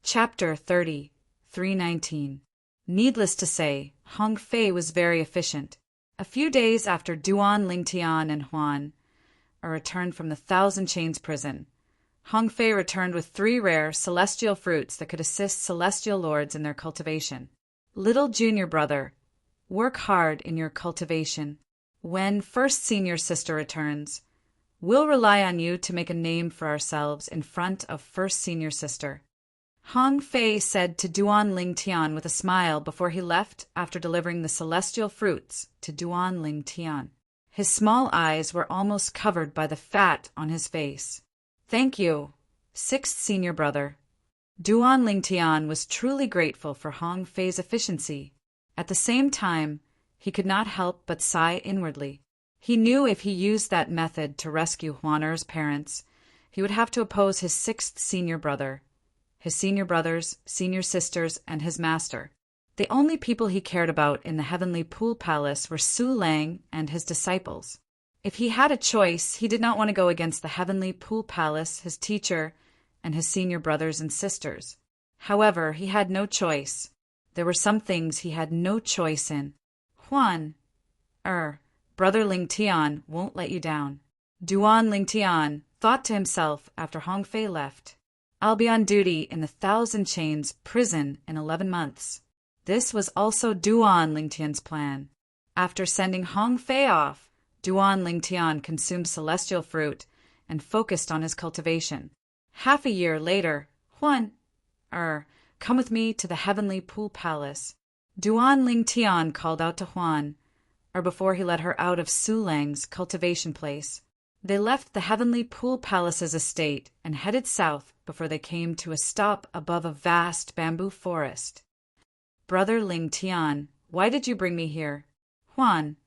Chapter 30, 319. Needless to say, Hong Fei was very efficient. A few days after Duan Lingtian and Huan returned from the Thousand Chains prison, Hong Fei returned with 3 rare celestial fruits that could assist celestial lords in their cultivation. Little junior brother, work hard in your cultivation. When first senior sister returns, we'll rely on you to make a name for ourselves in front of first senior sister. Hong Fei said to Duan Lingtian with a smile before he left after delivering the celestial fruits to Duan Lingtian. His small eyes were almost covered by the fat on his face. Thank you, 6th senior brother. Duan Lingtian was truly grateful for Hong Fei's efficiency. At the same time, he could not help but sigh inwardly. He knew if he used that method to rescue Huan Er's parents, he would have to oppose his 6th senior brother, his senior brothers, senior sisters, and his master. The only people he cared about in the Heavenly Pool Palace were Su Lang and his disciples. If he had a choice, he did not want to go against the Heavenly Pool Palace, his teacher, and his senior brothers and sisters. However, he had no choice. There were some things he had no choice in. Huan Brother Lingtian won't let you down. Duan Lingtian thought to himself after Hong Fei left. I'll be on duty in the Thousand Chains prison in 11 months. This was also Duan Lingtian's plan. After sending Hong Fei off, Duan Lingtian consumed celestial fruit and focused on his cultivation. Half a year later, Huan, come with me to the Heavenly Pool Palace. Duan Lingtian called out to Huan, before he led her out of Su Lang's cultivation place. They left the Heavenly Pool Palace's estate and headed south before they came to a stop above a vast bamboo forest. Brother Lingtian, why did you bring me here? Huan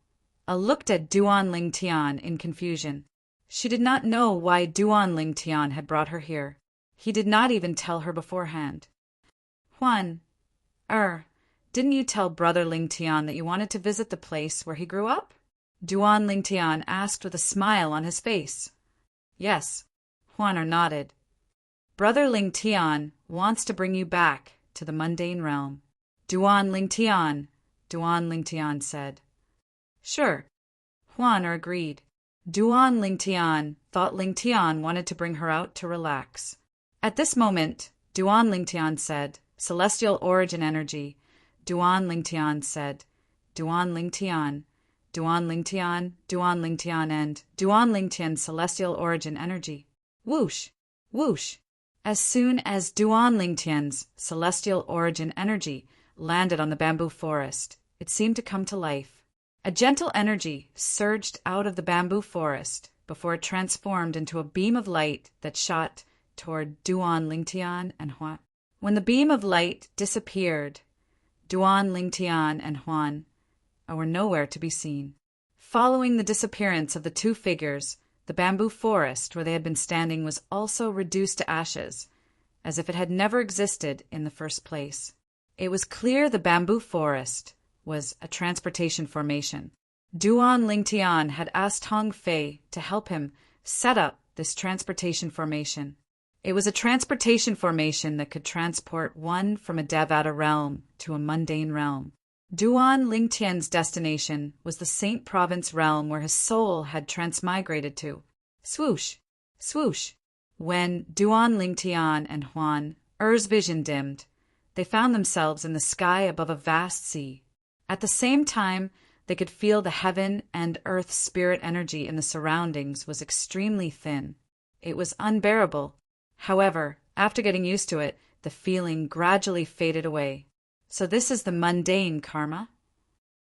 looked at Duan Lingtian in confusion. She did not know why Duan Lingtian had brought her here. He did not even tell her beforehand. Huan, didn't you tell Brother Lingtian that you wanted to visit the place where he grew up? Duan Lingtian asked with a smile on his face. Yes, Huan nodded. Brother Lingtian wants to bring you back to the mundane realm. Duan Lingtian said. Sure, Huan agreed. Duan Lingtian thought Lingtian wanted to bring her out to relax. At this moment, Duan Lingtian said, Celestial Origin Energy. Duan Lingtian said, Duan Lingtian, Duan Lingtian, Duan Lingtian, and Duan Lingtian Celestial Origin Energy. Whoosh, whoosh. As soon as Duan Lingtian's Celestial Origin Energy landed on the bamboo forest, it seemed to come to life. A gentle energy surged out of the bamboo forest before it transformed into a beam of light that shot toward Duan Lingtian and Huan. When the beam of light disappeared, Duan Lingtian and Huan were nowhere to be seen. Following the disappearance of the 2 figures, the bamboo forest where they had been standing was also reduced to ashes, as if it had never existed in the first place. It was clear the bamboo forest was a transportation formation. Duan Lingtian had asked Hong Fei to help him set up this transportation formation. It was a transportation formation that could transport one from a Devata realm to a mundane realm. Duan Lingtian's destination was the Saint Province realm where his soul had transmigrated to. Swoosh, swoosh. When Duan Lingtian and Huan Er's vision dimmed, they found themselves in the sky above a vast sea. At the same time, they could feel the heaven and earth spirit energy in the surroundings was extremely thin. It was unbearable. However, after getting used to it, the feeling gradually faded away. So this is the mundane karma?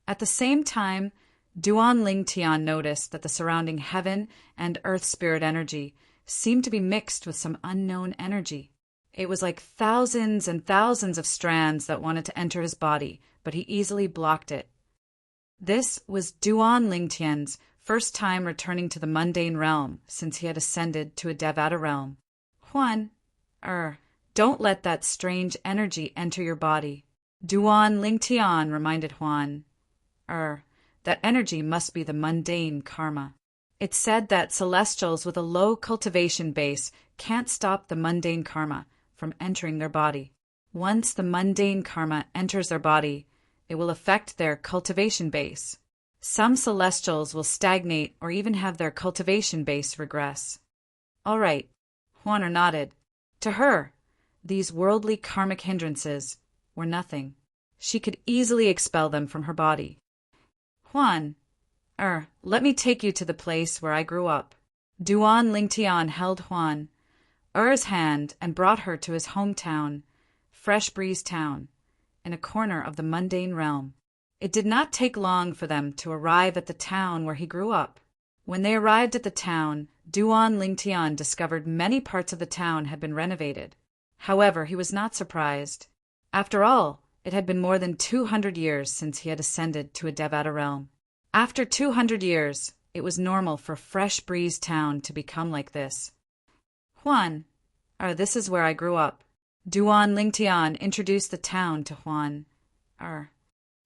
At the same time, Duan Lingtian noticed that the surrounding heaven and earth spirit energy seemed to be mixed with some unknown energy. It was like thousands and thousands of strands that wanted to enter his body, but he easily blocked it. This was Duan Lingtian's first time returning to the mundane realm since he had ascended to a Devata realm. Huan, don't let that strange energy enter your body. Duan Lingtian reminded Huan, that energy must be the mundane karma. It said that celestials with a low cultivation base can't stop the mundane karma from entering their body. Once the mundane karma enters their body, it will affect their cultivation base. Some celestials will stagnate or even have their cultivation base regress. All right, Juana nodded. To her, these worldly karmic hindrances were nothing. She could easily expel them from her body. Juan, let me take you to the place where I grew up. Duan Lingtian held Juan's hand and brought her to his hometown, Fresh Breeze Town, in a corner of the mundane realm. It did not take long for them to arrive at the town where he grew up. When they arrived at the town, Duan Lingtian discovered many parts of the town had been renovated. However, he was not surprised. After all, it had been more than 200 years since he had ascended to a Devata realm. After 200 years, it was normal for Fresh Breeze Town to become like this. Juan, this is where I grew up. Duan Lingtian introduced the town to Juan.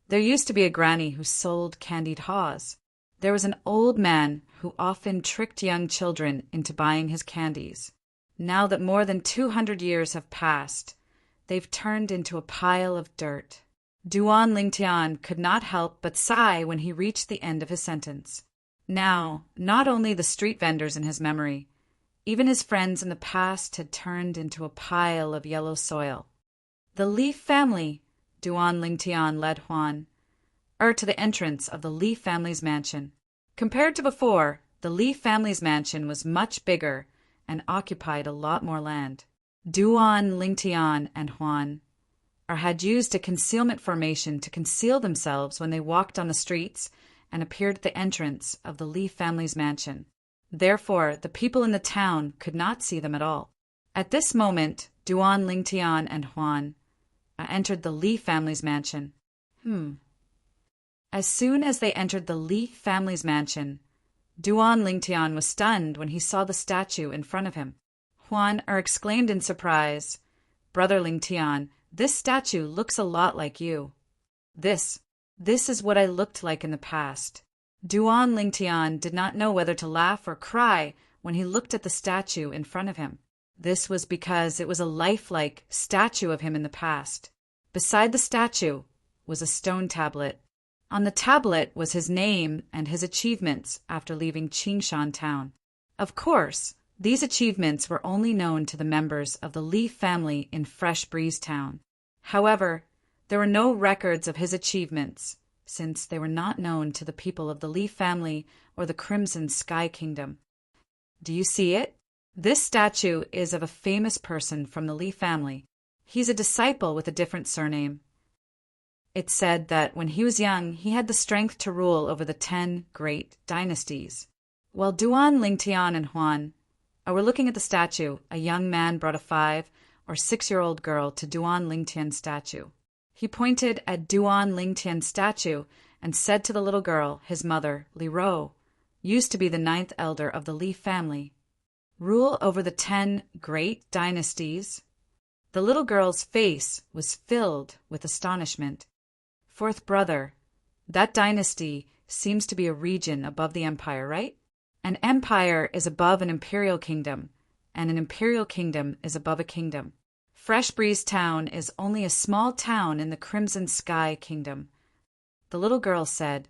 There used to be a granny who sold candied haws. There was an old man who often tricked young children into buying his candies. Now that more than 200 years have passed, they've turned into a pile of dirt. Duan Lingtian could not help but sigh when he reached the end of his sentence. Now, not only the street vendors in his memory, even his friends in the past had turned into a pile of yellow soil. The Leaf family, Duan Lingtian led Juan, to the entrance of the Leaf family's mansion. Compared to before, the Leaf family's mansion was much bigger and occupied a lot more land. Duan Lingtian and Juan had used a concealment formation to conceal themselves when they walked on the streets and appeared at the entrance of the Leaf family's mansion. Therefore, the people in the town could not see them at all. At this moment, Duan Lingtian and Juan entered the Leaf family's mansion. As soon as they entered the Leaf family's mansion, Duan Lingtian was stunned when he saw the statue in front of him. Juan exclaimed in surprise, "Brother Lingtian, this statue looks a lot like you." This is what I looked like in the past. Duan Lingtian did not know whether to laugh or cry when he looked at the statue in front of him. This was because it was a lifelike statue of him in the past. Beside the statue was a stone tablet. On the tablet was his name and his achievements after leaving Qingshan town. Of course, these achievements were only known to the members of the Leaf family in Fresh Breeze Town. However, there were no records of his achievements, since they were not known to the people of the Leaf family or the Crimson Sky Kingdom. Do you see it? This statue is of a famous person from the Leaf family. He's a disciple with a different surname. It's said that when he was young, he had the strength to rule over the 10 great dynasties. While Duan Lingtian and Juan were looking at the statue, a young man brought a 5 or 6-year-old girl to Duan Lingtian's statue. He pointed at Duan Lingtian's statue and said to the little girl, his mother, Li Ro, used to be the 9th elder of the Li family, "Rule over the 10 great dynasties." The little girl's face was filled with astonishment. "Fourth brother, that dynasty seems to be a region above the empire, right? An empire is above an imperial kingdom, and an imperial kingdom is above a kingdom. Fresh Breeze Town is only a small town in the Crimson Sky Kingdom." The little girl said,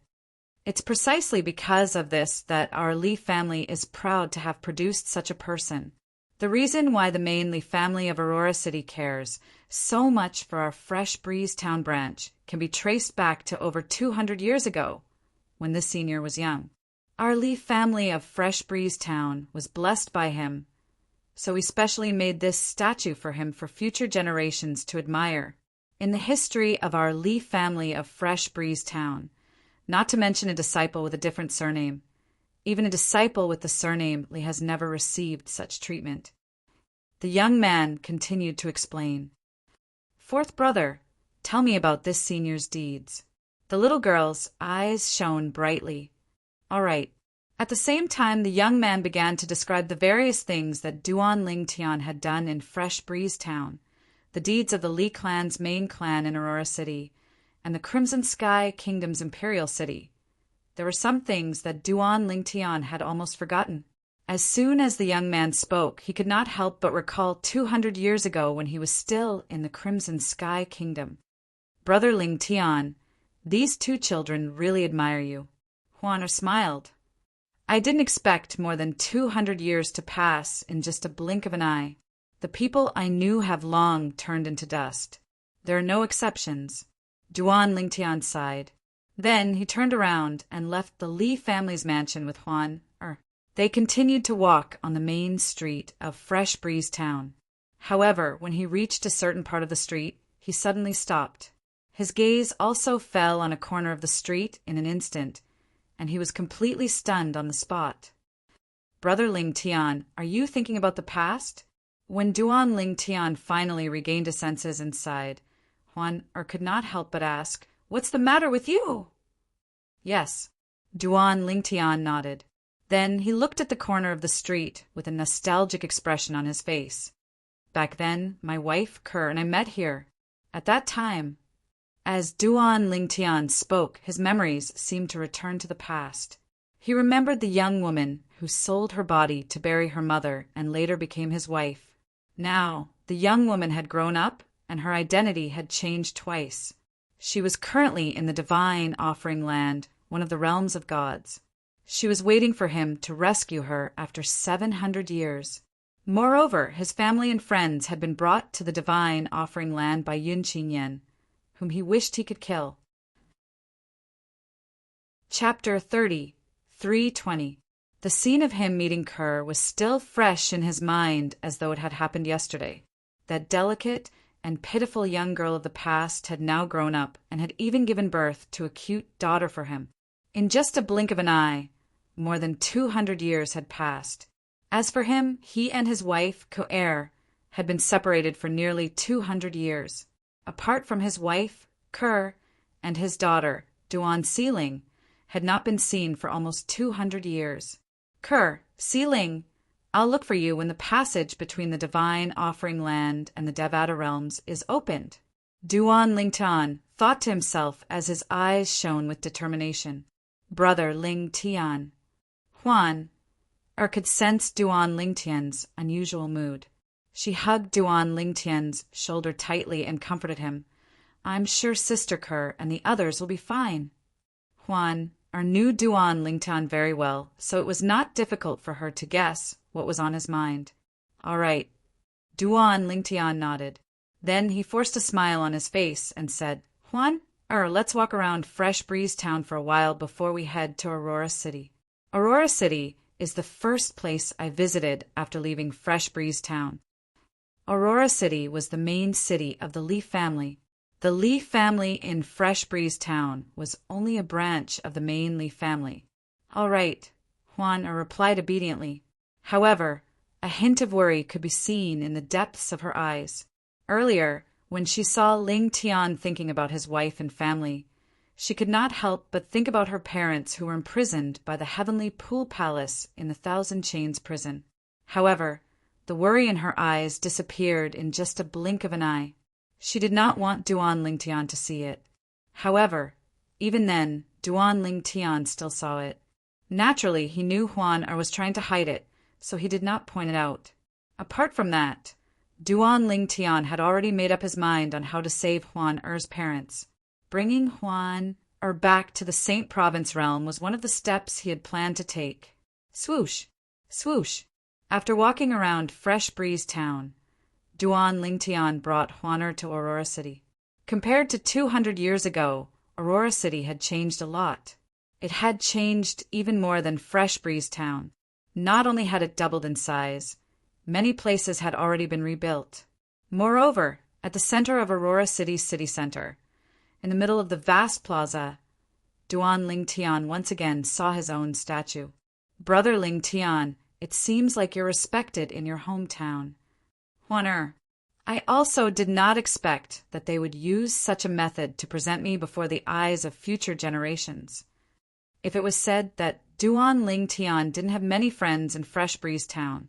"It's precisely because of this that our Leaf family is proud to have produced such a person. The reason why the main Leaf family of Aurora City cares so much for our Fresh Breeze Town branch can be traced back to over 200 years ago, when this senior was young. Our Leaf family of Fresh Breeze Town was blessed by him, so we specially made this statue for him for future generations to admire. In the history of our Leaf family of Fresh Breeze Town, not to mention a disciple with a different surname, even a disciple with the surname Li has never received such treatment." The young man continued to explain. "Fourth brother, tell me about this senior's deeds." The little girl's eyes shone brightly. All right. At the same time, the young man began to describe the various things that Duan Lingtian had done in Fresh Breeze Town, the deeds of the Li clan's main clan in Aurora City, and the Crimson Sky Kingdom's imperial city. There were some things that Duan Lingtian had almost forgotten. As soon as the young man spoke, he could not help but recall 200 years ago when he was still in the Crimson Sky Kingdom. Brother Ling Tian, these two children really admire you. Huan smiled. I didn't expect more than 200 years to pass in just a blink of an eye. The people I knew have long turned into dust. There are no exceptions. Duan Lingtian sighed. Then he turned around and left the Li family's mansion with Huan. They continued to walk on the main street of Fresh Breeze Town. However, when he reached a certain part of the street, he suddenly stopped. His gaze also fell on a corner of the street in an instant, and he was completely stunned on the spot. Brother Ling Tian, are you thinking about the past? When Duan Ling Tian finally regained his senses and sighed, Huan could not help but ask, What's the matter with you? Yes. Duan Ling Tian nodded. Then he looked at the corner of the street with a nostalgic expression on his face. Back then, my wife, Kerr, and I met here. At that time, as Duan Lingtian spoke, his memories seemed to return to the past. He remembered the young woman who sold her body to bury her mother and later became his wife. Now, the young woman had grown up and her identity had changed twice. She was currently in the Divine Offering Land, one of the realms of gods. She was waiting for him to rescue her after 700 years. Moreover, his family and friends had been brought to the Divine Offering Land by Yun Qinyan, whom he wished he could kill. Chapter 30, 320. The scene of him meeting Kerr was still fresh in his mind as though it had happened yesterday. That delicate and pitiful young girl of the past had now grown up and had even given birth to a cute daughter for him. In just a blink of an eye, more than 200 years had passed. As for him, he and his wife, Ko-er, had been separated for nearly 200 years. Apart from his wife, Kerr, and his daughter, Duan Sealing, had not been seen for almost 200 years. Kerr, Sealing, I'll look for you when the passage between the Divine Offering Land and the Devata realms is opened. Duan Lingtian thought to himself as his eyes shone with determination. Brother Ling Tian. Huan could sense Duan Lingtian's unusual mood. She hugged Duan Lingtian's shoulder tightly and comforted him. I'm sure Sister Kerr and the others will be fine. Huan knew Duan Lingtian very well, so it was not difficult for her to guess what was on his mind. All right. Duan Lingtian nodded. Then he forced a smile on his face and said, Huan, let's walk around Fresh Breeze Town for a while before we head to Aurora City. Aurora City is the first place I visited after leaving Fresh Breeze Town. Aurora City was the main city of the Li family. The Li family in Fresh Breeze Town was only a branch of the main Li family. All right, Huan replied obediently. However, a hint of worry could be seen in the depths of her eyes. Earlier, when she saw Ling Tian thinking about his wife and family, she could not help but think about her parents who were imprisoned by the Heavenly Pool Palace in the Thousand Chains prison. However, the worry in her eyes disappeared in just a blink of an eye. She did not want Duan Lingtian to see it. However, even then, Duan Lingtian still saw it. Naturally, he knew Huan was trying to hide it, so he did not point it out. Apart from that, Duan Lingtian had already made up his mind on how to save Huan-er's parents. Bringing Huan back to the Saint Province realm was one of the steps he had planned to take. Swoosh! Swoosh! After walking around Fresh Breeze Town, Duan Lingtian brought Huan to Aurora City. Compared to 200 years ago, Aurora City had changed a lot. It had changed even more than Fresh Breeze Town. Not only had it doubled in size, many places had already been rebuilt. Moreover, at the center of Aurora City's city center, in the middle of the vast plaza, Duan Lingtian once again saw his own statue. Brother Lingtian, it seems like you're respected in your hometown. Huan, I also did not expect that they would use such a method to present me before the eyes of future generations. If it was said that Duan Lingtian didn't have many friends in Fresh Breeze Town,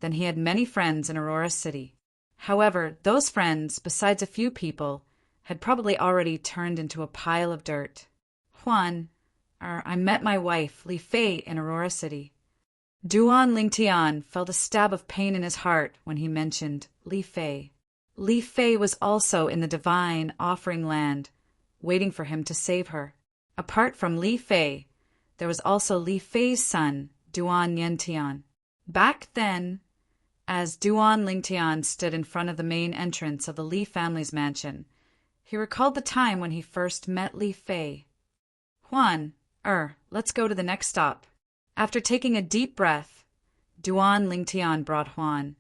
then he had many friends in Aurora City. However, those friends, besides a few people, had probably already turned into a pile of dirt. Huan, I met my wife, Li Fei, in Aurora City. Duan Lingtian felt a stab of pain in his heart when he mentioned Li Fei. Li Fei was also in the divine offering land, waiting for him to save her. Apart from Li Fei, there was also Li Fei's son, Duan Yentian. Back then, as Duan Lingtian stood in front of the main entrance of the Li family's mansion, he recalled the time when he first met Li Fei. Huan, let's go to the next stop. After taking a deep breath, Duan Lingtian brought Huan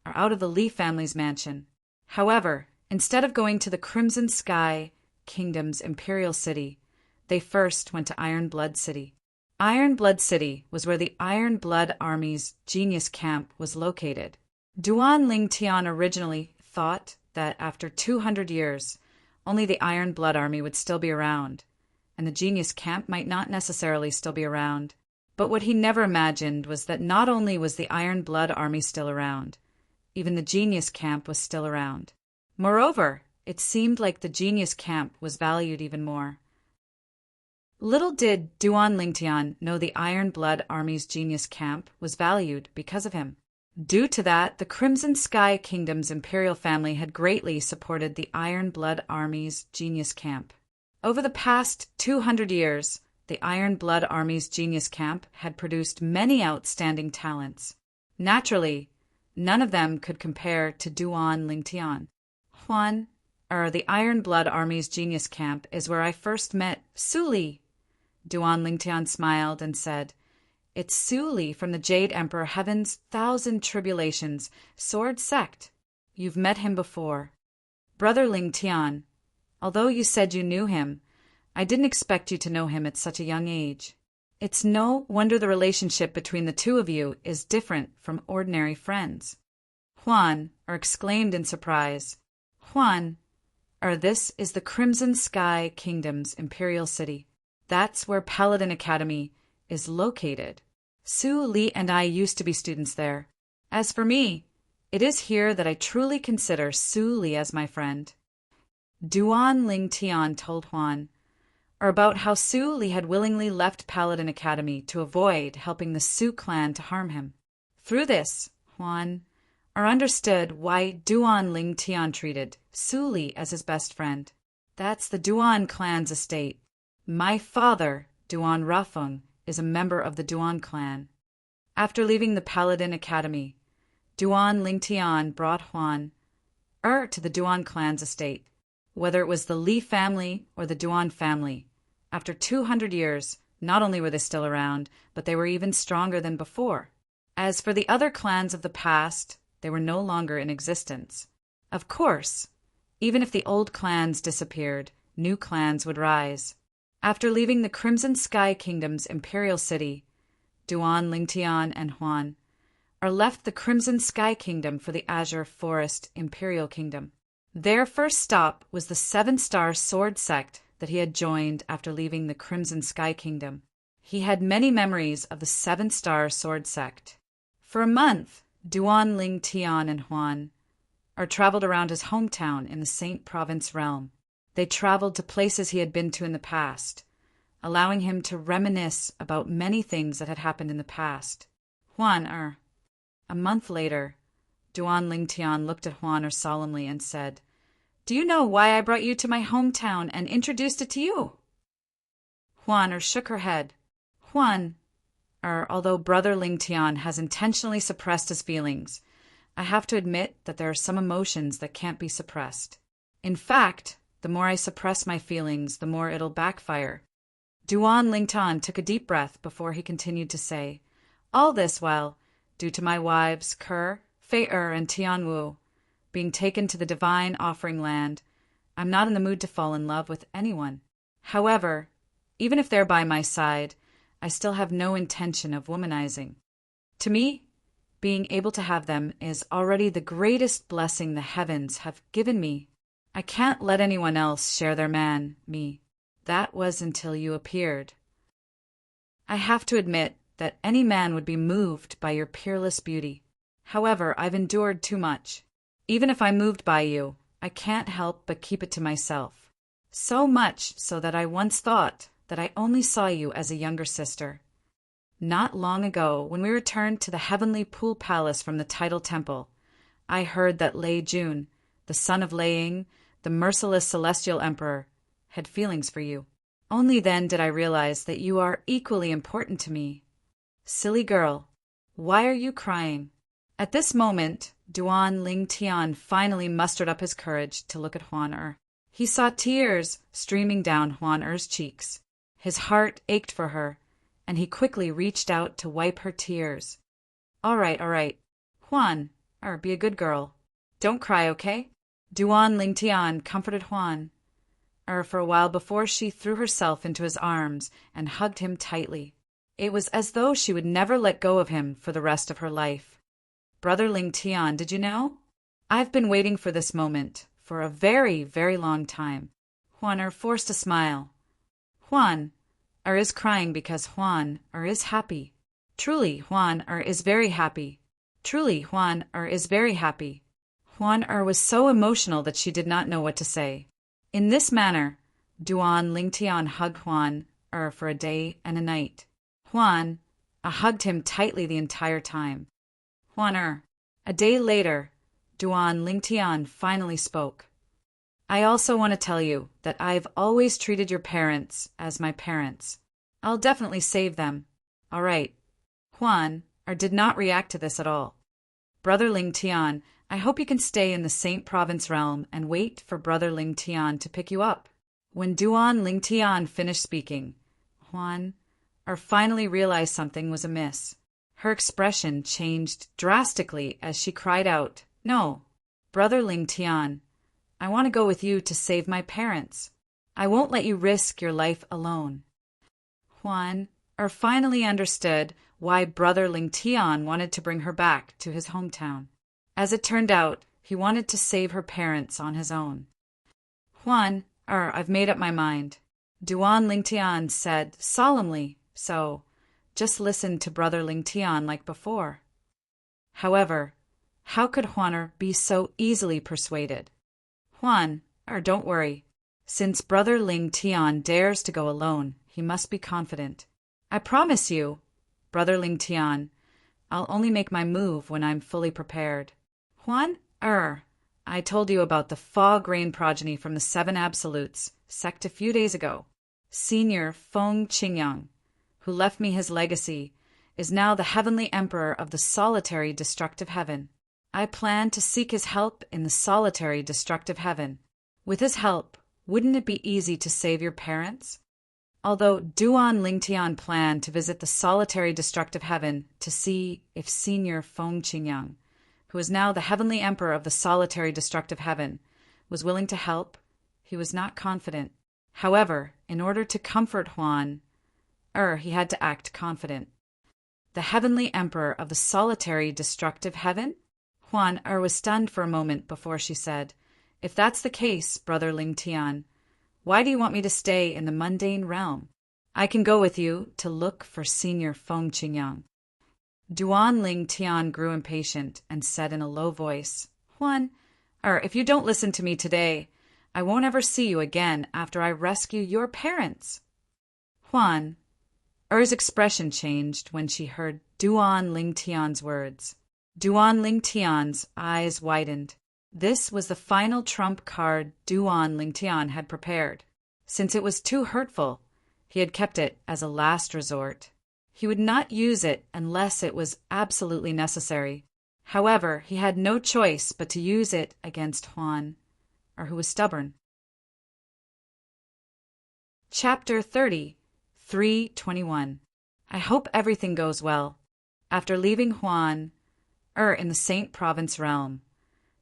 out of the Li family's mansion. However, instead of going to the Crimson Sky Kingdom's imperial city, they first went to Iron Blood City. Iron Blood City was where the Iron Blood Army's genius camp was located. Duan Lingtian originally thought that after 200 years, only the Iron Blood Army would still be around, and the genius camp might not necessarily still be around. But what he never imagined was that not only was the Iron Blood Army still around, even the genius camp was still around. Moreover, it seemed like the genius camp was valued even more. Little did Duan Lingtian know the Iron Blood Army's genius camp was valued because of him. Due to that, the Crimson Sky Kingdom's imperial family had greatly supported the Iron Blood Army's genius camp. Over the past 200 years, the Iron Blood Army's genius camp had produced many outstanding talents. Naturally, none of them could compare to Duan Lingtian. Huan, the Iron Blood Army's genius camp is where I first met Su Li. Duan Lingtian smiled and said, "It's Su Li from the Jade Emperor Heaven's 1,000 Tribulations Sword Sect. You've met him before. Brother Lingtian, although you said you knew him, I didn't expect you to know him at such a young age. It's no wonder the relationship between the two of you is different from ordinary friends." Huan, exclaimed in surprise. Huan, this is the Crimson Sky Kingdom's imperial city. That's where Paladin Academy is located. Su Li and I used to be students there. As for me, it is here that I truly consider Su Li as my friend. Duan Lingtian told Huan about how Su Li had willingly left Paladin Academy to avoid helping the Su clan to harm him. Through this, Huan understood why Duan Lingtian treated Su Li as his best friend. That's the Duan clan's estate. My father, Duan Rafeng, is a member of the Duan clan. After leaving the Paladin Academy, Duan Lingtian brought Huan to the Duan clan's estate. Whether it was the Li family or the Duan family, after 200 years, not only were they still around, but they were even stronger than before. As for the other clans of the past, they were no longer in existence. Of course, even if the old clans disappeared, new clans would rise. After leaving the Crimson Sky Kingdom's imperial city, Duan Lingtian and Huan left the Crimson Sky Kingdom for the Azure Forest Imperial Kingdom. Their first stop was the 7-star sword sect that he had joined after leaving the Crimson Sky Kingdom. He had many memories of the 7-star sword sect. For a month, Duan Lingtian and Huan traveled around his hometown in the Saint Province realm. They traveled to places he had been to in the past, allowing him to reminisce about many things that had happened in the past. Huan, A month later, Duan Lingtian looked at Huan solemnly and said, "Do you know why I brought you to my hometown and introduced it to you?" Huan shook her head. Huan, although Brother Lingtian has intentionally suppressed his feelings, I have to admit that there are some emotions that can't be suppressed. In fact, the more I suppress my feelings, the more it'll backfire. Duan Lingtian took a deep breath before he continued to say, "All this while, due to my wives, Ker, Fei and Tianwu, being taken to the divine offering land, I'm not in the mood to fall in love with anyone. However, even if they're by my side, I still have no intention of womanizing. To me, being able to have them is already the greatest blessing the heavens have given me. I can't let anyone else share their man, me. That was until you appeared. I have to admit that any man would be moved by your peerless beauty. However, I've endured too much. Even if I'm moved by you, I can't help but keep it to myself. So much so that I once thought that I only saw you as a younger sister. Not long ago, when we returned to the heavenly pool palace from the tidal temple, I heard that Lei Jun, the son of Lei Ying, the merciless celestial emperor, had feelings for you. Only then did I realize that you are equally important to me. Silly girl, why are you crying? At this moment, Duan Ling Tian finally mustered up his courage to look at Huan Er. He saw tears streaming down Huan Er's cheeks. His heart ached for her, and he quickly reached out to wipe her tears. All right. Huan Er, be a good girl. Don't cry, okay? Duan Ling Tian comforted Huan Er for a while before she threw herself into his arms and hugged him tightly. It was as though she would never let go of him for the rest of her life. Brother Ling Tian, did you know? I've been waiting for this moment for a very, very long time. Huan Er forced a smile. Huan Er is crying because Huan Er is happy. Truly, Huan Er is very happy. Truly, Huan Er is very happy. Huan Er was so emotional that she did not know what to say. In this manner, Duan Ling Tian hugged Huan Er for a day and a night. Huan Er hugged him tightly the entire time. Huan Er. A day later, Duan Ling Tian finally spoke. I also want to tell you that I've always treated your parents as my parents. I'll definitely save them. All right. Huan Er did not react to this at all. Brother Ling Tian, I hope you can stay in the Saint Province realm and wait for Brother Ling Tian to pick you up. When Duan Ling Tian finished speaking, Huan Er finally realized something was amiss. Her expression changed drastically as she cried out, No, Brother Ling Tian, I want to go with you to save my parents. I won't let you risk your life alone. Huan Er finally understood why Brother Ling Tian wanted to bring her back to his hometown. As it turned out, he wanted to save her parents on his own. Huan Er, I've made up my mind. Duan Ling Tian said solemnly, so just listen to Brother Ling Tian like before. However, how could Huan Er be so easily persuaded? Huan Er, don't worry. Since Brother Ling Tian dares to go alone, he must be confident. I promise you, Brother Ling Tian, I'll only make my move when I'm fully prepared. Huan Er, I told you about the fog rain progeny from the Seven Absolutes sect a few days ago. Senior Feng Qingyang, who left me his legacy, is now the heavenly emperor of the solitary destructive heaven. I plan to seek his help in the solitary destructive heaven. With his help, wouldn't it be easy to save your parents? Although Duan Ling Tian planned to visit the solitary destructive heaven to see if Senior Feng Qingyang, who is now the heavenly emperor of the solitary destructive heaven, was willing to help, he was not confident. However, in order to comfort Huan Er, he had to act confident. The heavenly emperor of the solitary destructive heaven? Huan Er was stunned for a moment before she said, If that's the case, Brother Ling Tian, why do you want me to stay in the mundane realm? I can go with you to look for Senior Feng Qingyang. Duan Ling Tian grew impatient and said in a low voice, Huan Er, if you don't listen to me today, I won't ever see you again after I rescue your parents. Huan Er's expression changed when she heard Duan Ling Tian's words. Duan Ling Tian's eyes widened. This was the final trump card Duan Ling Tian had prepared. Since it was too hurtful, he had kept it as a last resort. He would not use it unless it was absolutely necessary. However, he had no choice but to use it against Huan Er, who was stubborn. Chapter 30, 321. I hope everything goes well. After leaving Huan Er in the Saint Province realm,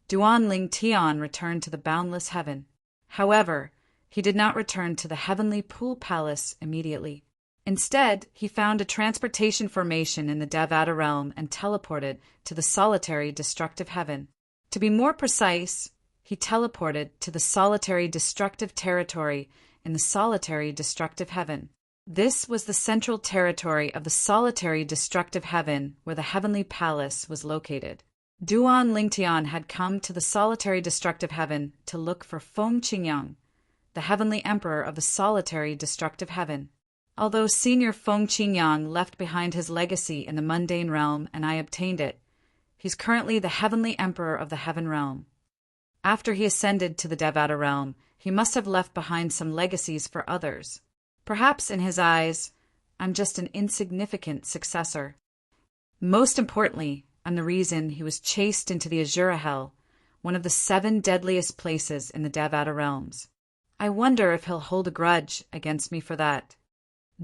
Duan Ling Tian returned to the boundless heaven. However, he did not return to the heavenly pool palace immediately. Instead, he found a transportation formation in the Devata realm and teleported to the solitary destructive heaven. To be more precise, he teleported to the solitary destructive territory in the solitary destructive heaven. This was the central territory of the solitary destructive heaven where the heavenly palace was located. Duan Ling Tian had come to the solitary destructive heaven to look for Feng Qingyang, the heavenly emperor of the solitary destructive heaven. Although Senior Feng Qingyang left behind his legacy in the mundane realm and I obtained it, he's currently the heavenly emperor of the heaven realm. After he ascended to the Devata realm, he must have left behind some legacies for others. Perhaps in his eyes, I'm just an insignificant successor. Most importantly, I'm the reason he was chased into the Azura Hell, one of the 7 deadliest places in the Devata realms. I wonder if he'll hold a grudge against me for that.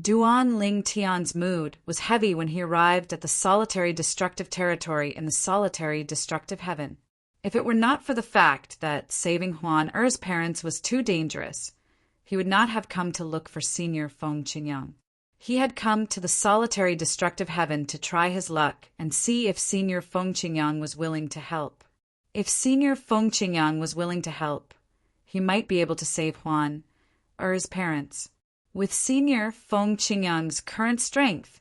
Duan Ling Tian's mood was heavy when he arrived at the solitary destructive territory in the solitary destructive heaven. If it were not for the fact that saving Huan Er's parents was too dangerous, he would not have come to look for Senior Feng Qingyang. He had come to the solitary destructive heaven to try his luck and see if Senior Feng Qingyang was willing to help. If Senior Feng Qingyang was willing to help, he might be able to save Huan Er's parents. With Senior Feng Qingyang's current strength,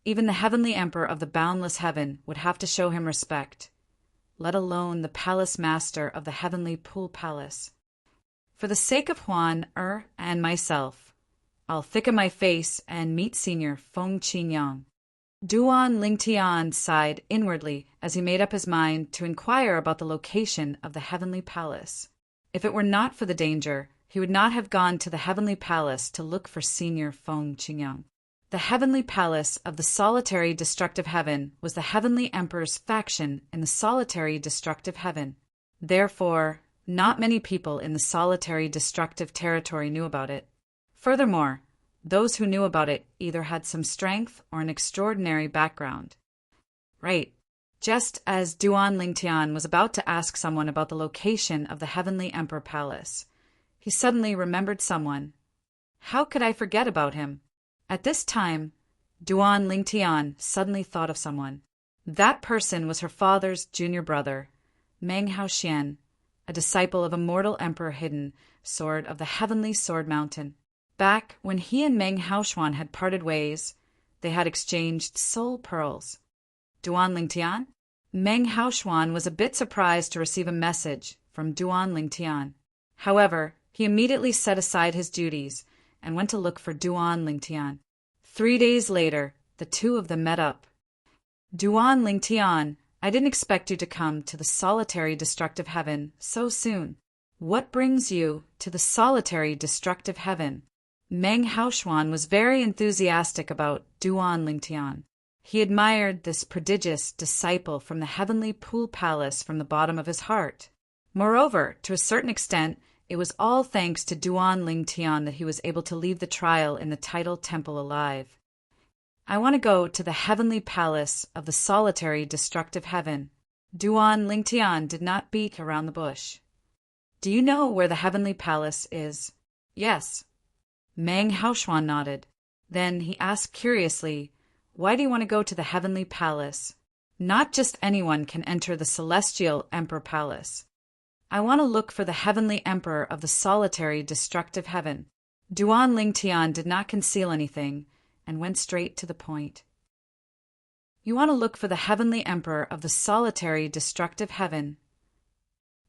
even the heavenly emperor of the boundless heaven would have to show him respect, let alone the palace master of the heavenly pool palace. For the sake of Huan Er and myself, I'll thicken my face and meet Senior Feng Qingyang. Duan Lingtian sighed inwardly as he made up his mind to inquire about the location of the heavenly palace. If it were not for the danger, he would not have gone to the heavenly palace to look for Senior Feng Qingyang. The heavenly palace of the solitary destructive heaven was the heavenly emperor's faction in the solitary destructive heaven. Therefore, not many people in the solitary destructive territory knew about it. Furthermore, those who knew about it either had some strength or an extraordinary background. Right. Just as Duan Lingtian was about to ask someone about the location of the heavenly emperor palace, he suddenly remembered someone. How could I forget about him? At this time, Duan Lingtian suddenly thought of someone. That person was her father's junior brother, Meng Haoxian, a disciple of immortal Emperor Hidden, Sword of the Heavenly Sword Mountain. Back when he and Meng Haoxuan had parted ways, they had exchanged soul pearls. Duan Lingtian? Meng Haoxuan was a bit surprised to receive a message from Duan Lingtian. However, he immediately set aside his duties and went to look for Duan Lingtian. 3 days later, the two of them met up. Duan Lingtian, I didn't expect you to come to the solitary destructive heaven so soon. What brings you to the solitary destructive heaven? Meng Haoxuan was very enthusiastic about Duan Lingtian. He admired this prodigious disciple from the heavenly pool palace from the bottom of his heart. Moreover, to a certain extent, it was all thanks to Duan Lingtian that he was able to leave the trial in the tidal temple alive. I want to go to the heavenly palace of the solitary destructive heaven. Duan Lingtian did not beat around the bush. Do you know where the heavenly palace is? Yes. Meng Haoxuan nodded. Then he asked curiously, why do you want to go to the heavenly palace? Not just anyone can enter the celestial emperor palace. I want to look for the heavenly emperor of the solitary destructive heaven. Duan Lingtian did not conceal anything and went straight to the point. You want to look for the heavenly emperor of the solitary destructive heaven.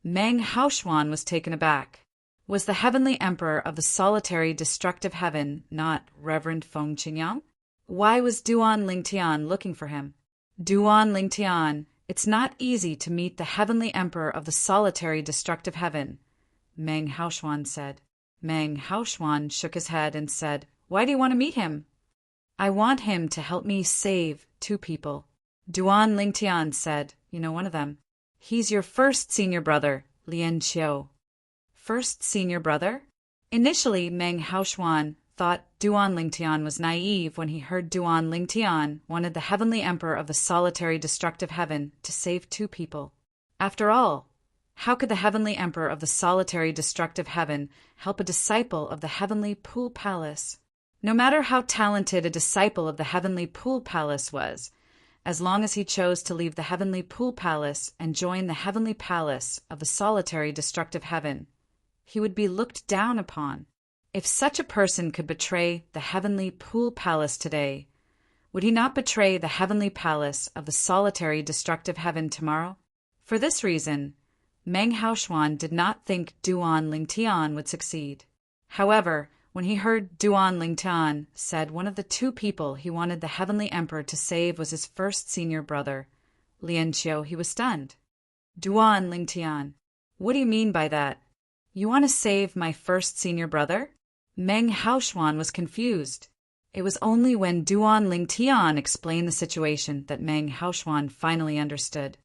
Meng Haoxuan was taken aback. Was the heavenly emperor of the solitary destructive heaven not Reverend Feng Qingyang? Why was Duan Lingtian looking for him? Duan Lingtian, it's not easy to meet the heavenly emperor of the solitary destructive heaven, Meng Haoxuan said. Meng Haoxuan shook his head and said, why do you want to meet him? I want him to help me save 2 people. Duan Lingtian said, you know one of them. He's your first senior brother, Lian Qiu. First senior brother? Initially, Meng Haoxuan thought Duan Lingtian was naive when he heard Duan Lingtian wanted the heavenly emperor of the solitary destructive heaven to save 2 people. After all, how could the heavenly emperor of the solitary destructive heaven help a disciple of the heavenly pool palace? No matter how talented a disciple of the heavenly pool palace was, as long as he chose to leave the heavenly pool palace and join the heavenly palace of the solitary destructive heaven, he would be looked down upon. If such a person could betray the heavenly pool palace today, would he not betray the heavenly palace of the solitary destructive heaven tomorrow? For this reason, Meng Haoxuan did not think Duan Lingtian would succeed. However, When he heard Duan Lingtian said one of the two people he wanted the Heavenly Emperor to save was his first senior brother, Lian Qiu, he was stunned. Duan Lingtian, what do you mean by that? You want to save my first senior brother? Meng Haoshuan was confused. It was only when Duan Lingtian explained the situation that Meng Haoshuan finally understood.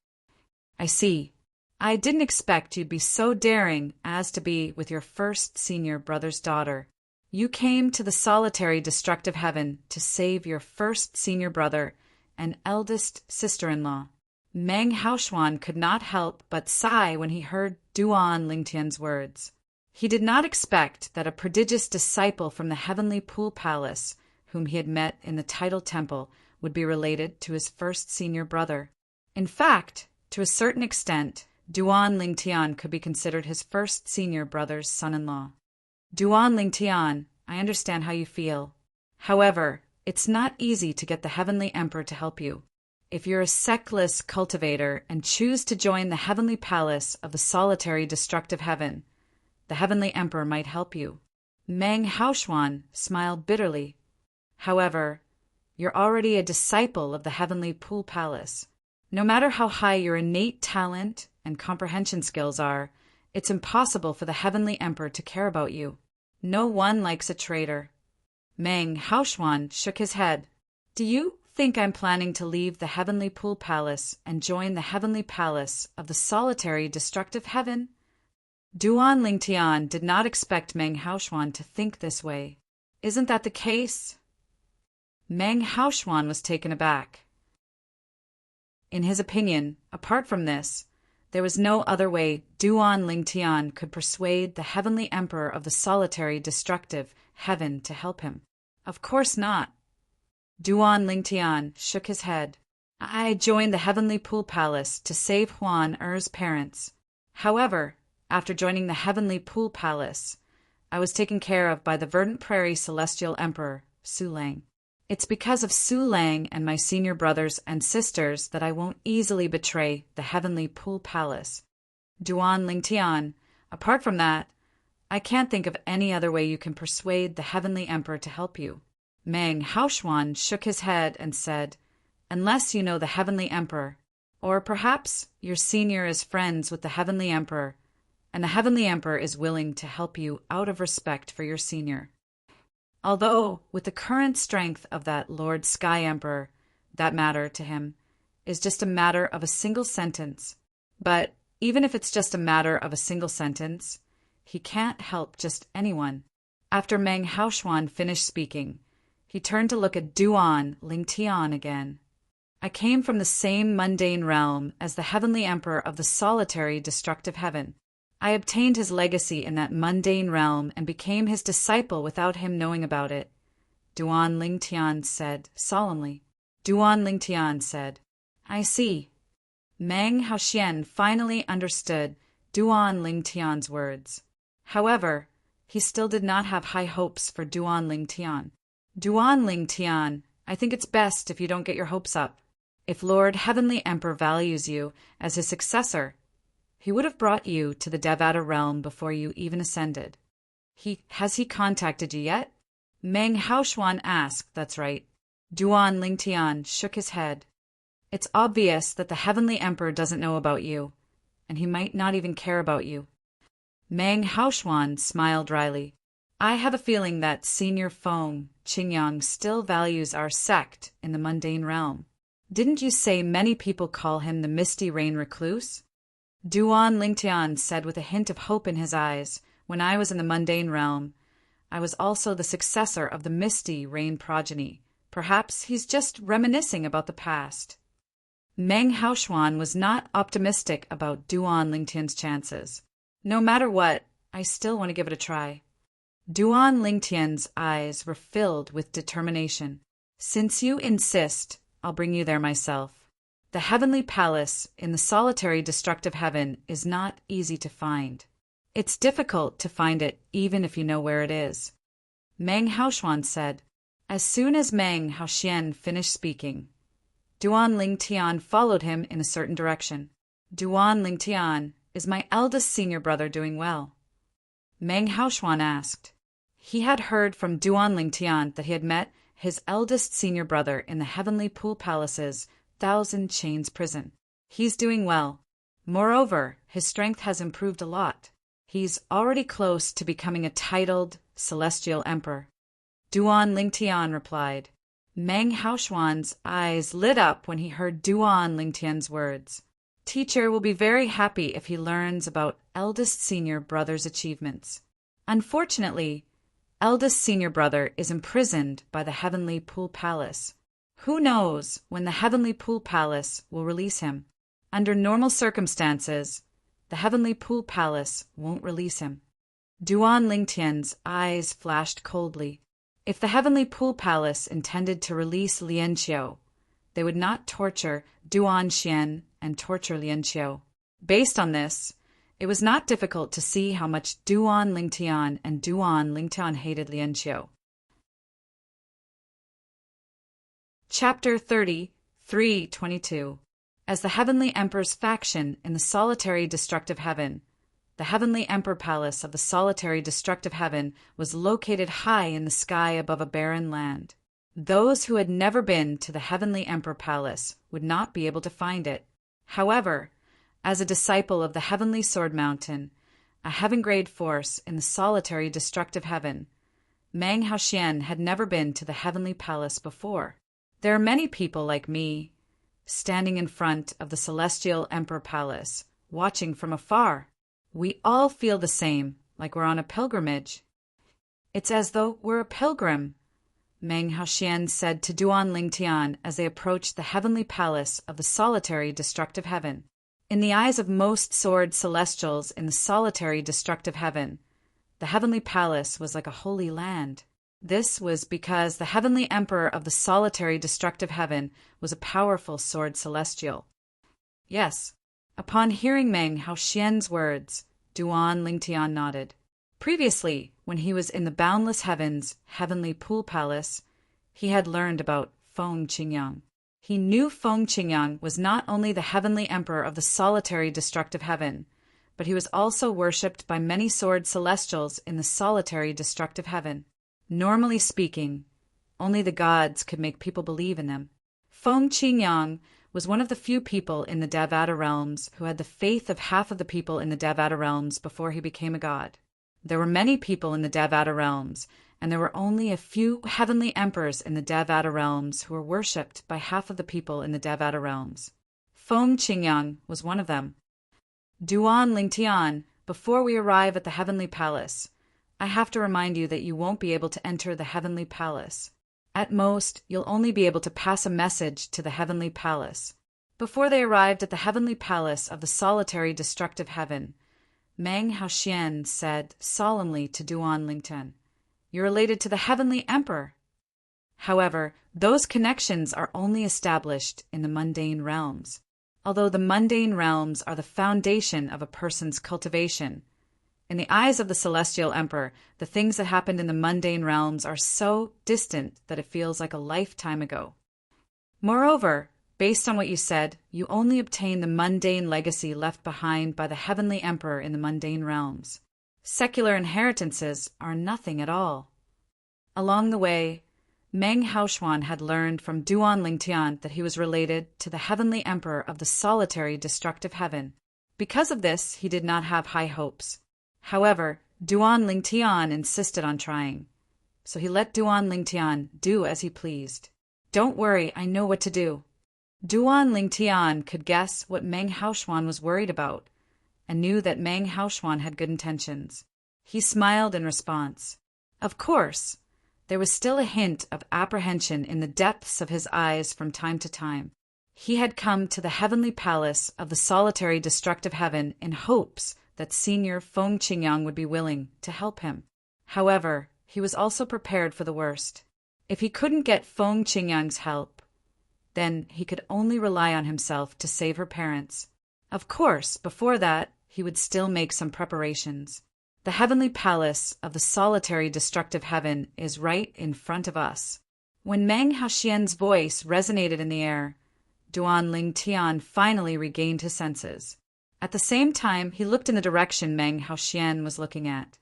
I see. I didn't expect you'd be so daring as to be with your first senior brother's daughter. You came to the solitary destructive heaven to save your first senior brother and eldest sister-in-law. Meng Haoshuan could not help but sigh when he heard Duan Lingtian's words. He did not expect that a prodigious disciple from the heavenly pool palace, whom he had met in the tidal temple, would be related to his first senior brother. In fact, to a certain extent, Duan Lingtian could be considered his first senior brother's son-in-law. Duan Lingtian, I understand how you feel. However, it's not easy to get the Heavenly Emperor to help you. If you're a sectless cultivator and choose to join the heavenly palace of the solitary destructive heaven, the Heavenly Emperor might help you. Meng Haoshuan smiled bitterly. However, you're already a disciple of the heavenly pool palace. No matter how high your innate talent and comprehension skills are, it's impossible for the Heavenly Emperor to care about you. No one likes a traitor. Meng Haoshuan shook his head. Do you think I'm planning to leave the heavenly pool palace and join the heavenly palace of the solitary destructive heaven? Duan Lingtian did not expect Meng Haoshuan to think this way. Isn't that the case? Meng Haoshuan was taken aback. In his opinion, apart from this, there was no other way Duan Lingtian could persuade the Heavenly Emperor of the solitary destructive heaven to help him. Of course not. Duan Lingtian shook his head. I joined the Heavenly Pool Palace to save Huan Er's parents. However, after joining the Heavenly Pool Palace, I was taken care of by the Verdant Prairie Celestial Emperor, Su Lang. It's because of Su Lang and my senior brothers and sisters that I won't easily betray the Heavenly Pool Palace. Duan Lingtian, apart from that, I can't think of any other way you can persuade the Heavenly Emperor to help you. Meng Haoshuan shook his head and said, unless you know the Heavenly Emperor, or perhaps your senior is friends with the Heavenly Emperor, and the Heavenly Emperor is willing to help you out of respect for your senior. Although, with the current strength of that Lord Sky Emperor, that matter to him is just a matter of a single sentence. But even if it's just a matter of a single sentence, he can't help just anyone. After Meng Haoshuan finished speaking, he turned to look at Duan Lingtian again. I came from the same mundane realm as the Heavenly Emperor of the solitary destructive heaven. I obtained his legacy in that mundane realm and became his disciple without him knowing about it, Duan Lingtian said solemnly. Duan Lingtian said, I see. Meng Haoshuan finally understood Duan Lingtian's words. However, he still did not have high hopes for Duan Lingtian. Duan Lingtian, I think it's best if you don't get your hopes up. If Lord Heavenly Emperor values you as his successor, he would have brought you to the Devata realm before you even ascended. Has he contacted you yet? Meng Haoshuan asked. That's right. Duan Lingtian shook his head. It's obvious that the Heavenly Emperor doesn't know about you, and he might not even care about you. Meng Haoshuan smiled dryly. I have a feeling that Senior Feng Qingyang still values our sect in the mundane realm. Didn't you say many people call him the Misty Rain Recluse? Duan Lingtian said with a hint of hope in his eyes, when I was in the mundane realm, I was also the successor of the Misty Rain progeny. Perhaps he's just reminiscing about the past. Meng Haoshuan was not optimistic about Duan Lingtian's chances. No matter what, I still want to give it a try. Duan Lingtian's eyes were filled with determination. Since you insist, I'll bring you there myself. The heavenly palace in the solitary destructive heaven is not easy to find. It's difficult to find it even if you know where it is. Meng Haoshuan said. As soon as Meng Haoshuan finished speaking, Duan Lingtian followed him in a certain direction. Duan Lingtian, is my eldest senior brother doing well? Meng Haoshuan asked. He had heard from Duan Lingtian that he had met his eldest senior brother in the Heavenly Pool Palace's Thousand Chains prison. He's doing well. Moreover, his strength has improved a lot. He's already close to becoming a titled celestial emperor. Duan Lingtian replied. Meng Haoshuan's eyes lit up when he heard Duan Lingtian's words. Teacher will be very happy if he learns about eldest senior brother's achievements. Unfortunately, eldest senior brother is imprisoned by the Heavenly Pool Palace. Who knows when the Heavenly Pool Palace will release him? Under normal circumstances, the Heavenly Pool Palace won't release him. Duan Lingtian's eyes flashed coldly. If the Heavenly Pool Palace intended to release Lianqiu, they would not torture Duan Xian and torture Lianqiu. Based on this, it was not difficult to see how much Duan Lingtian and Duan Lingtian hated Lianqiu. Chapter 30, 3:22. As the Heavenly Emperor's faction in the solitary destructive heaven, the Heavenly Emperor Palace of the solitary destructive heaven was located high in the sky above a barren land. Those who had never been to the Heavenly Emperor Palace would not be able to find it. However, as a disciple of the Heavenly Sword Mountain, a heaven-grade force in the solitary destructive heaven, Meng Haoxian had never been to the Heavenly Palace before. There are many people like me, standing in front of the Celestial Emperor Palace, watching from afar. We all feel the same, like we're on a pilgrimage. It's as though we're a pilgrim, Meng Haoxian said to Duan Lingtian as they approached the Heavenly Palace of the solitary destructive heaven. In the eyes of most sword celestials in the solitary destructive heaven, the Heavenly Palace was like a holy land. This was because the Heavenly Emperor of the solitary destructive heaven was a powerful sword celestial. Yes, upon hearing Meng Haoxian's words, Duan Lingtian nodded. Previously, when he was in the Boundless Heaven's Heavenly Pool Palace, he had learned about Feng Qingyang. He knew Feng Qingyang was not only the Heavenly Emperor of the solitary destructive heaven, but he was also worshipped by many sword celestials in the solitary destructive heaven. Normally speaking, only the gods could make people believe in them. Feng Qingyang was one of the few people in the Devata realms who had the faith of half of the people in the Devata realms before he became a god. There were many people in the Devata realms, and there were only a few heavenly emperors in the Devata realms who were worshipped by half of the people in the Devata realms. Feng Qingyang was one of them. Duan Lingtian, before we arrive at the Heavenly Palace, I have to remind you that you won't be able to enter the Heavenly Palace. At most, you'll only be able to pass a message to the Heavenly Palace. Before they arrived at the Heavenly Palace of the solitary destructive heaven, Meng Haoxian said solemnly to Duan Lingtian, "You're related to the Heavenly Emperor." However, those connections are only established in the mundane realms. Although the mundane realms are the foundation of a person's cultivation, in the eyes of the Celestial Emperor, the things that happened in the mundane realms are so distant that it feels like a lifetime ago. Moreover, based on what you said, you only obtain the mundane legacy left behind by the Heavenly Emperor in the mundane realms. Secular inheritances are nothing at all. Along the way, Meng Haoshuan had learned from Duan Lingtian that he was related to the Heavenly Emperor of the solitary destructive heaven. Because of this, he did not have high hopes. However, Duan Lingtian insisted on trying, so he let Duan Lingtian do as he pleased. "Don't worry, I know what to do." Duan Lingtian could guess what Meng Haoshuan was worried about, and knew that Meng Haoshuan had good intentions. He smiled in response. Of course, there was still a hint of apprehension in the depths of his eyes from time to time. He had come to the Heavenly Palace of the solitary destructive heaven in hopes that Senior Feng Qingyang would be willing to help him. However, he was also prepared for the worst. If he couldn't get Feng Qingyang's help, then he could only rely on himself to save her parents. Of course, before that, he would still make some preparations. The Heavenly Palace of the solitary destructive heaven is right in front of us. When Meng Haoxian's voice resonated in the air, Duan Lingtian finally regained his senses. At the same time, he looked in the direction Meng Haoxian was looking at.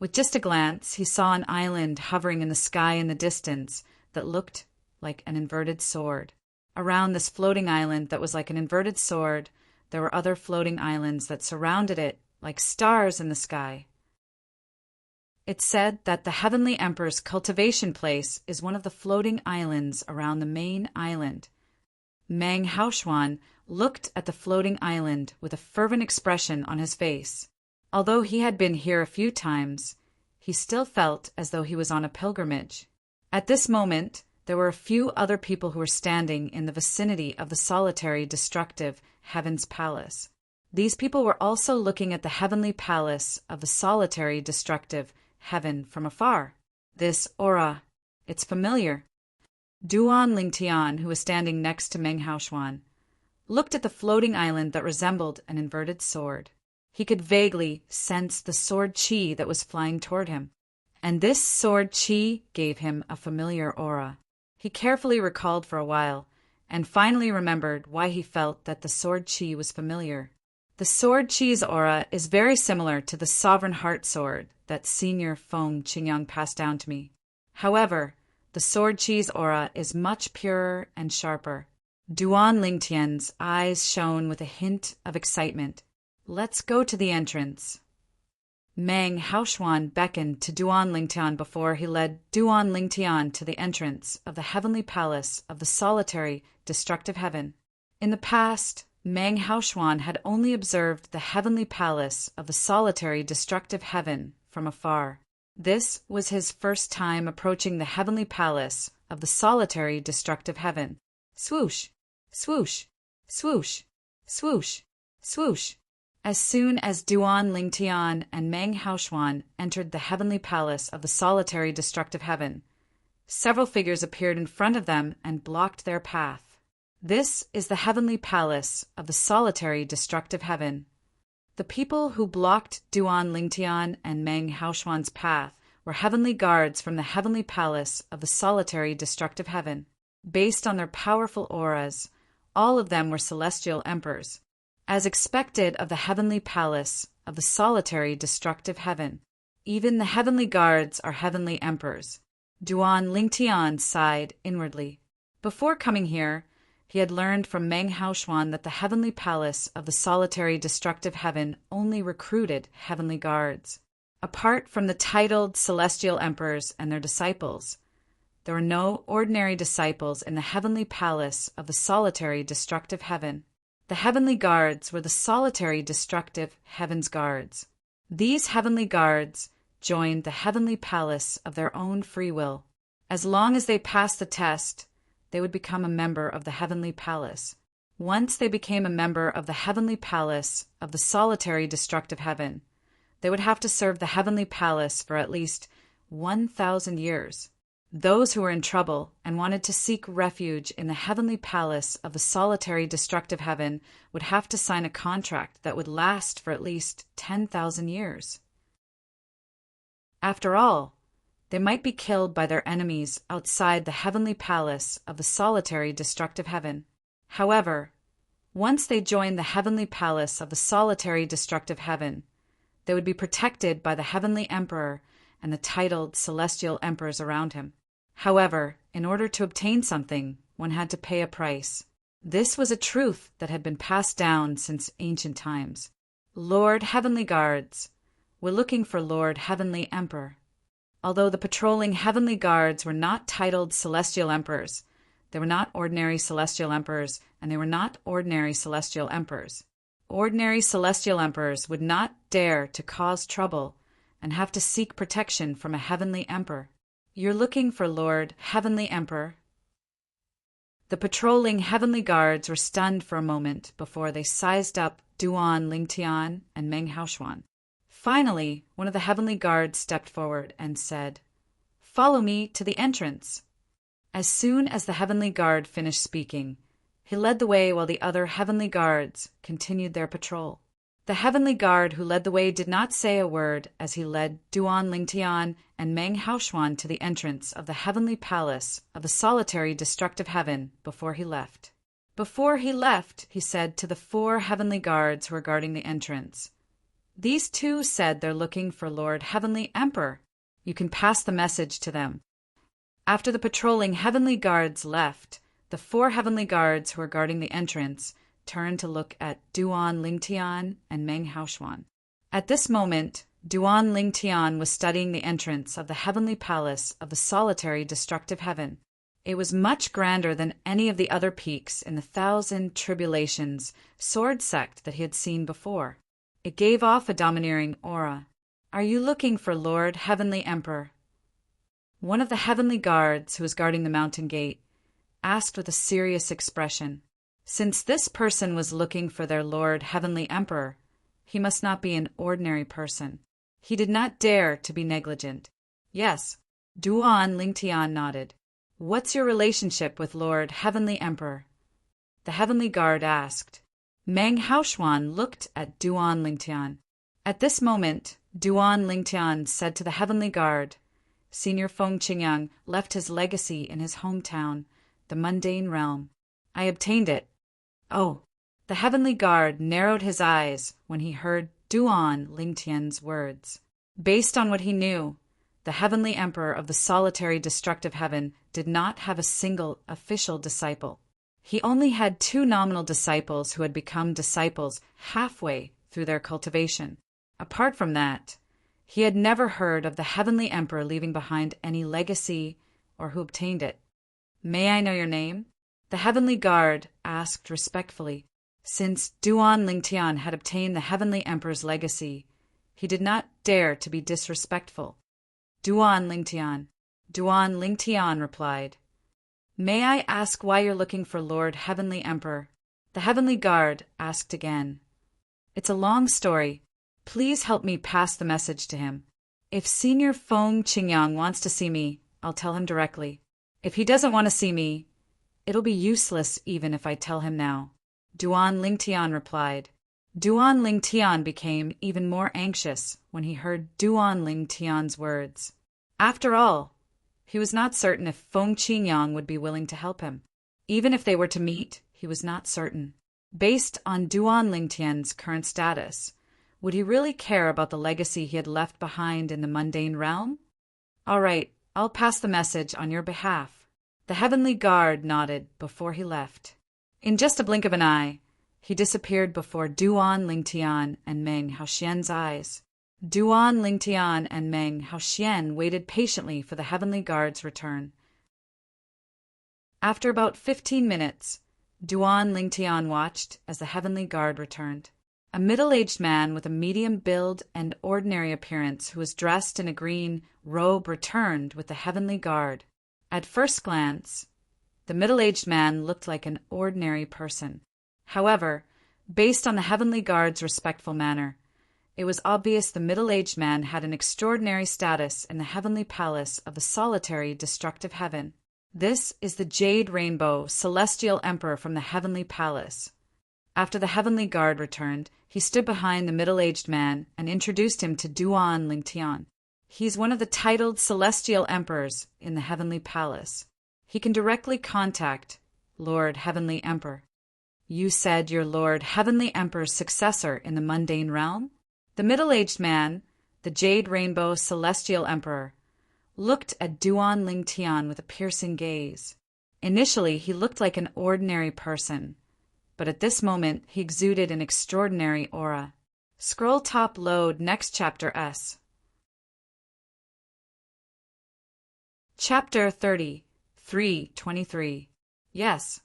With just a glance, he saw an island hovering in the sky in the distance that looked like an inverted sword. Around this floating island that was like an inverted sword, there were other floating islands that surrounded it like stars in the sky. It said that the Heavenly Emperor's cultivation place is one of the floating islands around the main island. Meng Haoshuan looked at the floating island with a fervent expression on his face. Although he had been here a few times, he still felt as though he was on a pilgrimage. At this moment, there were a few other people who were standing in the vicinity of the solitary, destructive Heaven's Palace. These people were also looking at the heavenly palace of the solitary, destructive Heaven from afar. This aura, it's familiar. Duan Lingtian, who was standing next to Meng Haoshuan, looked at the floating island that resembled an inverted sword. He could vaguely sense the sword chi that was flying toward him, and this sword chi gave him a familiar aura. He carefully recalled for a while, and finally remembered why he felt that the sword chi was familiar. The sword chi's aura is very similar to the sovereign heart sword that Senior Feng Qingyang passed down to me. However, the sword chi's aura is much purer and sharper. Duan Lingtian's eyes shone with a hint of excitement. Let's go to the entrance. Meng Haoshuan beckoned to Duan Lingtian before he led Duan Lingtian to the entrance of the heavenly palace of the solitary, destructive heaven. In the past, Meng Haoshuan had only observed the heavenly palace of the solitary, destructive heaven from afar. This was his first time approaching the heavenly palace of the solitary, destructive heaven. Swoosh, swoosh, swoosh, swoosh, swoosh. As soon as Duan Lingtian and Meng Haoshuan entered the heavenly palace of the solitary, destructive heaven, several figures appeared in front of them and blocked their path. This is the heavenly palace of the solitary, destructive heaven. The people who blocked Duan Lingtian and Meng Haoshuan's path were heavenly guards from the heavenly palace of the solitary, destructive heaven. Based on their powerful auras, all of them were celestial emperors. As expected of the heavenly palace of the solitary, destructive heaven, even the heavenly guards are heavenly emperors. Duan Lingtian sighed inwardly. Before coming here, he had learned from Meng Haoshuan that the heavenly palace of the solitary, destructive heaven only recruited heavenly guards. Apart from the titled celestial emperors and their disciples, there were no ordinary disciples in the heavenly palace of the solitary, destructive heaven. The heavenly guards were the solitary, destructive heaven's guards. These heavenly guards joined the heavenly palace of their own free will. As long as they passed the test, they would become a member of the heavenly palace. Once they became a member of the heavenly palace of the solitary, destructive heaven, they would have to serve the heavenly palace for at least 1,000 years. Those who were in trouble and wanted to seek refuge in the heavenly palace of the solitary, destructive heaven would have to sign a contract that would last for at least 10,000 years. After all, they might be killed by their enemies outside the heavenly palace of the solitary, destructive heaven. However, once they joined the heavenly palace of the solitary, destructive heaven, they would be protected by the heavenly emperor and the titled celestial emperors around him. However, in order to obtain something, one had to pay a price. This was a truth that had been passed down since ancient times. Lord Heavenly Guards were looking for Lord Heavenly Emperor. Although the patrolling heavenly guards were not titled celestial emperors, they were not ordinary celestial emperors, and they were not ordinary celestial emperors. Ordinary celestial emperors would not dare to cause trouble and have to seek protection from a heavenly emperor. You're looking for Lord Heavenly Emperor? The patrolling heavenly guards were stunned for a moment before they sized up Duan Lingtian and Meng Haoshuan. Finally, one of the heavenly guards stepped forward and said, "Follow me to the entrance." As soon as the heavenly guard finished speaking, he led the way while the other heavenly guards continued their patrol. The heavenly guard who led the way did not say a word as he led Duan Lingtian and Meng Haoshuan to the entrance of the heavenly palace of the solitary, destructive heaven before he left. Before he left, he said to the 4 heavenly guards who were guarding the entrance, These two said they're looking for Lord Heavenly Emperor. You can pass the message to them. After the patrolling heavenly guards left, the 4 heavenly guards who were guarding the entrance turned to look at Duan Lingtian and Meng Haoshuan. At this moment, Duan Lingtian was studying the entrance of the heavenly palace of the solitary destructive heaven. It was much grander than any of the other peaks in the 1,000 tribulations sword sect that he had seen before. It gave off a domineering aura. "Are you looking for Lord Heavenly Emperor?" One of the heavenly guards, who was guarding the mountain gate, asked with a serious expression. Since this person was looking for their Lord Heavenly Emperor, he must not be an ordinary person. He did not dare to be negligent. "Yes." Duan Lingtian nodded. "What's your relationship with Lord Heavenly Emperor?" The heavenly guard asked. Meng Haoshuan looked at Duan Lingtian. At this moment, Duan Lingtian said to the heavenly guard, "Senior Feng Qingyang left his legacy in his hometown, the mundane realm. I obtained it." "Oh." The heavenly guard narrowed his eyes when he heard Duan Lingtian's words. Based on what he knew, the heavenly emperor of the solitary destructive heaven did not have a single official disciple. He only had 2 nominal disciples who had become disciples halfway through their cultivation. Apart from that, he had never heard of the heavenly emperor leaving behind any legacy or who obtained it. "May I know your name?" The heavenly guard asked respectfully. Since Duan Lingtian had obtained the heavenly emperor's legacy, he did not dare to be disrespectful. Duan Lingtian replied. "May I ask why you're looking for Lord Heavenly Emperor?" The heavenly guard asked again. "It's a long story. Please help me pass the message to him. If Senior Feng Qingyang wants to see me, I'll tell him directly. If he doesn't want to see me, it'll be useless even if I tell him now." Duan Lingtian replied. Duan Lingtian became even more anxious when he heard Duan Lingtian's words. After all, he was not certain if Feng Qingyang would be willing to help him. Even if they were to meet, he was not certain. Based on Duan Lingtian's current status, would he really care about the legacy he had left behind in the mundane realm? "All right, I'll pass the message on your behalf." The heavenly guard nodded before he left. In just a blink of an eye, he disappeared before Duan Lingtian and Meng Haoxian's eyes. Duan Lingtian and Meng Haoxian waited patiently for the heavenly guard's return. After about 15 minutes, Duan Lingtian watched as the heavenly guard returned. A middle-aged man with a medium build and ordinary appearance who was dressed in a green robe returned with the heavenly guard. At first glance, the middle-aged man looked like an ordinary person. However, based on the heavenly guard's respectful manner, it was obvious the middle-aged man had an extraordinary status in the heavenly palace of the solitary destructive heaven. This is the Jade Rainbow Celestial Emperor from the heavenly palace. After the heavenly guard returned, he stood behind the middle-aged man and introduced him to Duan Lingtian. He's one of the titled celestial emperors in the heavenly palace. He can directly contact Lord Heavenly Emperor. "You said you're Lord Heavenly Emperor's successor in the mundane realm?" The middle-aged man, the Jade Rainbow Celestial Emperor, looked at Duan Lingtian with a piercing gaze. Initially, he looked like an ordinary person, but at this moment he exuded an extraordinary aura. Scroll top load next chapter S. Chapter 30, 3:23. Yes.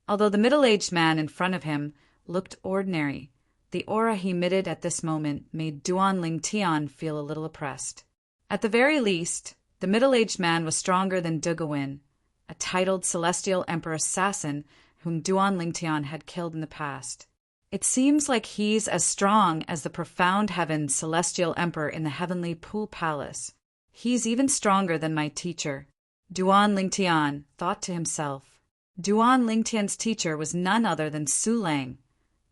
Although the middle-aged man in front of him looked ordinary, the aura he emitted at this moment made Duan Lingtian feel a little oppressed. At the very least, the middle-aged man was stronger than Dugawin, a titled celestial emperor assassin whom Duan Lingtian had killed in the past. It seems like he's as strong as the profound heaven's celestial emperor in the heavenly pool palace. He's even stronger than my teacher. Duan Lingtian thought to himself. Duan Lingtian's teacher was none other than Su Lang,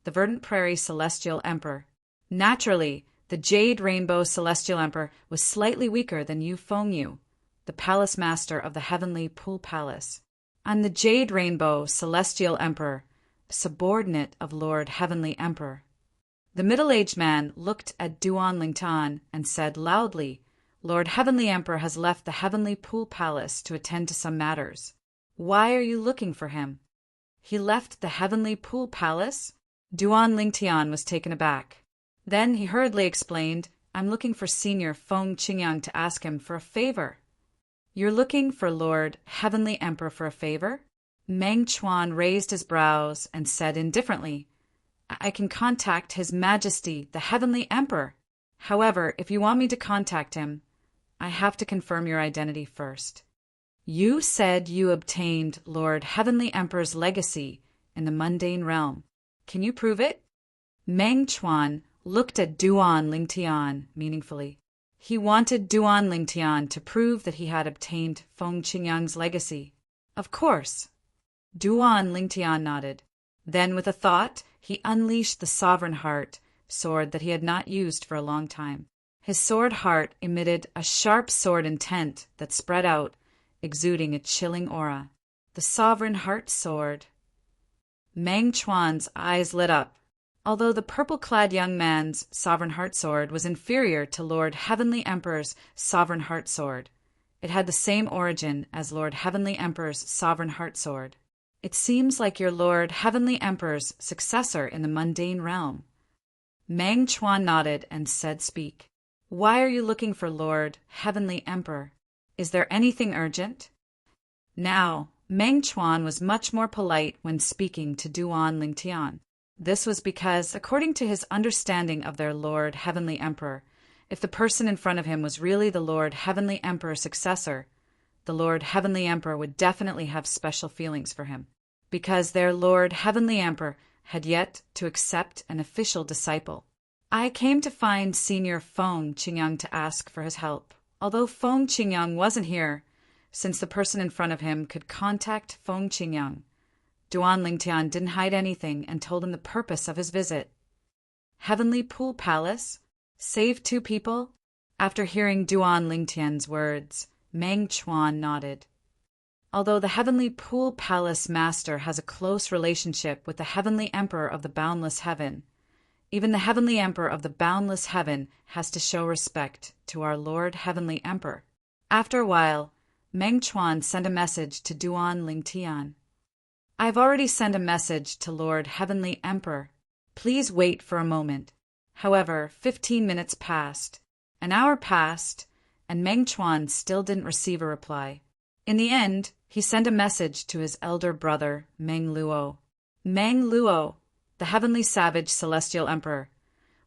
the Verdant Prairie Celestial Emperor. Naturally, the Jade Rainbow Celestial Emperor was slightly weaker than Yu Fengyu, the Palace Master of the Heavenly Pool Palace. I'm the Jade Rainbow Celestial Emperor, subordinate of Lord Heavenly Emperor. The middle-aged man looked at Duan Lingtian and said loudly, "Lord Heavenly Emperor has left the Heavenly Pool Palace to attend to some matters. Why are you looking for him?" "He left the Heavenly Pool Palace?" Duan Lingtian was taken aback. Then he hurriedly explained, "I'm looking for Senior Feng Qingyang to ask him for a favor." "You're looking for Lord Heavenly Emperor for a favor?" Meng Chuan raised his brows and said indifferently, "I can contact His Majesty, the Heavenly Emperor. However, if you want me to contact him, I have to confirm your identity first." "You said you obtained Lord Heavenly Emperor's legacy in the mundane realm. Can you prove it?" Meng Chuan looked at Duan Lingtian meaningfully. He wanted Duan Lingtian to prove that he had obtained Feng Qingyang's legacy. "Of course." Duan Lingtian nodded. Then, with a thought, he unleashed the Sovereign Heart sword that he had not used for a long time. His sword heart emitted a sharp sword intent that spread out, exuding a chilling aura. The Sovereign Heart sword. Meng Chuan's eyes lit up. Although the purple-clad young man's Sovereign Heart sword was inferior to Lord Heavenly Emperor's Sovereign Heart sword, it had the same origin as Lord Heavenly Emperor's Sovereign Heart sword. "It seems like you're Lord Heavenly Emperor's successor in the mundane realm." Meng Chuan nodded and said, "Speak. Why are you looking for Lord Heavenly Emperor? Is there anything urgent?" Now, Meng Chuan was much more polite when speaking to Duan Lingtian. This was because, according to his understanding of their Lord Heavenly Emperor, if the person in front of him was really the Lord Heavenly Emperor's successor, the Lord Heavenly Emperor would definitely have special feelings for him, because their Lord Heavenly Emperor had yet to accept an official disciple. "I came to find Senior Feng Qingyang to ask for his help, although Feng Qingyang wasn't here, since the person in front of him could contact Feng Qingyang." Duan Lingtian didn't hide anything and told him the purpose of his visit. "Heavenly Pool Palace? Save 2 people?" After hearing Duan Lingtian's words, Meng Chuan nodded. Although the Heavenly Pool Palace Master has a close relationship with the Heavenly Emperor of the Boundless Heaven, even the Heavenly Emperor of the Boundless Heaven has to show respect to our Lord Heavenly Emperor. After a while, Meng Chuan sent a message to Duan Lingtian. "I've already sent a message to Lord Heavenly Emperor. Please wait for a moment." However, 15 minutes passed, an hour passed, and Meng Chuan still didn't receive a reply. In the end, he sent a message to his elder brother, Meng Luo. Meng Luo, the Heavenly Savage Celestial Emperor,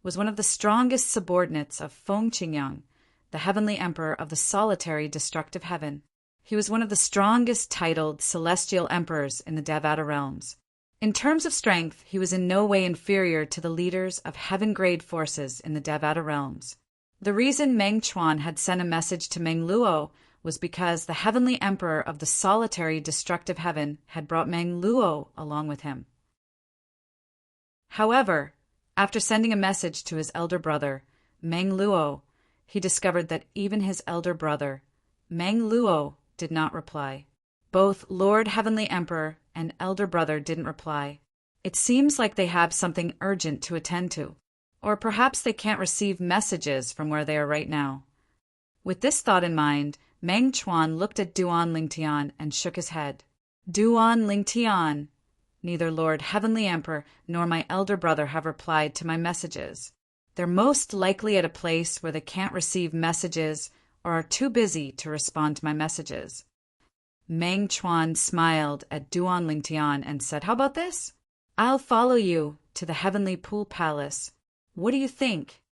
was one of the strongest subordinates of Feng Qingyang, the Heavenly Emperor of the Solitary Destructive Heaven. He was one of the strongest titled Celestial Emperors in the Devata realms. In terms of strength, he was in no way inferior to the leaders of heaven-grade forces in the Devata realms. The reason Meng Chuan had sent a message to Meng Luo was because the Heavenly Emperor of the Solitary Destructive Heaven had brought Meng Luo along with him. However, after sending a message to his elder brother, Meng Luo, he discovered that even his elder brother, Meng Luo, did not reply. Both Lord Heavenly Emperor and elder brother didn't reply. It seems like they have something urgent to attend to, or perhaps they can't receive messages from where they are right now. With this thought in mind, Meng Chuan looked at Duan Lingtian and shook his head. "Duan Lingtian, neither Lord Heavenly Emperor nor my elder brother have replied to my messages. They're most likely at a place where they can't receive messages or are too busy to respond to my messages." Meng Chuan smiled at Duan Lingtian and said, "How about this? I'll follow you to the Heavenly Pool Palace. What do you think?"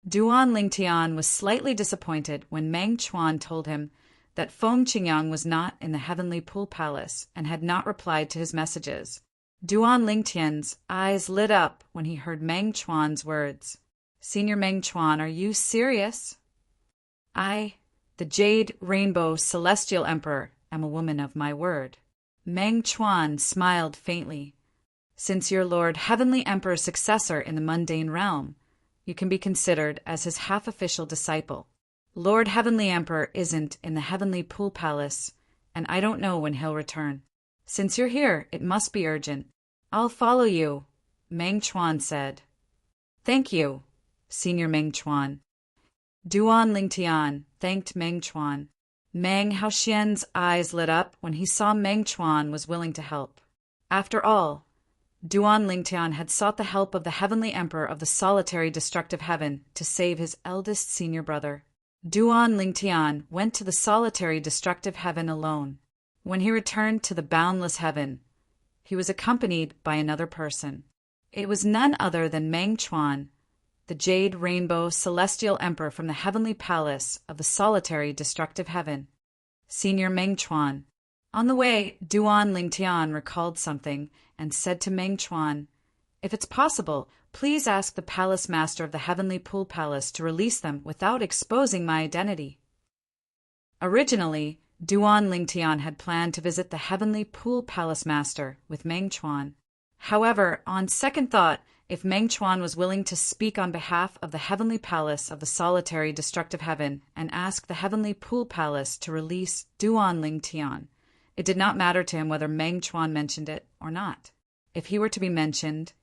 Duan Lingtian was slightly disappointed when Meng Chuan told him that Feng Qingyang was not in the Heavenly Pool Palace and had not replied to his messages. Duan Lingtian's eyes lit up when he heard Meng Chuan's words. "Senior Meng Chuan, are you serious?" "I, the Jade Rainbow Celestial Emperor, am a woman of my word." Meng Chuan smiled faintly. "Since you're Lord Heavenly Emperor's successor in the mundane realm, you can be considered as his half-official disciple. Lord Heavenly Emperor isn't in the Heavenly Pool Palace, and I don't know when he'll return. Since you're here, it must be urgent. I'll follow you," Meng Chuan said. Thank you, Senior Meng Chuan. Duan Lingtian thanked Meng Chuan. Meng Haoxian's eyes lit up when he saw Meng Chuan was willing to help. After all, Duan Lingtian had sought the help of the Heavenly Emperor of the solitary destructive heaven to save his eldest senior brother. Duan Lingtian went to the solitary destructive heaven alone. When he returned to the boundless heaven, he was accompanied by another person. It was none other than Meng Chuan, the Jade Rainbow Celestial Emperor from the heavenly palace of the solitary destructive heaven. Senior Meng Chuan. On the way, Duan Lingtian recalled something and said to Meng Chuan, "If it's possible, please ask the palace master of the heavenly pool palace to release them without exposing my identity." Originally, Duan Lingtian had planned to visit the heavenly pool palace master with Meng Chuan. However, on second thought, if Meng Chuan was willing to speak on behalf of the heavenly palace of the solitary destructive heaven and ask the heavenly pool palace to release Duan Lingtian, it did not matter to him whether Meng Chuan mentioned it or not. If he were to be mentioned,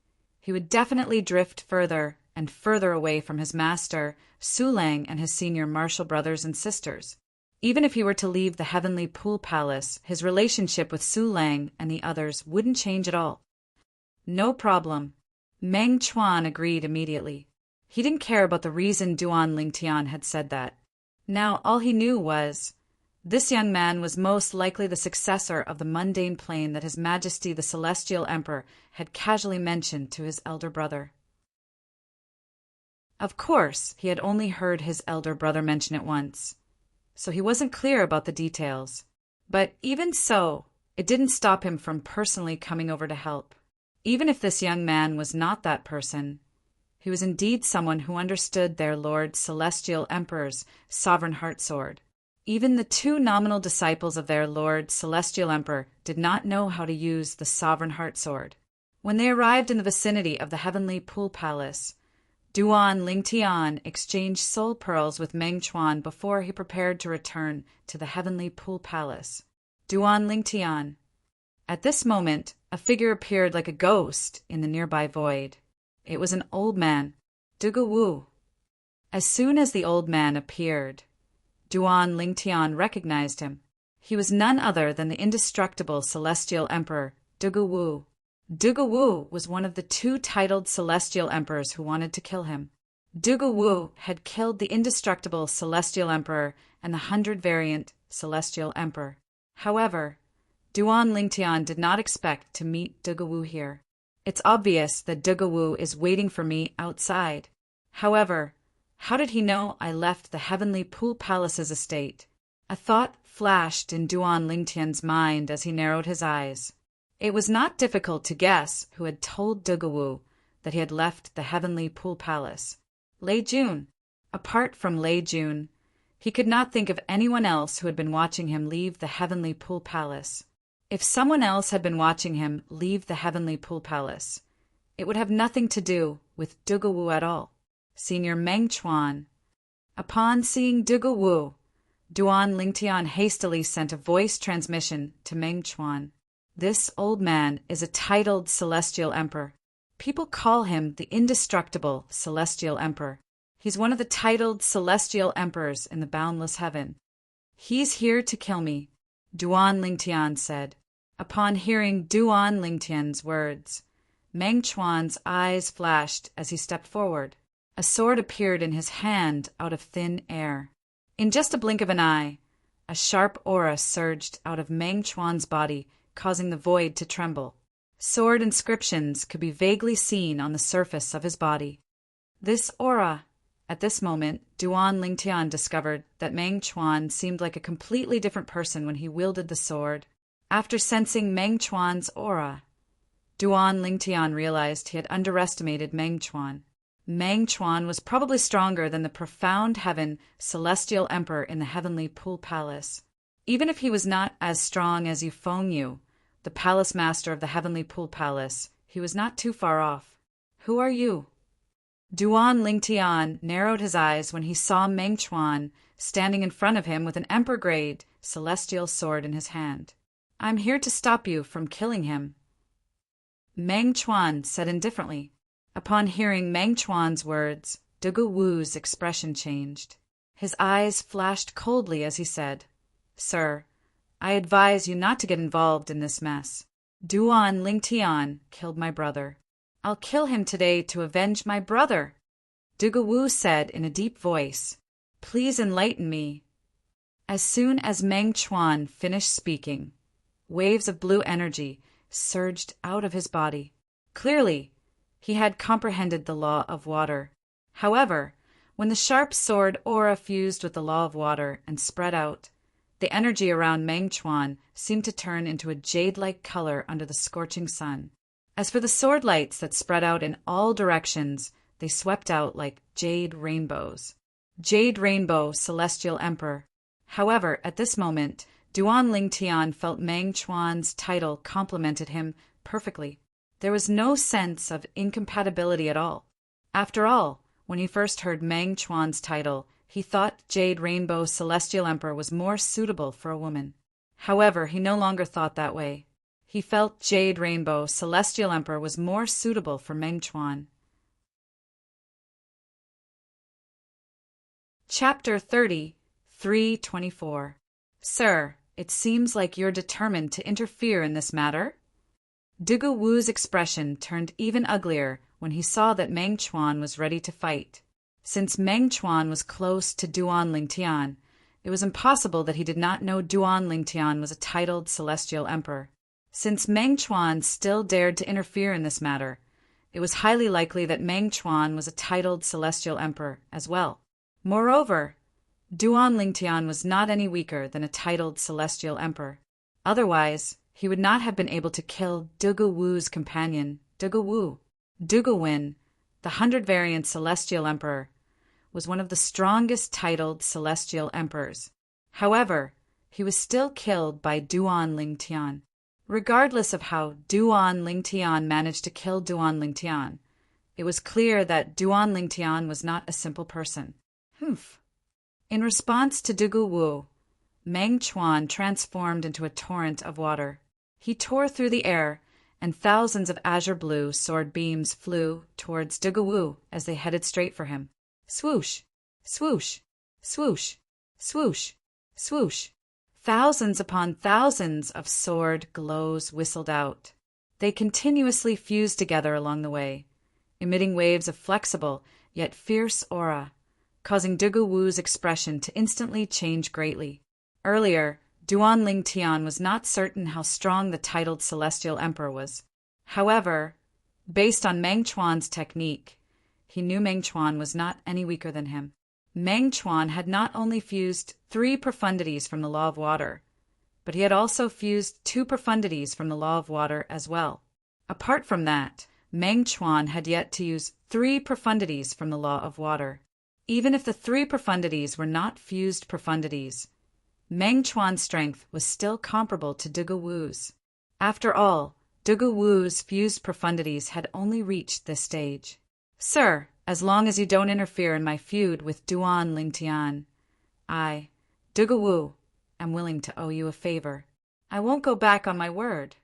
he would definitely drift further and further away from his master, Su Lang, and his senior martial brothers and sisters. Even if he were to leave the heavenly pool palace, his relationship with Su Lang and the others wouldn't change at all. No problem. Meng Chuan agreed immediately. He didn't care about the reason Duan Lingtian had said that. Now all he knew was, this young man was most likely the successor of the mundane plane that His Majesty the Celestial Emperor had casually mentioned to his elder brother. Of course, he had only heard his elder brother mention it once, so he wasn't clear about the details. But even so, it didn't stop him from personally coming over to help. Even if this young man was not that person, he was indeed someone who understood their Lord Celestial Emperor's sovereign heart sword. Even the two nominal disciples of their Lord Celestial Emperor did not know how to use the sovereign heart sword. When they arrived in the vicinity of the heavenly pool palace, Duan Lingtian exchanged soul pearls with Meng Chuan before he prepared to return to the heavenly pool palace. Duan Lingtian. At this moment, a figure appeared like a ghost in the nearby void. It was an old man, Dugu Wu. As soon as the old man appeared, Duan Lingtian recognized him. He was none other than the indestructible Celestial Emperor, Dugu Wu. Dugu Wu was one of the two titled Celestial Emperors who wanted to kill him. Dugu Wu had killed the indestructible Celestial Emperor and the 100-variant Celestial Emperor. However, Duan Lingtian did not expect to meet Dugu Wu here. It's obvious that Dugu Wu is waiting for me outside. However, how did he know I left the heavenly pool palace's estate? A thought flashed in Duan Lingtian's mind as he narrowed his eyes. It was not difficult to guess who had told Dugu Wu that he had left the heavenly pool palace. Lei Jun. Apart from Lei Jun, he could not think of anyone else who had been watching him leave the heavenly pool palace. If someone else had been watching him leave the heavenly pool palace, it would have nothing to do with Dugu Wu at all. Senior Meng Chuan. Upon seeing Dugu Wu, Duan Lingtian hastily sent a voice transmission to Meng Chuan. This old man is a titled Celestial Emperor. People call him the indestructible Celestial Emperor. He's one of the titled Celestial Emperors in the boundless heaven. He's here to kill me, Duan Lingtian said. Upon hearing Duan Lingtian's words, Meng Chuan's eyes flashed as he stepped forward. A sword appeared in his hand out of thin air. In just a blink of an eye, a sharp aura surged out of Meng Chuan's body, causing the void to tremble. Sword inscriptions could be vaguely seen on the surface of his body. This aura. At this moment, Duan Lingtian discovered that Meng Chuan seemed like a completely different person when he wielded the sword. After sensing Meng Chuan's aura, Duan Lingtian realized he had underestimated Meng Chuan. Meng Chuan was probably stronger than the profound heaven Celestial Emperor in the heavenly pool palace. Even if he was not as strong as Yufeng Yu, the palace master of the heavenly pool palace, he was not too far off. Who are you? Duan Lingtian narrowed his eyes when he saw Meng Chuan standing in front of him with an emperor-grade celestial sword in his hand. I'm here to stop you from killing him. Meng Chuan said indifferently. Upon hearing Meng Chuan's words, Dugu Wu's expression changed. His eyes flashed coldly as he said, "Sir, I advise you not to get involved in this mess. Duan Lingtian killed my brother. I'll kill him today to avenge my brother." Dugu Wu said in a deep voice, "Please enlighten me." As soon as Meng Chuan finished speaking, waves of blue energy surged out of his body. Clearly, he had comprehended the law of water. However, when the sharp sword aura fused with the law of water and spread out, the energy around Meng Chuan seemed to turn into a jade-like color under the scorching sun. As for the sword lights that spread out in all directions, they swept out like jade rainbows. Jade Rainbow, Celestial Emperor. However, at this moment, Duan Lingtian felt Meng Chuan's title complemented him perfectly. There was no sense of incompatibility at all. After all, when he first heard Meng Chuan's title, he thought Jade Rainbow Celestial Emperor was more suitable for a woman. However, he no longer thought that way. He felt Jade Rainbow Celestial Emperor was more suitable for Meng Chuan. Chapter 30, 324. Sir, it seems like you're determined to interfere in this matter? Dugu Wu's expression turned even uglier when he saw that Meng Chuan was ready to fight. Since Meng Chuan was close to Duan Lingtian, it was impossible that he did not know Duan Lingtian was a titled celestial emperor. Since Meng Chuan still dared to interfere in this matter, it was highly likely that Meng Chuan was a titled celestial emperor as well. Moreover, Duan Lingtian was not any weaker than a titled celestial emperor. Otherwise, he would not have been able to kill Dugu Wu's companion, Dugu Wu. Dugu Win, the 100-variant celestial emperor, was one of the strongest titled celestial emperors. However, he was still killed by Duan Lingtian. Regardless of how Duan Lingtian managed to kill Duan Lingtian, it was clear that Duan Lingtian was not a simple person. In response to Dugu Wu, Meng Chuan transformed into a torrent of water. He tore through the air, and thousands of azure blue sword beams flew towards Dugu Wu as they headed straight for him. Swoosh, swoosh, swoosh, swoosh, swoosh. Thousands upon thousands of sword glows whistled out. They continuously fused together along the way, emitting waves of flexible yet fierce aura, causing Dugu Wu's expression to instantly change greatly. Earlier, Duan Lingtian was not certain how strong the titled celestial emperor was. However, based on Meng Chuan's technique, he knew Meng Chuan was not any weaker than him. Meng Chuan had not only fused 3 profundities from the law of water, but he had also fused 2 profundities from the law of water as well. Apart from that, Meng Chuan had yet to use 3 profundities from the law of water. Even if the 3 profundities were not fused profundities, Meng Chuan's strength was still comparable to Dugu Wu's. After all, Dugu Wu's fused profundities had only reached this stage. Sir, as long as you don't interfere in my feud with Duan Lingtian, I, Dugu Wu, am willing to owe you a favor. I won't go back on my word.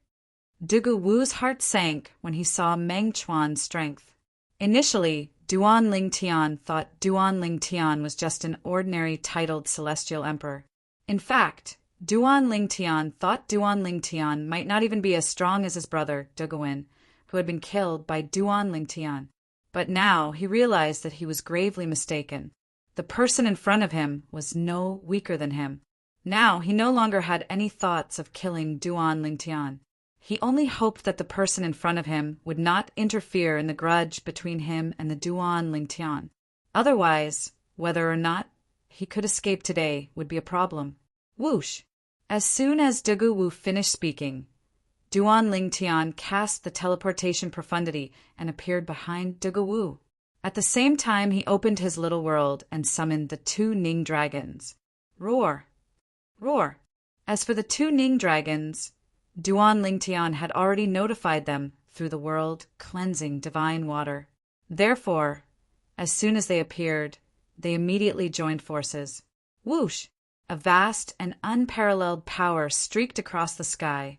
Dugu Wu's heart sank when he saw Meng Chuan's strength. Initially, Duan Lingtian thought Duan Lingtian was just an ordinary titled celestial emperor. In fact, Duan Lingtian thought Duan Lingtian might not even be as strong as his brother, Dugu Win, who had been killed by Duan Lingtian. But now he realized that he was gravely mistaken. The person in front of him was no weaker than him. Now he no longer had any thoughts of killing Duan Lingtian. He only hoped that the person in front of him would not interfere in the grudge between him and the Duan Lingtian. Otherwise, whether or not he could escape today would be a problem. Whoosh! As soon as Dugu Wu finished speaking, Duan Lingtian cast the teleportation profundity and appeared behind Dugu Wu. At the same time, he opened his little world and summoned the 2 Ning dragons. Roar! Roar! As for the 2 Ning dragons, Duan Lingtian had already notified them through the world-cleansing divine water. Therefore, as soon as they appeared, they immediately joined forces. Whoosh! A vast and unparalleled power streaked across the sky,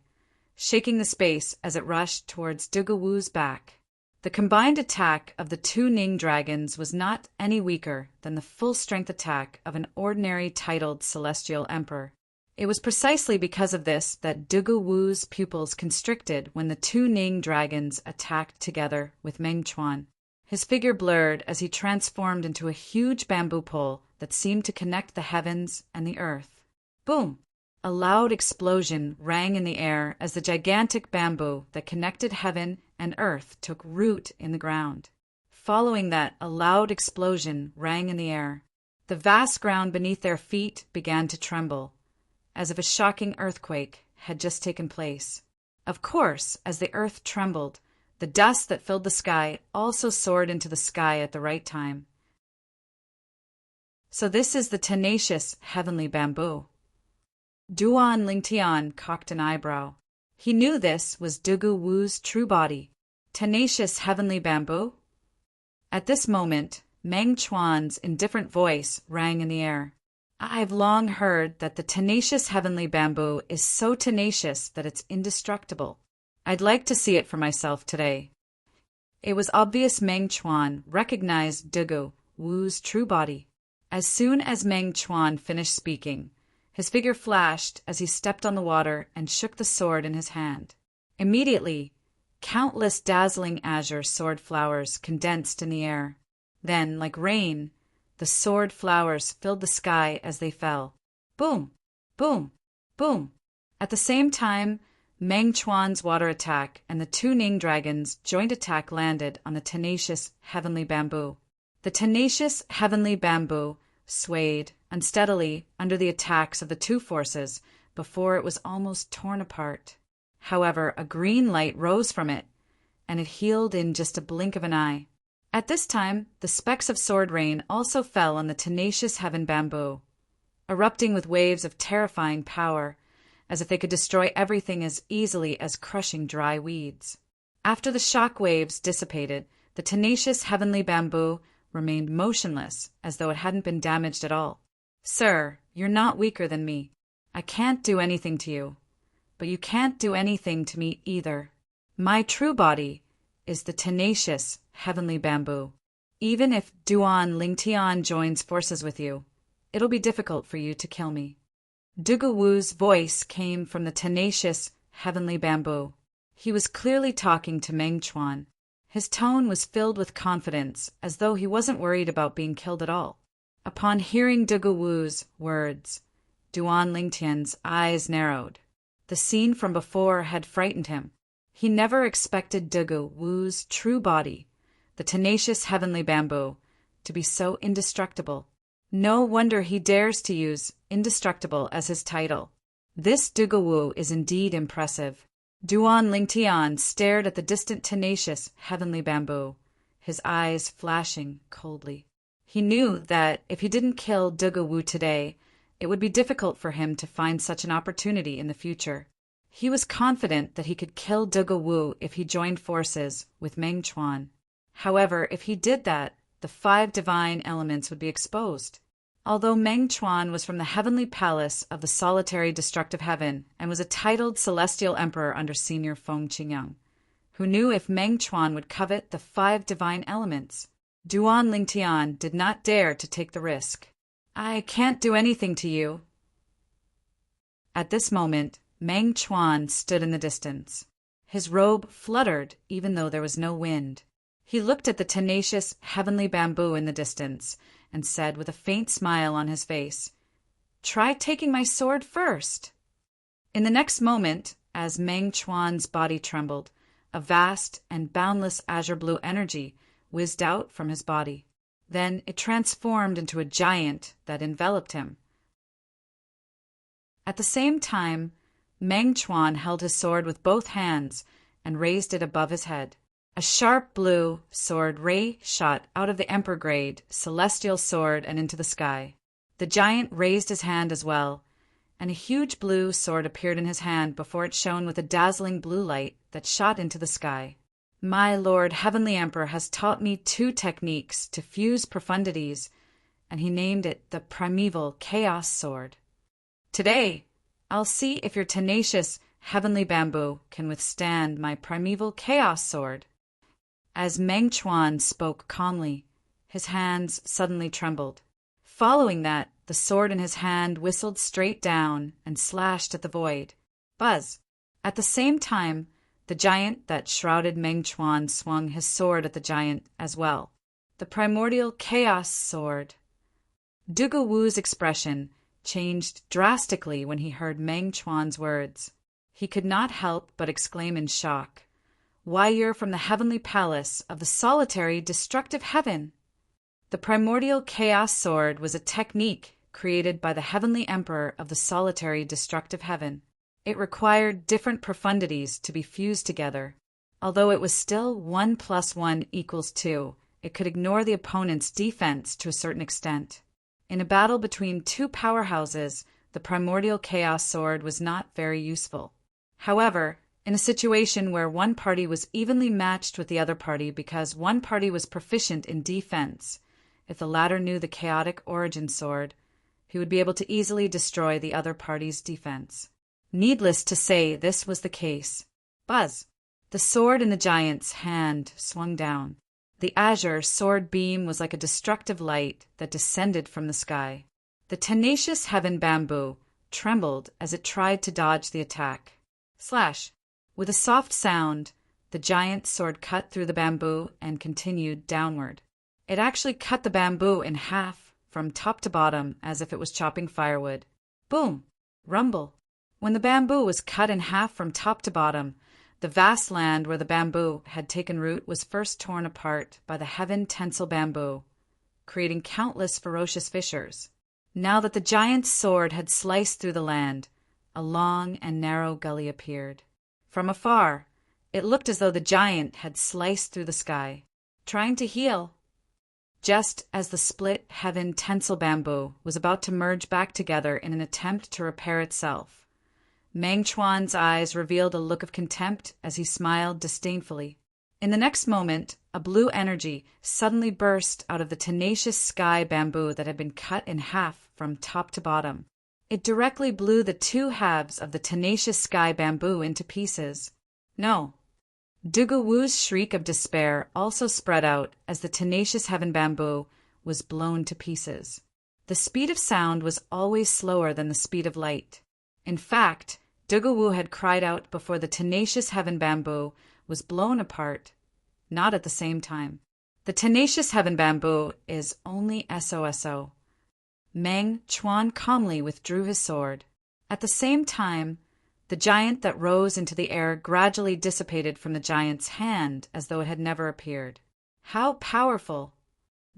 shaking the space as it rushed towards Dugu Wu's back. The combined attack of the two Ning dragons was not any weaker than the full-strength attack of an ordinary titled celestial emperor. It was precisely because of this that Dugu Wu's pupils constricted when the two Ning dragons attacked together with Meng Chuan. His figure blurred as he transformed into a huge bamboo pole that seemed to connect the heavens and the earth. Boom! A loud explosion rang in the air as the gigantic bamboo that connected heaven and earth took root in the ground. Following that, a loud explosion rang in the air. The vast ground beneath their feet began to tremble, as if a shocking earthquake had just taken place. Of course, as the earth trembled, the dust that filled the sky also soared into the sky at the right time. So this is the tenacious heavenly bamboo. Duan Lingtian cocked an eyebrow. He knew this was Dugu Wu's true body. Tenacious heavenly bamboo? At this moment, Meng Chuan's indifferent voice rang in the air. I've long heard that the tenacious heavenly bamboo is so tenacious that it's indestructible. I'd like to see it for myself today. It was obvious Meng Chuan recognized Dugu Wu's true body. As soon as Meng Chuan finished speaking, his figure flashed as he stepped on the water and shook the sword in his hand. Immediately, countless dazzling azure sword flowers condensed in the air. Then, like rain, the sword flowers filled the sky as they fell. Boom! Boom! Boom! At the same time, Meng Chuan's water attack and the two Ning dragons' joint attack landed on the tenacious heavenly bamboo. The tenacious heavenly bamboo swayed unsteadily under the attacks of the two forces before it was almost torn apart. However, a green light rose from it, and it healed in just a blink of an eye. At this time, the specks of sword rain also fell on the tenacious heaven bamboo, erupting with waves of terrifying power, as if they could destroy everything as easily as crushing dry weeds. After the shock waves dissipated, the tenacious heavenly bamboo remained motionless as though it hadn't been damaged at all. Sir, you're not weaker than me. I can't do anything to you, but you can't do anything to me either. My true body is the tenacious heavenly bamboo. Even if Duan Lingtian joins forces with you, it'll be difficult for you to kill me. Dugu Wu's voice came from the tenacious heavenly bamboo. He was clearly talking to Meng Chuan. His tone was filled with confidence, as though he wasn't worried about being killed at all. Upon hearing Dugu Wu's words, Duan Lingtian's eyes narrowed. The scene from before had frightened him. He never expected Dugu Wu's true body, the tenacious heavenly bamboo, to be so indestructible. No wonder he dares to use indestructible as his title. This Dugu Wu is indeed impressive. Duan Lingtian stared at the distant tenacious heavenly bamboo, his eyes flashing coldly. He knew that if he didn't kill Dugu Wu today, it would be difficult for him to find such an opportunity in the future. He was confident that he could kill Dugu Wu if he joined forces with Meng Chuan. However, if he did that, the 5 divine elements would be exposed. Although Meng Chuan was from the heavenly palace of the solitary destructive heaven and was a titled celestial emperor under Senior Feng Qingyang, who knew if Meng Chuan would covet the 5 divine elements, Duan Lingtian did not dare to take the risk. I can't do anything to you. At this moment, Meng Chuan stood in the distance. His robe fluttered even though there was no wind. He looked at the tenacious heavenly bamboo in the distance and said with a faint smile on his face, "Try taking my sword first." In the next moment, as Meng Chuan's body trembled, a vast and boundless azure blue energy whizzed out from his body. Then it transformed into a giant that enveloped him. At the same time, Meng Chuan held his sword with both hands and raised it above his head. A sharp blue sword ray shot out of the emperor-grade celestial sword and into the sky. The giant raised his hand as well, and a huge blue sword appeared in his hand before it shone with a dazzling blue light that shot into the sky. My Lord Heavenly Emperor has taught me 2 techniques to fuse profundities, and he named it the Primeval Chaos Sword. Today, I'll see if your tenacious heavenly bamboo can withstand my Primeval Chaos Sword. As Meng Chuan spoke calmly, his hands suddenly trembled. Following that, the sword in his hand whistled straight down and slashed at the void. Buzz! At the same time, the giant that shrouded Meng Chuan swung his sword at the giant as well. The primordial chaos sword. Dugu Wu's expression changed drastically when he heard Meng Chuan's words. He could not help but exclaim in shock, "Why, you're from the heavenly palace of the solitary destructive heaven!" The primordial chaos sword was a technique created by the heavenly emperor of the solitary destructive heaven. It required different profundities to be fused together. Although it was still 1 + 1 = 2, it could ignore the opponent's defense to a certain extent. In a battle between two powerhouses, the primordial chaos sword was not very useful. However, in a situation where one party was evenly matched with the other party because one party was proficient in defense, if the latter knew the chaotic origin sword, he would be able to easily destroy the other party's defense. Needless to say, this was the case. Buzz! The sword in the giant's hand swung down. The azure sword beam was like a destructive light that descended from the sky. The tenacious heaven bamboo trembled as it tried to dodge the attack. Slash! With a soft sound, the giant's sword cut through the bamboo and continued downward. It actually cut the bamboo in half from top to bottom as if it was chopping firewood. Boom! Rumble! When the bamboo was cut in half from top to bottom, the vast land where the bamboo had taken root was first torn apart by the heaven tensile bamboo, creating countless ferocious fissures. Now that the giant's sword had sliced through the land, a long and narrow gully appeared. From afar, it looked as though the giant had sliced through the sky, trying to heal. Just as the split heaven tensile bamboo was about to merge back together in an attempt to repair itself, Meng Chuan's eyes revealed a look of contempt as he smiled disdainfully. In the next moment, a blue energy suddenly burst out of the tenacious sky bamboo that had been cut in half from top to bottom. It directly blew the two halves of the tenacious sky bamboo into pieces. No. Dugu Wu's shriek of despair also spread out as the tenacious heaven bamboo was blown to pieces. The speed of sound was always slower than the speed of light. In fact, Dugu Wu had cried out before the tenacious heaven bamboo was blown apart, not at the same time. The tenacious heaven bamboo is only SOSO. Meng Chuan calmly withdrew his sword. At the same time, the giant that rose into the air gradually dissipated from the giant's hand as though it had never appeared. How powerful!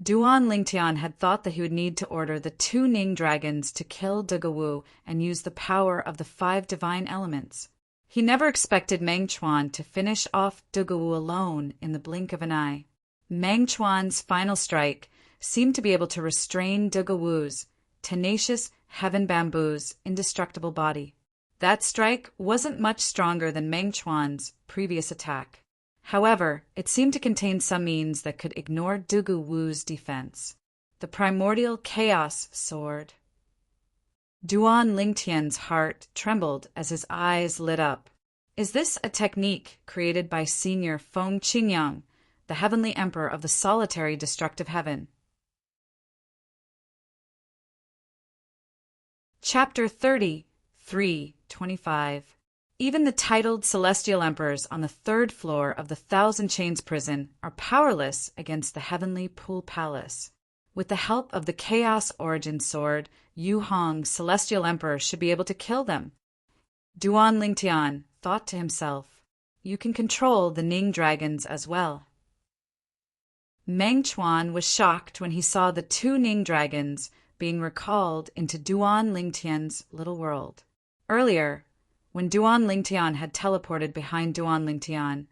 Duan Lingtian had thought that he would need to order the 2 Ning dragons to kill Dugu Wu and use the power of the 5 divine elements. He never expected Meng Chuan to finish off Dugu Wu alone in the blink of an eye. Meng Chuan's final strike seemed to be able to restrain Dugu Wu's tenacious heaven bamboo's indestructible body. That strike wasn't much stronger than Meng Chuan's previous attack. However, it seemed to contain some means that could ignore Dugu Wu's defense. The primordial chaos sword. Duan Lingtian's heart trembled as his eyes lit up. Is this a technique created by Senior Feng Qingyang, the heavenly emperor of the solitary destructive heaven? Chapter 30, 3:25. Even the titled celestial emperors on the 3rd floor of the Thousand Chains prison are powerless against the heavenly pool palace. With the help of the chaos origin sword, Yu Hong, celestial emperor, should be able to kill them. Duan Lingtian thought to himself, you can control the Ning dragons as well. Meng Chuan was shocked when he saw the 2 Ning dragons being recalled into Duan Lingtian's little world. Earlier, when Duan Lingtian had teleported behind Duan Lingtian,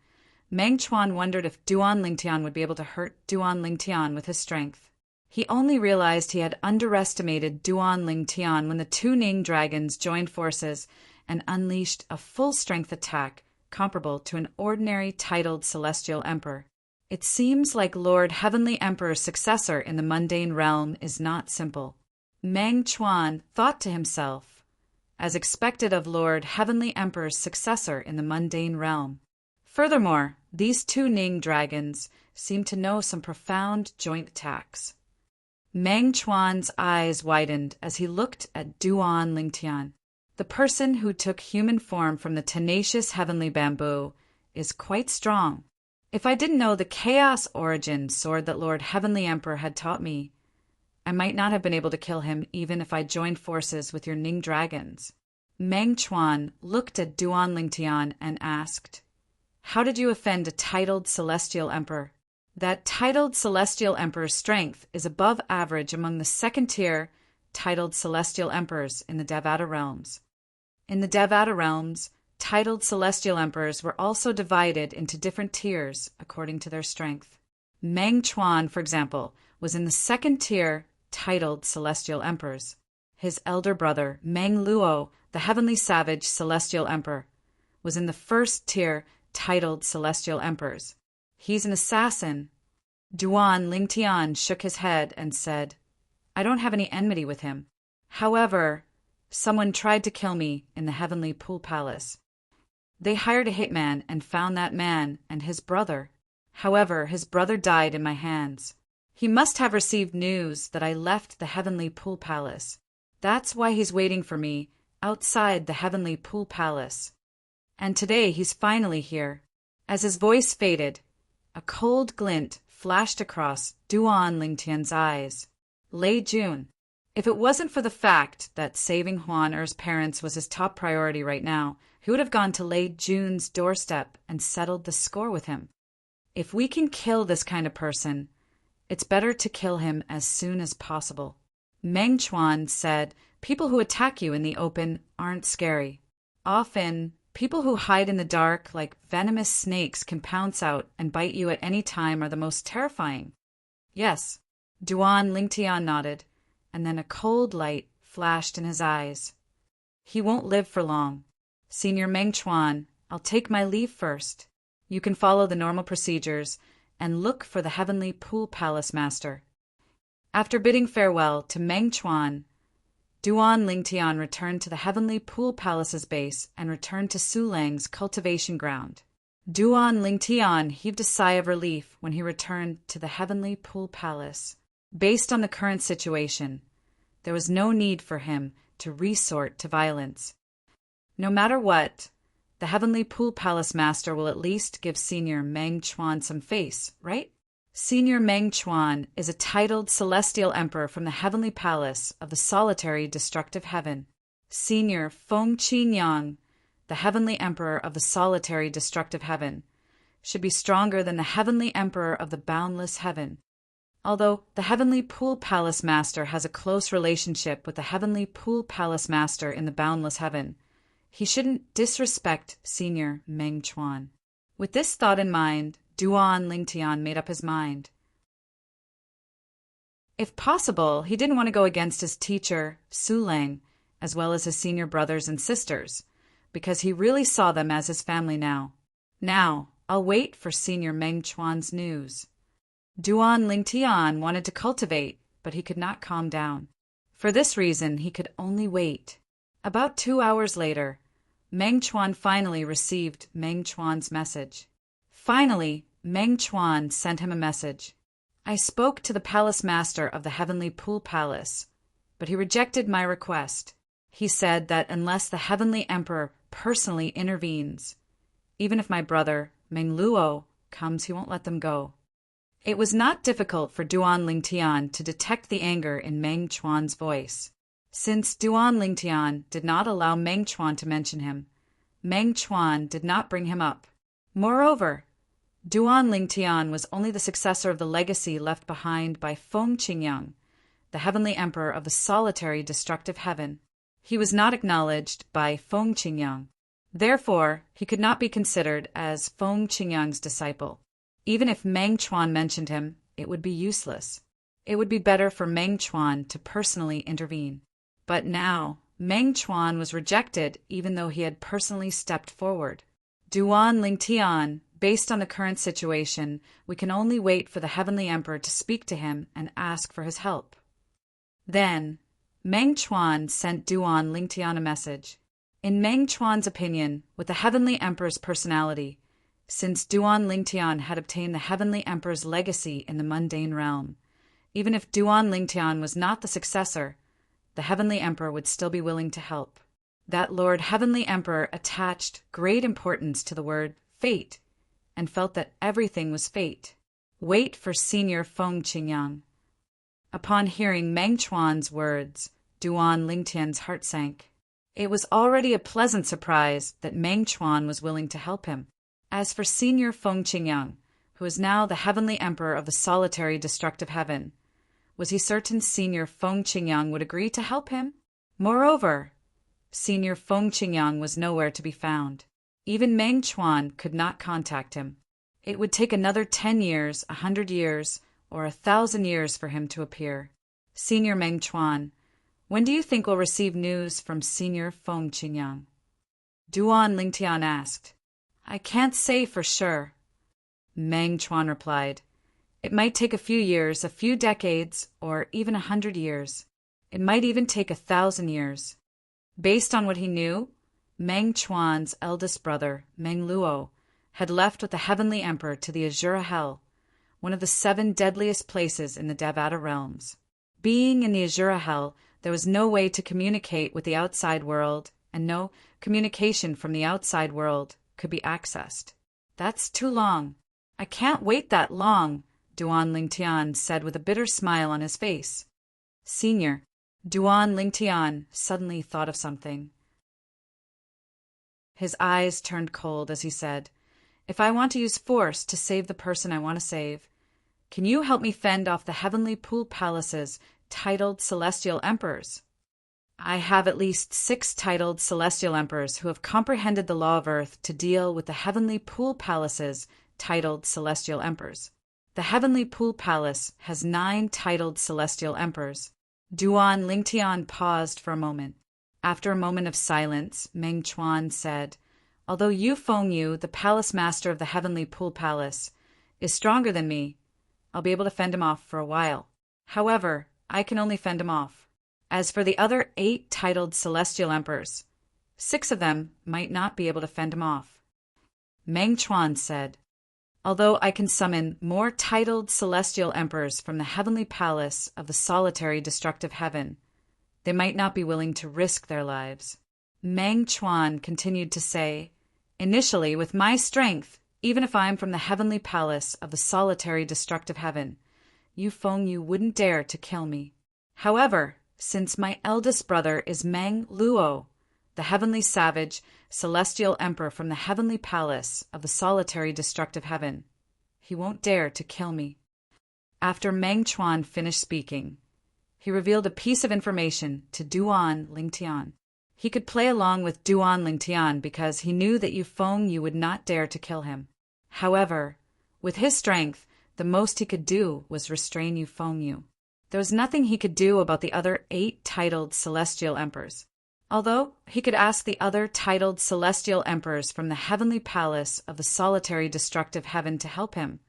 Meng Chuan wondered if Duan Lingtian would be able to hurt Duan Lingtian with his strength. He only realized he had underestimated Duan Lingtian when the 2 Ning dragons joined forces and unleashed a full-strength attack comparable to an ordinary titled celestial emperor. It seems like Lord Heavenly Emperor's successor in the mundane realm is not simple. Meng Chuan thought to himself, as expected of Lord Heavenly Emperor's successor in the mundane realm. Furthermore, these two Ning dragons seemed to know some profound joint attacks. Meng Chuan's eyes widened as he looked at Duan Lingtian. The person who took human form from the tenacious heavenly bamboo is quite strong. If I didn't know the chaos origin sword that Lord Heavenly Emperor had taught me, I might not have been able to kill him even if I joined forces with your Ning dragons. Meng Chuan looked at Duan Lingtian and asked, "How did you offend a titled celestial emperor?" That titled celestial emperor's strength is above average among the second-tier titled celestial emperors in the Devata realms. In the Devata realms, titled celestial emperors were also divided into different tiers according to their strength. Meng Chuan, for example, was in the second-tier titled celestial emperors. His elder brother, Meng Luo, the heavenly savage celestial emperor, was in the first-tier titled celestial emperors. He's an assassin. Duan Lingtian shook his head and said, "I don't have any enmity with him. However, someone tried to kill me in the heavenly pool palace. They hired a hitman and found that man and his brother. However, his brother died in my hands. He must have received news that I left the heavenly pool palace. That's why he's waiting for me outside the heavenly pool palace. And today he's finally here." As his voice faded, a cold glint flashed across Duan Lingtian's eyes. Lei Jun. If it wasn't for the fact that saving Huan Er's parents was his top priority right now, he would have gone to Lei Jun's doorstep and settled the score with him. If we can kill this kind of person, it's better to kill him as soon as possible. Meng Chuan said, "People who attack you in the open aren't scary. Often, people who hide in the dark like venomous snakes can pounce out and bite you at any time are the most terrifying." Yes, Duan Lingtian nodded, and then a cold light flashed in his eyes. "He won't live for long. Senior Meng Chuan, I'll take my leave first. You can follow the normal procedures and look for the heavenly pool palace master." After bidding farewell to Meng Chuan, Duan Lingtian returned to the heavenly pool palace's base and returned to Sulang's cultivation ground. Duan Lingtian heaved a sigh of relief when he returned to the heavenly pool palace. Based on the current situation, there was no need for him to resort to violence. No matter what, the heavenly pool palace master will at least give Senior Meng Chuan some face, right? Senior Meng Chuan is a titled celestial emperor from the heavenly palace of the solitary destructive heaven. Senior Feng Qinyang, the heavenly emperor of the solitary destructive heaven, should be stronger than the heavenly emperor of the boundless heaven. Although the heavenly pool palace master has a close relationship with the heavenly pool palace master in the boundless heaven, he shouldn't disrespect Senior Meng Chuan. With this thought in mind, Duan Lingtian made up his mind. If possible, he didn't want to go against his teacher, Sulang, as well as his senior brothers and sisters, because he really saw them as his family now. Now, I'll wait for Senior Meng Chuan's news. Duan Lingtian wanted to cultivate, but he could not calm down. For this reason, he could only wait. About 2 hours later, Meng Chuan finally received Meng Chuan's message. Finally, Meng Chuan sent him a message. "I spoke to the palace master of the heavenly pool palace, but he rejected my request. He said that unless the heavenly emperor personally intervenes, even if my brother, Meng Luo, comes, he won't let them go." It was not difficult for Duan Lingtian to detect the anger in Meng Chuan's voice. Since Duan Lingtian did not allow Meng Chuan to mention him, Meng Chuan did not bring him up. Moreover, Duan Lingtian was only the successor of the legacy left behind by Feng Qingyang, the heavenly emperor of the solitary destructive heaven. He was not acknowledged by Feng Qingyang. Therefore, he could not be considered as Feng Qingyang's disciple. Even if Meng Chuan mentioned him, it would be useless. It would be better for Meng Chuan to personally intervene. But now, Meng Chuan was rejected even though he had personally stepped forward. Duan Lingtian, based on the current situation, we can only wait for the heavenly emperor to speak to him and ask for his help. Then, Meng Chuan sent Duan Lingtian a message. In Meng Chuan's opinion, with the heavenly emperor's personality, since Duan Lingtian had obtained the Heavenly Emperor's legacy in the mundane realm. Even if Duan Lingtian was not the successor, the Heavenly Emperor would still be willing to help. That Lord Heavenly Emperor attached great importance to the word fate and felt that everything was fate. Wait for Senior Feng Qingyang. Upon hearing Meng Chuan's words, Duan Lingtian's heart sank. It was already a pleasant surprise that Meng Chuan was willing to help him. As for Senior Feng Qingyang, who is now the Heavenly Emperor of the solitary destructive heaven, was he certain Senior Feng Qingyang would agree to help him? Moreover, Senior Feng Qingyang was nowhere to be found. Even Meng Chuan could not contact him. It would take another 10 years, 100 years, or 1,000 years for him to appear. Senior Meng Chuan, when do you think we'll receive news from Senior Feng Qingyang? Duan Lingtian asked. I can't say for sure. Meng Chuan replied. It might take a few years, a few decades, or even 100 years. It might even take 1,000 years. Based on what he knew, Meng Chuan's eldest brother, Meng Luo, had left with the Heavenly Emperor to the Azura Hell, one of the 7 deadliest places in the Devata realms. Being in the Azura Hell, there was no way to communicate with the outside world, and no communication from the outside world could be accessed. That's too long. I can't wait that long, Duan Lingtian said with a bitter smile on his face. Senior, Duan Lingtian suddenly thought of something. His eyes turned cold as he said, If I want to use force to save the person I want to save, can you help me fend off the Heavenly Pool Palace's titled Celestial Emperors? I have at least 6 titled Celestial Emperors who have comprehended the law of Earth to deal with the Heavenly Pool Palace's titled Celestial Emperors. The Heavenly Pool Palace has 9 titled Celestial Emperors. Duan Lingtian paused for a moment. After a moment of silence, Meng Chuan said, Although Yu Fengyu, the Palace Master of the Heavenly Pool Palace, is stronger than me, I'll be able to fend him off for a while. However, I can only fend him off. As for the other 8 titled Celestial Emperors, 6 of them might not be able to fend him off. Meng Chuan said, Although I can summon more titled Celestial Emperors from the Heavenly Palace of the solitary destructive heaven, they might not be willing to risk their lives. Meng Chuan continued to say, Initially, with my strength, even if I am from the Heavenly Palace of the solitary destructive heaven, Yu Fengyu wouldn't dare to kill me. However, since my eldest brother is Meng Luo, the Heavenly Savage, Celestial Emperor from the Heavenly Palace of the solitary destructive heaven, he won't dare to kill me. After Meng Chuan finished speaking, he revealed a piece of information to Duan Lingtian. He could play along with Duan Lingtian because he knew that Yu Fengyu would not dare to kill him. However, with his strength, the most he could do was restrain Yu Fengyu. There was nothing he could do about the other 8 titled Celestial Emperors. Although he could ask the other titled Celestial Emperors from the Heavenly Palace of the solitary destructive heaven to help him,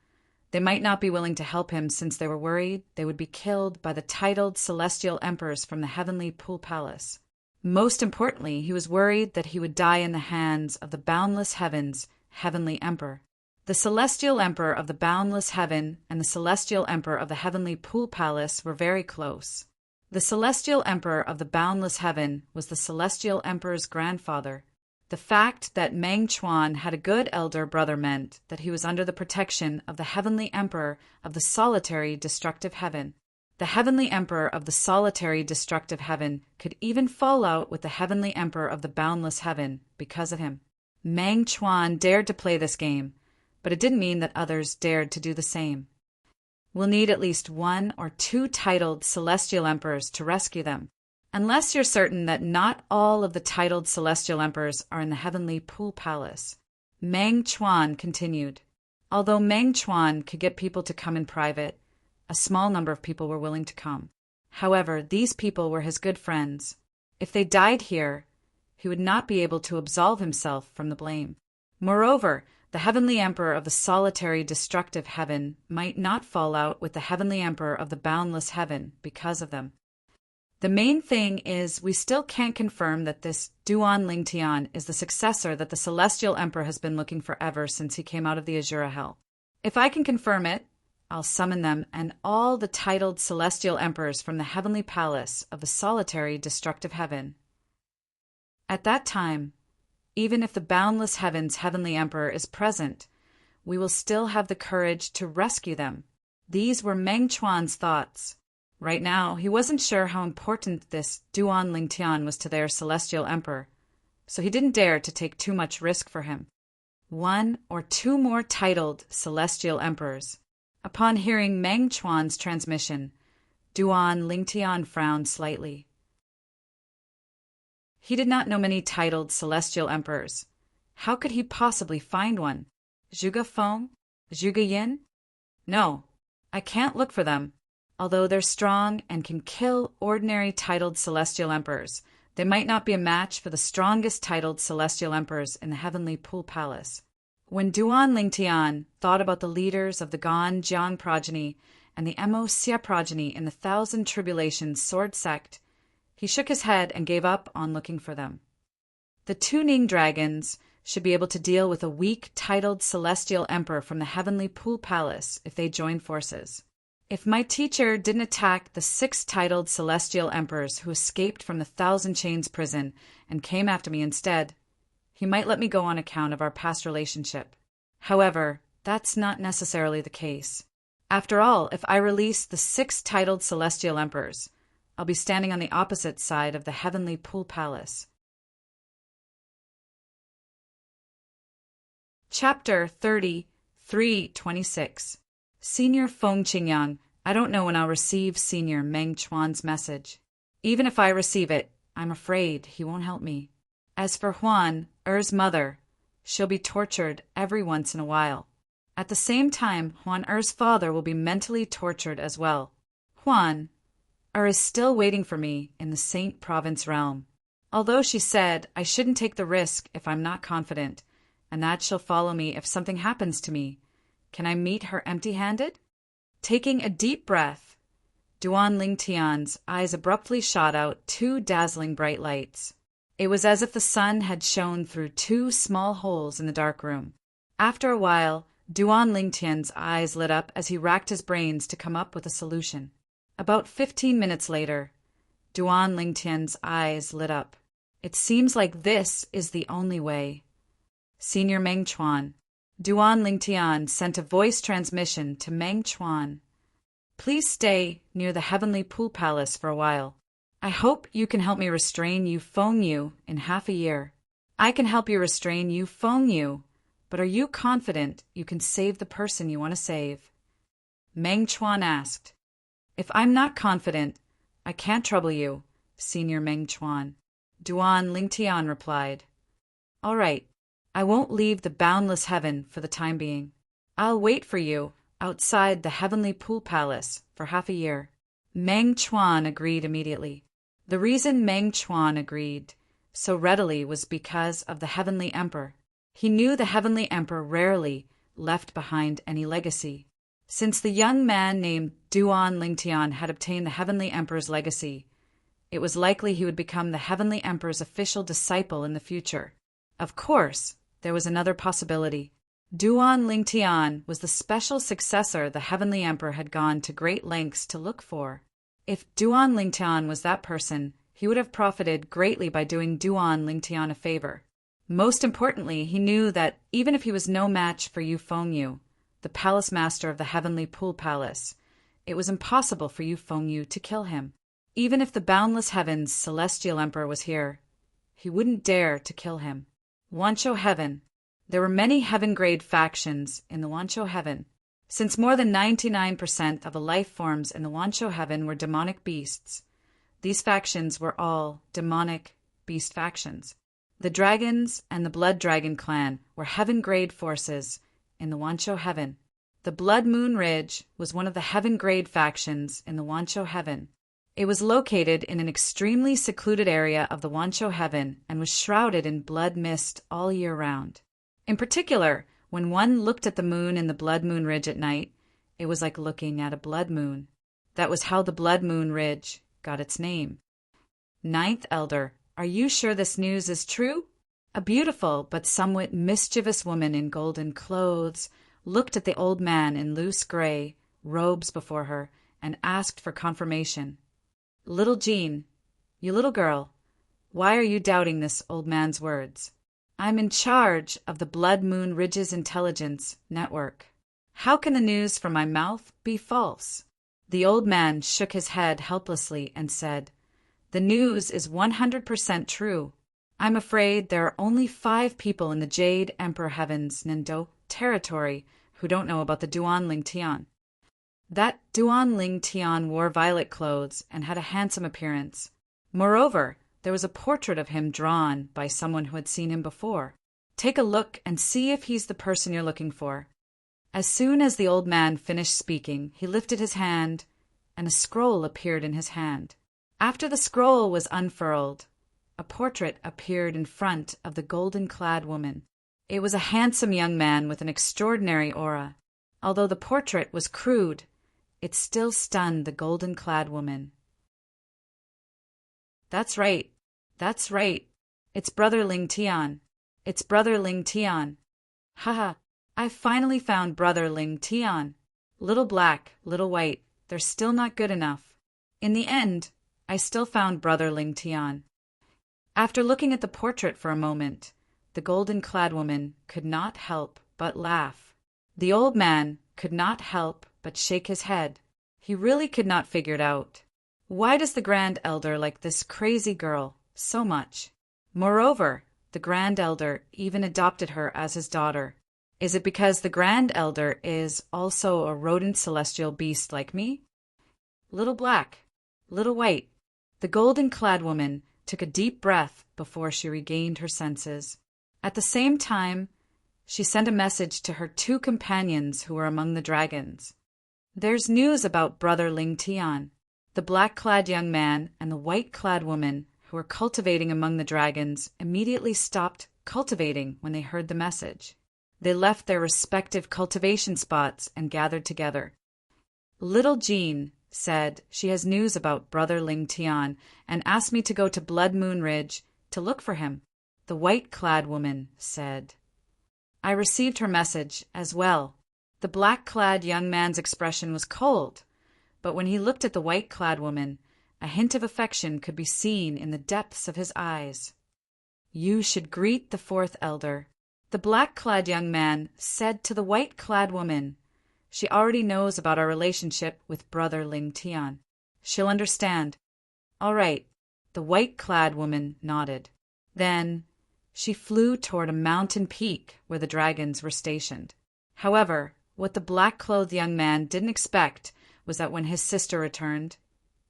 they might not be willing to help him since they were worried they would be killed by the titled Celestial Emperors from the Heavenly Pool Palace. Most importantly, he was worried that he would die in the hands of the Boundless Heaven's Heavenly Emperor. The Celestial Emperor of the Boundless Heaven and the Celestial Emperor of the Heavenly Pool Palace were very close. The Celestial Emperor of the Boundless Heaven was the Celestial Emperor's grandfather. The fact that Meng Chuan had a good elder brother meant that he was under the protection of the Heavenly Emperor of the solitary destructive heaven. The Heavenly Emperor of the solitary destructive heaven could even fall out with the Heavenly Emperor of the Boundless Heaven because of him. Meng Chuan dared to play this game, but it didn't mean that others dared to do the same. We'll need at least 1 or 2 titled Celestial Emperors to rescue them, unless you're certain that not all of the titled Celestial Emperors are in the Heavenly Pool Palace. Meng Chuan continued. Although Meng Chuan could get people to come in private, a small number of people were willing to come. However, these people were his good friends. If they died here, he would not be able to absolve himself from the blame. Moreover, the Heavenly Emperor of the solitary destructive heaven might not fall out with the Heavenly Emperor of the boundless heaven because of them. The main thing is we still can't confirm that this Duan Lingtian is the successor that the Celestial Emperor has been looking for ever since he came out of the Azura Hell. If I can confirm it, I'll summon them and all the titled Celestial Emperors from the Heavenly Palace of the solitary destructive heaven. At that time, even if the boundless heaven's Heavenly Emperor is present, we will still have the courage to rescue them. These were Meng Chuan's thoughts. Right now, he wasn't sure how important this Duan Lingtian was to their Celestial Emperor, so he didn't dare to take too much risk for him. 1 or 2 more titled Celestial Emperors. Upon hearing Meng Chuan's transmission, Duan Lingtian frowned slightly. He did not know many titled Celestial Emperors. How could he possibly find one? Zhuge Feng? Zhuge Yin? No, I can't look for them. Although they're strong and can kill ordinary titled Celestial Emperors, they might not be a match for the strongest titled Celestial Emperors in the Heavenly Pool Palace. When Duan Lingtian thought about the leaders of the Gan Jiang progeny and the Mo Xia progeny in the Thousand Tribulations sword sect, he shook his head and gave up on looking for them. The 2 Ning dragons should be able to deal with a weak titled Celestial Emperor from the Heavenly Pool Palace if they join forces. If my teacher didn't attack the 6 titled Celestial Emperors who escaped from the Thousand Chains prison and came after me instead, he might let me go on account of our past relationship. However, that's not necessarily the case. After all, if I release the 6 titled Celestial Emperors, I'll be standing on the opposite side of the Heavenly Pool Palace. Chapter 33:26. Senior Feng Qingyang, I don't know when I'll receive Senior Meng Chuan's message. Even if I receive it, I'm afraid he won't help me. As for Huan, Er's mother, she'll be tortured every once in a while. At the same time, Huan Er's father will be mentally tortured as well. Huan Er is still waiting for me in the Saint Province realm. Although she said I shouldn't take the risk if I'm not confident, and that she'll follow me if something happens to me, can I meet her empty-handed? Taking a deep breath, Duan Lingtian's eyes abruptly shot out 2 dazzling bright lights. It was as if the sun had shone through 2 small holes in the dark room. After a while, Duan Lingtian's eyes lit up as he racked his brains to come up with a solution. About 15 minutes later, Duan Lingtian's eyes lit up. It seems like this is the only way. Senior Meng Chuan. Duan Lingtian sent a voice transmission to Meng Chuan. Please stay near the Heavenly Pool Palace for a while. I hope you can help me restrain Yu Feng Yu in half a year. I can help you restrain Yu Feng Yu, but are you confident you can save the person you want to save? Meng Chuan asked. If I'm not confident, I can't trouble you, Senior Meng Chuan. Duan Lingtian replied. All right, I won't leave the boundless heaven for the time being. I'll wait for you outside the Heavenly Pool Palace for half a year. Meng Chuan agreed immediately. The reason Meng Chuan agreed so readily was because of the Heavenly Emperor. He knew the Heavenly Emperor rarely left behind any legacy. Since the young man named Duan Lingtian had obtained the Heavenly Emperor's legacy, it was likely he would become the Heavenly Emperor's official disciple in the future. Of course, there was another possibility. Duan Lingtian was the special successor the Heavenly Emperor had gone to great lengths to look for. If Duan Lingtian was that person, he would have profited greatly by doing Duan Lingtian a favor. Most importantly, he knew that even if he was no match for Yu Feng Yu, the palace master of the Heavenly Pool Palace, it was impossible for Yu Feng Yu to kill him. Even if the boundless heaven's Celestial Emperor was here, he wouldn't dare to kill him. Wanzhou Heaven. There were many heaven-grade factions in the Wanzhou Heaven. Since more than 99% of the life forms in the Wanzhou Heaven were demonic beasts, these factions were all demonic beast factions. The dragons and the Blood Dragon clan were heaven-grade forces in the Wanzhou Heaven. The Blood Moon Ridge was one of the heaven-grade factions in the Wanzhou Heaven. It was located in an extremely secluded area of the Wanzhou Heaven and was shrouded in blood mist all year round. In particular, when one looked at the moon in the Blood Moon Ridge at night, it was like looking at a blood moon. That was how the Blood Moon Ridge got its name. Ninth elder, are you sure this news is true? A beautiful but somewhat mischievous woman in golden clothes looked at the old man in loose gray robes before her and asked for confirmation. Little Jean, you little girl, why are you doubting this old man's words? I'm in charge of the Blood Moon Ridges Intelligence Network. How can the news from my mouth be false? The old man shook his head helplessly and said, The news is 100% true. I'm afraid there are only 5 people in the Jade Emperor Heavens Nendo territory who don't know about the Duan Ling Tian. That Duan Ling Tian wore violet clothes and had a handsome appearance. Moreover, there was a portrait of him drawn by someone who had seen him before. Take a look and see if he's the person you're looking for. As soon as the old man finished speaking, he lifted his hand, and a scroll appeared in his hand. After the scroll was unfurled, a portrait appeared in front of the golden-clad woman. It was a handsome young man with an extraordinary aura. Although the portrait was crude, it still stunned the golden-clad woman. That's right. That's right. It's Brother Ling Tian. It's Brother Ling Tian. Haha, I finally found Brother Ling Tian. Little black, little white, they're still not good enough. In the end, I still found Brother Ling Tian. After looking at the portrait for a moment, the golden-clad woman could not help but laugh. The old man could not help but shake his head. He really could not figure it out. Why does the Grand Elder like this crazy girl so much? Moreover, the Grand Elder even adopted her as his daughter. Is it because the Grand Elder is also a rodent celestial beast like me? Little black, little white, the golden-clad woman took a deep breath before she regained her senses. At the same time, she sent a message to her 2 companions who were among the dragons. There's news about Brother Ling Tian. The black-clad young man and the white-clad woman who were cultivating among the dragons immediately stopped cultivating when they heard the message. They left their respective cultivation spots and gathered together. Little Jean said she has news about Brother Ling Tian and asked me to go to Blood Moon Ridge to look for him. The white-clad woman said. I received her message as well. The black-clad young man's expression was cold, but when he looked at the white-clad woman, a hint of affection could be seen in the depths of his eyes. You should greet the 4th elder. The black-clad young man said to the white-clad woman. She already knows about our relationship with Brother Ling Tian. She'll understand. All right, the white-clad woman nodded. Then she flew toward a mountain peak where the dragons were stationed. However, what the black-clothed young man didn't expect was that when his sister returned,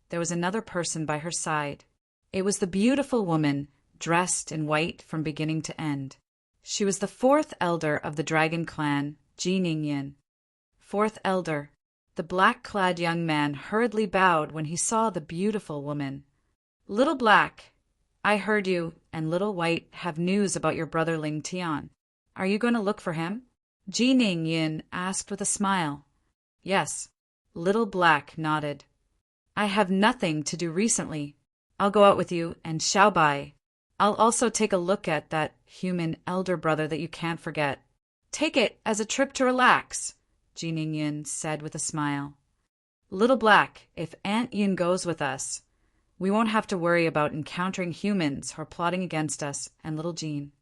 there was another person by her side. It was the beautiful woman dressed in white from beginning to end. She was the 4th elder of the dragon clan, Yin. 4th elder. The black-clad young man hurriedly bowed when he saw the beautiful woman. Little black, I heard you and little white have news about your brother Ling Tian. Are you going to look for him? Yin asked with a smile. Yes. Little black nodded. I have nothing to do recently. I'll go out with you and Xiaobai. I'll also take a look at that human elder brother that you can't forget. Take it as a trip to relax, Yin said with a smile. Little black, if Aunt Yin goes with us, we won't have to worry about encountering humans who are plotting against us and little Jean.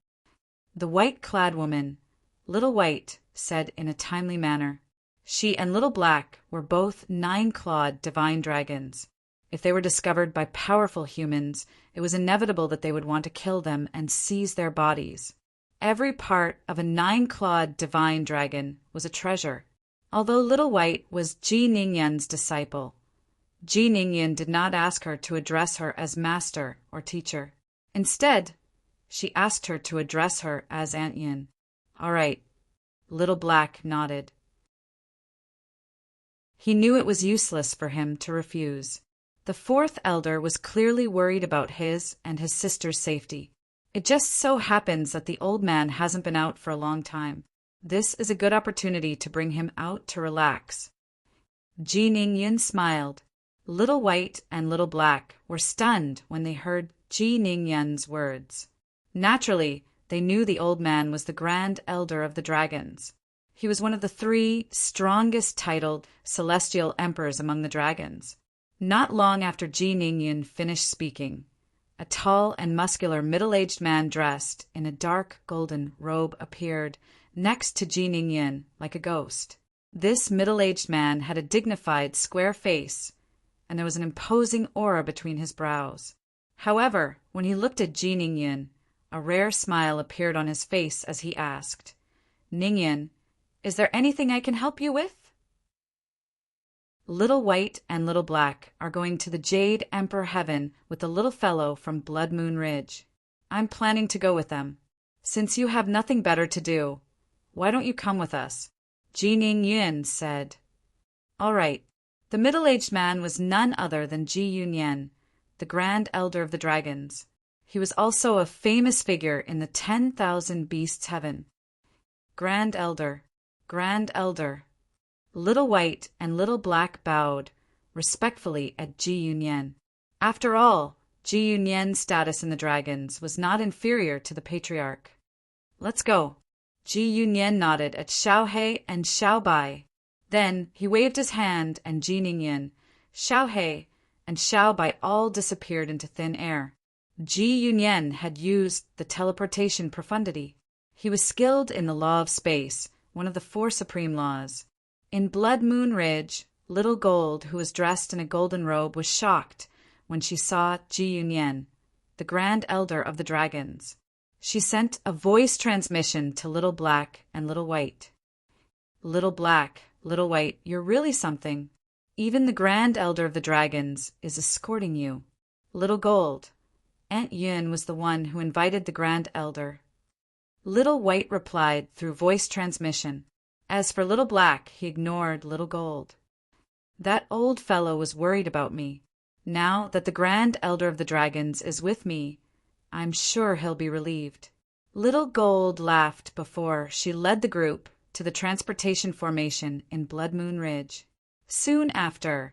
The white-clad woman, Little White, said in a timely manner. She and Little Black were both 9-clawed divine dragons. If they were discovered by powerful humans, it was inevitable that they would want to kill them and seize their bodies. Every part of a 9-clawed divine dragon was a treasure. Although Little White was Ji Ningyan's disciple, Ji Ningyan did not ask her to address her as master or teacher. Instead, she asked her to address her as Aunt Yin. All right. Little Black nodded. He knew it was useless for him to refuse. The 4th elder was clearly worried about his and his sister's safety. It just so happens that the old man hasn't been out for a long time. This is a good opportunity to bring him out to relax. Ji Ningyan smiled. Little White and Little Black were stunned when they heard Ji Ningyan's words. Naturally, they knew the old man was the Grand Elder of the Dragons. He was one of the 3 strongest titled celestial emperors among the dragons. Not long after Ji Ningyan finished speaking, a tall and muscular middle-aged man dressed in a dark golden robe appeared next to Ji Ningyan like a ghost. This middle-aged man had a dignified, square face, and there was an imposing aura between his brows. However, when he looked at Ji Ningyan, a rare smile appeared on his face as he asked, "Ningyan, is there anything I can help you with?" Little White and Little Black are going to the Jade Emperor Heaven with the little fellow from Blood Moon Ridge. I'm planning to go with them. Since you have nothing better to do, why don't you come with us? Ji Ningyan said. All right. The middle-aged man was none other than Ji Yunyan, the Grand Elder of the Dragons. He was also a famous figure in the 10,000 Beasts Heaven. Grand Elder, Grand Elder. Little White and Little Black bowed respectfully at Ji Yunyan. After all, Ji Yunyan's status in the dragons was not inferior to the patriarch. Let's go. Ji Yunyan nodded at Xiaohe and Xiaobai. Then he waved his hand and Ji Ningyan, Xiaohe, and Xiaobai all disappeared into thin air. Ji Yunyan had used the teleportation profundity. He was skilled in the law of space, one of the 4 supreme laws. In Blood Moon Ridge, Little Gold, who was dressed in a golden robe, was shocked when she saw Ji Yunyan, the Grand Elder of the Dragons. She sent a voice transmission to Little Black and Little White. Little Black, Little White, you're really something. Even the Grand Elder of the Dragons is escorting you. Little Gold, Aunt Yun was the one who invited the Grand Elder. Little White replied through voice transmission. As for Little Black, he ignored Little Gold. That old fellow was worried about me. Now that the Grand Elder of the Dragons is with me, I'm sure he'll be relieved. Little Gold laughed before she led the group to the transportation formation in Blood Moon Ridge. Soon after,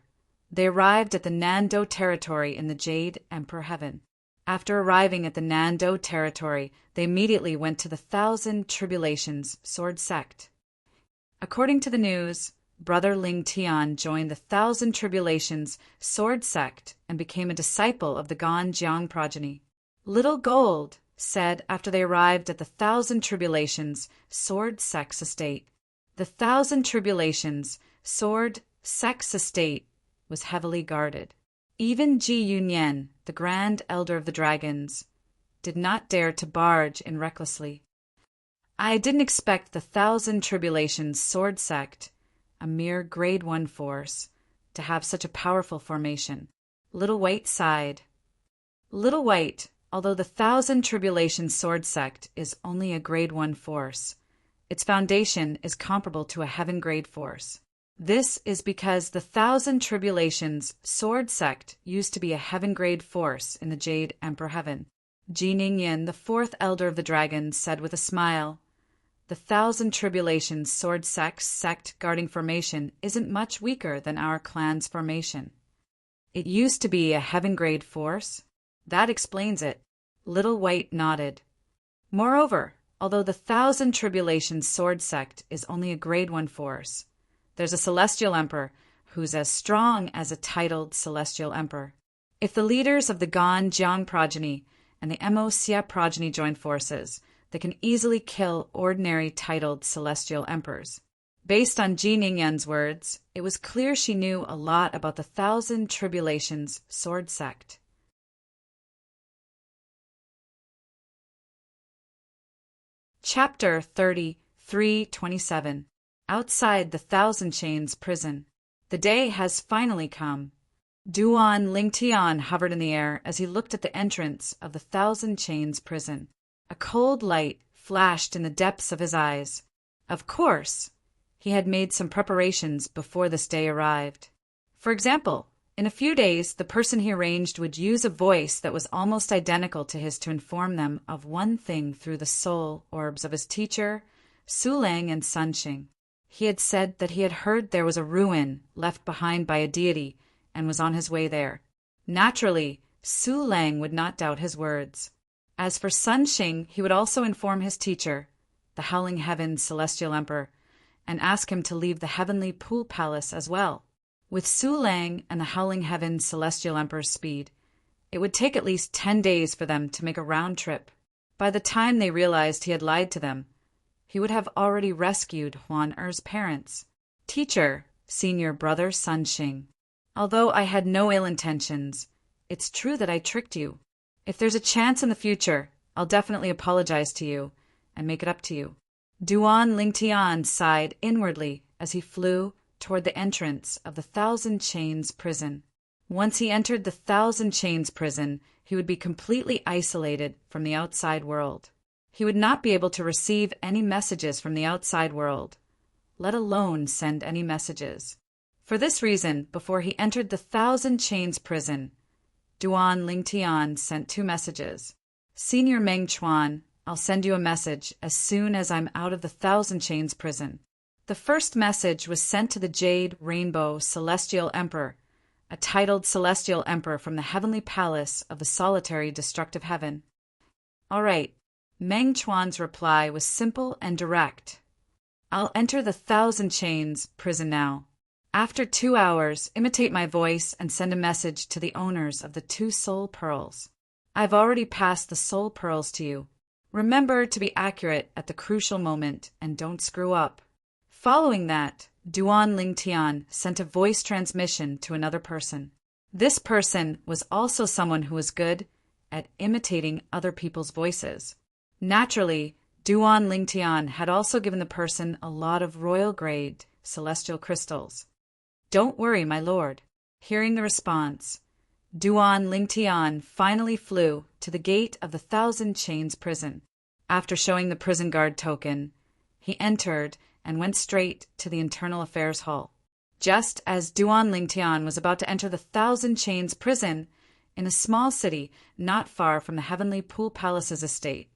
they arrived at the Nando territory in the Jade Emperor Heaven. After arriving at the Nando territory, they immediately went to the 1,000 Tribulations Sword Sect. According to the news, Brother Ling Tian joined the 1,000 Tribulations Sword Sect and became a disciple of the Ganjiang progeny. Little Gold said after they arrived at the 1,000 Tribulations Sword Sect's estate. The 1,000 Tribulations Sword Sect's estate was heavily guarded. Even Ji Yunyan, the Grand Elder of the Dragons, did not dare to barge in recklessly. I didn't expect the 1,000 Tribulations Sword Sect, a mere Grade 1 force, to have such a powerful formation. Little White sighed. Little White, although the 1,000 Tribulations Sword Sect is only a Grade 1 force, its foundation is comparable to a Heaven Grade force. This is because the 1,000 Tribulations Sword Sect used to be a Heaven Grade force in the Jade Emperor Heaven. Ji Ningyan, the 4th Elder of the Dragons, said with a smile, "The 1,000 Tribulations Sword Sect guarding formation isn't much weaker than our clan's formation. It used to be a Heaven Grade force? That explains it." Little White nodded. Moreover, although the 1,000 Tribulations Sword Sect is only a Grade 1 force, there's a Celestial Emperor who's as strong as a titled Celestial Emperor. If the leaders of the Ganjiang progeny and the Xia progeny join forces, they can easily kill ordinary titled Celestial Emperors. Based on Ji Ningyan's words, it was clear she knew a lot about the 1,000 Tribulations Sword Sect. Chapter 33:27. Outside the 1,000 Chains prison. The day has finally come. Duan Lingtian hovered in the air as he looked at the entrance of the 1,000 Chains prison. A cold light flashed in the depths of his eyes. Of course, he had made some preparations before this day arrived. For example, in a few days, the person he arranged would use a voice that was almost identical to his to inform them of one thing through the soul orbs of his teacher, Sulang and Sunxing. He had said that he had heard there was a ruin left behind by a deity and was on his way there. Naturally, Su Lang would not doubt his words. As for Sun Xing, he would also inform his teacher, the Howling Heaven's Celestial Emperor, and ask him to leave the Heavenly Pool Palace as well. With Su Lang and the Howling Heaven's Celestial Emperor's speed, it would take at least 10 days for them to make a round trip. By the time they realized he had lied to them, he would have already rescued Huan Er's parents. Teacher, senior brother Sun Xing, although I had no ill intentions, it's true that I tricked you. If there's a chance in the future, I'll definitely apologize to you and make it up to you. Duan Lingtian sighed inwardly as he flew toward the entrance of the Thousand Chains prison. Once he entered the Thousand Chains prison, he would be completely isolated from the outside world. He would not be able to receive any messages from the outside world, let alone send any messages. For this reason, before he entered the Thousand Chains prison, Duan Lingtian sent 2 messages. Senior Meng Chuan, I'll send you a message as soon as I'm out of the Thousand Chains prison. The first message was sent to the Jade Rainbow Celestial Emperor, a titled Celestial Emperor from the Heavenly Palace of the Solitary Destructive Heaven. All right, Meng Chuan's reply was simple and direct. I'll enter the Thousand Chains prison now. After 2 hours, imitate my voice and send a message to the owners of the 2 soul pearls. I've already passed the soul pearls to you. Remember to be accurate at the crucial moment and don't screw up. Following that, Duan Lingtian sent a voice transmission to another person. This person was also someone who was good at imitating other people's voices. Naturally, Duan Lingtian had also given the person a lot of royal-grade celestial crystals. Don't worry, my lord. Hearing the response, Duan Lingtian finally flew to the gate of the Thousand Chains prison. After showing the prison guard token, he entered and went straight to the Internal Affairs Hall. Just as Duan Lingtian was about to enter the Thousand Chains prison, in a small city not far from the Heavenly Pool Palace's estate,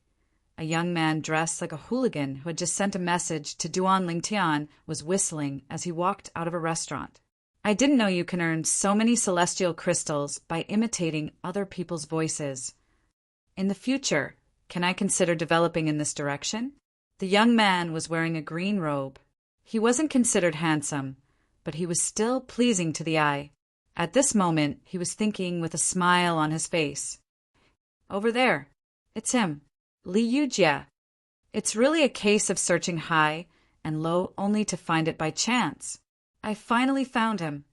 a young man dressed like a hooligan who had just sent a message to Duan Lingtian was whistling as he walked out of a restaurant. I didn't know you can earn so many celestial crystals by imitating other people's voices. In the future, can I consider developing in this direction? The young man was wearing a green robe. He wasn't considered handsome, but he was still pleasing to the eye. At this moment, he was thinking with a smile on his face. Over there, it's him, Li Yujie. It's really a case of searching high and low only to find it by chance. I finally found him.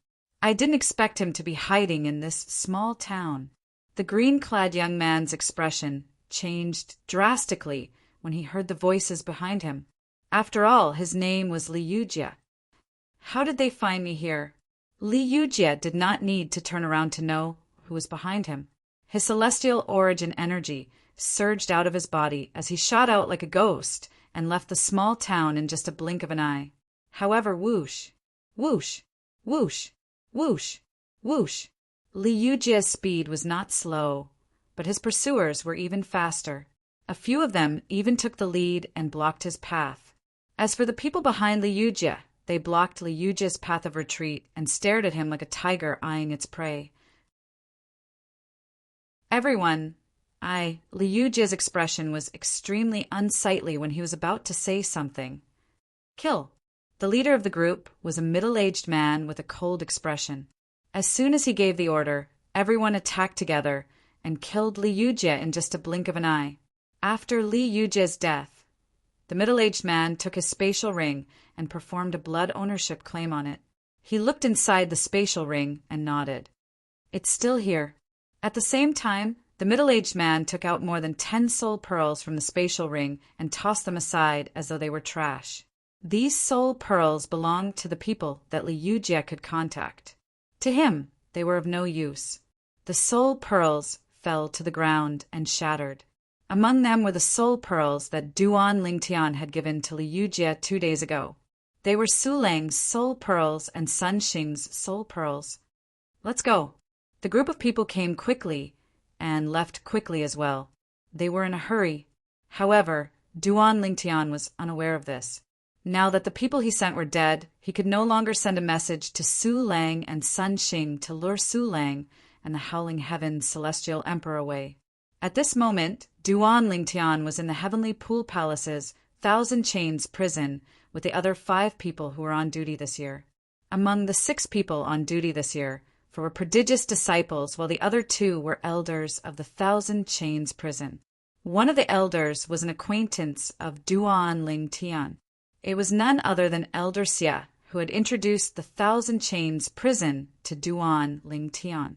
I didn't expect him to be hiding in this small town. The green-clad young man's expression changed drastically when he heard the voices behind him. After all, his name was Li Yujie. How did they find me here? Li Yujie did not need to turn around to know who was behind him. His celestial origin energy surged out of his body as he shot out like a ghost and left the small town in just a blink of an eye. However, whoosh, whoosh, whoosh, whoosh, whoosh. Li Yujie's speed was not slow, but his pursuers were even faster. A few of them even took the lead and blocked his path. As for the people behind Li Yujie, they blocked Li Yujie's path of retreat and stared at him like a tiger eyeing its prey. Everyone, Li Yujie's expression was extremely unsightly when he was about to say something. Kill. The leader of the group was a middle-aged man with a cold expression. As soon as he gave the order, everyone attacked together and killed Li Yujie in just a blink of an eye. After Li Yujie's death, the middle-aged man took his spatial ring and performed a blood ownership claim on it. He looked inside the spatial ring and nodded. It's still here. At the same time, the middle-aged man took out more than 10 soul pearls from the spatial ring and tossed them aside as though they were trash. These soul pearls belonged to the people that Li Yujie could contact. To him, they were of no use. The soul pearls fell to the ground and shattered. Among them were the soul pearls that Duan Lingtian had given to Li Yujie 2 days ago. They were Su Lang's soul pearls and Sun Xing's soul pearls. Let's go. The group of people came quickly and left quickly as well. They were in a hurry. However, Duan Lingtian was unaware of this. Now that the people he sent were dead, he could no longer send a message to Su Lang and Sun Xing to lure Su Lang and the Howling Heaven's celestial emperor away. At this moment, Duan Lingtian was in the Heavenly Pool Palace's Thousand Chains prison with the other 5 people who were on duty this year. Among the 6 people on duty this year were prodigious disciples, while the other 2 were elders of the Thousand Chains prison. One of the elders was an acquaintance of Duan Lingtian. It was none other than Elder Xia, who had introduced the Thousand Chains prison to Duan Lingtian.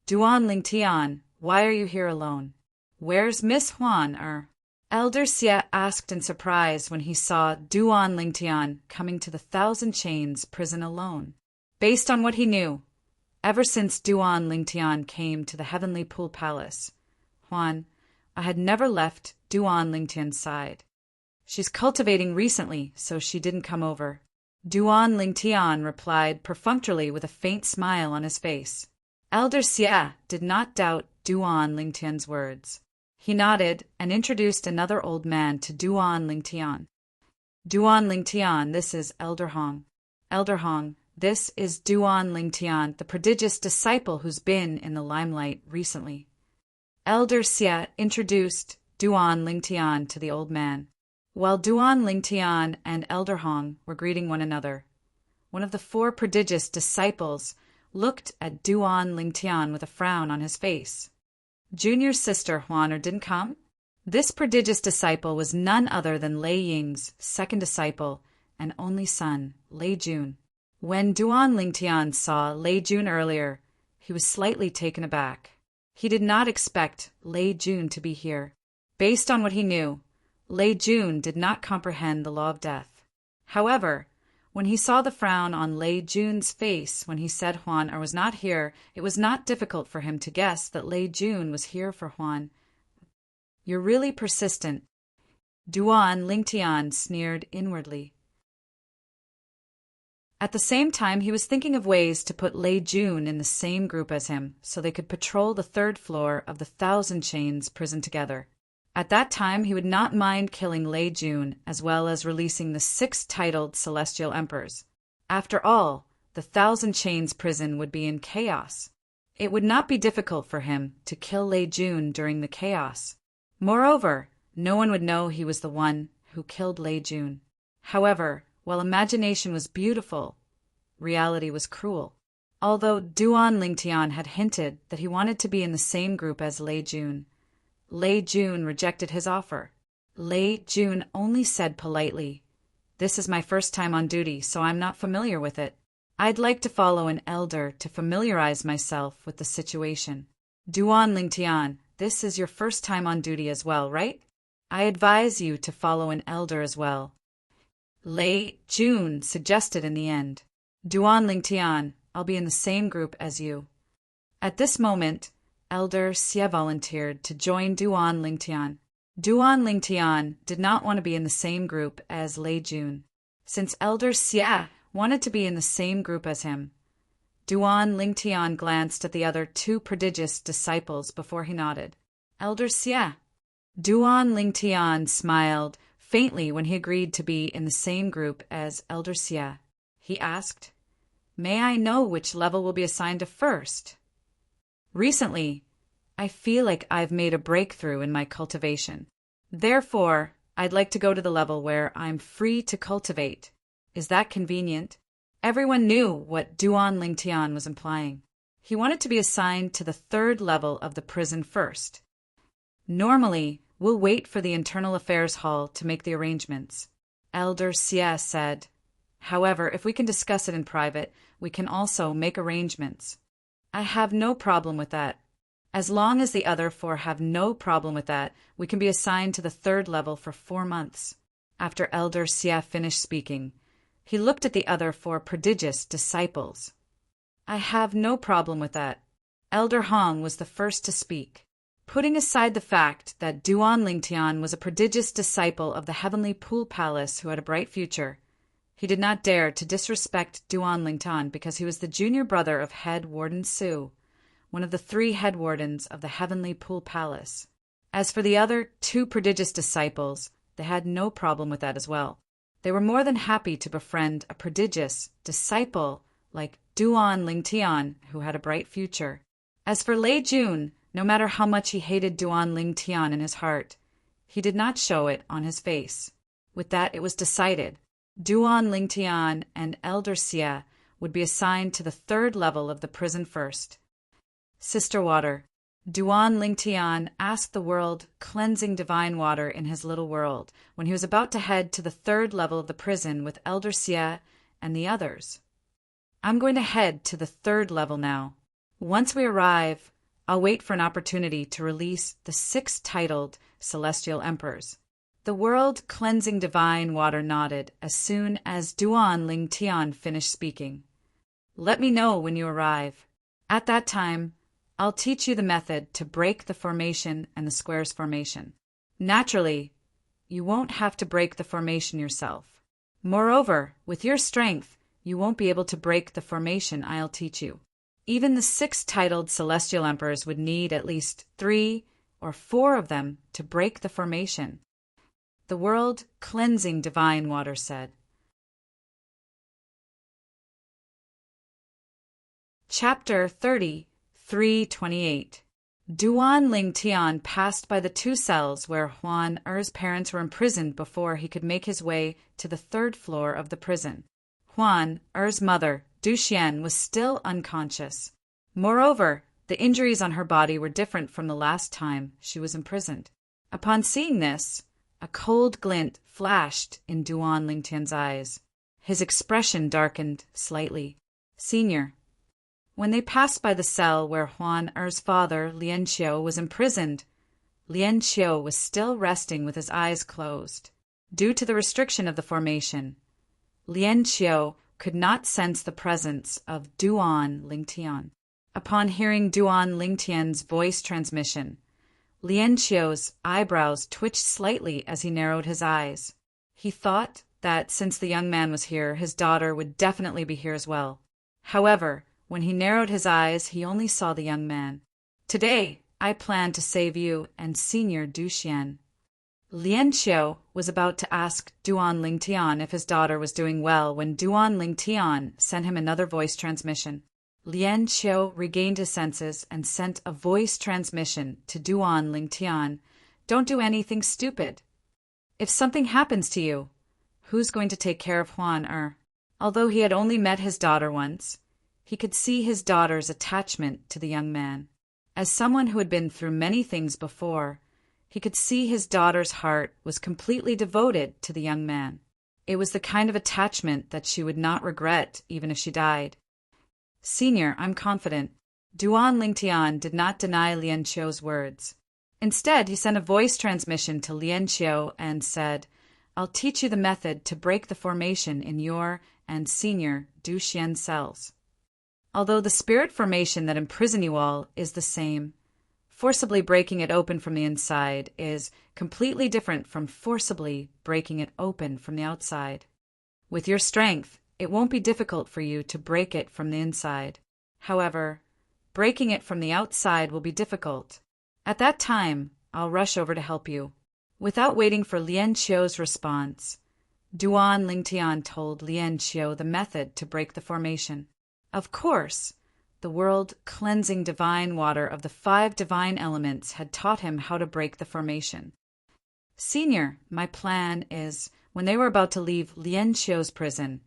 Duan Lingtian, why are you here alone? Where's Miss Huan? Elder Xia asked in surprise when he saw Duan Lingtian coming to the Thousand Chains prison alone. Based on what he knew, ever since Duan Lingtian came to the Heavenly Pool Palace, I had never left Duan Lingtian's side. She's cultivating recently, so she didn't come over. Duan Lingtian replied perfunctorily with a faint smile on his face. Elder Xia did not doubt Duan Lingtian's words. He nodded and introduced another old man to Duan Lingtian. Duan Lingtian, this is Elder Hong. Elder Hong, this is Duan Lingtian, the prodigious disciple who's been in the limelight recently. Elder Xia introduced Duan Lingtian to the old man. While Duan Lingtian and Elder Hong were greeting one another, one of the 4 prodigious disciples looked at Duan Lingtian with a frown on his face. Junior sister Huaner didn't come? This prodigious disciple was none other than Lei Ying's second disciple and only son, Lei Jun. When Duan Lingtian saw Lei Jun earlier, he was slightly taken aback. He did not expect Lei Jun to be here. Based on what he knew, Lei Jun did not comprehend the law of death. However, when he saw the frown on Lei Jun's face when he said Huan was not here, it was not difficult for him to guess that Lei Jun was here for Huan. You're really persistent. Duan Lingtian sneered inwardly. At the same time, he was thinking of ways to put Lei Jun in the same group as him, so they could patrol the 3rd floor of the Thousand Chains prison together. At that time, he would not mind killing Lei Jun, as well as releasing the 6 titled Celestial Emperors. After all, the Thousand Chains prison would be in chaos. It would not be difficult for him to kill Lei Jun during the chaos. Moreover, no one would know he was the one who killed Lei Jun. However, while imagination was beautiful, reality was cruel. Although Duan Lingtian had hinted that he wanted to be in the same group as Lei Jun, Lei Jun rejected his offer. Lei Jun only said politely, "This is my first time on duty, so I'm not familiar with it. I'd like to follow an elder to familiarize myself with the situation." Duan Lingtian, this is your first time on duty as well, right? I advise you to follow an elder as well. Lei Jun suggested in the end. Duan Lingtian, I'll be in the same group as you. At this moment, Elder Xia volunteered to join Duan Lingtian. Duan Lingtian did not want to be in the same group as Lei Jun. Since Elder Xia wanted to be in the same group as him, Duan Lingtian glanced at the other 2 prodigious disciples before he nodded. Elder Xia. Duan Lingtian smiled faintly when he agreed to be in the same group as Elder Xia. He asked, "May I know which level will be assigned to first?" Recently, I feel like I've made a breakthrough in my cultivation. Therefore, I'd like to go to the level where I'm free to cultivate. Is that convenient? Everyone knew what Duan Lingtian was implying. He wanted to be assigned to the 3rd level of the prison first. Normally, we'll wait for the Internal Affairs Hall to make the arrangements. Elder Xia said. However, if we can discuss it in private, we can also make arrangements. I have no problem with that. As long as the other 4 have no problem with that, we can be assigned to the 3rd level for 4 months. After Elder Xia finished speaking, he looked at the other 4 prodigious disciples. I have no problem with that. Elder Hong was the first to speak. Putting aside the fact that Duan Lingtian was a prodigious disciple of the Heavenly Pool Palace who had a bright future, he did not dare to disrespect Duan Lingtian because he was the junior brother of Head Warden Su, one of the 3 head wardens of the Heavenly Pool Palace. As for the other 2 prodigious disciples, they had no problem with that as well. They were more than happy to befriend a prodigious disciple like Duan Lingtian, who had a bright future. As for Lei Jun, no matter how much he hated Duan Lingtian in his heart, he did not show it on his face. With that, it was decided. Duan Lingtian and Elder Xie would be assigned to the 3rd level of the prison first. Sister Water. Duan Lingtian asked the world cleansing divine water in his little world when he was about to head to the 3rd level of the prison with Elder Xie and the others. I'm going to head to the 3rd level now. Once we arrive, I'll wait for an opportunity to release the 6 titled celestial emperors. The world cleansing divine water nodded as soon as Duan Lingtian finished speaking. Let me know when you arrive. At that time, I'll teach you the method to break the formation and the squares formation. Naturally, you won't have to break the formation yourself. Moreover, with your strength, you won't be able to break the formation I'll teach you. Even the 6 titled celestial emperors would need at least 3 or 4 of them to break the formation. The world cleansing divine water said. Chapter 30, 328. Duan Lingtian passed by the 2 cells where Huan Er's parents were imprisoned before he could make his way to the 3rd floor of the prison. Huan Er's mother, Duxian, was still unconscious. Moreover, the injuries on her body were different from the last time she was imprisoned. Upon seeing this, a cold glint flashed in Duan Lingtian's eyes. His expression darkened slightly. Senior. When they passed by the cell where Huan Er's father, Lian Xiu, was imprisoned, Lian Xiu was still resting with his eyes closed. Due to the restriction of the formation, Lian Xiu could not sense the presence of Duan Lingtian. Upon hearing Duan Lingtian's voice transmission, Lian Xiu's eyebrows twitched slightly as he narrowed his eyes. He thought that since the young man was here, his daughter would definitely be here as well. However, when he narrowed his eyes, he only saw the young man. Today, I plan to save you and Senior Duxian. Lian Xiu was about to ask Duan Lingtian if his daughter was doing well when Duan Lingtian sent him another voice transmission. Lian Xiu regained his senses and sent a voice transmission to Duan Lingtian. Don't do anything stupid. If something happens to you, who's going to take care of Huan Er? Although he had only met his daughter once, he could see his daughter's attachment to the young man. As someone who had been through many things before, he could see his daughter's heart was completely devoted to the young man. It was the kind of attachment that she would not regret even if she died. Senior, I'm confident. Duan Lingtian did not deny Lian Xiu's words. Instead, he sent a voice transmission to Lian Xiu and said, I'll teach you the method to break the formation in your and Senior Duxian cells. Although the spirit formation that imprisoned you all is the same, forcibly breaking it open from the inside is completely different from forcibly breaking it open from the outside. With your strength, it won't be difficult for you to break it from the inside. However, breaking it from the outside will be difficult. At that time, I'll rush over to help you. Without waiting for Lian Xiu's response, Duan Lingtian told Lian Xiu the method to break the formation. Of course, the world cleansing divine water of the 5 divine elements had taught him how to break the formation. Senior, my plan is, when they were about to leave Lian Xiu's prison,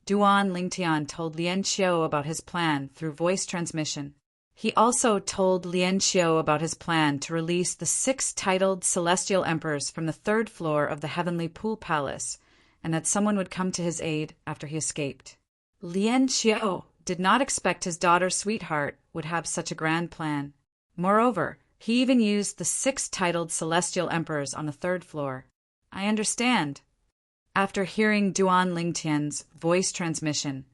Duan Lingtian told Lian Xiu about his plan through voice transmission. He also told Lian Xiu about his plan to release the 6 titled celestial emperors from the 3rd floor of the Heavenly Pool Palace, and that someone would come to his aid after he escaped. Lian Xiu did not expect his daughter's sweetheart would have such a grand plan. Moreover, he even used the 6 titled celestial emperors on the 3rd floor. I understand. After hearing Duan Lingtian's voice transmission,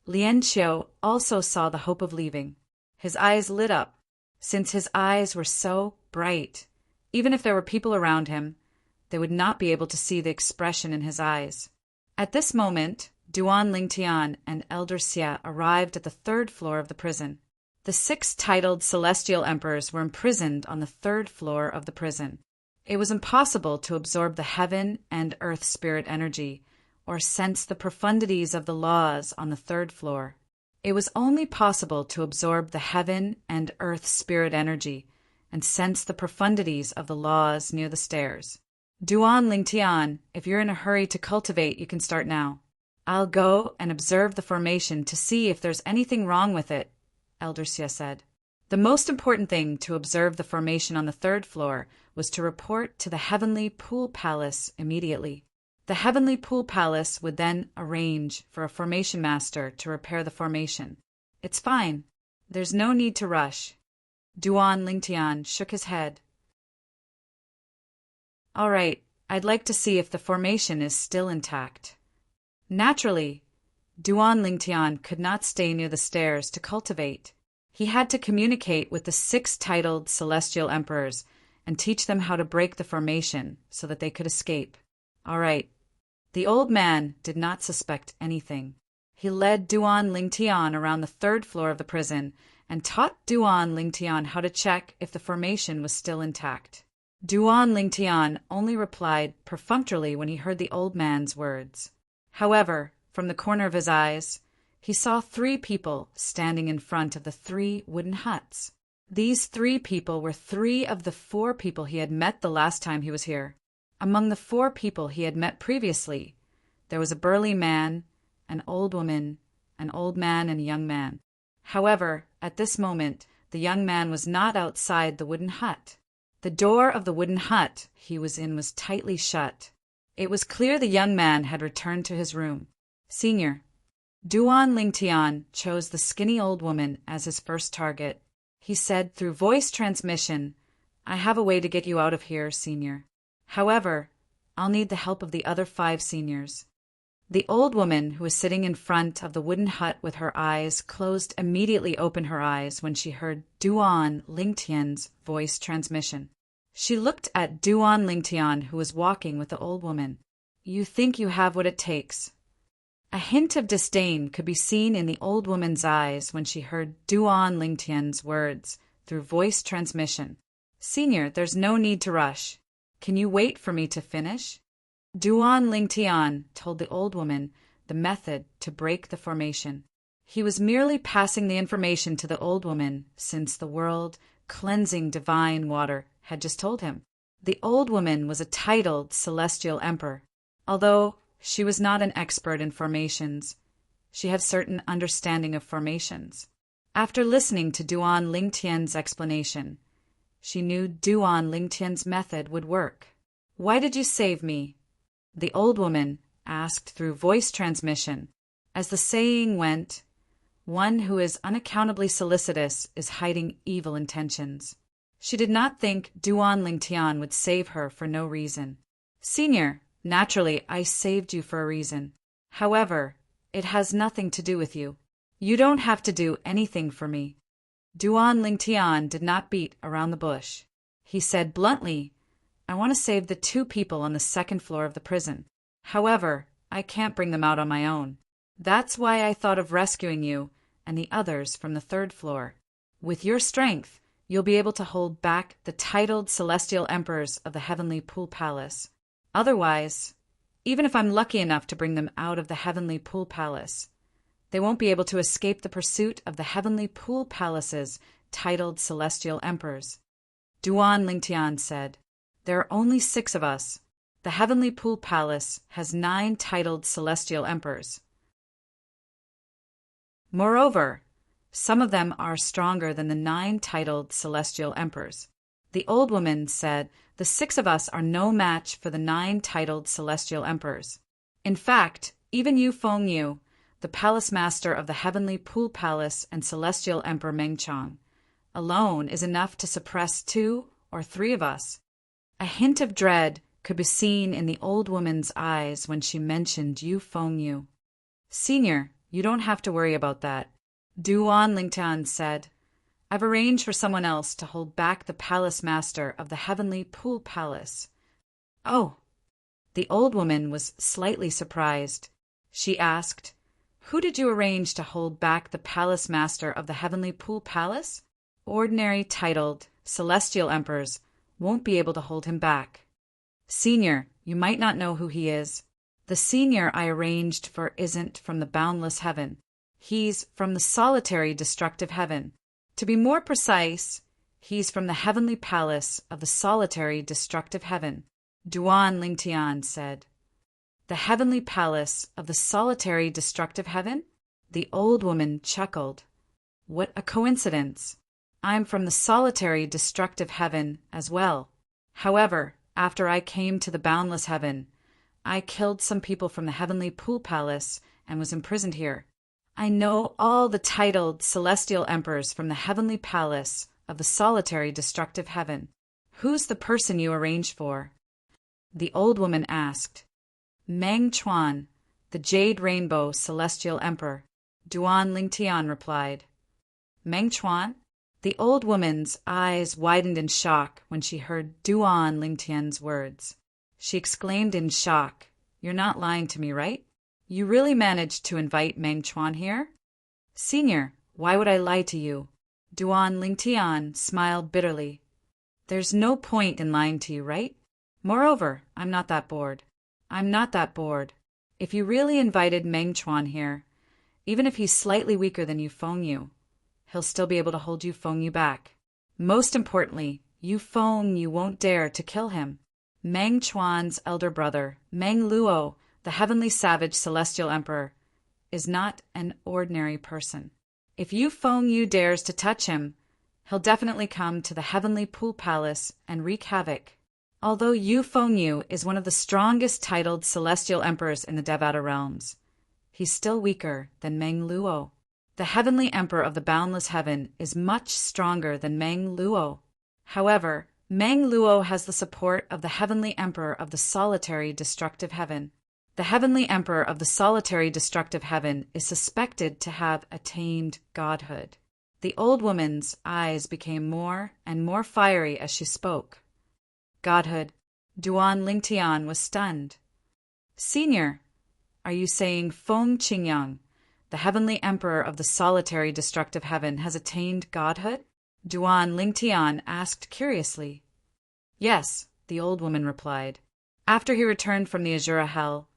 Lian Xiu also saw the hope of leaving. His eyes lit up. Since his eyes were so bright, even if there were people around him, they would not be able to see the expression in his eyes. At this moment, Duan Lingtian and Elder Xie arrived at the 3rd floor of the prison. The 6 titled celestial emperors were imprisoned on the 3rd floor of the prison. It was impossible to absorb the heaven and earth spirit energy or sense the profundities of the laws on the third floor. It was only possible to absorb the heaven and earth spirit energy and sense the profundities of the laws near the stairs. Duan Lingtian, if you're in a hurry to cultivate, you can start now. I'll go and observe the formation to see if there's anything wrong with it, Elder Xie said. The most important thing to observe the formation on the third floor was to report to the Heavenly Pool Palace immediately. The Heavenly Pool Palace would then arrange for a formation master to repair the formation. It's fine. There's no need to rush. Duan Lingtian shook his head. All right, I'd like to see if the formation is still intact. Naturally, Duan Lingtian could not stay near the stairs to cultivate. He had to communicate with the 6 titled celestial emperors and teach them how to break the formation so that they could escape. All right. The old man did not suspect anything. He led Duan Lingtian around the 3rd floor of the prison and taught Duan Lingtian how to check if the formation was still intact. Duan Lingtian only replied perfunctorily when he heard the old man's words. However, from the corner of his eyes, he saw 3 people standing in front of the 3 wooden huts. These 3 people were 3 of the 4 people he had met the last time he was here. Among the 4 people he had met previously, there was a burly man, an old woman, an old man, and a young man. However, at this moment, the young man was not outside the wooden hut. The door of the wooden hut he was in was tightly shut. It was clear the young man had returned to his room. Senior. Duan Lingtian chose the skinny old woman as his first target. He said through voice transmission, I have a way to get you out of here, Senior. However, I'll need the help of the other 5 seniors. The old woman who was sitting in front of the wooden hut with her eyes closed immediately opened her eyes when she heard Duan Lingtian's voice transmission. She looked at Duan Lingtian, who was walking with the old woman. You think you have what it takes. A hint of disdain could be seen in the old woman's eyes when she heard Duan Lingtian's words through voice transmission. Senior, there's no need to rush. Can you wait for me to finish? Duan Lingtian told the old woman the method to break the formation. He was merely passing the information to the old woman since the world-cleansing divine water had just told him. The old woman was a titled celestial emperor. Although she was not an expert in formations, she had certain understanding of formations. After listening to Duan Lingtian's explanation, she knew Duan Lingtian's method would work. Why did you save me? The old woman asked through voice transmission. As the saying went, one who is unaccountably solicitous is hiding evil intentions. She did not think Duan Lingtian would save her for no reason. Senior, naturally I saved you for a reason. However, it has nothing to do with you. You don't have to do anything for me. Duan Lingtian did not beat around the bush. He said bluntly, I want to save the 2 people on the 2nd floor of the prison. However, I can't bring them out on my own. That's why I thought of rescuing you and the others from the 3rd floor. With your strength, you'll be able to hold back the titled celestial emperors of the Heavenly Pool Palace. Otherwise, even if I'm lucky enough to bring them out of the Heavenly Pool Palace, they won't be able to escape the pursuit of the Heavenly Pool Palace's titled celestial emperors. Duan Lingtian said, There are only 6 of us. The Heavenly Pool Palace has 9 titled celestial emperors. Moreover, some of them are stronger than the 9 titled celestial emperors. The old woman said, The 6 of us are no match for the 9 titled celestial emperors. In fact, even Yu Fengyu, the palace master of the Heavenly Pool Palace and Celestial Emperor Mengchong, alone is enough to suppress 2 or 3 of us. A hint of dread could be seen in the old woman's eyes when she mentioned Yu Fengyu. Senior, you don't have to worry about that. Duan Lingtian said, I've arranged for someone else to hold back the palace master of the Heavenly Pool Palace. Oh. The old woman was slightly surprised. She asked, Who did you arrange to hold back the palace master of the Heavenly Pool Palace? Ordinary titled celestial emperors won't be able to hold him back. Senior, you might not know who he is. The senior I arranged for isn't from the boundless heaven. He's from the solitary destructive heaven. To be more precise, he's from the heavenly palace of the solitary destructive heaven, Duan Lingtian said. The heavenly palace of the solitary destructive heaven? The old woman chuckled. What a coincidence. I'm from the solitary destructive heaven as well. However, after I came to the boundless heaven, I killed some people from the heavenly pool palace and was imprisoned here. I know all the titled celestial emperors from the heavenly palace of the solitary destructive heaven. Who's the person you arranged for? The old woman asked. Meng Chuan, the Jade Rainbow Celestial Emperor, Duan Lingtian replied. Meng Chuan? The old woman's eyes widened in shock when she heard Duan Lingtian's words. She exclaimed in shock, You're not lying to me, right? You really managed to invite Meng Chuan here? Senior, why would I lie to you? Duan Lingtian smiled bitterly. There's no point in lying to you, right? Moreover, I'm not that bored. I'm not that bored. If you really invited Meng Chuan here, even if he's slightly weaker than you Feng Yu, he'll still be able to hold you Feng Yu back. Most importantly, you Feng Yu won't dare to kill him. Meng Chuan's elder brother, Meng Luo, the heavenly savage celestial emperor, is not an ordinary person. If you Feng Yu dares to touch him, he'll definitely come to the heavenly pool palace and wreak havoc. Although Yu Feng Yu is one of the strongest titled celestial emperors in the Devata realms, he's still weaker than Meng Luo. The heavenly emperor of the boundless heaven is much stronger than Meng Luo. However, Meng Luo has the support of the heavenly emperor of the solitary destructive heaven. The heavenly emperor of the solitary destructive heaven is suspected to have attained godhood. The old woman's eyes became more and more fiery as she spoke. Godhood. Duan Lingtian was stunned. Senior, are you saying Feng Qingyang, the heavenly emperor of the solitary destructive heaven, has attained godhood? Duan Lingtian asked curiously. Yes, the old woman replied. After he returned from the Azura Hell,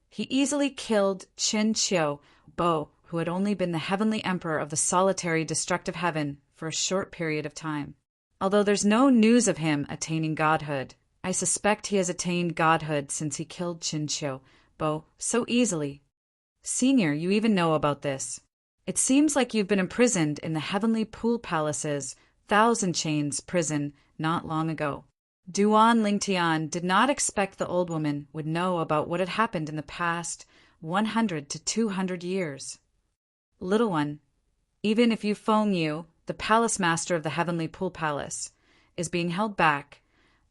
he easily killed Qin Qiu Bo, who had only been the heavenly emperor of the solitary destructive heaven for a short period of time. Although there's no news of him attaining godhood, I suspect he has attained godhood since he killed Qin Qiu Bo so easily. Senior, you even know about this. It seems like you've been imprisoned in the heavenly pool palace's Thousand Chains prison not long ago. Duan Lingtian did not expect the old woman would know about what had happened in the past 100 to 200 years. Little one, even if you Feng Yu, the palace master of the heavenly pool palace, is being held back,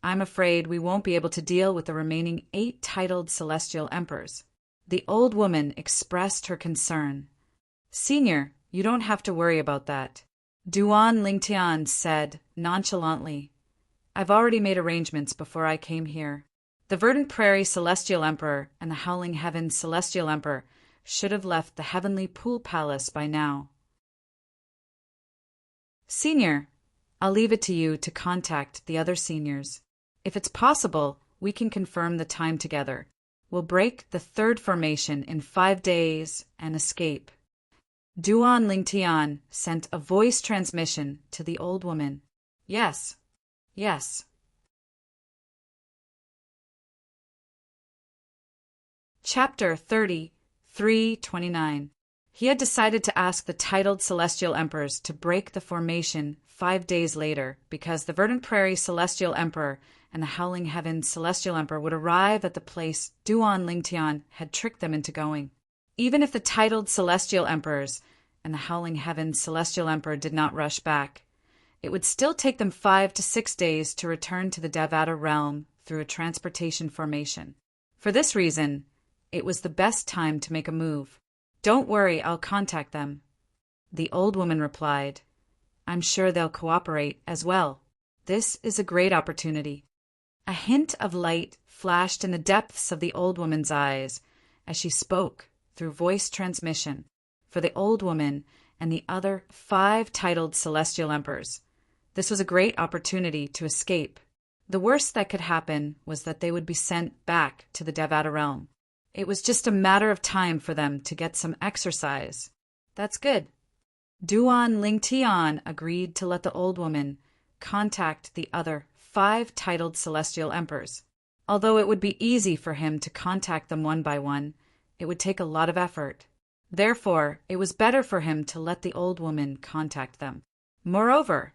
I'm afraid we won't be able to deal with the remaining 8 titled celestial emperors. The old woman expressed her concern. Senior, you don't have to worry about that. Duan Lingtian said nonchalantly. I've already made arrangements before I came here. The Verdant Prairie Celestial Emperor and the Howling Heaven Celestial Emperor should have left the heavenly pool palace by now. Senior, I'll leave it to you to contact the other seniors. If it's possible, we can confirm the time together. We'll break the third formation in 5 days and escape. Duan Lingtian sent a voice transmission to the old woman. Yes, yes. Chapter 30, 329. He had decided to ask the titled celestial emperors to break the formation 5 days later because the Verdant Prairie Celestial Emperor and the Howling Heaven Celestial Emperor would arrive at the place Duan Lingtian had tricked them into going. Even if the titled celestial emperors and the Howling Heaven Celestial Emperor did not rush back, it would still take them 5 to 6 days to return to the Devata realm through a transportation formation. For this reason, it was the best time to make a move. Don't worry, I'll contact them. The old woman replied, I'm sure they'll cooperate as well. This is a great opportunity. A hint of light flashed in the depths of the old woman's eyes as she spoke through voice transmission for the old woman and the other 5 titled celestial emperors. This was a great opportunity to escape. The worst that could happen was that they would be sent back to the Devata realm. It was just a matter of time for them to get some exercise. That's good. Duan Lingtian agreed to let the old woman contact the other 5 titled celestial emperors. Although it would be easy for him to contact them one by one, it would take a lot of effort. Therefore, it was better for him to let the old woman contact them. Moreover,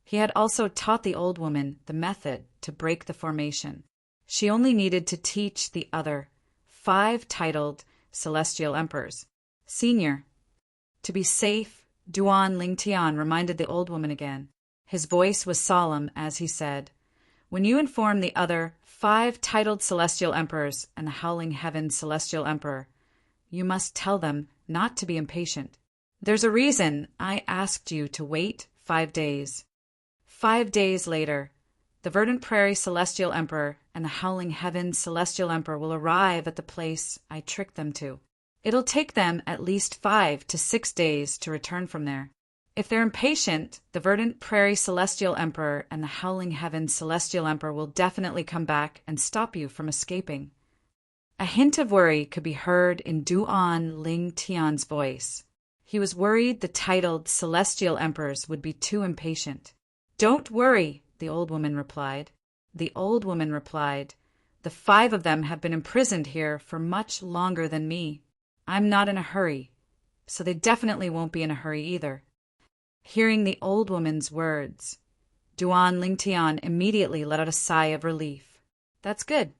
he had also taught the old woman the method to break the formation. She only needed to teach the other 5 titled celestial emperors. Senior. To be safe, Duan Lingtian reminded the old woman again. His voice was solemn as he said, "When you inform the other 5 titled celestial emperors and the Howling Heaven celestial emperor, you must tell them not to be impatient. There's a reason I asked you to wait 5 days. 5 days later, the Verdant Prairie celestial emperor and the Howling Heaven celestial emperor will arrive at the place I tricked them to. It'll take them at least 5 to 6 days to return from there. If they're impatient, the Verdant Prairie celestial emperor and the Howling Heaven celestial emperor will definitely come back and stop you from escaping." A hint of worry could be heard in Duan Lingtian's voice. He was worried the titled celestial emperors would be too impatient. "Don't worry," the old woman replied. The old woman replied, "The 5 of them have been imprisoned here for much longer than me. I'm not in a hurry, so they definitely won't be in a hurry either." Hearing the old woman's words, Duan Lingtian immediately let out a sigh of relief. That's good.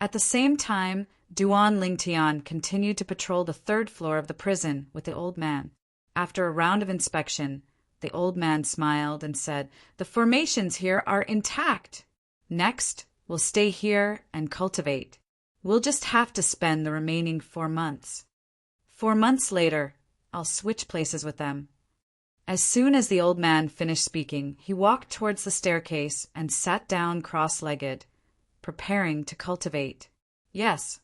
At the same time, Duan Lingtian continued to patrol the 3rd floor of the prison with the old man. After a round of inspection, the old man smiled and said, "The formations here are intact. Next, we'll stay here and cultivate. We'll just have to spend the remaining 4 months. 4 months later, I'll switch places with them." As soon as the old man finished speaking, he walked towards the staircase and sat down cross-legged, preparing to cultivate. Yes.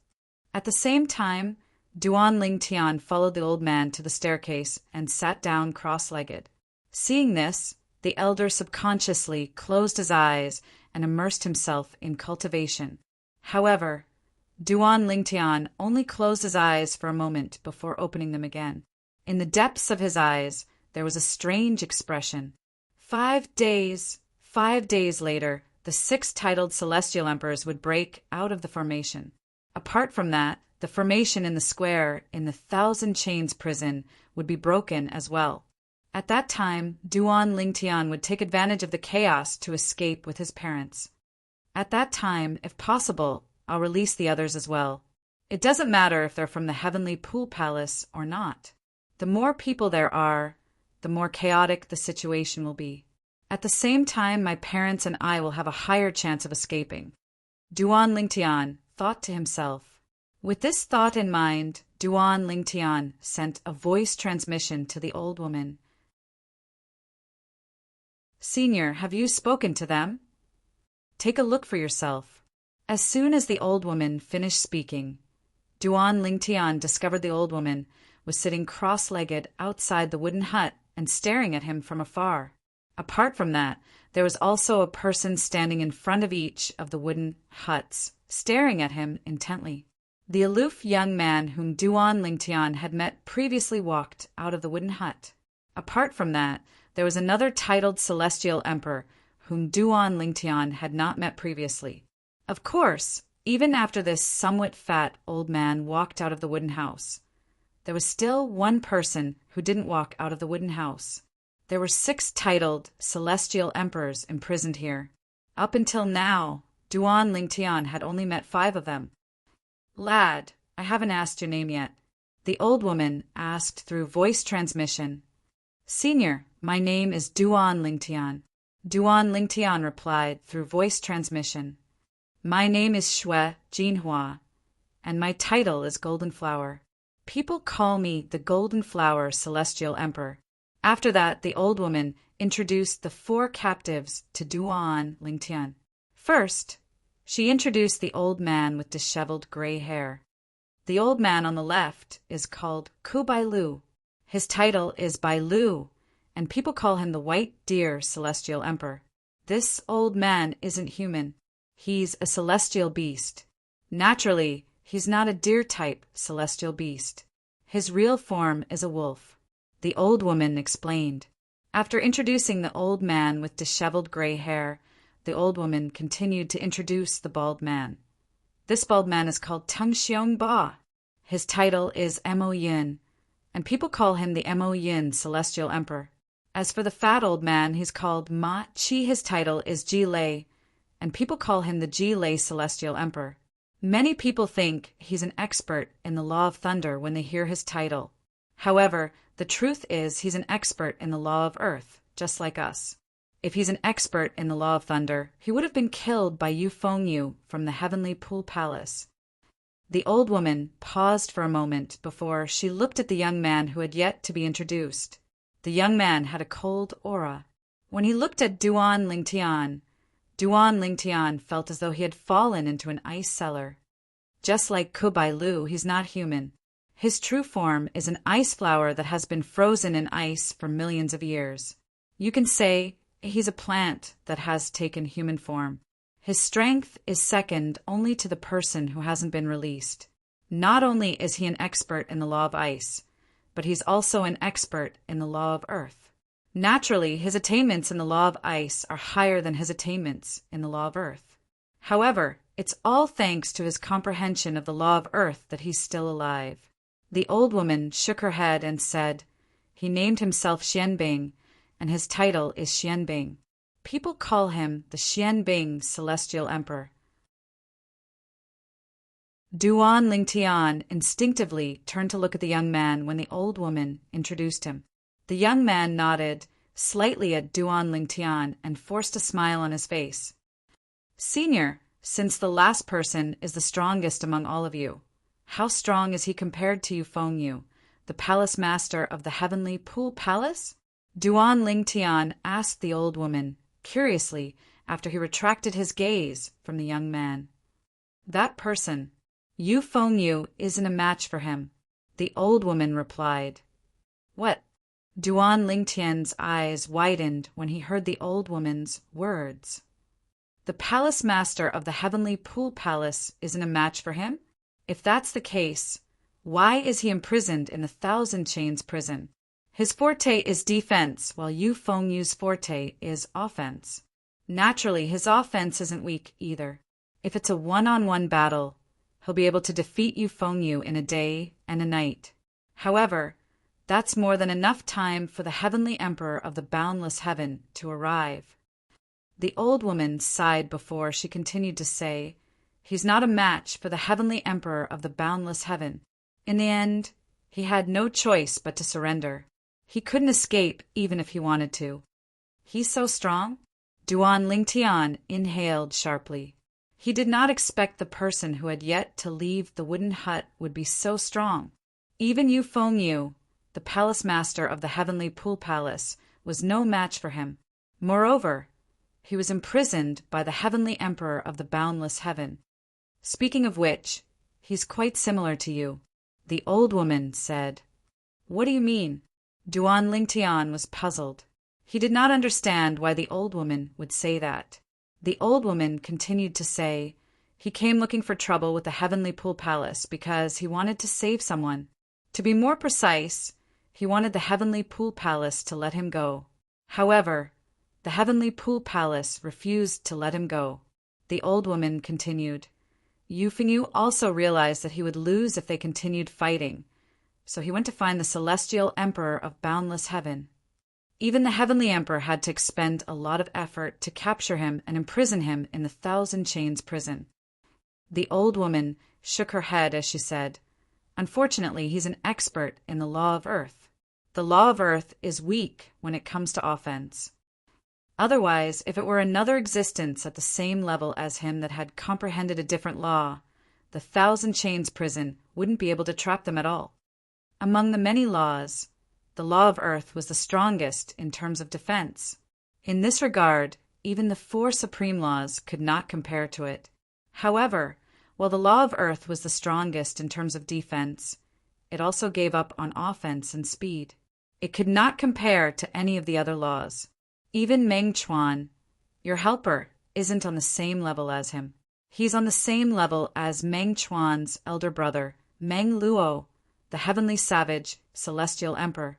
At the same time, Duan Lingtian followed the old man to the staircase and sat down cross-legged. Seeing this, the elder subconsciously closed his eyes and immersed himself in cultivation. However, Duan Lingtian only closed his eyes for a moment before opening them again. In the depths of his eyes, there was a strange expression. 5 days later, the 6 titled celestial emperors would break out of the formation. Apart from that, the formation in the square in the 1,000 Chains prison would be broken as well. At that time, Duan Lingtian would take advantage of the chaos to escape with his parents. At that time, if possible, I'll release the others as well. It doesn't matter if they're from the Heavenly Pool Palace or not. The more people there are, the more chaotic the situation will be. At the same time, my parents and I will have a higher chance of escaping. Duan Lingtian thought to himself. With this thought in mind, Duan Lingtian sent a voice transmission to the old woman. "Senior, have you spoken to them? Take a look for yourself." As soon as the old woman finished speaking, Duan Lingtian discovered the old woman was sitting cross-legged outside the wooden hut and staring at him from afar. Apart from that, there was also a person standing in front of each of the wooden huts, staring at him intently. The aloof young man whom Duan Lingtian had met previously walked out of the wooden hut. Apart from that, there was another titled celestial emperor whom Duan Lingtian had not met previously. Of course, even after this somewhat fat old man walked out of the wooden house, there was still one person who didn't walk out of the wooden house. There were 6 titled celestial emperors imprisoned here. Up until now, Duan Lingtian had only met 5 of them. "Lad, I haven't asked your name yet," the old woman asked through voice transmission. "Senior, my name is Duan Lingtian." Duan Lingtian replied through voice transmission. "My name is Shui Jinhua, and my title is Golden Flower. People call me the Golden Flower Celestial Emperor." After that, the old woman introduced the 4 captives to Duan Lingtian. First, she introduced the old man with disheveled gray hair. The old man on the left is called Kubailu. His title is Bailu, and people call him the White Deer Celestial Emperor. This old man isn't human. He's a celestial beast. Naturally, He's not a deer-type celestial beast. His real form is a wolf. The old woman explained. After introducing the old man with disheveled gray hair, the old woman continued to introduce the bald man. This bald man is called Tung Xiong Ba. His title is Mo Yin, and people call him the Mo Yin Celestial Emperor. As for the fat old man, he's called Ma Chi. His title is Ji Lei, and people call him the Ji Lei Celestial Emperor. Many people think he's an expert in the law of thunder when they hear his title. However, the truth is he's an expert in the law of earth, just like us. If he's an expert in the law of thunder, he would have been killed by Yu Fengyu from the heavenly pool palace. The old woman paused for a moment before she looked at the young man who had yet to be introduced. The young man had a cold aura. When he looked at Duan Lingtian felt as though he had fallen into an ice cellar. Just like Kubai Lu, he's not human. His true form is an ice flower that has been frozen in ice for millions of years. You can say he's a plant that has taken human form. His strength is second only to the person who hasn't been released. Not only is he an expert in the law of ice, but he's also an expert in the law of earth. Naturally, his attainments in the law of ice are higher than his attainments in the law of earth. However, it's all thanks to his comprehension of the law of earth that he's still alive. The old woman shook her head and said, he named himself Xianbing, and his title is Xianbing. People call him the Xianbing Celestial Emperor. Duan Lingtian instinctively turned to look at the young man when the old woman introduced him. The young man nodded slightly at Duan Lingtian and forced a smile on his face. Senior, since the last person is the strongest among all of you, how strong is he compared to Yu Fengyu, the palace master of the heavenly pool palace? Duan Lingtian asked the old woman, curiously, after he retracted his gaze from the young man. That person, Yu Fengyu, isn't a match for him, the old woman replied. What? Duan Lingtian's eyes widened when he heard the old woman's words. The palace master of the heavenly pool palace isn't a match for him? If that's the case, why is he imprisoned in the Thousand Chains prison? His forte is defense, while Yu Fengyu's forte is offense. Naturally, his offense isn't weak either. If it's a one-on-one battle, he'll be able to defeat Yu Fengyu in a day and a night. However, that's more than enough time for the heavenly emperor of the boundless heaven to arrive. The old woman sighed before she continued to say, he's not a match for the heavenly emperor of the boundless heaven. In the end, he had no choice but to surrender. He couldn't escape even if he wanted to. He's so strong? Duan Lingtian inhaled sharply. He did not expect the person who had yet to leave the wooden hut would be so strong. Even Yu Fengyu, the palace master of the heavenly pool palace, was no match for him. Moreover, he was imprisoned by the heavenly emperor of the boundless heaven. Speaking of which, he's quite similar to you, the old woman said. What do you mean? Duan Lingtian was puzzled. He did not understand why the old woman would say that. The old woman continued to say, he came looking for trouble with the heavenly pool palace because he wanted to save someone. To be more precise, he wanted the heavenly pool palace to let him go. However, the heavenly pool palace refused to let him go. The old woman continued, Yu Fengyu also realized that he would lose if they continued fighting, so he went to find the celestial emperor of boundless heaven. Even the heavenly emperor had to expend a lot of effort to capture him and imprison him in the Thousand Chains prison. The old woman shook her head as she said, unfortunately, he's an expert in the law of earth. The law of earth is weak when it comes to offense. Otherwise, if it were another existence at the same level as him that had comprehended a different law, the Thousand Chains prison wouldn't be able to trap them at all. Among the many laws, the law of earth was the strongest in terms of defense. In this regard, even the four supreme laws could not compare to it. However, while the law of earth was the strongest in terms of defense, it also gave up on offense and speed. It could not compare to any of the other laws. Even Meng Chuan, your helper, isn't on the same level as him. He's on the same level as Meng Chuan's elder brother, Meng Luo, the heavenly savage, celestial emperor.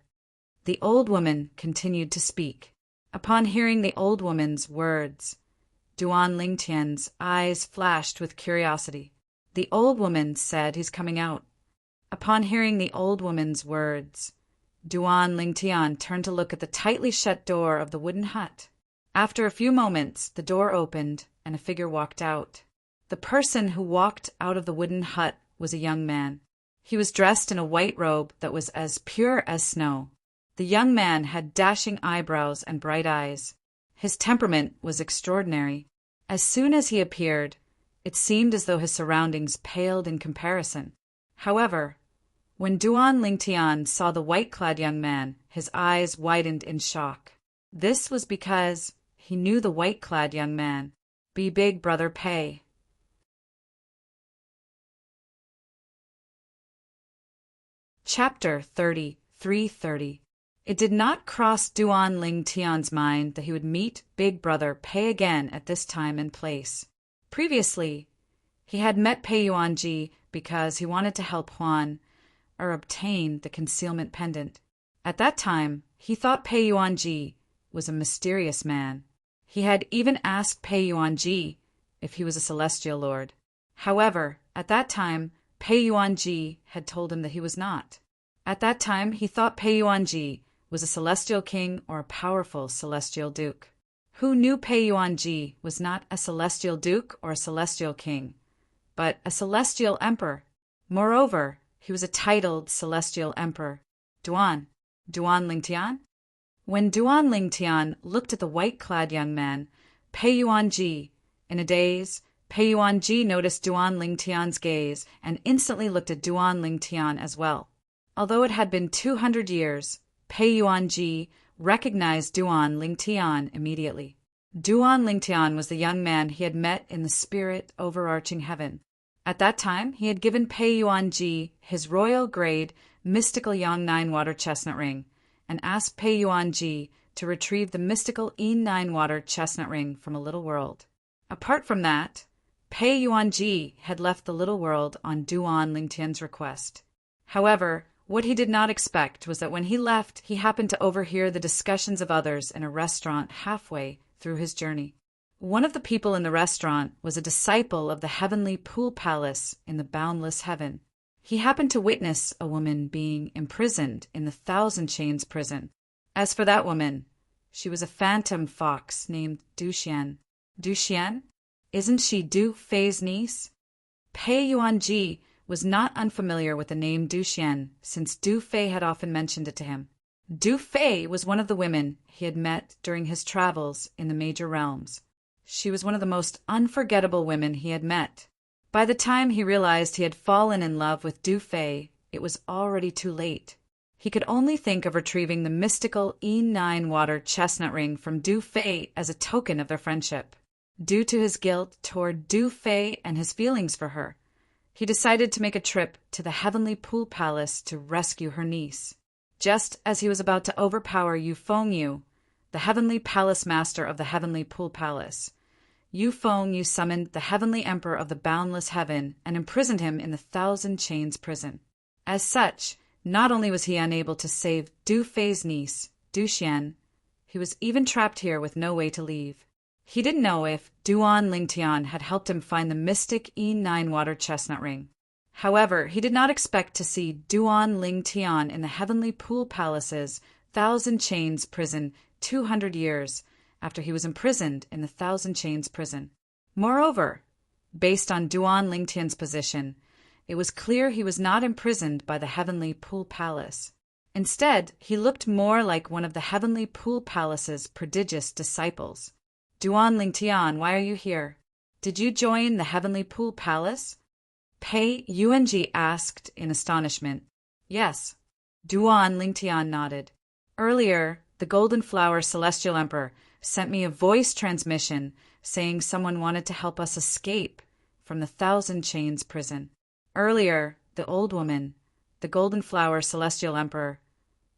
The old woman continued to speak. Upon hearing the old woman's words, Duan Lingtian's eyes flashed with curiosity. The old woman said he's coming out. Upon hearing the old woman's words, Duan Lingtian turned to look at the tightly shut door of the wooden hut. After a few moments, the door opened and a figure walked out. The person who walked out of the wooden hut was a young man. He was dressed in a white robe that was as pure as snow. The young man had dashing eyebrows and bright eyes. His temperament was extraordinary. As soon as he appeared, it seemed as though his surroundings paled in comparison. However, when Duan Lingtian saw the white-clad young man, his eyes widened in shock. This was because he knew the white-clad young man, be Big Brother Pei. Chapter 330. It did not cross Duan Lingtian's mind that he would meet Big Brother Pei again at this time and place. Previously, he had met Pei Yuanji because he wanted to help Huan, or obtain the concealment pendant. At that time, he thought Pei Yuanji was a mysterious man. He had even asked Pei Yuanji if he was a celestial lord. However, at that time, Pei Yuanji had told him that he was not. At that time, he thought Pei Yuanji was a celestial king or a powerful celestial duke. Who knew Pei Yuanji was not a celestial duke or a celestial king, but a celestial emperor. Moreover, he was a titled celestial emperor. Duan Lingtian? When Duan Lingtian looked at the white-clad young man, Pei Yuanji, in a daze, Pei Yuanji noticed Duan Lingtian's gaze and instantly looked at Duan Lingtian as well. Although it had been 200 years, Pei Yuanji recognized Duan Lingtian immediately. Duan Lingtian was the young man he had met in the spirit overarching heaven. At that time, he had given Pei Yuanji his royal-grade mystical Yang-9 water chestnut ring and asked Pei Yuanji to retrieve the mystical Yin-9 water chestnut ring from a little world. Apart from that, Pei Yuanji had left the little world on Duan Lingtian's request. However, what he did not expect was that when he left, he happened to overhear the discussions of others in a restaurant halfway through his journey. One of the people in the restaurant was a disciple of the heavenly pool palace in the boundless heaven. He happened to witness a woman being imprisoned in the 1,000 Chains prison. As for that woman, she was a phantom fox named Du Xian. Du Xian? Isn't she Du Fei's niece? Pei Yuanji was not unfamiliar with the name Du Xian, since Du Fei had often mentioned it to him. Du Fei was one of the women he had met during his travels in the major realms. She was one of the most unforgettable women he had met. By the time he realized he had fallen in love with Du Fei, it was already too late. He could only think of retrieving the mystical Yin-9 water chestnut ring from Du Fei as a token of their friendship. Due to his guilt toward Du Fei and his feelings for her, he decided to make a trip to the heavenly pool palace to rescue her niece. Just as he was about to overpower Yu Fengyu, the heavenly palace master of the heavenly pool palace, Yu Fengyu summoned the heavenly emperor of the boundless heaven and imprisoned him in the 1,000 Chains prison. As such, not only was he unable to save Du Fei's niece, Du Xian, he was even trapped here with no way to leave. He didn't know if Duan Lingtian had helped him find the mystic Yin-9 water chestnut ring. However, he did not expect to see Duan Lingtian in the heavenly pool palace's 1,000 Chains prison 200 years after he was imprisoned in the 1,000 Chains prison. Moreover, based on Duan Lingtian's position, it was clear he was not imprisoned by the heavenly pool palace. Instead, he looked more like one of the heavenly pool palace's prodigious disciples. Duan Lingtian, why are you here? Did you join the heavenly pool palace? Pei Yuanji asked in astonishment. Yes. Duan Lingtian nodded. Earlier, the Golden Flower Celestial Emperor sent me a voice transmission saying someone wanted to help us escape from the 1,000 Chains prison. Earlier, the old woman, the Golden Flower Celestial Emperor,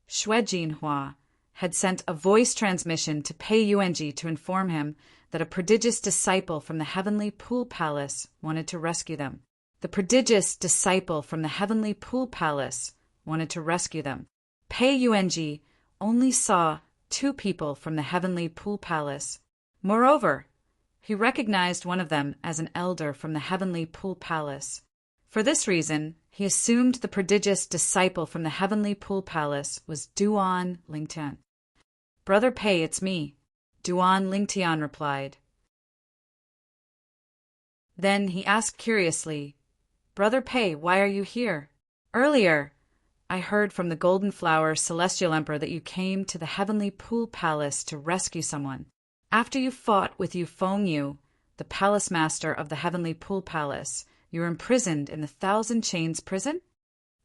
Shui Jinhua, had sent a voice transmission to Pei Yuanji to inform him that a prodigious disciple from the heavenly pool palace wanted to rescue them. The prodigious disciple from the heavenly pool palace wanted to rescue them. Pei Yuanji only saw 2 people from the heavenly pool palace. Moreover, he recognized one of them as an elder from the heavenly pool palace. For this reason, he assumed the prodigious disciple from the heavenly pool palace was Duan Lingtian. "Brother Pei, it's me," Duan Lingtian replied. Then he asked curiously, "Brother Pei, why are you here? Earlier, I heard from the Golden Flower Celestial Emperor that you came to the heavenly pool palace to rescue someone. After you fought with Yu Fengyu, the palace master of the heavenly pool palace, you were imprisoned in the 1,000 Chains prison?"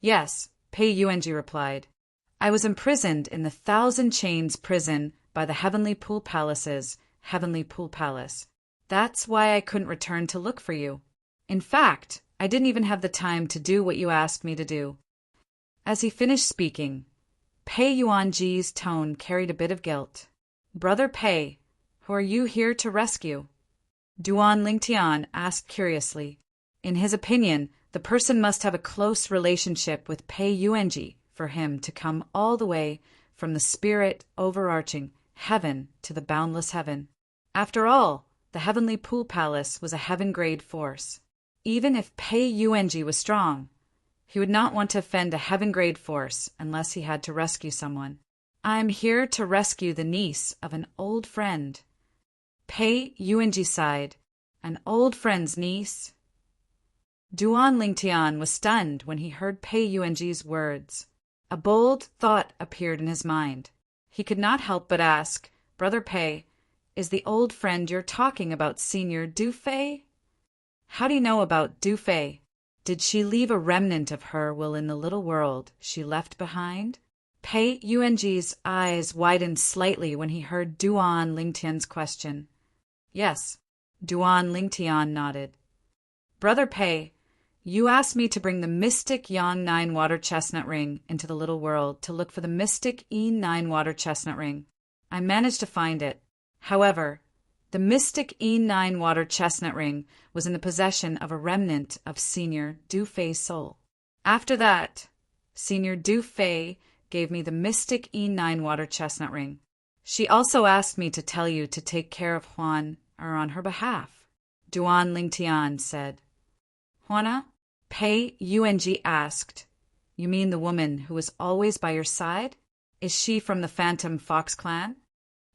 "Yes," Pei Yuanji replied. "I was imprisoned in the 1,000 Chains prison by the heavenly pool palace's heavenly pool palace. That's why I couldn't return to look for you. In fact, I didn't even have the time to do what you asked me to do." As he finished speaking, Pei Yuanji's tone carried a bit of guilt. "Brother Pei, who are you here to rescue?" Duan Lingtian asked curiously. In his opinion, the person must have a close relationship with Pei Yuanji for him to come all the way from the spirit overarching heaven to the boundless heaven. After all, the heavenly pool palace was a heaven-grade force. Even if Pei Yuanji was strong, he would not want to offend a heaven-grade force unless he had to rescue someone. "I'm here to rescue the niece of an old friend." Pei Yuanji sighed. "An old friend's niece?" Duan Lingtian was stunned when he heard Pei Yuanji's words. A bold thought appeared in his mind. He could not help but ask, "Brother Pei, is the old friend you're talking about Senior Du Fei?" "How do you know about Du Fei? Did she leave a remnant of her will in the little world she left behind?" Pei Yuanji's eyes widened slightly when he heard Duan Lingtian's question. "Yes," Duan Lingtian nodded. "Brother Pei, you asked me to bring the mystic Yang 9 water chestnut ring into the little world to look for the mystic Yin 9 water chestnut ring. I managed to find it. However, the mystic Yin 9 water chestnut ring was in the possession of a remnant of Senior Du Fei's soul. After that, Senior Du Fei gave me the mystic Yin 9 water chestnut ring. She also asked me to tell you to take care of Huan on her behalf," Duan Lingtian said. "Huana?" Pei Yuanji asked. "You mean the woman who was always by your side? Is she from the Phantom Fox clan?"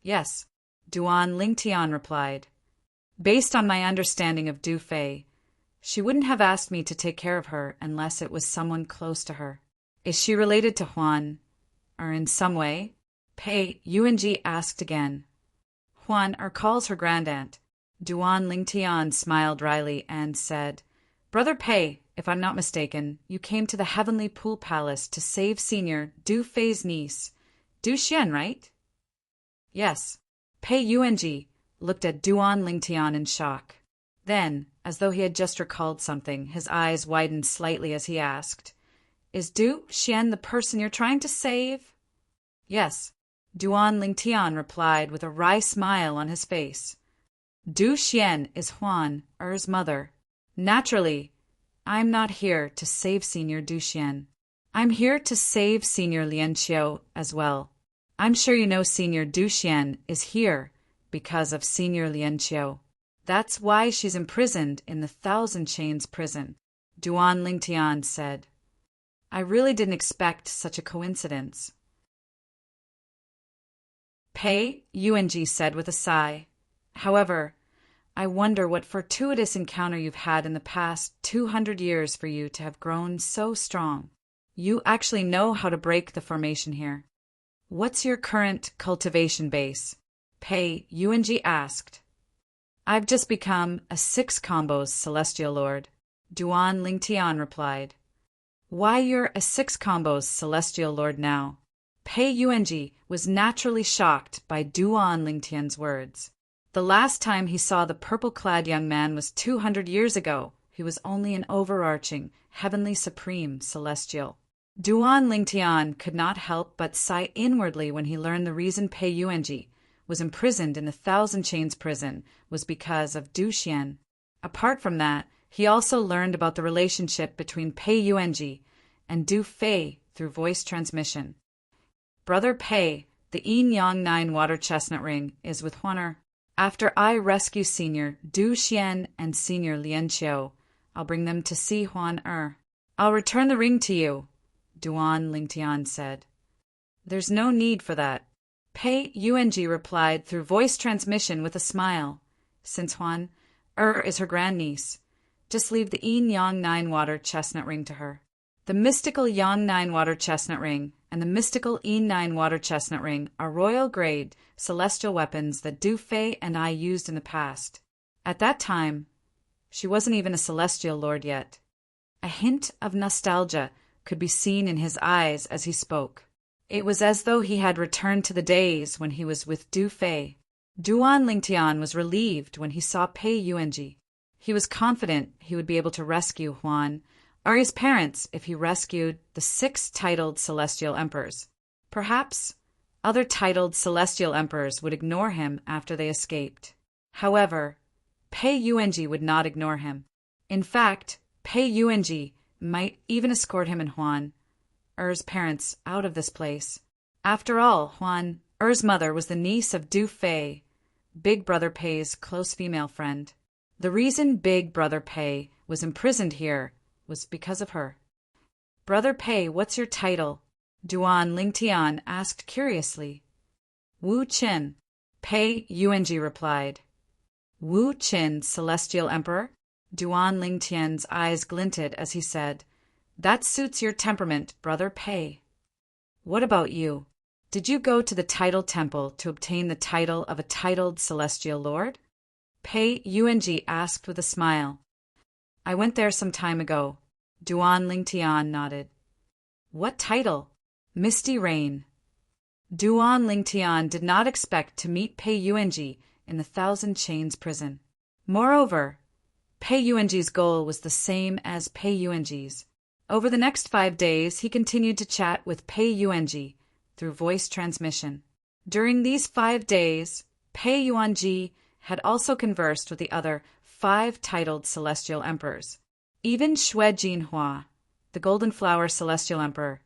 "Yes," Duan Lingtian replied. "Based on my understanding of Du Fei, she wouldn't have asked me to take care of her unless it was someone close to her. Is she related to Huan, or in some way?" Pei Yuanji asked again. "Huan calls her grandaunt." Duan Lingtian smiled wryly and said, "Brother Pei, if I'm not mistaken, you came to the heavenly pool palace to save Senior Du Fei's niece, Du Xian, right?" "Yes." Pei Yuanji looked at Duan Lingtian in shock. Then, as though he had just recalled something, his eyes widened slightly as he asked, "Is Du Xian the person you're trying to save?" "Yes," Duan Lingtian replied with a wry smile on his face. "Du Xian is Huan Er's mother. Naturally, I'm not here to save Senior Du Xian. I'm here to save Senior Lian Qiu as well. I'm sure you know Senior Du Xian is here because of Senior Lian Qiu. That's why she's imprisoned in the 1,000 Chains prison," Duan Lingtian said. "I really didn't expect such a coincidence." Pei Yuanji said with a sigh. "However, I wonder what fortuitous encounter you've had in the past 200 years for you to have grown so strong. You actually know how to break the formation here. What's your current cultivation base?" Pei Yuanji asked. "I've just become a 6 combos Celestial Lord," Duan Lingtian replied. "Why you're a 6 combos Celestial Lord now?" Pei Yuanji was naturally shocked by Duan Lingtian's words. The last time he saw the purple-clad young man was 200 years ago. He was only an overarching, heavenly supreme celestial. Duan Lingtian could not help but sigh inwardly when he learned the reason Pei Yuanji was imprisoned in the Thousand Chains prison was because of Du Xian. Apart from that, he also learned about the relationship between Pei Yuanji and Du Fei through voice transmission. Brother Pei, the Yin Yang 9 water chestnut ring, is with Huaner. After I rescue Senior Du Xian and Senior Lian Qiu, I'll bring them to see Huan Er. I'll return the ring to you, Duan Lingtian said. There's no need for that. Pei Yuanji replied through voice transmission with a smile. Since Huan Er is her grandniece, just leave the Yin Yang 9 water chestnut ring to her. The mystical Yang 9 water chestnut ring and the mystical Yin 9 water chestnut ring are royal-grade celestial weapons that Du Fei and I used in the past. At that time, she wasn't even a celestial lord yet. A hint of nostalgia could be seen in his eyes as he spoke. It was as though he had returned to the days when he was with Du Fei. Duan Lingtian was relieved when he saw Pei Yuanji. He was confident he would be able to rescue Huan or his parents if he rescued the 6 titled celestial emperors. Perhaps other titled celestial emperors would ignore him after they escaped. However, Pei Yuanji would not ignore him. In fact, Pei Yuanji might even escort him and Huan Er's parents out of this place. After all, Huan Er's mother was the niece of Du Fei, Big Brother Pei's close female friend. The reason Big Brother Pei was imprisoned here was because of her. Brother Pei, what's your title? Duan Lingtian asked curiously. Wu Qin, Pei Yuanji replied. Wu Qin, Celestial Emperor? Duan Lingtian's eyes glinted as he said, That suits your temperament, Brother Pei. What about you? Did you go to the title temple to obtain the title of a titled celestial lord? Pei Yuanji asked with a smile. I went there some time ago. Duan Lingtian nodded. What title? Misty Rain. Duan Lingtian did not expect to meet Pei Yuanji in the Thousand Chains prison. Moreover, Pei Yuanji's goal was the same as Pei Yuanji's. Over the next 5 days, he continued to chat with Pei Yuanji through voice transmission. During these 5 days, Pei Yuanji had also conversed with the other 5 titled celestial emperors. Even Xue Jinhua, the Golden Flower Celestial Emperor,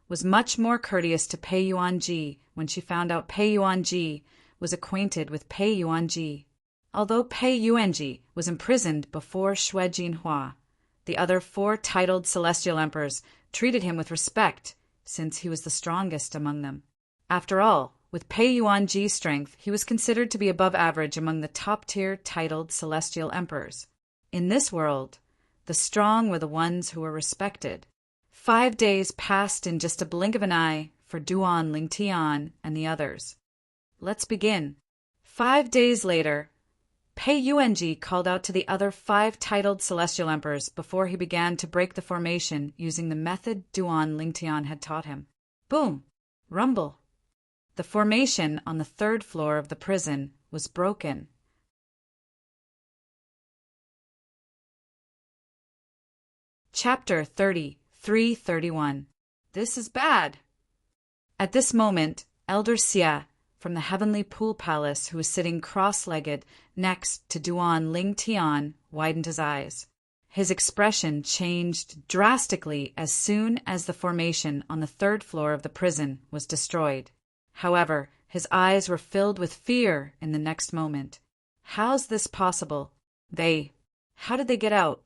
was much more courteous to Pei Yuanji when she found out Pei Yuanji was acquainted with Pei Yuanji. Although Pei Yuanji was imprisoned before Xue Jinhua, the other 4 titled celestial emperors treated him with respect since he was the strongest among them. After all, with Pei Yuanji's strength, he was considered to be above average among the top-tier titled celestial emperors. In this world, the strong were the ones who were respected. 5 days passed in just a blink of an eye for Duan Lingtian and the others. Let's begin. 5 days later, Pei Yuanji called out to the other 5 titled celestial emperors before he began to break the formation using the method Duan Lingtian had taught him. Boom! Rumble! The formation on the 3rd floor of the prison was broken. Chapter 33:31. This is bad. At this moment, Elder Xia from the Heavenly Pool Palace, who was sitting cross-legged next to Duan Lingtian, widened his eyes. His expression changed drastically as soon as the formation on the 3rd floor of the prison was destroyed. However, his eyes were filled with fear in the next moment. How's this possible? How did they get out?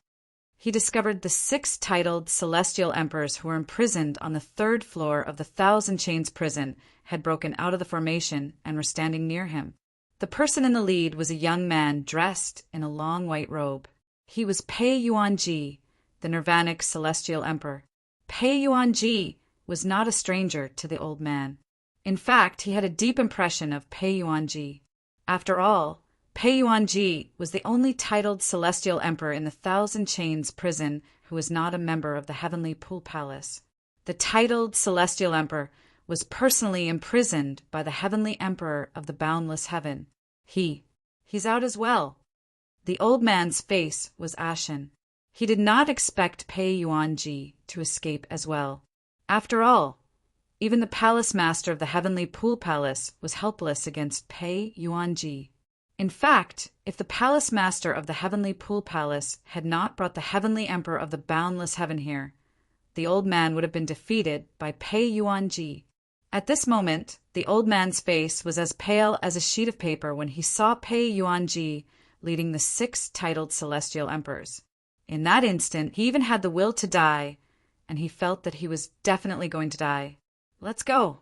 He discovered the 6 titled celestial emperors who were imprisoned on the 3rd floor of the Thousand Chains prison had broken out of the formation and were standing near him. The person in the lead was a young man dressed in a long white robe. He was Pei Yuanji, the Nirvanic celestial emperor. Pei Yuanji was not a stranger to the old man. In fact, he had a deep impression of Pei Yuanji. After all, Pei Yuanji was the only titled celestial emperor in the Thousand Chains prison who was not a member of the Heavenly Pool Palace. The titled celestial emperor was personally imprisoned by the Heavenly Emperor of the Boundless Heaven. He's out as well. The old man's face was ashen. He did not expect Pei Yuanji to escape as well. After all, Even the palace master of the heavenly pool palace was helpless against Pei Yuanji. In fact, if the palace master of the heavenly pool palace had not brought the heavenly emperor of the boundless heaven here, the old man would have been defeated by Pei Yuanji. At this moment, the old man's face was as pale as a sheet of paper when he saw Pei Yuanji leading the 6 titled celestial emperors. In that instant, he even had the will to die, and he felt that he was definitely going to die. Let's go.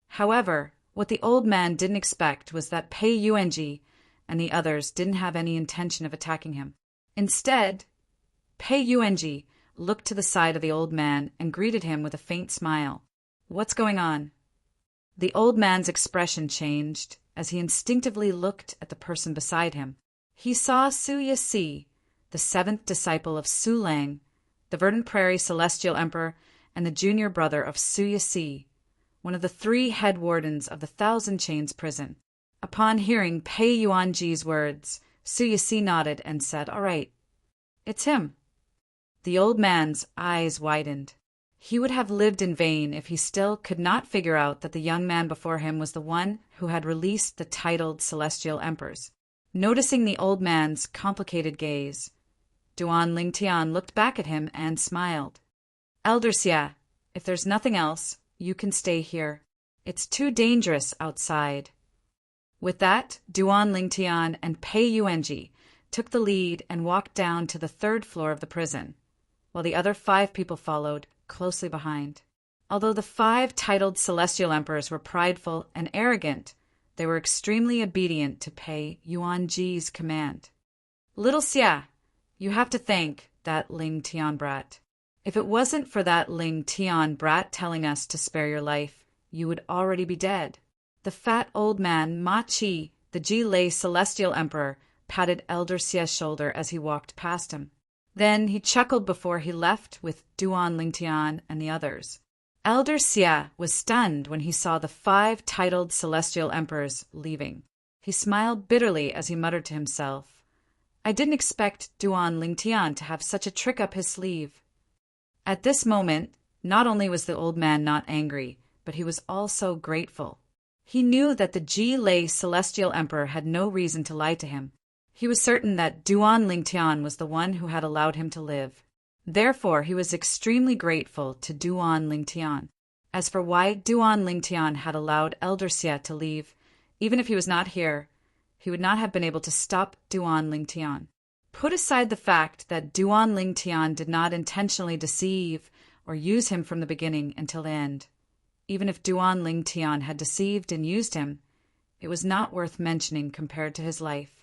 However, what the old man didn't expect was that Pei Yuanji and the others didn't have any intention of attacking him. Instead, Pei Yuanji looked to the side of the old man and greeted him with a faint smile. What's going on? The old man's expression changed as he instinctively looked at the person beside him. He saw Su Yisi, the 7th disciple of Su Lang, the Verdant Prairie Celestial Emperor and the junior brother of Su Yisi, one of the 3 head wardens of the Thousand Chains prison. Upon hearing Pei Yuanji's words, Su Yisi nodded and said, "All right, it's him." The old man's eyes widened. He would have lived in vain if he still could not figure out that the young man before him was the one who had released the titled celestial emperors. Noticing the old man's complicated gaze, Duan Lingtian looked back at him and smiled. "Elder Xia, if there's nothing else, you can stay here. It's too dangerous outside." With that, Duan Lingtian and Pei Yuanji took the lead and walked down to the 3rd floor of the prison, while the other 5 people followed closely behind. Although the 5 titled celestial emperors were prideful and arrogant, they were extremely obedient to Pei Yuanji's command. "Little Xia, you have to thank that Ling Tian brat. If it wasn't for that Ling Tian brat telling us to spare your life, you would already be dead." The fat old man, Ma Qi, the Ji-Lei celestial emperor, patted Elder Xia's shoulder as he walked past him. Then he chuckled before he left with Duan Lingtian and the others. Elder Xia was stunned when he saw the 5 titled celestial emperors leaving. He smiled bitterly as he muttered to himself, "I didn't expect Duan Lingtian to have such a trick up his sleeve." At this moment, not only was the old man not angry, but he was also grateful. He knew that the Ji-Lei celestial emperor had no reason to lie to him. He was certain that Duan Lingtian was the one who had allowed him to live. Therefore, he was extremely grateful to Duan Lingtian. As for why Duan Lingtian had allowed Elder Xia to leave, even if he was not here, he would not have been able to stop Duan Lingtian. Put aside the fact that Duan Lingtian did not intentionally deceive or use him from the beginning until the end. Even if Duan Lingtian had deceived and used him, it was not worth mentioning compared to his life.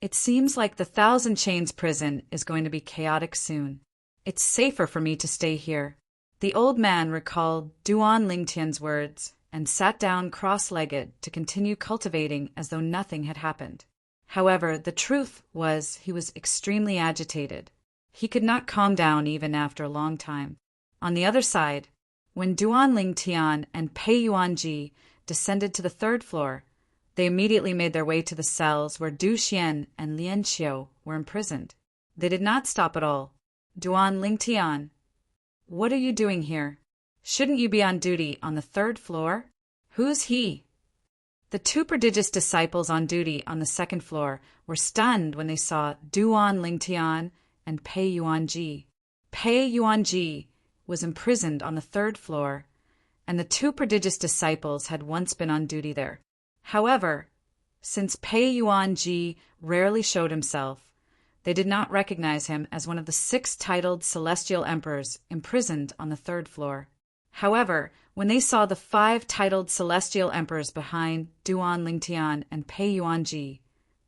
It seems like the Thousand Chains prison is going to be chaotic soon. It's safer for me to stay here. The old man recalled Duan Lingtian's words and sat down cross-legged to continue cultivating as though nothing had happened. However, the truth was he was extremely agitated. He could not calm down even after a long time. On the other side, when Duan Lingtian and Pei Yuanji descended to the 3rd floor, they immediately made their way to the cells where Du Xian and Lian Xiu were imprisoned. They did not stop at all. "Duan Lingtian, what are you doing here? Shouldn't you be on duty on the 3rd floor? Who's he?" The 2 prodigious disciples on duty on the 2nd floor were stunned when they saw Duan Lingtian and Pei Yuanji. Pei Yuanji was imprisoned on the 3rd floor, and the 2 prodigious disciples had once been on duty there. However, since Pei Yuanji rarely showed himself, they did not recognize him as one of the 6 titled celestial emperors imprisoned on the 3rd floor. However, when they saw the 5 titled celestial emperors behind Duan Lingtian and Pei Yuanji,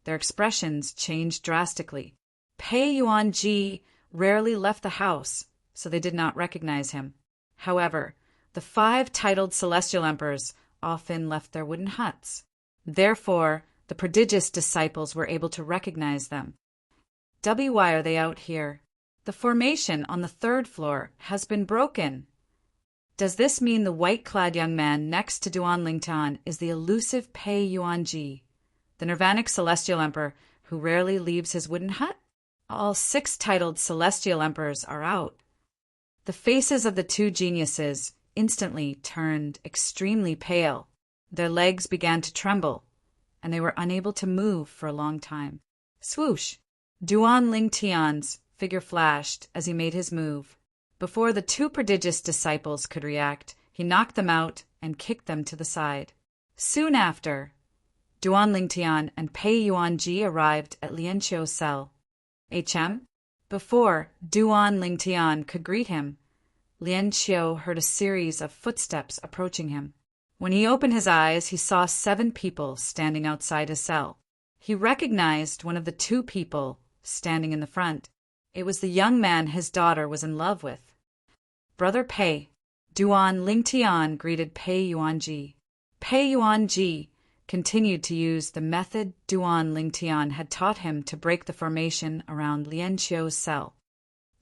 their expressions changed drastically. Pei Yuanji rarely left the house, so they did not recognize him. However, the 5 titled celestial emperors often left their wooden huts. Therefore, the prodigious disciples were able to recognize them. Why are they out here? The formation on the 3rd floor has been broken. Does this mean the white-clad young man next to Duan Lingtian is the elusive Pei Yuanji, the Nirvanic celestial emperor who rarely leaves his wooden hut? All 6 titled celestial emperors are out. The faces of the two geniuses instantly turned extremely pale. Their legs began to tremble, and they were unable to move for a long time. Swoosh! Duan Lingtian's figure flashed as he made his move. Before the two prodigious disciples could react, he knocked them out and kicked them to the side. Soon after, Duan Lingtian and Pei Yuanji arrived at Lian Qiu's cell. HM? Before Duan Lingtian could greet him, Lian Qiu heard a series of footsteps approaching him. When he opened his eyes, he saw 7 people standing outside his cell. He recognized one of the 2 people standing in the front. It was the young man his daughter was in love with. Brother Pei. Duan Lingtian greeted Pei Yuanji. Pei Yuanji continued to use the method Duan Lingtian had taught him to break the formation around Lian Qiu's cell.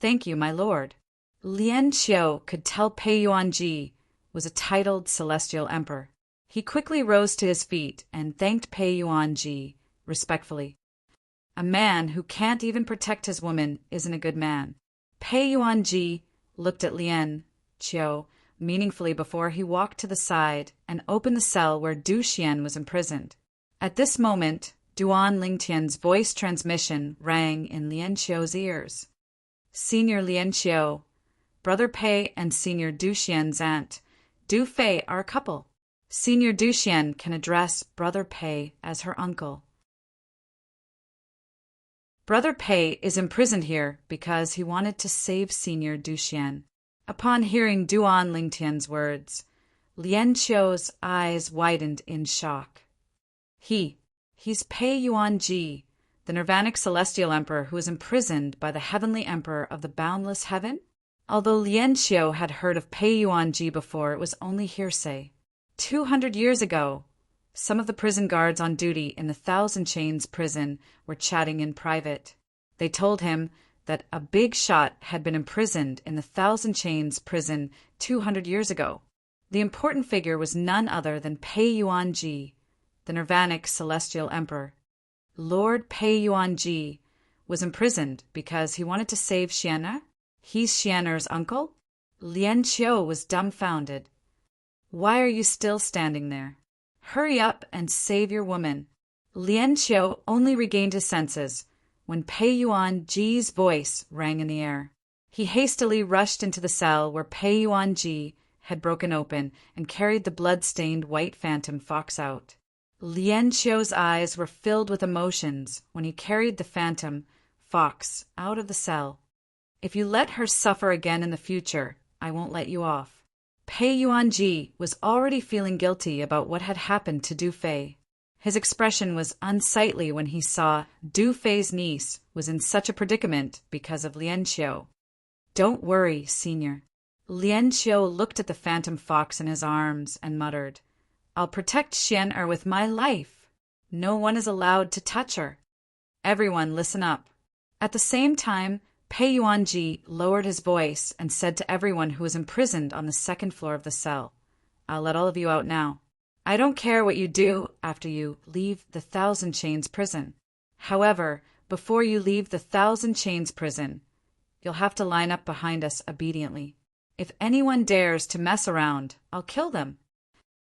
Thank you, my lord. Lian Qiu could tell Pei Yuanji was a titled celestial emperor. He quickly rose to his feet and thanked Pei Yuanji respectfully. A man who can't even protect his woman isn't a good man. Pei Yuanji looked at Lian Qiu meaningfully before he walked to the side and opened the cell where Du Xian was imprisoned. At this moment, Duan Lingtian's voice transmission rang in Lian Qiu's ears. Senior Lian Qiu, Brother Pei and Senior Du Xian's aunt, Du Fei, are a couple. Senior Du Xian can address Brother Pei as her uncle. Brother Pei is imprisoned here because he wanted to save Senior Du Xian. Upon hearing Duan Lingtian's words, Lian Qiu's eyes widened in shock. He's Pei Yuanji, the Nirvanic Celestial Emperor who was imprisoned by the Heavenly Emperor of the Boundless Heaven? Although Lian Qiu had heard of Pei Yuanji before, it was only hearsay. 200 years ago, some of the prison guards on duty in the Thousand Chains prison were chatting in private. They told him that a big shot had been imprisoned in the Thousand Chains prison 200 years ago. The important figure was none other than Pei Yuanji, the Nirvanic Celestial Emperor. Lord Pei Yuanji was imprisoned because he wanted to save Xian'er? He's Xian'er's uncle? Lian Qiu was dumbfounded. Why are you still standing there? Hurry up and save your woman. Lian Qiu only regained his senses when Pei Yuanji's voice rang in the air. He hastily rushed into the cell where Pei Yuanji had broken open and carried the blood-stained white phantom fox out. Lian Qiu's eyes were filled with emotions when he carried the phantom fox out of the cell. If you let her suffer again in the future, I won't let you off. Pei Yuanji was already feeling guilty about what had happened to Du Fei. His expression was unsightly when he saw Du Fei's niece was in such a predicament because of Lian Qiu. Don't worry, Senior. Lian Qiu looked at the phantom fox in his arms and muttered, I'll protect Xian'er with my life. No one is allowed to touch her. Everyone listen up. At the same time, Pei Yuanji lowered his voice and said to everyone who was imprisoned on the 2nd floor of the cell, I'll let all of you out now. I don't care what you do after you leave the Thousand Chains prison. However, before you leave the Thousand Chains prison, you'll have to line up behind us obediently. If anyone dares to mess around, I'll kill them.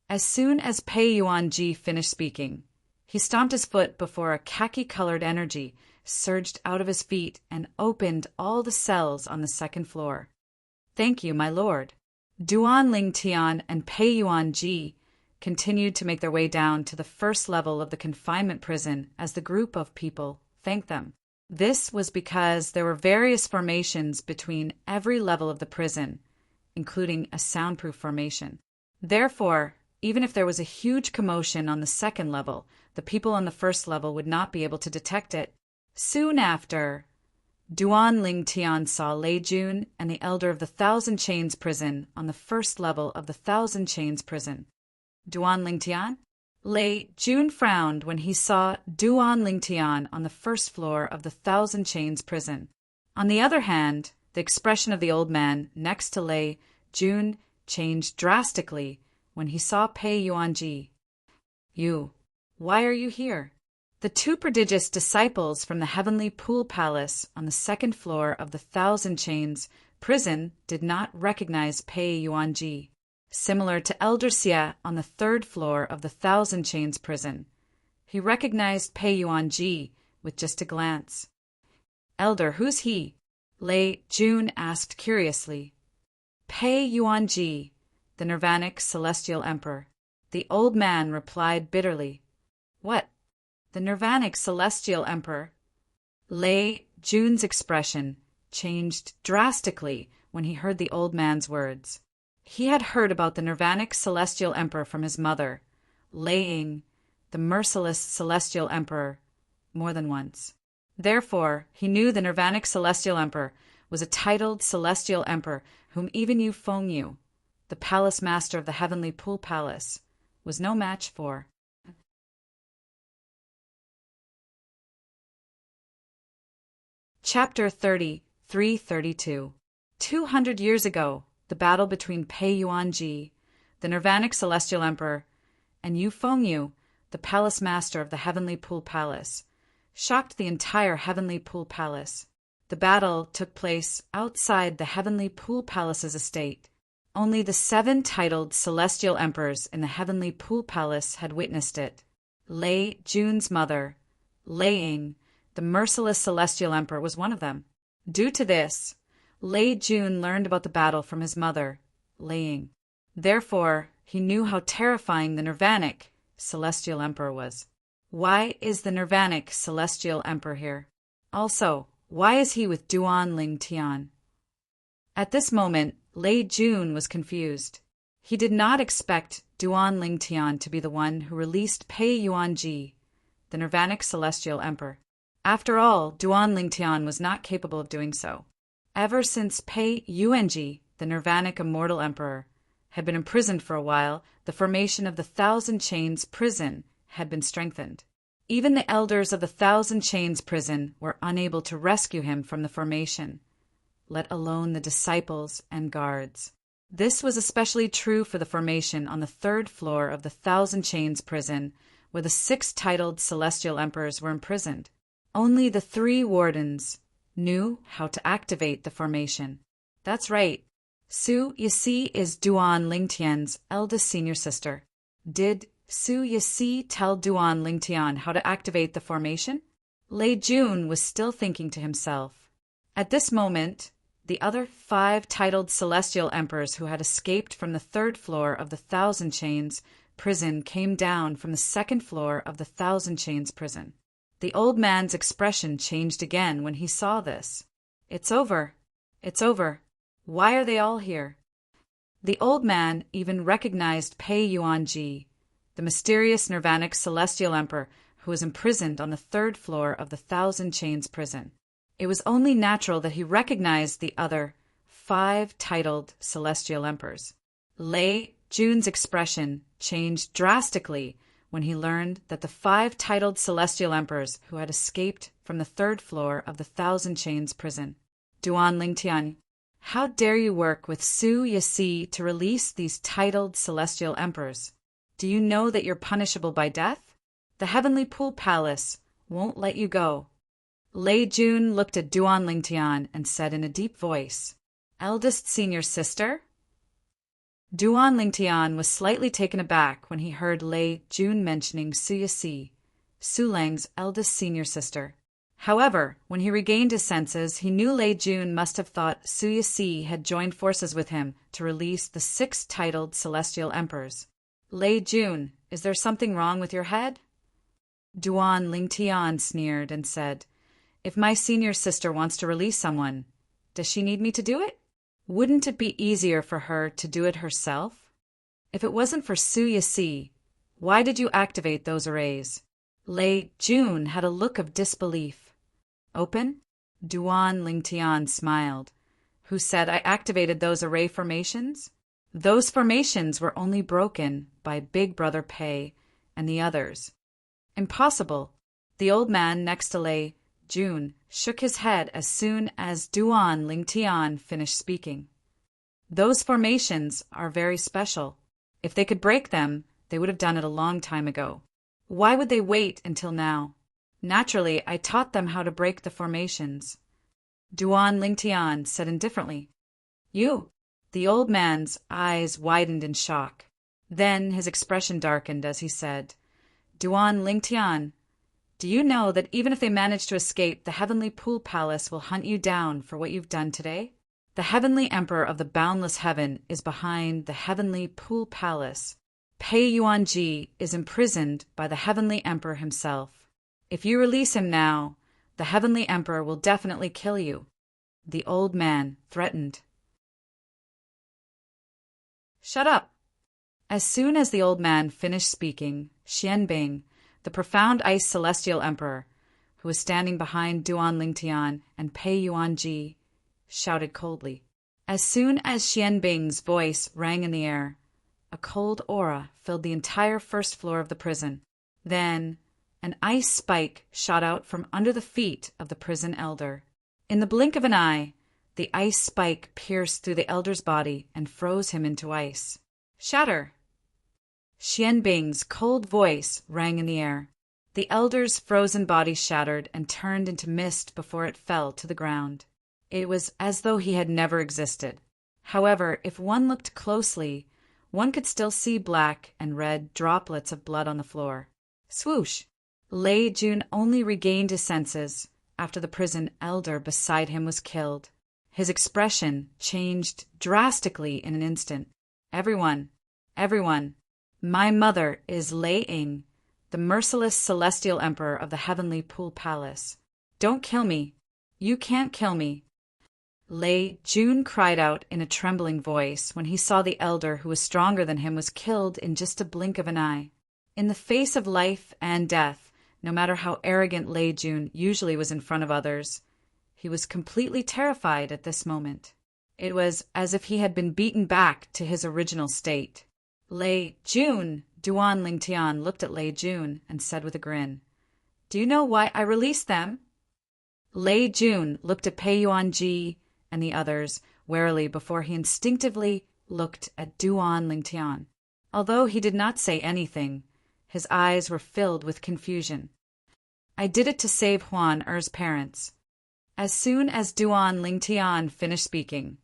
As soon as Pei Yuanji finished speaking, he stomped his foot before a khaki-colored energy surged out of his feet and opened all the cells on the 2nd floor. Thank you, my lord. Duan Lingtian and Pei Yuanji continued to make their way down to the 1st level of the confinement prison as the group of people thanked them. This was because there were various formations between every level of the prison, including a soundproof formation. Therefore, even if there was a huge commotion on the 2nd level, the people on the 1st level would not be able to detect it. Soon after, Duan Lingtian saw Lei Jun and the elder of the Thousand Chains prison on the 1st level of the Thousand Chains prison. Duan Lingtian? Lei Jun frowned when he saw Duan Lingtian on the 1st floor of the Thousand Chains prison. On the other hand, the expression of the old man next to Lei Jun changed drastically when he saw Pei Yuanji. You, why are you here? The 2 prodigious disciples from the Heavenly Pool Palace on the 2nd floor of the Thousand Chains prison did not recognize Pei Yuanji. Similar to Elder Xie on the third floor of the Thousand Chains prison, he recognized Pei Yuanji with just a glance. "Elder, who's he?" Lei Jun asked curiously. "Pei Yuanji, the Nirvanic Celestial Emperor." The old man replied bitterly. "What? The Nirvanic Celestial Emperor?" Lei Jun's expression changed drastically when he heard the old man's words. He had heard about the Nirvanic Celestial Emperor from his mother, Lei Ying, the merciless Celestial Emperor, more than once. Therefore, he knew the Nirvanic Celestial Emperor was a titled Celestial Emperor whom even Yu Fengyu, the Palace Master of the Heavenly Pool Palace, was no match for. Chapter 30, 332. 200 years ago, the battle between Pei Yuanji, the Nirvanic Celestial Emperor, and Yu Fengyu, the Palace Master of the Heavenly Pool Palace, shocked the entire Heavenly Pool Palace. The battle took place outside the Heavenly Pool Palace's estate. Only the 7 titled Celestial Emperors in the Heavenly Pool Palace had witnessed it. Lei Jun's mother, Lei Ying, the merciless Celestial Emperor, was one of them. Due to this, Lei Jun learned about the battle from his mother, Lei Ying. Therefore, he knew how terrifying the Nirvanic Celestial Emperor was. Why is the Nirvanic Celestial Emperor here? Also, why is he with Duan Ling Tian? At this moment, Lei Jun was confused. He did not expect Duan Ling Tian to be the one who released Pei Yuanji, the Nirvanic Celestial Emperor. After all, Duan Ling Tian was not capable of doing so. Ever since Pei Yuanji, the Nirvanic Immortal Emperor, had been imprisoned for a while, the formation of the Thousand Chains prison had been strengthened. Even the elders of the Thousand Chains prison were unable to rescue him from the formation, let alone the disciples and guards. This was especially true for the formation on the third floor of the Thousand Chains prison, where the 6 titled Celestial Emperors were imprisoned. Only the 3 wardens knew how to activate the formation. That's right. Su Yixi is Duan Lingtian's eldest senior sister. Did Su Yixi tell Duan Lingtian how to activate the formation? Lei Jun was still thinking to himself. At this moment, the other 5 titled Celestial Emperors who had escaped from the 3rd floor of the Thousand Chains prison came down from the 2nd floor of the Thousand Chains prison. The old man's expression changed again when he saw this. "It's over. It's over. Why are they all here?" The old man even recognized Pei Yuanji, the mysterious Nirvanic Celestial Emperor who was imprisoned on the 3rd floor of the Thousand Chains prison. It was only natural that he recognized the other 5 titled Celestial Emperors. Lei Jun's expression changed drastically when he learned that the 5 titled Celestial Emperors who had escaped from the 3rd floor of the Thousand Chains prison. "Duan Lingtian, how dare you work with Su Yixi to release these titled Celestial Emperors? Do you know that you're punishable by death? The Heavenly Pool Palace won't let you go." Lei Jun looked at Duan Lingtian and said in a deep voice, "Eldest senior sister?" Duan Lingtian was slightly taken aback when he heard Lei Jun mentioning Su Yixi, Su Lang's eldest senior sister. However, when he regained his senses, he knew Lei Jun must have thought Su Yixi had joined forces with him to release the 6 titled Celestial Emperors. "Lei Jun, is there something wrong with your head?" Duan Lingtian sneered and said, "If my senior sister wants to release someone, does she need me to do it? Wouldn't it be easier for her to do it herself? If it wasn't for Su Yixi, why did you activate those arrays?" Lei Jun had a look of disbelief. "Open?" Duan Lingtian smiled. "Who said I activated those array formations? Those formations were only broken by Big Brother Pei and the others." "Impossible." The old man next to Lei Jun shook his head as soon as Duan Lingtian finished speaking. "Those formations are very special. If they could break them, they would have done it a long time ago. Why would they wait until now? Naturally, I taught them how to break the formations." Duan Lingtian said indifferently, You. The old man's eyes widened in shock. Then his expression darkened as he said, Duan Lingtian, do you know that even if they manage to escape, the Heavenly Pool Palace will hunt you down for what you've done today? The Heavenly Emperor of the Boundless Heaven is behind the Heavenly Pool Palace. Pei Yuanji is imprisoned by the Heavenly Emperor himself. If you release him now, the Heavenly Emperor will definitely kill you. The old man threatened. Shut up! As soon as the old man finished speaking, Xianbing, the profound ice celestial emperor, who was standing behind Duan Lingtian and Pei Yuanji, shouted coldly. As soon as Xianbing's voice rang in the air, a cold aura filled the entire first floor of the prison. Then, an ice spike shot out from under the feet of the prison elder. In the blink of an eye, the ice spike pierced through the elder's body and froze him into ice. Shatter! Xianbing's cold voice rang in the air. The elder's frozen body shattered and turned into mist before it fell to the ground. It was as though he had never existed. However, if one looked closely, one could still see black and red droplets of blood on the floor. Swoosh! Lei Jun only regained his senses after the prison elder beside him was killed. His expression changed drastically in an instant. Everyone, my mother is Lei Ying, the merciless celestial emperor of the Heavenly Pool Palace. Don't kill me. You can't kill me. Lei Jun cried out in a trembling voice when he saw the elder who was stronger than him was killed in just a blink of an eye. In the face of life and death, no matter how arrogant Lei Jun usually was in front of others, he was completely terrified at this moment. It was as if he had been beaten back to his original state. Lei Jun, Duan Lingtian looked at Lei Jun and said with a grin, Do you know why I released them? Lei Jun looked at Pei Yuanji and the others warily before he instinctively looked at Duan Lingtian. Although he did not say anything, his eyes were filled with confusion. I did it to save Huan Er's parents. As soon as Duan Lingtian finished speaking,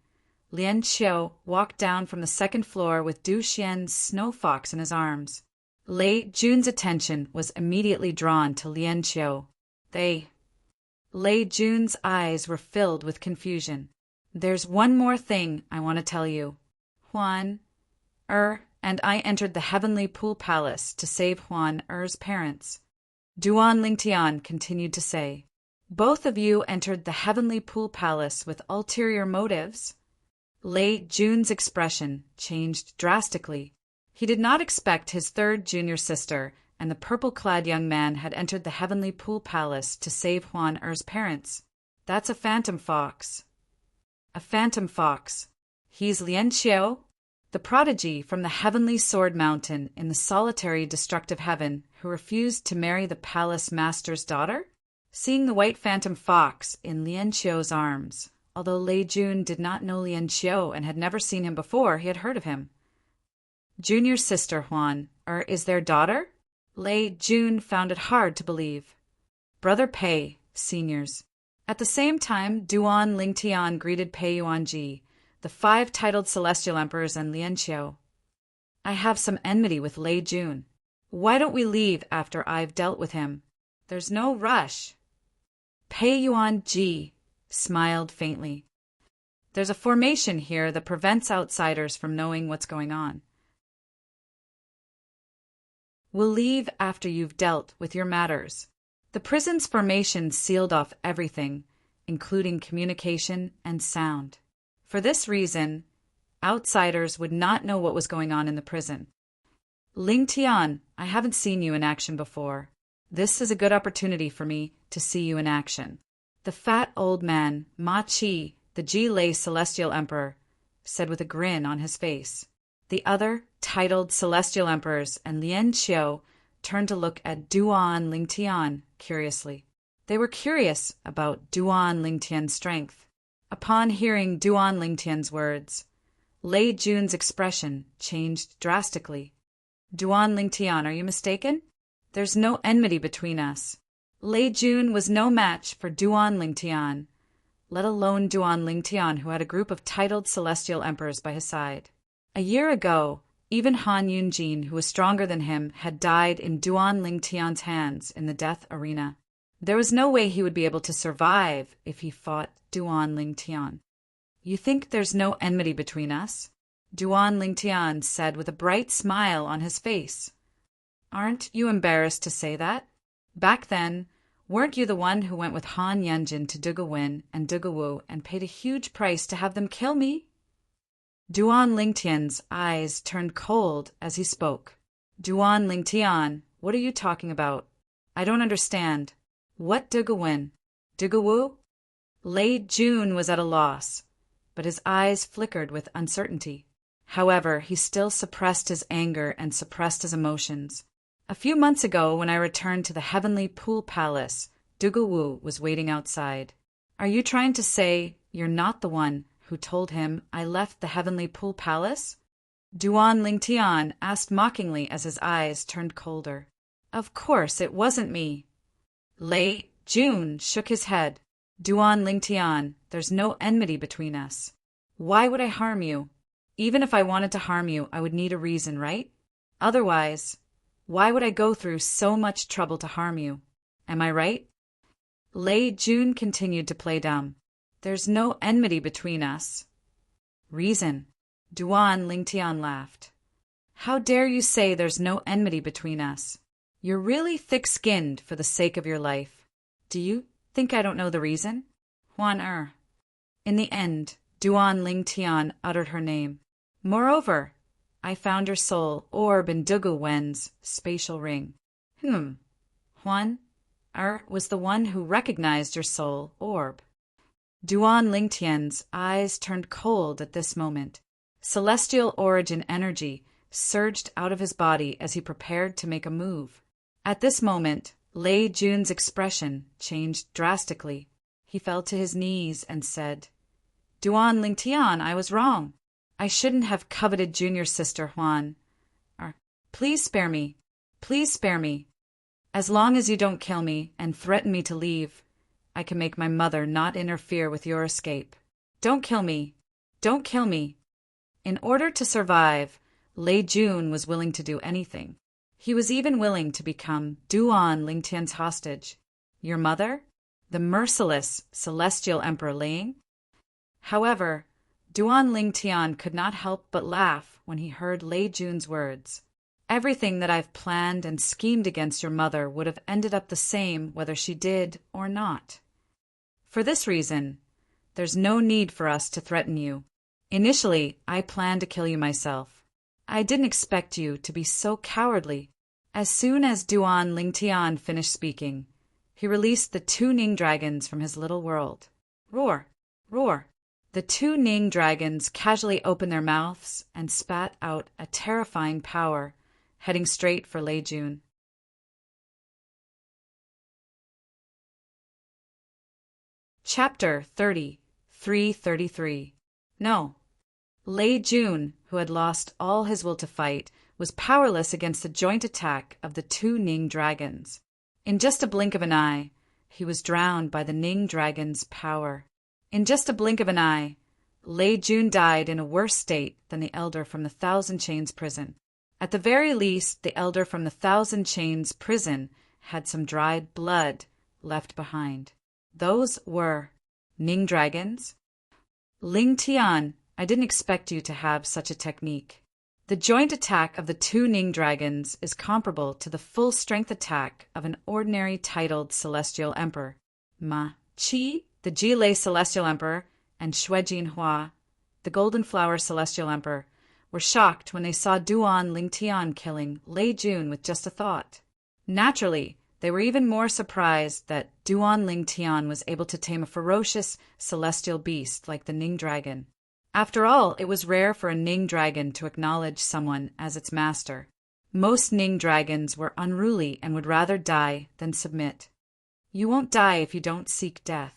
Lian Xiu walked down from the second floor with Du Xian's snow fox in his arms. Lei Jun's attention was immediately drawn to Lian Xiu. Lei Jun's eyes were filled with confusion. There's one more thing I want to tell you. Huan Er and I entered the Heavenly Pool Palace to save Huan Er's parents. Duan Lingtian continued to say, Both of you entered the Heavenly Pool Palace with ulterior motives. Lei Jun's expression changed drastically. He did not expect his third junior sister and the purple-clad young man had entered the Heavenly Pool Palace to save Huan Er's parents. That's a phantom fox. A phantom fox. He's Lian Xiu, the prodigy from the Heavenly Sword Mountain in the solitary destructive heaven who refused to marry the palace master's daughter? Seeing the white phantom fox in Lian Xiu's arms, although Lei Jun did not know Lian Xiu and had never seen him before, he had heard of him. Junior sister Huan Er is their daughter? Lei Jun found it hard to believe. Brother Pei, seniors. At the same time, Duan Lingtian greeted Pei Yuanji, the 5 titled celestial emperors, and Lian Xiu. I have some enmity with Lei Jun. Why don't we leave after I've dealt with him? There's no rush. Pei Yuanji smiled faintly. There's a formation here that prevents outsiders from knowing what's going on. We'll leave after you've dealt with your matters. The prison's formation sealed off everything, including communication and sound. For this reason, outsiders would not know what was going on in the prison. Lingtian, I haven't seen you in action before. This is a good opportunity for me to see you in action. The fat old man, Ma Qi, the Ji-Lei Celestial Emperor, said with a grin on his face. The other titled Celestial Emperors and Lian Xiu turned to look at Duan Lingtian curiously. They were curious about Duan Lingtian's strength. Upon hearing Duan Lingtian's words, Lei Jun's expression changed drastically. Duan Lingtian, are you mistaken? There's no enmity between us. Lei Jun was no match for Duan Lingtian, let alone Duan Lingtian, who had a group of titled celestial emperors by his side. A year ago, even Han Yunjin, who was stronger than him, had died in Duan Lingtian's hands in the death arena. There was no way he would be able to survive if he fought Duan Lingtian. You think there's no enmity between us? Duan Lingtian said with a bright smile on his face. Aren't you embarrassed to say that? Back then, weren't you the one who went with Han Yunjin to Dugawin and Dugawu and paid a huge price to have them kill me? Duan Lingtian's eyes turned cold as he spoke. Duan Lingtian, what are you talking about? I don't understand. What Dugawin? Dugawu? Lei Jun was at a loss, but his eyes flickered with uncertainty. However, he still suppressed his anger and suppressed his emotions. A few months ago, when I returned to the Heavenly Pool Palace, Dugawu was waiting outside. Are you trying to say you're not the one who told him I left the Heavenly Pool Palace? Duan Lingtian asked mockingly as his eyes turned colder. Of course it wasn't me. Lei Jun shook his head. Duan Lingtian, there's no enmity between us. Why would I harm you? Even if I wanted to harm you, I would need a reason, right? Otherwise, why would I go through so much trouble to harm you? Am I right? Lei Jun continued to play dumb. There's no enmity between us. Reason. Duan Lingtian laughed. How dare you say there's no enmity between us? You're really thick-skinned for the sake of your life. Do you think I don't know the reason? Huan. In the end, Duan Lingtian uttered her name. Moreover, I found your soul orb in Dugu Wen's spatial ring. Huan was the one who recognized your soul orb. Duan Lingtian's eyes turned cold at this moment. Celestial origin energy surged out of his body as he prepared to make a move. At this moment, Lei Jun's expression changed drastically. He fell to his knees and said, Duan Lingtian, I was wrong. I shouldn't have coveted junior sister Huan. Please spare me. Please spare me. As long as you don't kill me and threaten me to leave, I can make my mother not interfere with your escape. Don't kill me. Don't kill me. In order to survive, Lei Jun was willing to do anything. He was even willing to become Duan Lingtian's hostage. Your mother? The merciless celestial emperor Ling? However, Duan Lingtian could not help but laugh when he heard Lei Jun's words. Everything that I've planned and schemed against your mother would have ended up the same whether she did or not. For this reason, there's no need for us to threaten you. Initially, I planned to kill you myself. I didn't expect you to be so cowardly. As soon as Duan Lingtian finished speaking, he released the 2 Ning dragons from his little world. Roar! Roar! The 2 Ning dragons casually opened their mouths and spat out a terrifying power, heading straight for Lei Jun. Chapter 333. No. Lei Jun, who had lost all his will to fight, was powerless against the joint attack of the 2 Ning dragons. In just a blink of an eye, he was drowned by the Ning dragon's power. In just a blink of an eye, Lei Jun died in a worse state than the elder from the Thousand Chains prison. At the very least, the elder from the Thousand Chains prison had some dried blood left behind. Those were Ning dragons. Lingtian, I didn't expect you to have such a technique. The joint attack of the 2 Ning dragons is comparable to the full strength attack of an ordinary titled celestial emperor. Ma Qi, the Jilei celestial emperor, and Xuejin Hua, the golden flower celestial emperor, were shocked when they saw Duan Lingtian killing Lei Jun with just a thought. Naturally, they were even more surprised that Duan Lingtian was able to tame a ferocious celestial beast like the Ning dragon. After all, it was rare for a Ning dragon to acknowledge someone as its master. Most Ning dragons were unruly and would rather die than submit. You won't die if you don't seek death.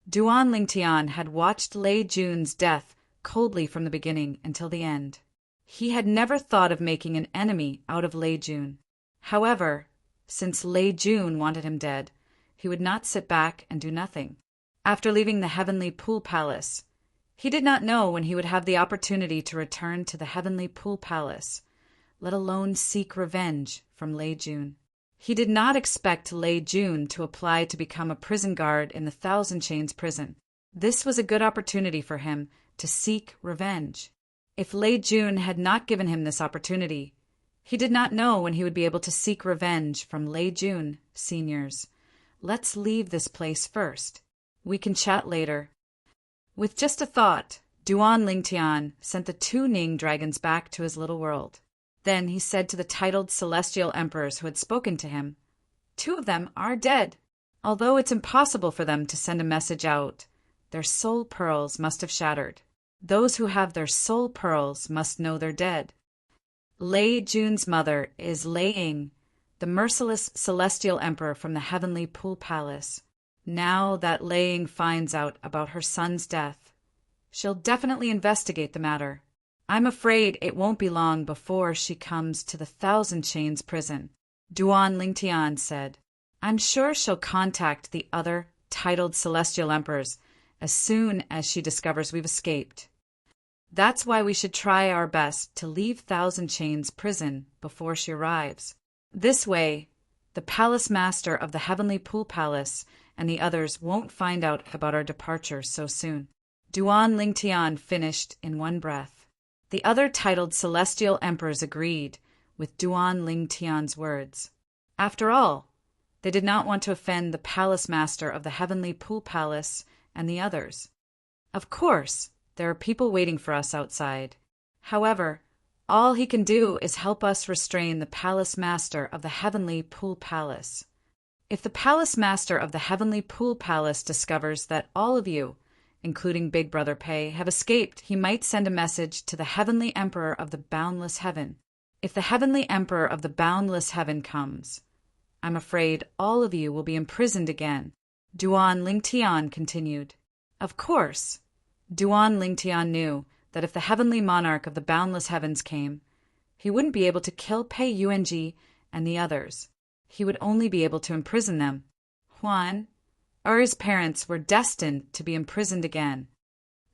Duan Lingtian had watched Lei Jun's death coldly from the beginning until the end. He had never thought of making an enemy out of Lei Jun. However, since Lei Jun wanted him dead, he would not sit back and do nothing. After leaving the heavenly pool palace, he did not know when he would have the opportunity to return to the heavenly pool palace, let alone seek revenge from Lei Jun. He did not expect Lei Jun to apply to become a prison guard in the Thousand Chains prison. This was a good opportunity for him to seek revenge. If Lei Jun had not given him this opportunity, he did not know when he would be able to seek revenge from Lei Jun. Seniors, let's leave this place first. We can chat later. With just a thought, Duan Lingtian sent the 2 Ning dragons back to his little world. Then he said to the titled celestial emperors who had spoken to him, 2 of them are dead. Although it's impossible for them to send a message out, their soul pearls must have shattered. Those who have their soul pearls must know they're dead. Lei Jun's mother is Lei Ying, the merciless celestial emperor from the heavenly pool palace. Now that Lei Ying finds out about her son's death, she'll definitely investigate the matter. I'm afraid it won't be long before she comes to the Thousand Chains prison, Duan Lingtian said. I'm sure she'll contact the other titled celestial emperors as soon as she discovers we've escaped. That's why we should try our best to leave Thousand Chains prison before she arrives. This way, the palace master of the heavenly pool palace and the others won't find out about our departure so soon. Duan Lingtian finished in one breath. The other titled celestial emperors agreed with Duan Lingtian's words. After all, they did not want to offend the palace master of the heavenly pool palace and the others. Of course, there are people waiting for us outside. However, all he can do is help us restrain the palace master of the heavenly pool palace. If the palace master of the heavenly pool palace discovers that all of you, including Big Brother Pei, have escaped, he might send a message to the heavenly emperor of the boundless heaven. If the heavenly emperor of the boundless heaven comes, I'm afraid all of you will be imprisoned again. Duan Lingtian continued. Of course, Duan Lingtian knew that if the heavenly monarch of the boundless heavens came, he wouldn't be able to kill Pei Yuanji and the others. He would only be able to imprison them. Huan, or his parents, were destined to be imprisoned again.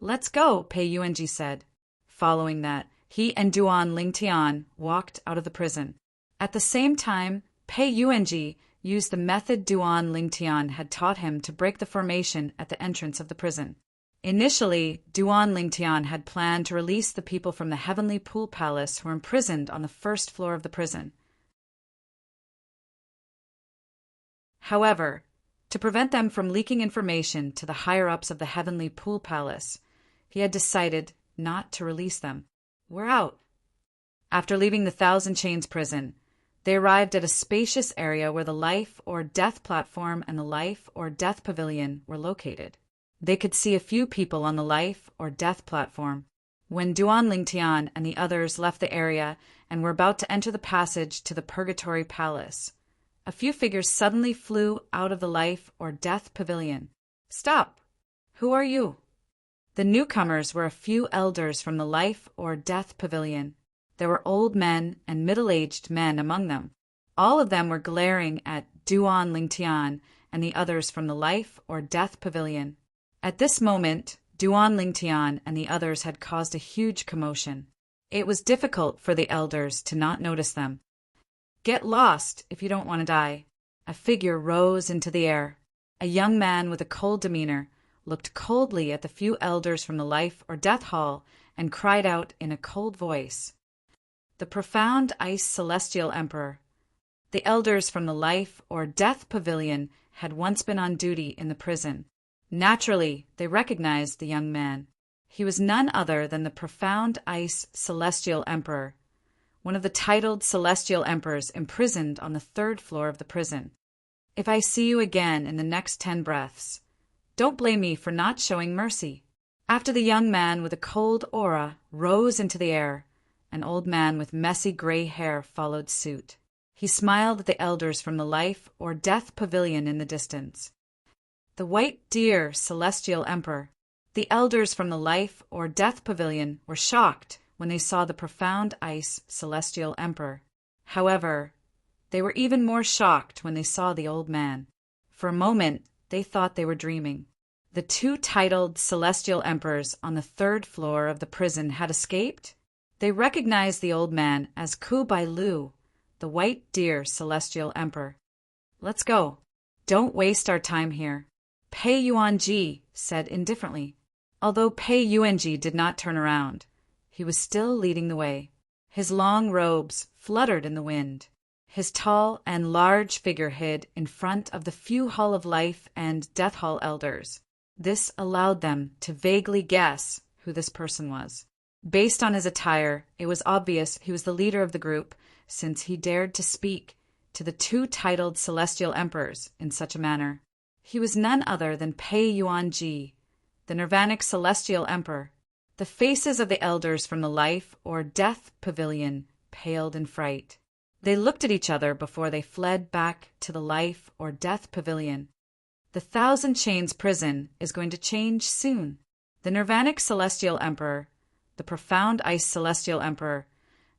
Let's go, Pei Yuanji said. Following that, he and Duan Lingtian walked out of the prison. At the same time, Pei Yuanji used the method Duan Lingtian had taught him to break the formation at the entrance of the prison. Initially, Duan Lingtian had planned to release the people from the heavenly pool palace who were imprisoned on the first floor of the prison. However, to prevent them from leaking information to the higher-ups of the heavenly pool palace, he had decided not to release them. We're out. After leaving the Thousand Chains prison, they arrived at a spacious area where the life or death platform and the life or death pavilion were located. They could see a few people on the life or death platform. When Duan Lingtian and the others left the area and were about to enter the passage to the Purgatory Palace, a few figures suddenly flew out of the life or death pavilion. Stop! Who are you? The newcomers were a few elders from the life or death pavilion. There were old men and middle-aged men among them. All of them were glaring at Duan Lingtian and the others from the life or death pavilion. At this moment, Duan Lingtian and the others had caused a huge commotion. It was difficult for the elders to not notice them. Get lost if you don't want to die. A figure rose into the air. A young man with a cold demeanor looked coldly at the few elders from the life or death hall and cried out in a cold voice. The profound ice celestial emperor. The elders from the life or death pavilion had once been on duty in the prison. Naturally, they recognized the young man. He was none other than the profound ice celestial emperor, one of the titled celestial emperors imprisoned on the 3rd floor of the prison. If I see you again in the next 10 breaths, don't blame me for not showing mercy. After the young man with a cold aura rose into the air, an old man with messy gray hair followed suit. He smiled at the elders from the life or death pavilion in the distance. The white deer celestial emperor. The elders from the life or death pavilion were shocked when they saw the profound ice celestial emperor. However, they were even more shocked when they saw the old man. For a moment, they thought they were dreaming. the two titled celestial emperors on the third floor of the prison had escaped? They recognized the old man as Ku Bai Lu, the white deer celestial emperor. "Let's go. Don't waste our time here," Pei Yuanji said indifferently. Although Pei Yuanji did not turn around, he was still leading the way. His long robes fluttered in the wind. His tall and large figure hid in front of the few Hall of Life and Death Hall elders. This allowed them to vaguely guess who this person was. Based on his attire, it was obvious he was the leader of the group, since he dared to speak to the two titled celestial emperors in such a manner. He was none other than Pei Yuanji, the Nirvanic celestial emperor. The faces of the elders from the Life or Death Pavilion paled in fright. They looked at each other before they fled back to the Life or Death Pavilion. The Thousand Chains prison is going to change soon. The Nirvanic celestial emperor, the Profound Ice celestial emperor,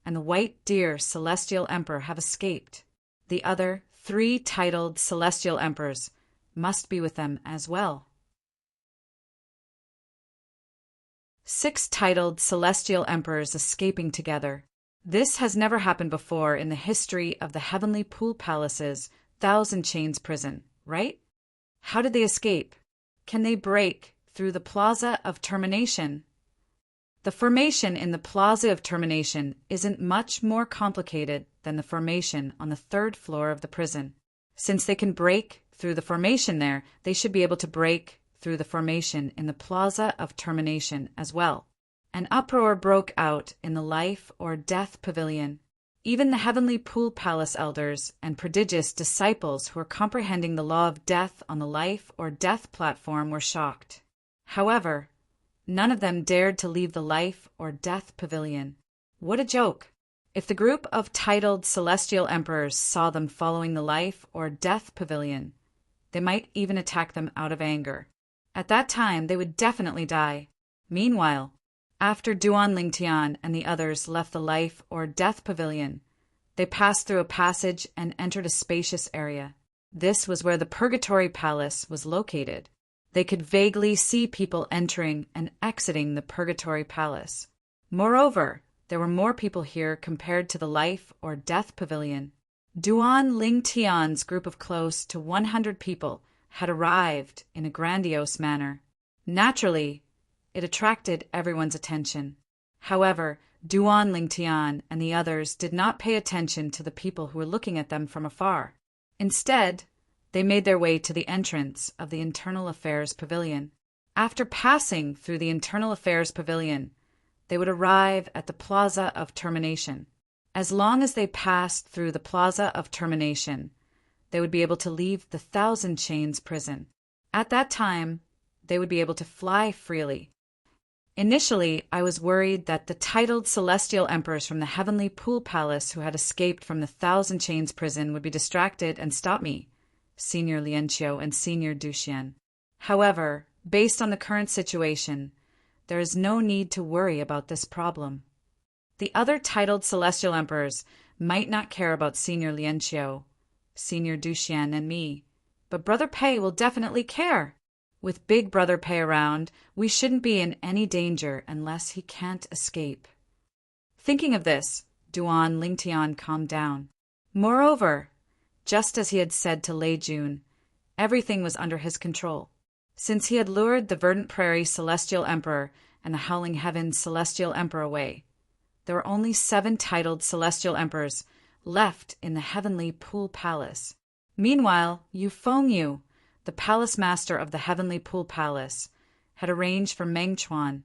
and the White Deer celestial emperor have escaped. The other three titled celestial emperors must be with them as well. 6 titled celestial emperors escaping together. This has never happened before in the history of the Heavenly Pool Palace's Thousand Chains prison, right? How did they escape? Can they break through the Plaza of Termination? The formation in the Plaza of Termination isn't much more complicated than the formation on the third floor of the prison. Since they can break through the formation there, they should be able to break through the formation in the Plaza of Termination as well. An uproar broke out in the Life or Death Pavilion. Even the Heavenly Pool Palace elders and prodigious disciples who were comprehending the law of death on the Life or Death platform were shocked. However, none of them dared to leave the Life or Death Pavilion. What a joke! If the group of titled celestial emperors saw them following the Life or Death Pavilion, they might even attack them out of anger. At that time, they would definitely die. Meanwhile, after Duan Lingtian and the others left the Life or Death Pavilion, they passed through a passage and entered a spacious area. This was where the Purgatory Palace was located. They could vaguely see people entering and exiting the Purgatory Palace. Moreover, there were more people here compared to the Life or Death Pavilion. Duan Lingtian's group of close to 100 people had arrived in a grandiose manner. Naturally, it attracted everyone's attention. However, Duan Lingtian and the others did not pay attention to the people who were looking at them from afar. Instead, they made their way to the entrance of the Internal Affairs Pavilion. After passing through the Internal Affairs Pavilion, they would arrive at the Plaza of Termination. As long as they passed through the Plaza of Termination, they would be able to leave the Thousand Chains prison. At that time, they would be able to fly freely. Initially, I was worried that the titled celestial emperors from the Heavenly Pool Palace who had escaped from the Thousand Chains prison would be distracted and stop me, Senior Lianqiu and Senior Duxian. However, based on the current situation, there is no need to worry about this problem. The other titled celestial emperors might not care about Senior Lianqiu, Senior Duxian, and me, but Brother Pei will definitely care. With Big Brother Pei around, we shouldn't be in any danger unless he can't escape. Thinking of this, Duan Lingtian calmed down. Moreover, just as he had said to Lei Jun, everything was under his control. Since he had lured the Verdant Prairie Celestial Emperor and the Howling Heavens Celestial Emperor away, there were only 7 titled Celestial Emperors left in the Heavenly Pool Palace. Meanwhile, Yu Fengyu, the Palace Master of the Heavenly Pool Palace, had arranged for Meng Chuan,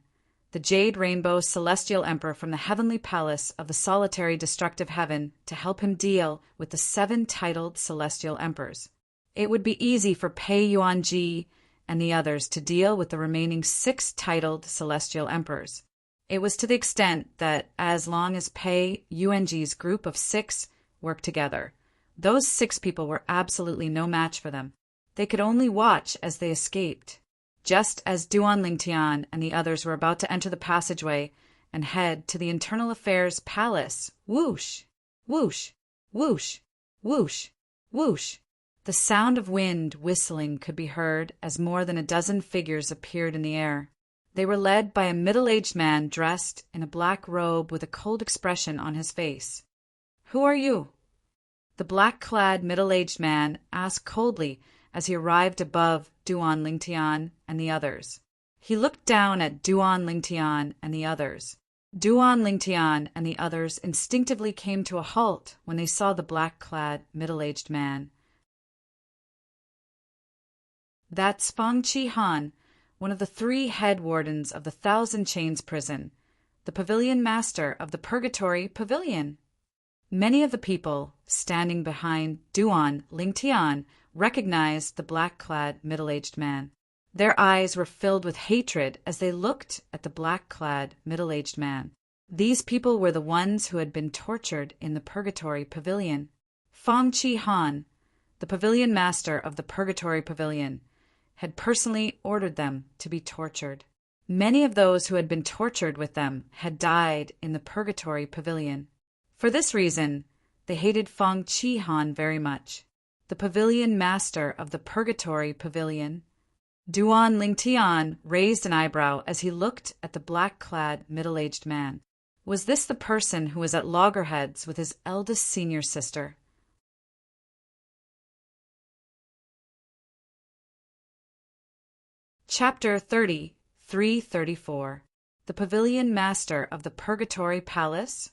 the Jade Rainbow Celestial Emperor from the Heavenly Palace of the Solitary Destructive Heaven, to help him deal with the 7 titled Celestial Emperors. It would be easy for Pei Yuanji and the others to deal with the remaining 6 titled Celestial Emperors. It was to the extent that as long as Pei Yuanji's group of 6 worked together, those 6 people were absolutely no match for them. They could only watch as they escaped. Just as Duan Lingtian and the others were about to enter the passageway and head to the Internal Affairs Palace, whoosh, whoosh, whoosh, whoosh, whoosh, The sound of wind whistling could be heard as more than a dozen figures appeared in the air. They were led by a middle-aged man dressed in a black robe with a cold expression on his face. "Who are you?" the black-clad middle-aged man asked coldly as he arrived above Duan Lingtian and the others. He looked down at Duan Lingtian and the others. Duan Lingtian and the others instinctively came to a halt when they saw the black-clad middle-aged man. That's Fang Chi Han, one of the 3 head wardens of the Thousand Chains prison, the pavilion master of the Purgatory Pavilion. Many of the people standing behind Duan Lingtian recognized the black-clad middle-aged man. Their eyes were filled with hatred as they looked at the black-clad middle-aged man. These people were the ones who had been tortured in the Purgatory Pavilion. Fang Chi Han, the pavilion master of the Purgatory Pavilion, had personally ordered them to be tortured. Many of those who had been tortured with them had died in the Purgatory Pavilion. For this reason, they hated Fang Chi Han very much. The pavilion master of the Purgatory Pavilion, Duan Lingtian, raised an eyebrow as he looked at the black-clad middle-aged man. Was this the person who was at loggerheads with his eldest senior sister? Chapter 30, 334. The Pavilion Master of the Purgatory Palace.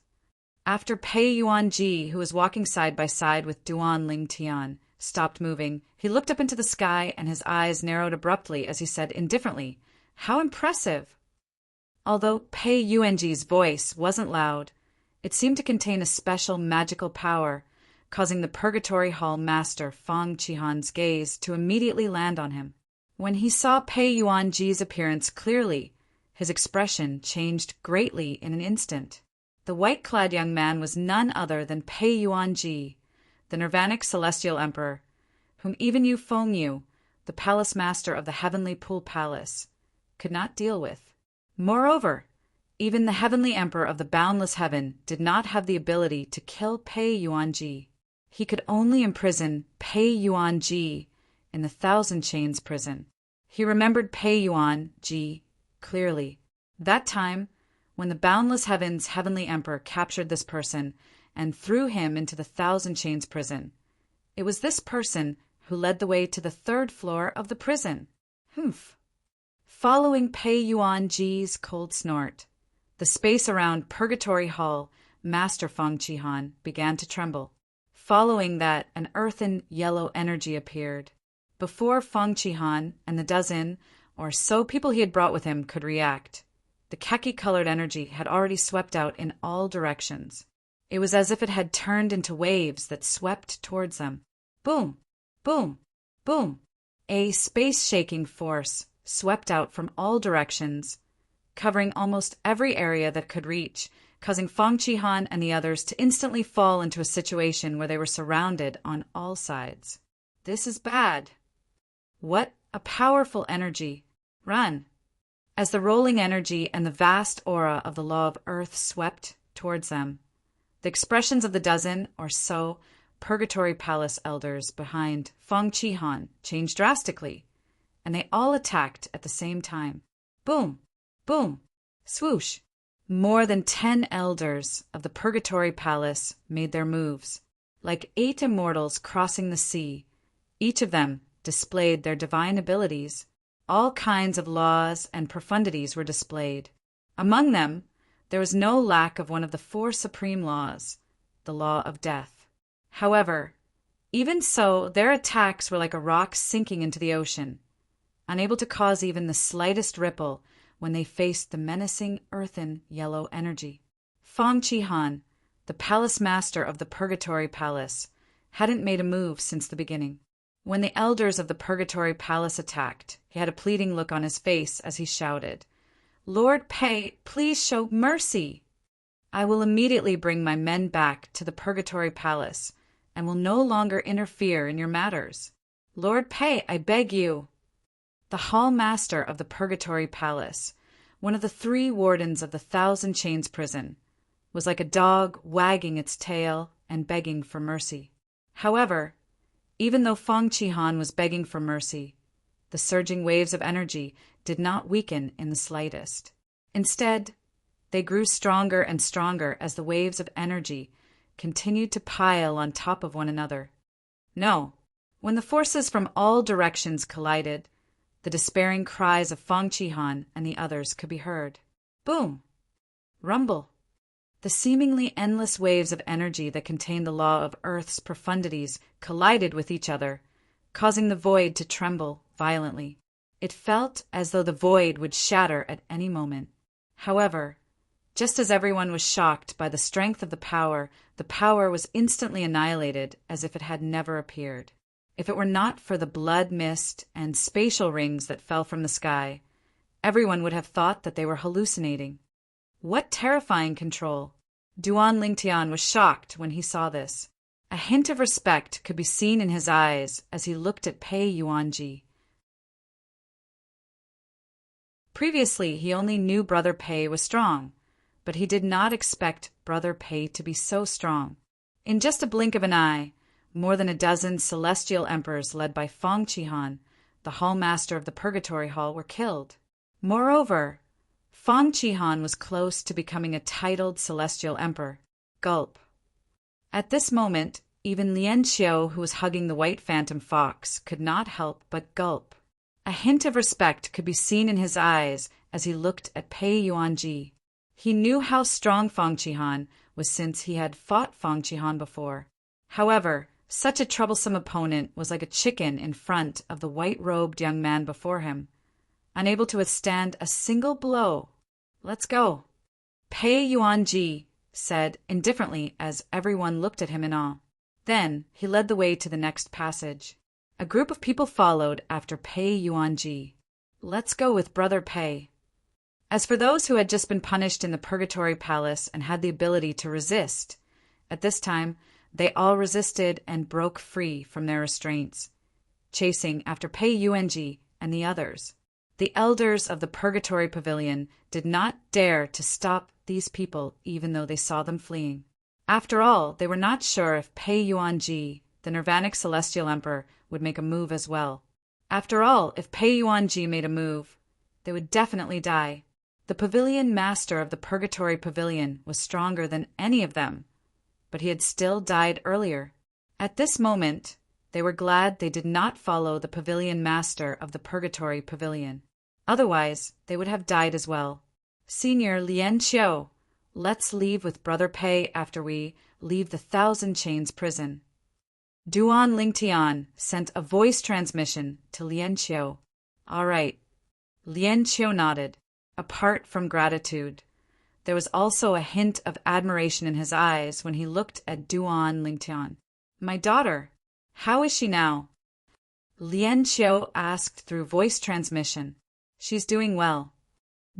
After Pei Yuanji, who was walking side by side with Duan Lingtian, stopped moving, he looked up into the sky and his eyes narrowed abruptly as he said indifferently, "How impressive!" Although Pei Yuanji's voice wasn't loud, it seemed to contain a special magical power, causing the Purgatory Hall Master Fang Chi Han's gaze to immediately land on him. When he saw Pei Yuanji's appearance clearly, his expression changed greatly in an instant. The white-clad young man was none other than Pei Yuanji, the Nirvanic Celestial Emperor, whom even Yu Fengyu, the Palace Master of the Heavenly Pool Palace, could not deal with. Moreover, even the Heavenly Emperor of the Boundless Heaven did not have the ability to kill Pei Yuanji. He could only imprison Pei Yuanji in the Thousand Chains prison. He remembered Pei Yuanji clearly. That time, when the Boundless Heaven's Heavenly Emperor captured this person and threw him into the Thousand Chains prison. It was this person who led the way to the 3rd floor of the prison. Humph. Following Pei Yuanji's cold snort, the space around Purgatory Hall Master Fang Chi Han began to tremble. Following that, an earthen yellow energy appeared. Before Fang Chi Han and the dozen or so people he had brought with him could react, the khaki-colored energy had already swept out in all directions. It was as if it had turned into waves that swept towards them. Boom! Boom! Boom! A space-shaking force swept out from all directions, covering almost every area that could reach, causing Fang Chi Han and the others to instantly fall into a situation where they were surrounded on all sides. This is bad. What a powerful energy. Run! As the rolling energy and the vast aura of the law of Earth swept towards them, the expressions of the dozen or so Purgatory Palace elders behind Fang Chi Han changed drastically, and they all attacked at the same time. Boom! Boom! Swoosh! More than 10 elders of the Purgatory Palace made their moves. Like 8 immortals crossing the sea, each of them displayed their divine abilities. All kinds of laws and profundities were displayed. Among them, there was no lack of one of the 4 supreme laws, the law of death. However, even so, their attacks were like a rock sinking into the ocean, unable to cause even the slightest ripple when they faced the menacing earthen yellow energy. Fang Chi Han, the palace master of the Purgatory Palace, hadn't made a move since the beginning. When the elders of the Purgatory Palace attacked, he had a pleading look on his face as he shouted, "Lord Pei, please show mercy! I will immediately bring my men back to the Purgatory Palace and will no longer interfere in your matters. Lord Pei, I beg you." The Hall Master of the Purgatory Palace, one of the 3 wardens of the Thousand Chains prison, was like a dog wagging its tail and begging for mercy. However, Even though Feng Qihan was begging for mercy, the surging waves of energy did not weaken in the slightest. Instead, they grew stronger and stronger as the waves of energy continued to pile on top of one another. No, when the forces from all directions collided, the despairing cries of Feng Qihan and the others could be heard. Boom! Rumble! The seemingly endless waves of energy that contained the law of Earth's profundities collided with each other, causing the void to tremble violently. It felt as though the void would shatter at any moment. However, just as everyone was shocked by the strength of the power was instantly annihilated as if it had never appeared. If it were not for the blood mist and spatial rings that fell from the sky, everyone would have thought that they were hallucinating. What terrifying control! Duan Lingtian was shocked when he saw this. A hint of respect could be seen in his eyes as he looked at Pei Yuanji. Previously, he only knew Brother Pei was strong, but he did not expect Brother Pei to be so strong. In just a blink of an eye, more than a dozen celestial emperors led by Feng Qihan, the hall master of the Purgatory Hall, were killed. Moreover, Feng Qihan was close to becoming a titled celestial emperor. Gulp. At this moment, even Lian Xiao, who was hugging the white phantom fox, could not help but gulp. A hint of respect could be seen in his eyes as he looked at Pei Yuanji. He knew how strong Feng Qihan was since he had fought Feng Qihan before. However, such a troublesome opponent was like a chicken in front of the white-robed young man before him, unable to withstand a single blow. Let's go, Pei Yuanji said indifferently as everyone looked at him in awe. Then he led the way to the next passage. A group of people followed after Pei Yuanji. Let's go with Brother Pei. As for those who had just been punished in the Purgatory Palace and had the ability to resist, at this time they all resisted and broke free from their restraints, chasing after Pei Yuanji and the others. The elders of the Purgatory Pavilion did not dare to stop these people even though they saw them fleeing. After all, they were not sure if Pei Yuanji, the Nirvanic Celestial Emperor, would make a move as well. After all, if Pei Yuanji made a move, they would definitely die. The Pavilion Master of the Purgatory Pavilion was stronger than any of them, but he had still died earlier. At this moment, they were glad they did not follow the Pavilion Master of the Purgatory Pavilion. Otherwise, they would have died as well. Senior Lian Xiao, let's leave with Brother Pei after we leave the Thousand Chains prison. Duan Lingtian sent a voice transmission to Lian Xiao. All right. Lian Xiao nodded. Apart from gratitude, there was also a hint of admiration in his eyes when he looked at Duan Lingtian. My daughter, how is she now? Lian Xiao asked through voice transmission. She's doing well.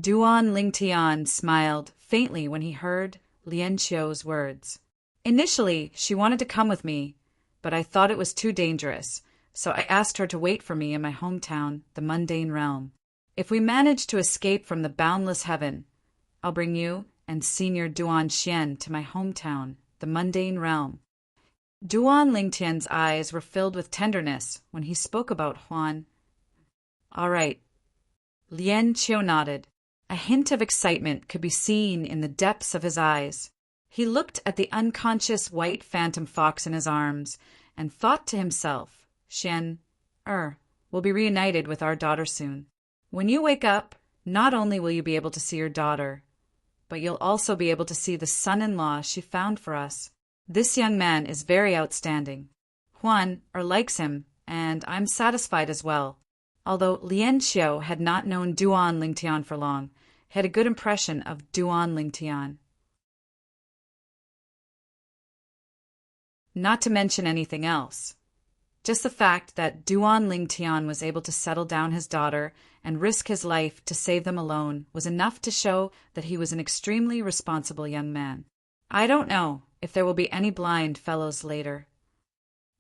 Duan Lingtian smiled faintly when he heard Lian Xiao's words. Initially, she wanted to come with me, but I thought it was too dangerous, so I asked her to wait for me in my hometown, the mundane realm. If we manage to escape from the boundless heaven, I'll bring you and Senior Duan Xian to my hometown, the mundane realm. Duan Lingtian's eyes were filled with tenderness when he spoke about Huan. All right. Lian Xiao nodded. A hint of excitement could be seen in the depths of his eyes. He looked at the unconscious white phantom fox in his arms and thought to himself, Xian, will be reunited with our daughter soon. When you wake up, not only will you be able to see your daughter, but you'll also be able to see the son-in-law she found for us. This young man is very outstanding. Huan likes him, and I'm satisfied as well. Although Lian Xiao had not known Duan Lingtian for long, he had a good impression of Duan Lingtian. Not to mention anything else. Just the fact that Duan Lingtian was able to settle down his daughter and risk his life to save them alone was enough to show that he was an extremely responsible young man. I don't know if there will be any blind fellows later.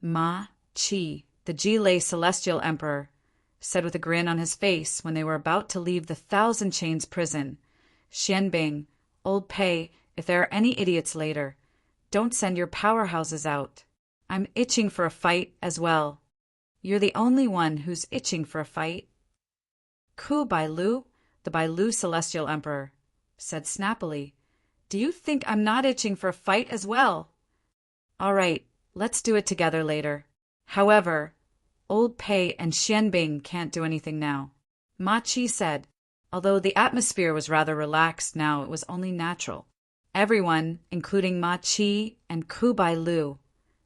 Ma Qi, the Jilei Celestial Emperor, said with a grin on his face when they were about to leave the Thousand Chains prison. Xianbing, old Pei, if there are any idiots later, don't send your powerhouses out. I'm itching for a fight as well. You're the only one who's itching for a fight. Ku Bailu, the Bailu Celestial Emperor, said snappily, Do you think I'm not itching for a fight as well? All right, let's do it together later. However, Old Pei and Xianbing can't do anything now. Ma Qi said. Although the atmosphere was rather relaxed now, it was only natural. Everyone, including Ma Qi and Ku Bailu,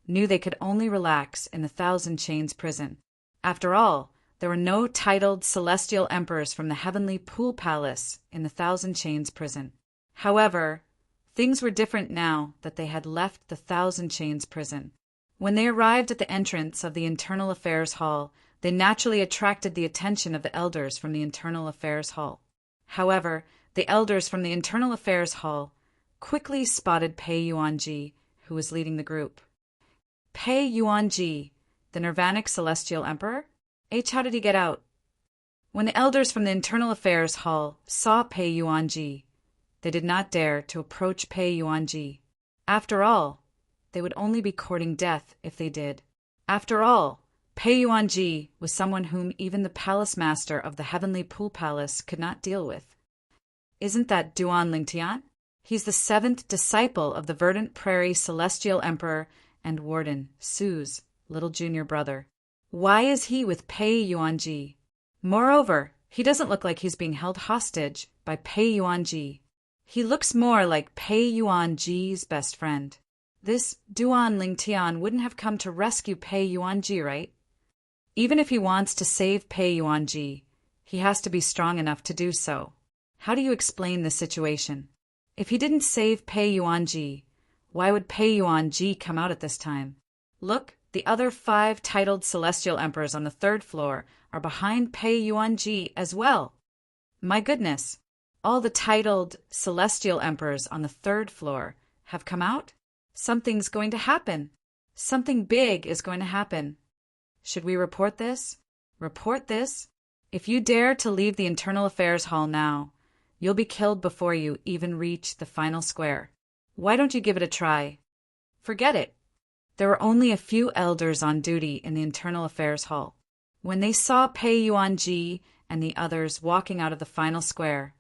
knew they could only relax in the Thousand Chains prison. After all, there were no titled celestial emperors from the heavenly Pool Palace in the Thousand Chains prison. However, things were different now that they had left the Thousand Chains prison. When they arrived at the entrance of the Internal Affairs Hall, they naturally attracted the attention of the elders from the Internal Affairs Hall. However, the elders from the Internal Affairs Hall quickly spotted Pei Yuanji, who was leading the group. Pei Yuanji, the Nirvanic Celestial Emperor? How did he get out? When the elders from the Internal Affairs Hall saw Pei Yuanji, they did not dare to approach Pei Yuanji. After all, they would only be courting death if they did. After all, Pei Yuanji was someone whom even the palace master of the Heavenly Pool Palace could not deal with. Isn't that Duan Lingtian? He's the seventh disciple of the Verdant Prairie Celestial Emperor and Warden, Su's little junior brother. Why is he with Pei Yuanji? Moreover, he doesn't look like he's being held hostage by Pei Yuanji. He looks more like Pei Yuanji's best friend. This Duan Lingtian wouldn't have come to rescue Pei Yuanji, right? Even if he wants to save Pei Yuanji, he has to be strong enough to do so. How do you explain this situation? If he didn't save Pei Yuanji, why would Pei Yuanji come out at this time? Look, the other 5 titled celestial emperors on the 3rd floor are behind Pei Yuanji as well. My goodness, all the titled celestial emperors on the 3rd floor have come out? Something's going to happen. Something big is going to happen. Should we report this? Report this? If you dare to leave the Internal Affairs Hall now, you'll be killed before you even reach the final square. Why don't you give it a try? Forget it. There were only a few elders on duty in the Internal Affairs Hall. When they saw Pei Yuanji and the others walking out of the final square,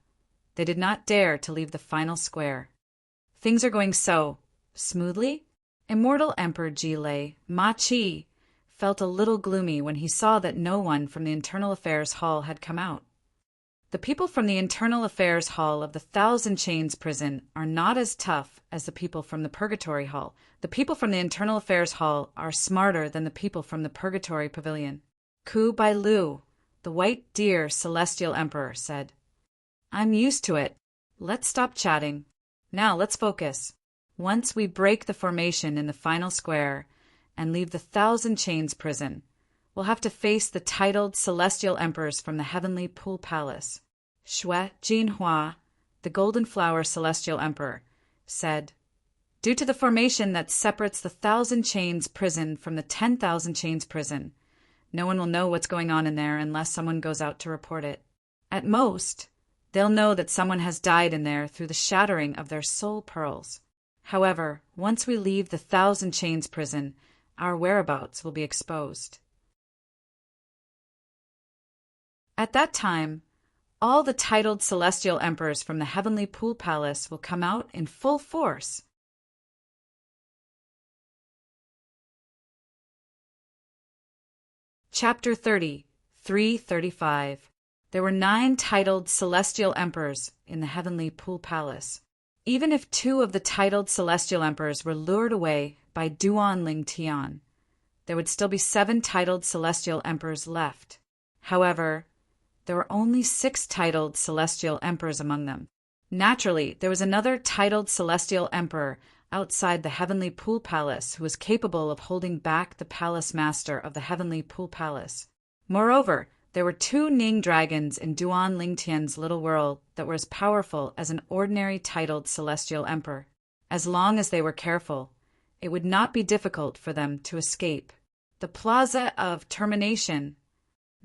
they did not dare to leave the final square. Things are going so smoothly? Immortal Emperor Jilei, Ma Qi, felt a little gloomy when he saw that no one from the Internal Affairs Hall had come out. The people from the Internal Affairs Hall of the Thousand Chains prison are not as tough as the people from the Purgatory Hall. The people from the Internal Affairs Hall are smarter than the people from the Purgatory Pavilion. Ku Bailu, the White Deer Celestial Emperor, said, I'm used to it. Let's stop chatting. Now let's focus. Once we break the formation in the final square and leave the Thousand Chains prison, we'll have to face the titled celestial emperors from the Heavenly Pool Palace. Xue Jinhua, the Golden Flower Celestial Emperor, said, Due to the formation that separates the Thousand Chains prison from the 10,000 Chains prison, no one will know what's going on in there unless someone goes out to report it. At most, they'll know that someone has died in there through the shattering of their soul pearls. However, once we leave the Thousand Chains prison, our whereabouts will be exposed. At that time, all the titled celestial emperors from the Heavenly Pool Palace will come out in full force. Chapter 30, 335. There were 9 titled celestial emperors in the Heavenly Pool Palace. Even if 2 of the titled celestial emperors were lured away by Duan Lingtian, there would still be 7 titled celestial emperors left. However, there were only 6 titled celestial emperors among them. Naturally, there was another titled celestial emperor outside the Heavenly Pool Palace who was capable of holding back the palace master of the Heavenly Pool Palace. Moreover, there were 2 Ning dragons in Duan Lingtian's little world that were as powerful as an ordinary titled celestial emperor. As long as they were careful, it would not be difficult for them to escape. The Plaza of Termination.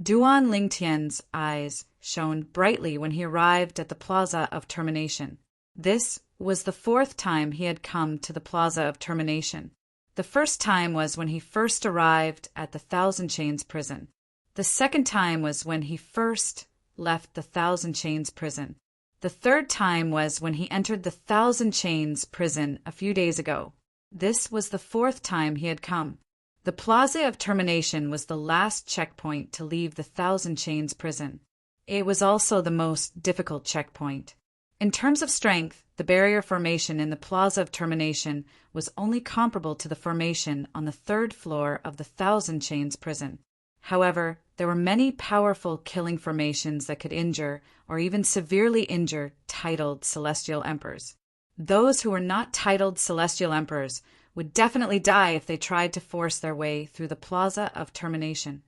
Duan Lingtian's eyes shone brightly when he arrived at the Plaza of Termination. This was the 4th time he had come to the Plaza of Termination. The first time was when he first arrived at the Thousand Chains prison. The second time was when he first left the Thousand Chains prison. The third time was when he entered the Thousand Chains prison a few days ago. This was the fourth time he had come. The Plaza of Termination was the last checkpoint to leave the Thousand Chains prison. It was also the most difficult checkpoint. In terms of strength, the barrier formation in the Plaza of Termination was only comparable to the formation on the third floor of the Thousand Chains prison. However, there were many powerful killing formations that could injure or even severely injure titled Celestial Emperors. Those who were not titled Celestial Emperors would definitely die if they tried to force their way through the Plaza of Termination.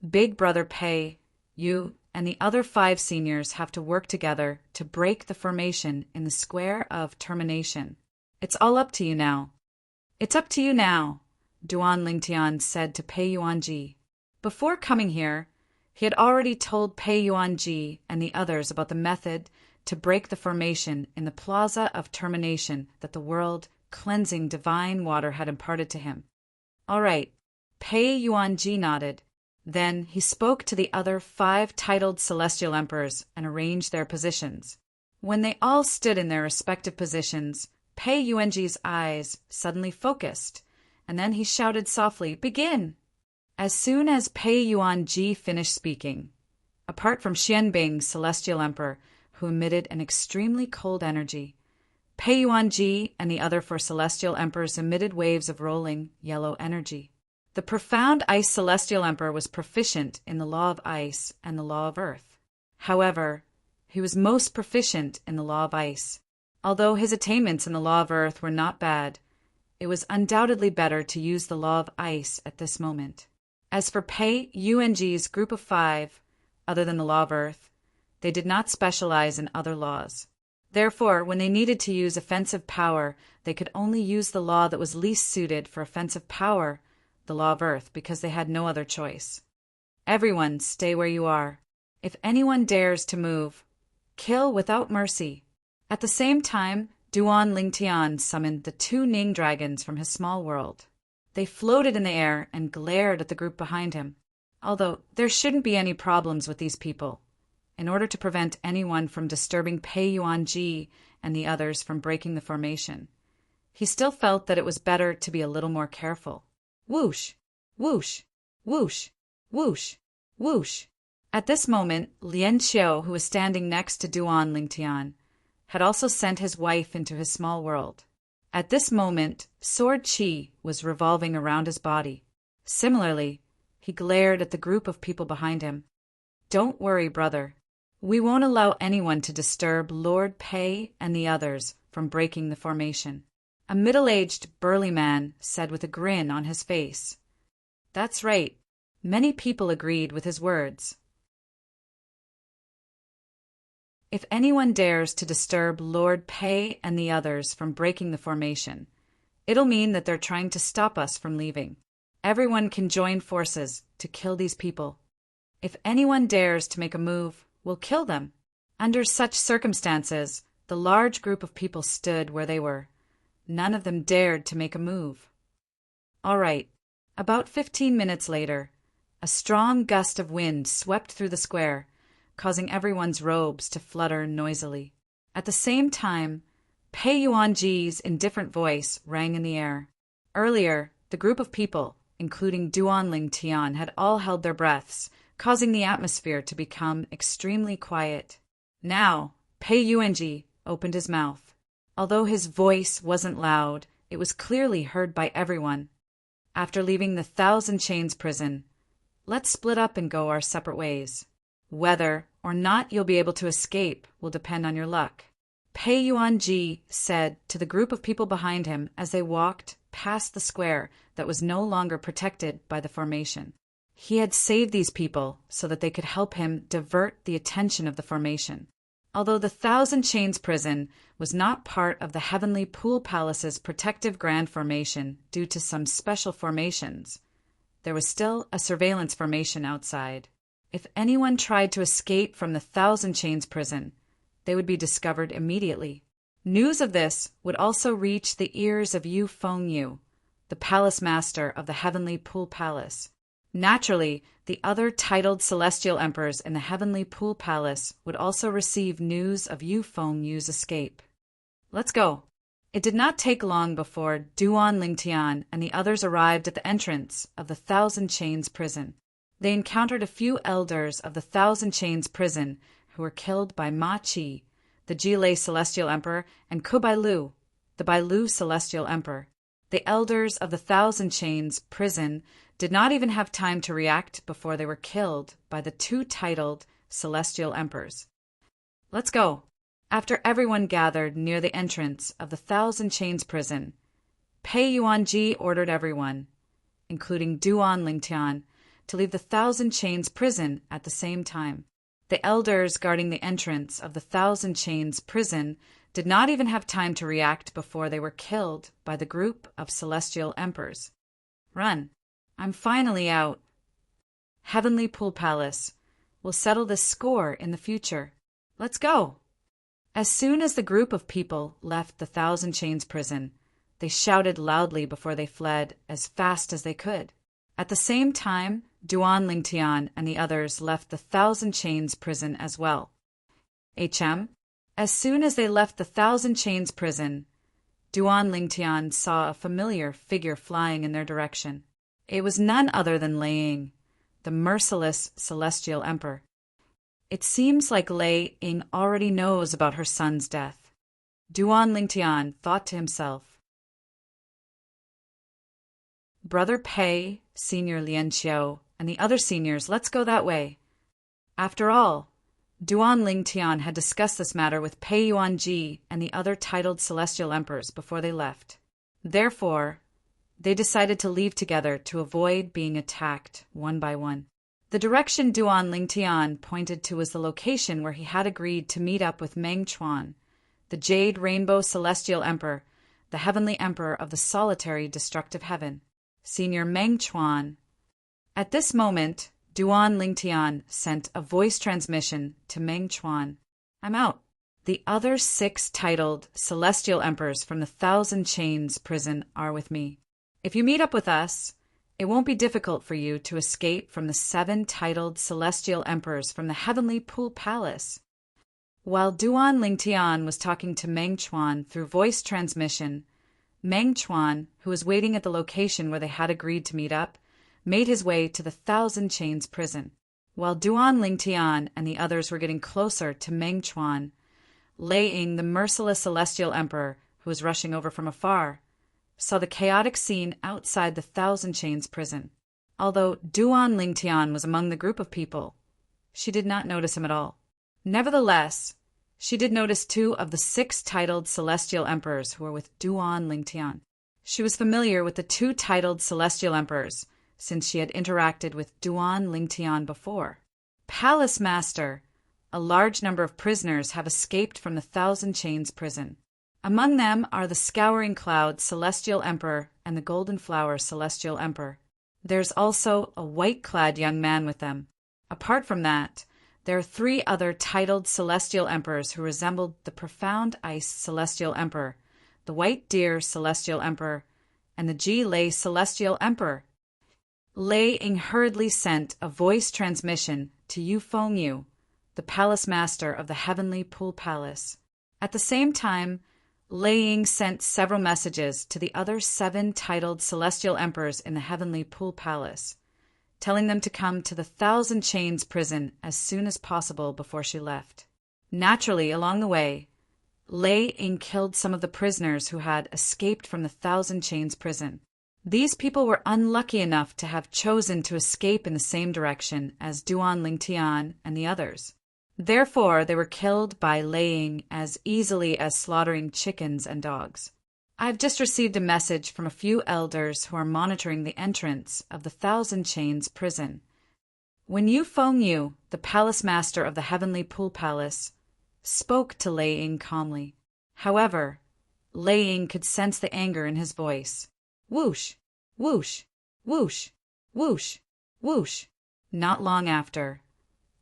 Big Brother Pei, you, and the other 5 seniors have to work together to break the formation in the Square of Termination. It's all up to you now. It's up to you now, Duan Lingtian said to Pei Yuanji. Before coming here, he had already told Pei Yuanji and the others about the method to break the formation in the Plaza of Termination that the world-cleansing divine water had imparted to him. All right, Pei Yuanji nodded. Then he spoke to the other 5 titled Celestial Emperors and arranged their positions. When they all stood in their respective positions, Pei Yuanji's eyes suddenly focused, and then he shouted softly, "Begin!" As soon as Pei Yuanji finished speaking, apart from Xianbing, Celestial Emperor, who emitted an extremely cold energy, Pei Yuanji and the other 4 Celestial Emperors emitted waves of rolling yellow energy. The profound Ice Celestial Emperor was proficient in the law of ice and the law of earth. However, he was most proficient in the law of ice. Although his attainments in the law of earth were not bad, it was undoubtedly better to use the law of ice at this moment. As for Pei Yuanji's group of 5, other than the law of earth, they did not specialize in other laws. Therefore, when they needed to use offensive power, they could only use the law that was least suited for offensive power, the law of earth, because they had no other choice. Everyone, stay where you are. If anyone dares to move, kill without mercy. At the same time, Duan Lingtian summoned the 2 Ning dragons from his small world. They floated in the air and glared at the group behind him. Although there shouldn't be any problems with these people. In order to prevent anyone from disturbing Pei Yuanji and the others from breaking the formation, he still felt that it was better to be a little more careful. Whoosh! Whoosh! Whoosh! Whoosh! Whoosh! At this moment, Lian Xiao, who was standing next to Duan Lingtian, had also sent his wife into his small world. At this moment, Sword Qi was revolving around his body. Similarly, he glared at the group of people behind him. Don't worry, brother. We won't allow anyone to disturb Lord Pei and the others from breaking the formation. A middle-aged, burly man said with a grin on his face. That's right. Many people agreed with his words. If anyone dares to disturb Lord Pei and the others from breaking the formation, it'll mean that they're trying to stop us from leaving. Everyone can join forces to kill these people. If anyone dares to make a move, we'll kill them. Under such circumstances, the large group of people stood where they were. None of them dared to make a move. All right. About 15 minutes later, a strong gust of wind swept through the square, causing everyone's robes to flutter noisily. At the same time, Pei Yuanji's indifferent voice rang in the air. Earlier, the group of people, including Duan Lingtian, had all held their breaths, causing the atmosphere to become extremely quiet. Now, Pei Yuanji opened his mouth. Although his voice wasn't loud, it was clearly heard by everyone. After leaving the Thousand Chains prison, let's split up and go our separate ways. Whether or not you'll be able to escape will depend on your luck. Pei Yuanji said to the group of people behind him as they walked past the square that was no longer protected by the formation. He had saved these people so that they could help him divert the attention of the formation. Although the Thousand Chains prison was not part of the Heavenly Pool Palace's protective grand formation due to some special formations, there was still a surveillance formation outside. If anyone tried to escape from the Thousand Chains prison, they would be discovered immediately. News of this would also reach the ears of Yu Fengyu, the palace master of the heavenly pool palace. Naturally, the other titled celestial emperors in the heavenly pool palace would also receive news of Yu Fengyu's escape. Let's go. It did not take long before Duan Lingtian and the others arrived at the entrance of the Thousand Chains prison. They encountered a few elders of the Thousand Chains prison who were killed by Ma Qi, the Jilei celestial emperor, and Kubailu, the Bailu celestial emperor. The elders of the Thousand Chains prison did not even have time to react before they were killed by the two titled celestial emperors. Let's go. After everyone gathered near the entrance of the Thousand Chains prison, Pei Yuanji ordered everyone, including Duan Lingtian, to leave the Thousand Chains prison at the same time. The elders guarding the entrance of the Thousand Chains prison did not even have time to react before they were killed by the group of celestial emperors. Run. I'm finally out. Heavenly Pool Palace. We'll settle this score in the future. Let's go. As soon as the group of people left the Thousand Chains prison, they shouted loudly before they fled as fast as they could. At the same time, Duan Lingtian and the others left the Thousand Chains prison as well. As soon as they left the Thousand Chains prison, Duan Lingtian saw a familiar figure flying in their direction. It was none other than Lei Ying, the merciless celestial emperor. It seems like Lei Ying already knows about her son's death. Duan Lingtian thought to himself. Brother Pei, Senior Lian Xiao, and the other seniors, let's go that way. After all, Duan Lingtian had discussed this matter with Pei Yuanji and the other titled celestial emperors before they left. Therefore, they decided to leave together to avoid being attacked one by one. The direction Duan Lingtian pointed to was the location where he had agreed to meet up with Meng Chuan, the Jade Rainbow Celestial Emperor, the Heavenly Emperor of the solitary destructive heaven, Senior Meng Chuan. At this moment, Duan Lingtian sent a voice transmission to Meng Chuan. I'm out. The other 6 titled celestial emperors from the Thousand Chains prison are with me. If you meet up with us, it won't be difficult for you to escape from the 7 titled celestial emperors from the Heavenly Pool Palace. While Duan Lingtian was talking to Meng Chuan through voice transmission, Meng Chuan, who was waiting at the location where they had agreed to meet up, made his way to the Thousand Chains prison. While Duan Lingtian and the others were getting closer to Meng Chuan, Lei Ying, the merciless celestial emperor, who was rushing over from afar, saw the chaotic scene outside the Thousand Chains prison. Although Duan Lingtian was among the group of people, she did not notice him at all. Nevertheless, she did notice 2 of the 6 titled celestial emperors who were with Duan Lingtian. She was familiar with the 2 titled celestial emperors, since she had interacted with Duan Lingtian before. Palace Master, a large number of prisoners have escaped from the Thousand Chains prison. Among them are the Scouring Cloud Celestial Emperor and the Golden Flower Celestial Emperor. There's also a white-clad young man with them. Apart from that, there are 3 other titled celestial emperors who resembled the Profound Ice Celestial Emperor, the White Deer Celestial Emperor, and the Jilei Celestial Emperor. Lei Ying hurriedly sent a voice transmission to Yu Fengyu, the Palace Master of the Heavenly Pool Palace. At the same time, Lei Ying sent several messages to the other 7 titled celestial emperors in the Heavenly Pool Palace, telling them to come to the Thousand Chains prison as soon as possible before she left. Naturally, along the way, Lei Ying killed some of the prisoners who had escaped from the Thousand Chains prison. These people were unlucky enough to have chosen to escape in the same direction as Duan Lingtian and the others. Therefore, they were killed by Lei Ying as easily as slaughtering chickens and dogs. I've just received a message from a few elders who are monitoring the entrance of the Thousand Chains prison. When Yu Fengyu, the Palace Master of the Heavenly Pool Palace, spoke to Lei Ying calmly. However, Lei Ying could sense the anger in his voice. Whoosh, whoosh, whoosh, whoosh, whoosh. Not long after,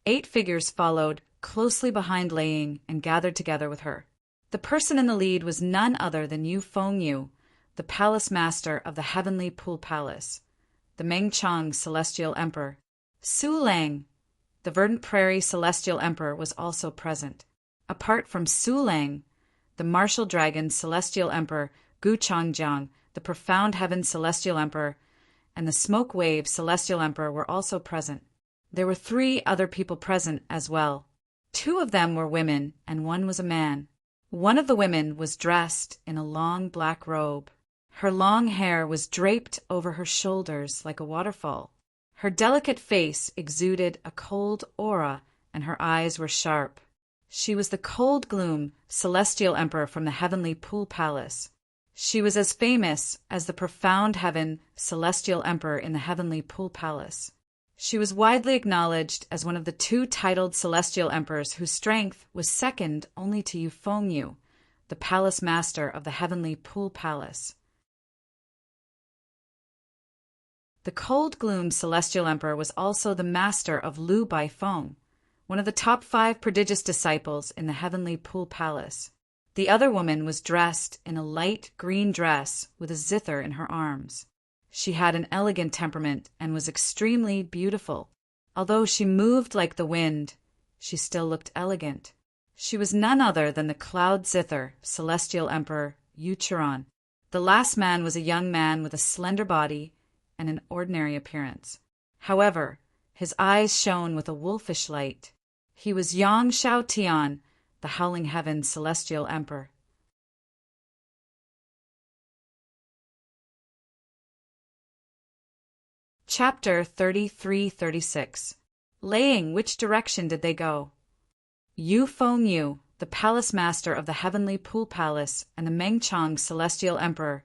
8 figures followed closely behind Lei Ying and gathered together with her. The person in the lead was none other than Yu Fengyu, the palace master of the heavenly pool palace, the Mengchang celestial emperor. Su Lang, the verdant prairie celestial emperor, was also present. Apart from Su Lang, the martial dragon celestial emperor Gu Changjiang, the profound heaven celestial emperor, and the smoke wave celestial emperor were also present. There were 3 other people present as well. 2 of them were women and 1 was a man. One of the women was dressed in a long black robe. Her long hair was draped over her shoulders like a waterfall. Her delicate face exuded a cold aura, and her eyes were sharp. She was the cold gloom celestial emperor from the heavenly pool palace. She was as famous as the profound heaven celestial emperor in the heavenly pool palace. She was widely acknowledged as one of the 2 titled celestial emperors whose strength was second only to Yu Fengyu, the palace master of the heavenly pool palace. The cold gloom celestial emperor was also the master of Lu Baifeng, one of the top 5 prodigious disciples in the heavenly pool palace. The other woman was dressed in a light green dress with a zither in her arms. She had an elegant temperament and was extremely beautiful. Although she moved like the wind, she still looked elegant. She was none other than the cloud zither celestial emperor Yu Chiron. The last man was a young man with a slender body and an ordinary appearance. However, his eyes shone with a wolfish light. He was Yang Shao Tian, the howling heaven celestial emperor. Chapter 33-36. Laying, which direction did they go? Yu Fengyu, the palace master of the heavenly pool palace and the Mengchang celestial emperor,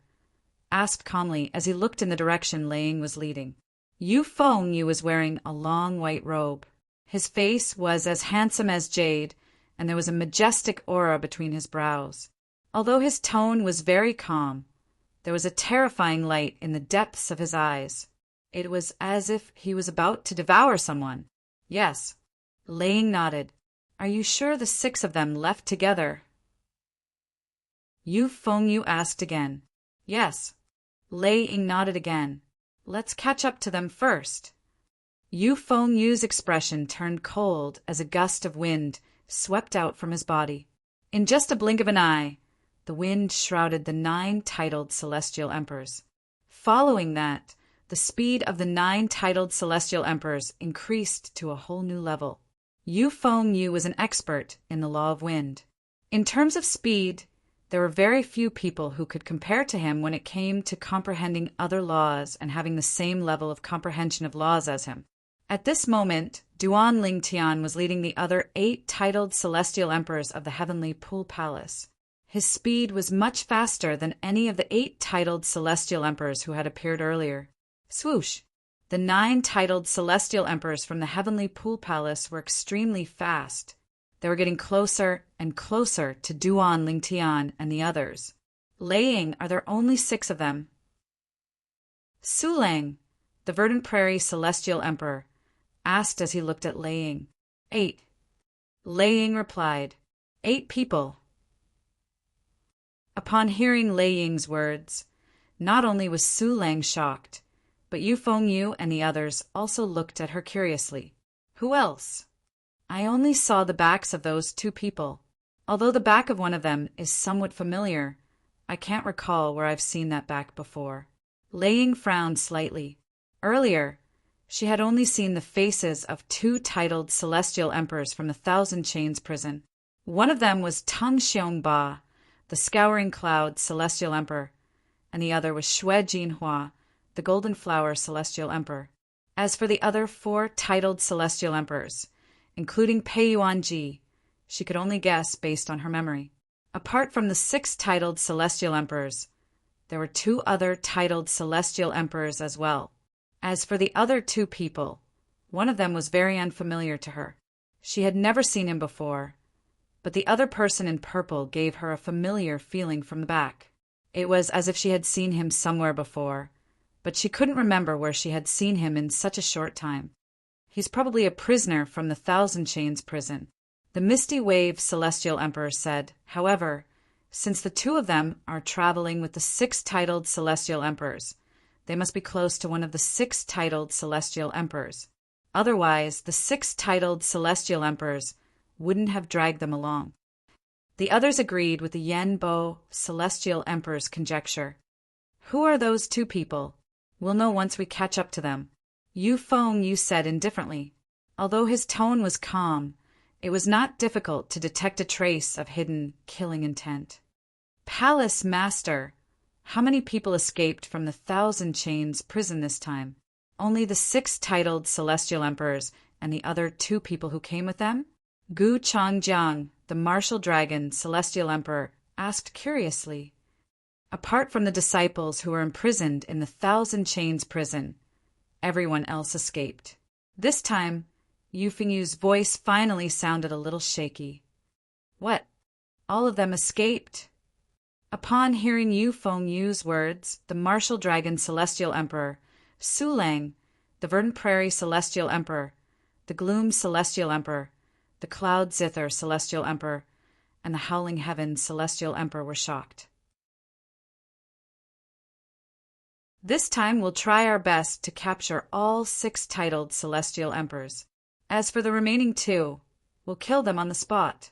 asked calmly as he looked in the direction Laying was leading. Yu Fengyu was wearing a long white robe. His face was as handsome as jade, and there was a majestic aura between his brows. Although his tone was very calm, there was a terrifying light in the depths of his eyes. It was as if he was about to devour someone. Yes. Laying nodded. Are you sure the 6 of them left together? Yu Fengyu asked again. Yes. Laying nodded again. Let's catch up to them first. Yu Fengyu's expression turned cold as a gust of wind swept out from his body. In just a blink of an eye, the wind shrouded the 9 titled celestial emperors. Following that, the speed of the 9 titled celestial emperors increased to a whole new level. Yu Fengyu was an expert in the law of wind. In terms of speed, there were very few people who could compare to him when it came to comprehending other laws and having the same level of comprehension of laws as him. At this moment, Duan Lingtian was leading the other 8 titled celestial emperors of the heavenly pool palace. His speed was much faster than any of the 8 titled celestial emperors who had appeared earlier. Swoosh! The 9 titled celestial emperors from the heavenly pool palace were extremely fast. They were getting closer and closer to Duan Lingtian and the others. Laying, are there only 6 of them? Su Lang, the verdant prairie celestial emperor, asked as he looked at Laying. 8. Laying replied. 8 people. Upon hearing Laying's words, not only was Su Lang shocked, but Yu Fengyu and the others also looked at her curiously. Who else? I only saw the backs of those 2 people. Although the back of one of them is somewhat familiar, I can't recall where I've seen that back before. Laying frowned slightly. Earlier, she had only seen the faces of 2 titled celestial emperors from the Thousand Chains prison. One of them was Teng Xiongba, the Scouring Cloud celestial emperor, and the other was Xue Jinhua, the Golden Flower celestial emperor. As for the other 4 titled celestial emperors, including Pei Yuanji, she could only guess based on her memory. Apart from the 6 titled celestial emperors, there were 2 other titled celestial emperors as well. As for the other 2 people, one of them was very unfamiliar to her. She had never seen him before, but the other person in purple gave her a familiar feeling from the back. It was as if she had seen him somewhere before, but she couldn't remember where she had seen him in such a short time. He's probably a prisoner from the Thousand Chains prison, the Misty Wave celestial emperor said. However, Since the two of them are traveling with the six titled celestial emperors, they must be close to one of the six titled celestial emperors. Otherwise, the six titled celestial emperors wouldn't have dragged them along. The others agreed with the Yanbo celestial emperor's conjecture. Who are those two people? We'll know once we catch up to them. Yu Feng said indifferently. Although his tone was calm, it was not difficult to detect a trace of hidden, killing intent. Palace Master, how many people escaped from the Thousand Chains prison this time? Only the six titled celestial emperors and the other two people who came with them? Gu Changjiang, the martial dragon celestial emperor, asked curiously. Apart from the disciples who were imprisoned in the Thousand Chains prison, everyone else escaped. This time, Yu Fengyu's voice finally sounded a little shaky. What? All of them escaped? Upon hearing Yu Fengyu's words, the martial dragon celestial emperor, Su Lang, the Verdant Prairie celestial emperor, the Gloom celestial emperor, the Cloud Zither celestial emperor, and the Howling Heaven celestial emperor were shocked. This time we'll try our best to capture all six titled celestial emperors. As for the remaining two, we'll kill them on the spot.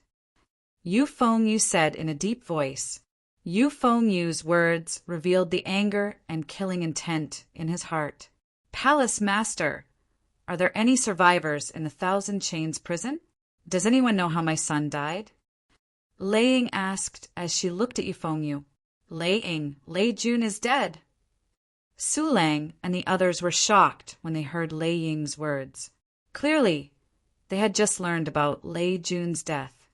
Yu Fengyu said in a deep voice. Yu Fengyu's words revealed the anger and killing intent in his heart. Palace Master, are there any survivors in the Thousand Chains prison? Does anyone know how my son died? Lei Ying asked as she looked at Yu Fengyu. Lei Ying, Lei Jun is dead. Su Lang and the others were shocked when they heard Lei Ying's words. Clearly, they had just learned about Lei Jun's death.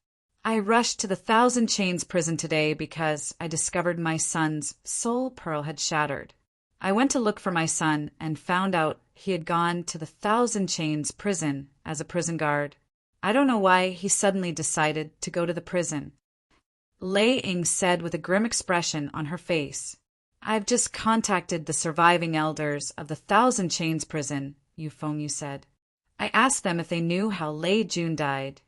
I rushed to the Thousand Chains prison today because I discovered my son's soul pearl had shattered. I went to look for my son and found out he had gone to the Thousand Chains prison as a prison guard. I don't know why he suddenly decided to go to the prison. Lei Ying said with a grim expression on her face. I've just contacted the surviving elders of the Thousand Chains prison, Yu Fengyu said. I asked them if they knew how Lei Jun died,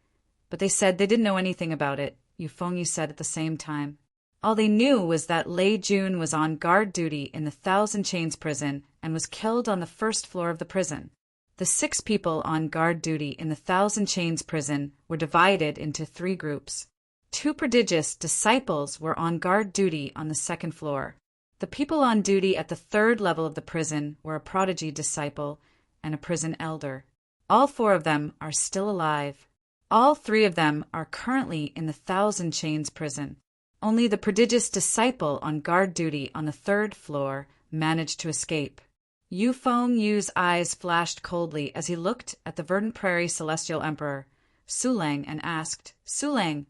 but they said they didn't know anything about it, Yu Fengyu said at the same time. All they knew was that Lei Jun was on guard duty in the Thousand Chains prison and was killed on the first floor of the prison. The six people on guard duty in the Thousand Chains prison were divided into three groups. Two prodigious disciples were on guard duty on the second floor. The people on duty at the third level of the prison were a prodigy disciple and a prison elder. All four of them are still alive. All three of them are currently in the Thousand Chains prison. Only the prodigious disciple on guard duty on the third floor managed to escape. Yu Fengyu's eyes flashed coldly as he looked at the Verdant Prairie celestial emperor, Su Lang, and asked, Su Lang,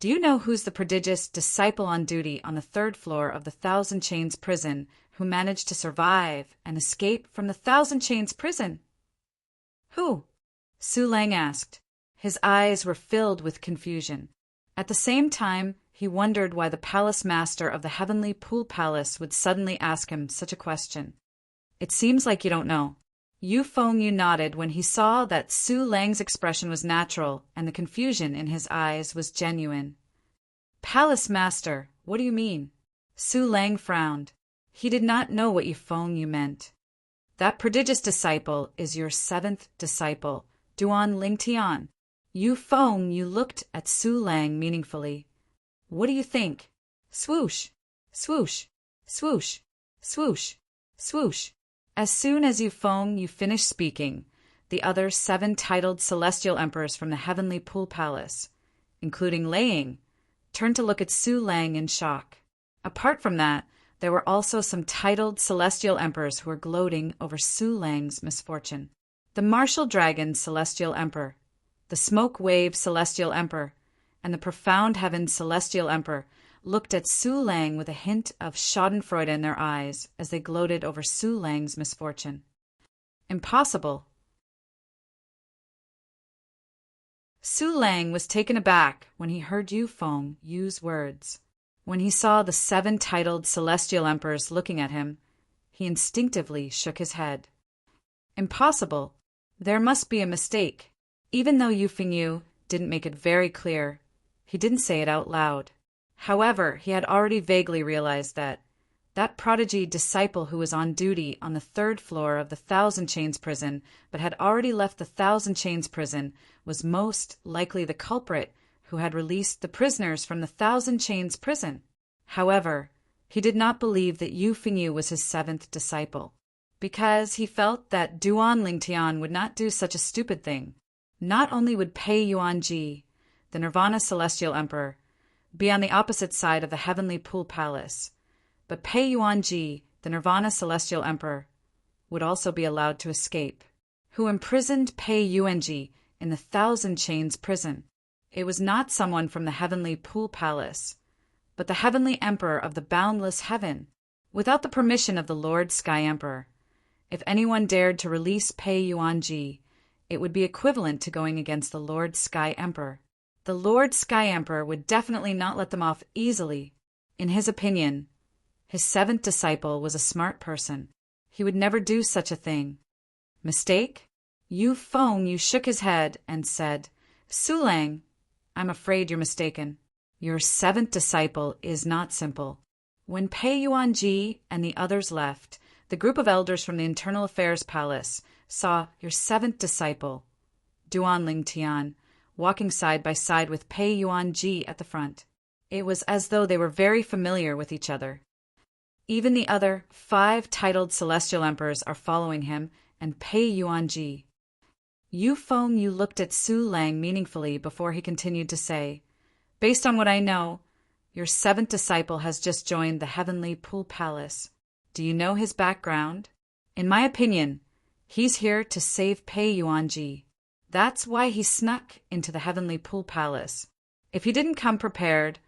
do you know who's the prodigious disciple on duty on the third floor of the Thousand Chains prison who managed to survive and escape from the Thousand Chains prison? Who? Su Lang asked. His eyes were filled with confusion. At the same time, he wondered why the palace master of the Heavenly Pool Palace would suddenly ask him such a question. It seems like you don't know. Yu Fengyu nodded when he saw that Su Lang's expression was natural and the confusion in his eyes was genuine. Palace Master, what do you mean? Su Lang frowned. He did not know what Yu Fengyu meant. That prodigious disciple is your seventh disciple, Duan Lingtian. Yu Fengyu looked at Su Lang meaningfully. What do you think? Swoosh, swoosh, swoosh, swoosh, swoosh. As soon as Yu Fengyu finished speaking, the other 7 titled celestial emperors from the Heavenly Pool Palace, including Lei Ying, turned to look at Su Lang in shock. Apart from that, there were also some titled celestial emperors who were gloating over Su Lang's misfortune. The Martial Dragon Celestial Emperor, the Smoke Wave Celestial Emperor, and the Profound Heaven Celestial Emperor looked at Su Lang with a hint of schadenfreude in their eyes as they gloated over Su Lang's misfortune. Impossible. Su Lang was taken aback when he heard Yu Fengyu's words. When he saw the 7 titled celestial emperors looking at him, he instinctively shook his head. Impossible. There must be a mistake. Even though Yu Fengyu didn't make it very clear, he didn't say it out loud. However, he had already vaguely realized that prodigy disciple who was on duty on the third floor of the Thousand Chains prison but had already left the Thousand Chains prison was most likely the culprit who had released the prisoners from the Thousand Chains prison. However, he did not believe that Yu Fengyu was his seventh disciple, because he felt that Duan Lingtian would not do such a stupid thing. Not only would Pei Yuanji, the Nirvana Celestial Emperor, be on the opposite side of the Heavenly Pool Palace, but Pei Yuanji, the Nirvana Celestial Emperor, would also be allowed to escape, who imprisoned Pei Yuanji in the Thousand Chains prison. It was not someone from the Heavenly Pool Palace, but the Heavenly Emperor of the boundless heaven, without the permission of the Lord Sky Emperor. If anyone dared to release Pei Yuanji, it would be equivalent to going against the Lord Sky Emperor. The Lord Sky Emperor would definitely not let them off easily. In his opinion, his seventh disciple was a smart person. He would never do such a thing. Mistake? Yu Fengyu shook his head and said, Sulang, I'm afraid you're mistaken. Your seventh disciple is not simple. When Pei Yuanji and the others left, the group of elders from the Internal Affairs Palace saw your seventh disciple, Duan Lingtian, walking side by side with Pei Yuanji at the front. It was as though they were very familiar with each other. Even the other 5 titled celestial emperors are following him and Pei Yuanji. Yu Fengyu looked at Su Lang meaningfully before he continued to say, Based on what I know, your seventh disciple has just joined the Heavenly Pool Palace. Do you know his background? In my opinion, he's here to save Pei Yuanji. That's why he snuck into the Heavenly Pool Palace. If he didn't come prepared,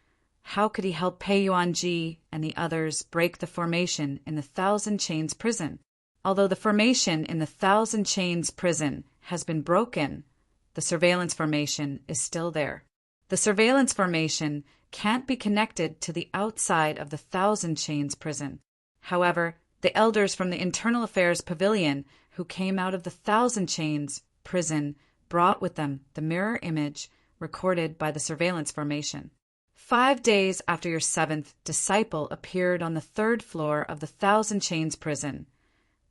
how could he help Pei Yuanji and the others break the formation in the Thousand Chains prison? Although the formation in the Thousand Chains prison has been broken, the surveillance formation is still there. The surveillance formation can't be connected to the outside of the Thousand Chains prison. However, the elders from the Internal Affairs Pavilion who came out of the Thousand Chains prison brought with them the mirror image recorded by the surveillance formation. 5 days after your seventh disciple appeared on the third floor of the Thousand Chains prison,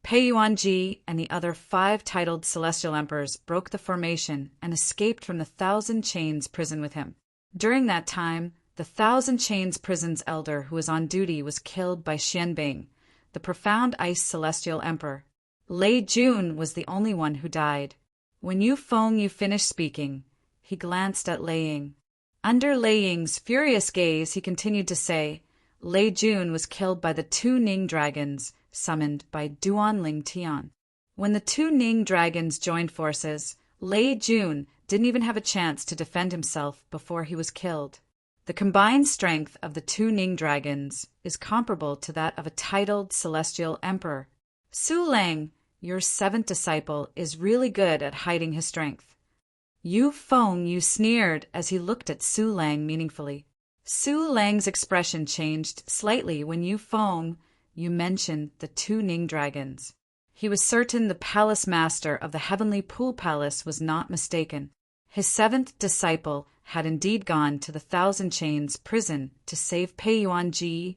Pei Yuanji and the other 5 titled celestial emperors broke the formation and escaped from the Thousand Chains prison with him. During that time, the Thousand Chains prison's elder who was on duty was killed by Xianbing, the profound ice celestial emperor. Lei Jun was the only one who died. When Yu Fengyu finished speaking, he glanced at Lei Ying. Under Lei Ying's furious gaze, he continued to say, Lei Jun was killed by the 2 Ning dragons summoned by Duan Lingtian. When the 2 Ning dragons joined forces, Lei Jun didn't even have a chance to defend himself before he was killed. The combined strength of the 2 Ning dragons is comparable to that of a titled celestial emperor. Su Lang, your seventh disciple, is really good at hiding his strength. Yu Fengyu sneered as he looked at Su Lang meaningfully. Su Lang's expression changed slightly when Yu Fengyu mentioned the 2 Ning dragons. He was certain the palace master of the Heavenly Pool Palace was not mistaken. His seventh disciple had indeed gone to the Thousand Chains prison to save Pei Yuanji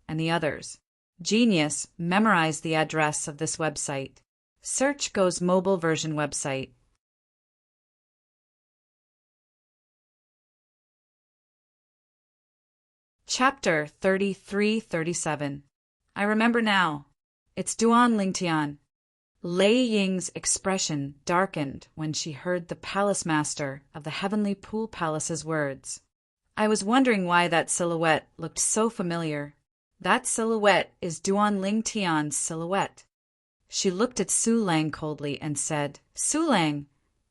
and the others. Genius memorized the address of this website. Search Go's mobile version website. Chapter 33-37. I remember now. It's Duan Lingtian. Lei Ying's expression darkened when she heard the palace master of the Heavenly Pool Palace's words. I was wondering why that silhouette looked so familiar. That silhouette is Duan Lingtian's silhouette. She looked at Su Lang coldly and said, Su Lang,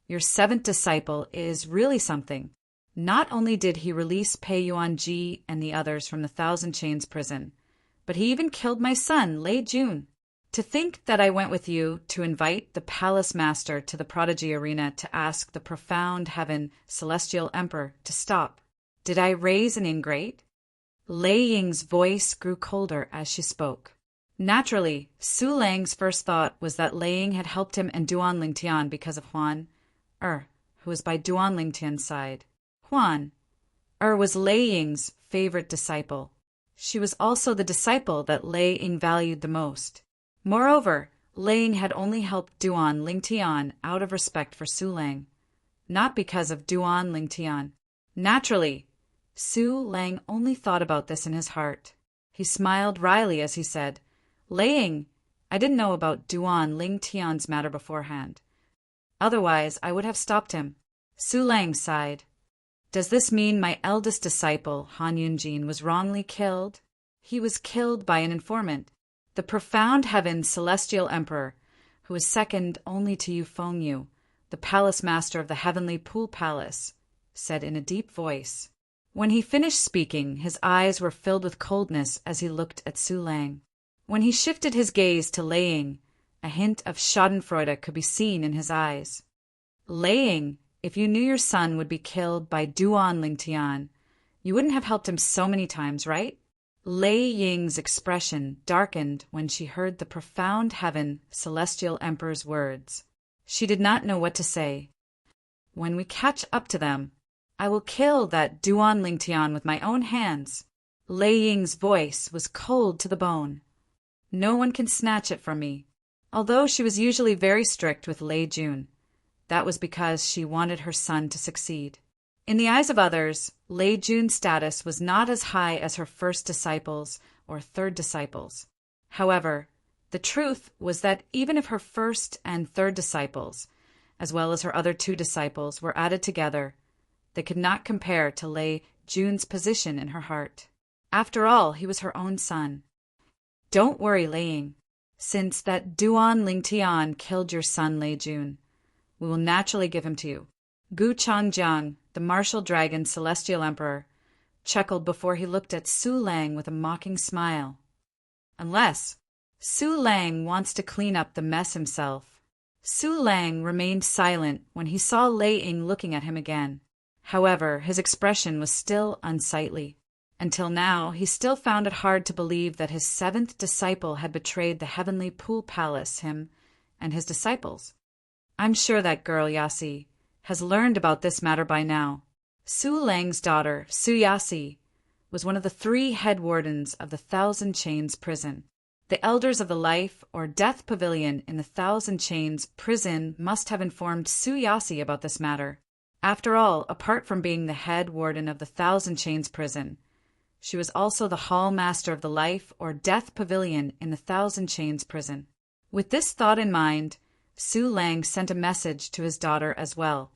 your seventh disciple is really something. Not only did he release Pei Yuanji and the others from the Thousand Chains prison, but he even killed my son, Lei Jun. To think that I went with you to invite the palace master to the prodigy arena to ask the profound heaven celestial emperor to stop. Did I raise an ingrate? Lei Ying's voice grew colder as she spoke. Naturally, Su Lang's first thought was that Lei Ying had helped him and Duan Lingtian because of Huan, who was by Duan Lingtian's side. Huan, Was Lei Ying's favorite disciple. She was also the disciple that Lei Ying valued the most. Moreover, Lei Ying had only helped Duan Lingtian out of respect for Su Lang, not because of Duan Lingtian. Naturally, Su Lang only thought about this in his heart. He smiled wryly as he said, Lei Ying, I didn't know about Duan Lingtian's matter beforehand. Otherwise, I would have stopped him. Su Lang sighed. Does this mean my eldest disciple, Han Yunjin, was wrongly killed? He was killed by an informant, the profound heaven's celestial emperor, who is second only to Yu Fengyu, the palace master of the heavenly pool palace, said in a deep voice. When he finished speaking, his eyes were filled with coldness as he looked at Su Lang. When he shifted his gaze to Lei Ying, a hint of schadenfreude could be seen in his eyes. Lei Ying, if you knew your son would be killed by Duan Lingtian, you wouldn't have helped him so many times, right? Lei Ying's expression darkened when she heard the profound heaven celestial emperor's words. She did not know what to say. When we catch up to them, I will kill that Duan Lingtian with my own hands. Lei Ying's voice was cold to the bone. No one can snatch it from me. Although she was usually very strict with Lei Jun, that was because she wanted her son to succeed. In the eyes of others, Lei Jun's status was not as high as her first disciples or third disciples. However, the truth was that even if her first and third disciples, as well as her other two disciples, were added together, they could not compare to Lei Jun's position in her heart. After all, he was her own son. Don't worry, Lei Ying. Since that Duan Lingtian killed your son, Lei Jun, we will naturally give him to you. Gu Changjiang, the martial dragon celestial emperor, chuckled before he looked at Su Lang with a mocking smile. Unless Su Lang wants to clean up the mess himself. Su Lang remained silent when he saw Lei Ying looking at him again. However, his expression was still unsightly. Until now, he still found it hard to believe that his seventh disciple had betrayed the heavenly pool palace, him, and his disciples. I'm sure that girl, Yasi, has learned about this matter by now. Su Lang's daughter, Su Yasi, was one of the 3 head wardens of the Thousand Chains prison. The elders of the life or death pavilion in the Thousand Chains prison must have informed Su Yasi about this matter. After all, apart from being the head warden of the Thousand Chains prison, she was also the hall master of the life or death pavilion in the Thousand Chains prison. With this thought in mind, Su Lang sent a message to his daughter as well.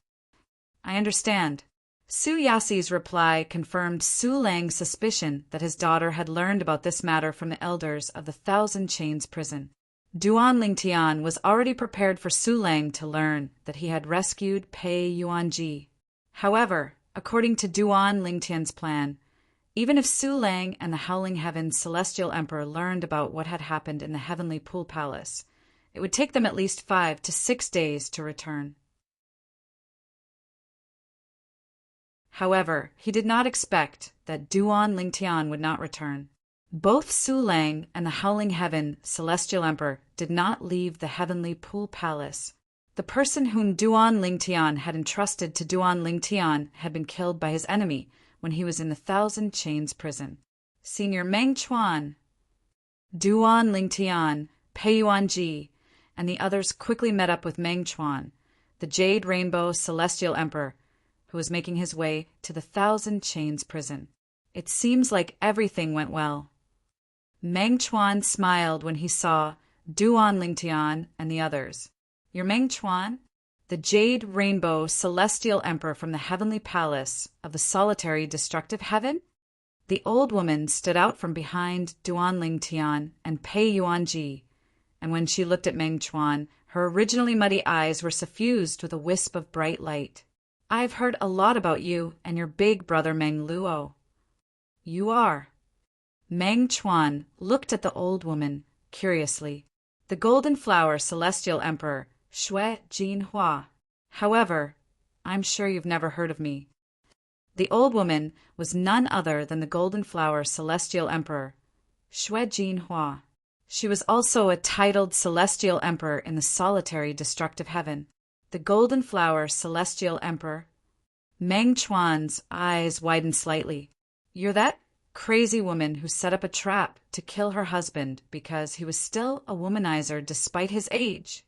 I understand. Su Yasi's reply confirmed Su Lang's suspicion that his daughter had learned about this matter from the elders of the Thousand Chains prison. Duan Lingtian was already prepared for Su Lang to learn that he had rescued Pei Yuanji. However, according to Duan Lingtian's plan, even if Su Lang and the Howling Heaven's celestial emperor learned about what had happened in the heavenly pool palace, it would take them at least 5 to 6 days to return. However, he did not expect that Duan Lingtian would not return. Both Su Lang and the Howling Heaven celestial emperor did not leave the heavenly pool palace. The person whom Duan Lingtian had entrusted to Duan Lingtian had been killed by his enemy when he was in the Thousand Chains prison. Senior Meng Chuan, Duan Lingtian, Pei Yuanji, and the others quickly met up with Meng Chuan, the Jade Rainbow celestial emperor, who was making his way to the Thousand Chains prison. It seems like everything went well. Meng Chuan smiled when he saw Duan Lingtian and the others. You're Meng Chuan, the Jade Rainbow celestial emperor from the heavenly palace of the solitary destructive heaven? The old woman stood out from behind Duan Lingtian and Pei Yuanji, and when she looked at Meng Chuan, her originally muddy eyes were suffused with a wisp of bright light. I've heard a lot about you and your big brother Meng Luo. You are. Meng Chuan looked at the old woman curiously. The Golden Flower celestial emperor, Shui Jinhua. However, I'm sure you've never heard of me. The old woman was none other than the Golden Flower celestial emperor, Shui Jinhua. She was also a titled celestial emperor in the solitary destructive heaven. The Golden Flower celestial emperor. Meng Chuan's eyes widened slightly. You're that crazy woman who set up a trap to kill her husband because he was still a womanizer despite his age.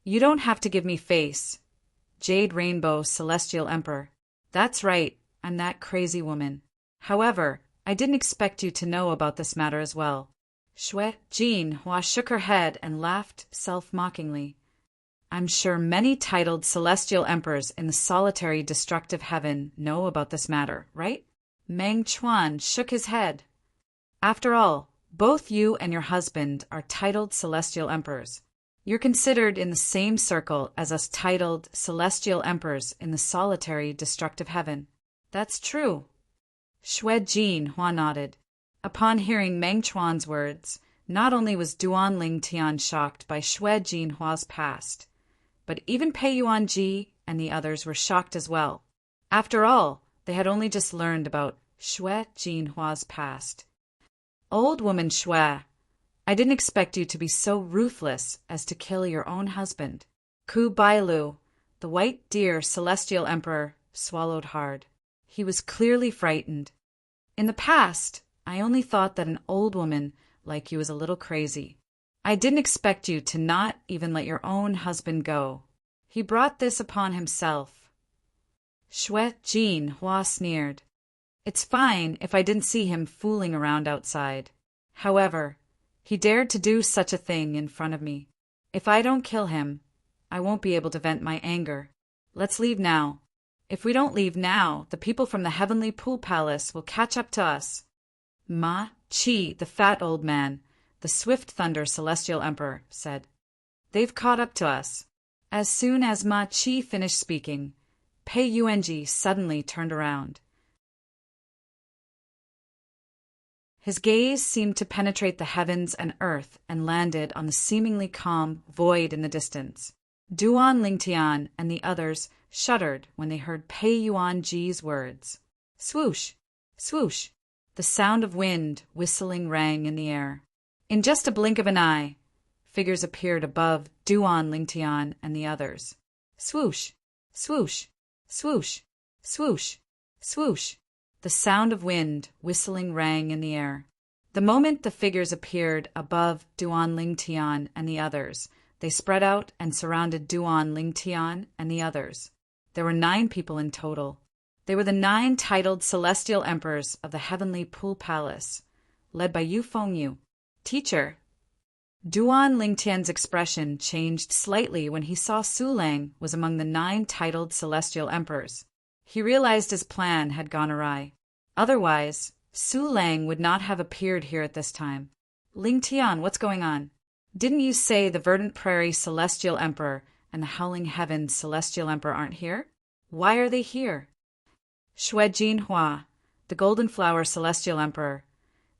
You don't have to give me face, Jade Rainbow Celestial Emperor. That's right, I'm that crazy woman. However, I didn't expect you to know about this matter as well. Shui Jinhua shook her head and laughed self-mockingly. I'm sure many titled celestial emperors in the solitary destructive heaven know about this matter, right? Meng Chuan shook his head. After all, both you and your husband are titled celestial emperors. You're considered in the same circle as us titled celestial emperors in the solitary destructive heaven. That's true. Shui Jinhua nodded. Upon hearing Meng Chuan's words, not only was Duan Lingtian shocked by Shui Jinhua's past, but even Pei Yuanji and the others were shocked as well. After all, they had only just learned about Shui Jinhua's past. Old woman Shui, I didn't expect you to be so ruthless as to kill your own husband. Ku Bailu, the white deer celestial emperor, swallowed hard. He was clearly frightened. In the past, I only thought that an old woman like you was a little crazy. I didn't expect you to not even let your own husband go. He brought this upon himself. Shui Jinhua sneered. It's fine if I didn't see him fooling around outside. However, he dared to do such a thing in front of me. If I don't kill him, I won't be able to vent my anger. Let's leave now. If we don't leave now, the people from the Heavenly Pool Palace will catch up to us. Ma Chi, the fat old man, the Swift Thunder Celestial Emperor, said. They've caught up to us. As soon as Ma Chi finished speaking, Pei Yuanji suddenly turned around. His gaze seemed to penetrate the heavens and earth and landed on the seemingly calm void in the distance. Duan Lingtian and the others shuddered when they heard Pei Yuanji's words. Swoosh! Swoosh! The sound of wind whistling rang in the air. In just a blink of an eye, figures appeared above Duan Lingtian and the others. Swoosh! Swoosh! Swoosh! Swoosh! Swoosh! The sound of wind whistling rang in the air. The moment the figures appeared above Duan Lingtian and the others, they spread out and surrounded Duan Lingtian and the others. There were 9 people in total. They were the 9 titled celestial emperors of the Heavenly Pool Palace, led by Yu Fengyu. Teacher. Duan Lingtian's expression changed slightly when he saw Su Lang was among the 9 titled celestial emperors. He realized his plan had gone awry. Otherwise, Su Lang would not have appeared here at this time. Lingtian, what's going on? Didn't you say the Verdant Prairie Celestial Emperor and the Howling Heavens Celestial Emperor aren't here? Why are they here? Shui Jinhua, the Golden Flower Celestial Emperor,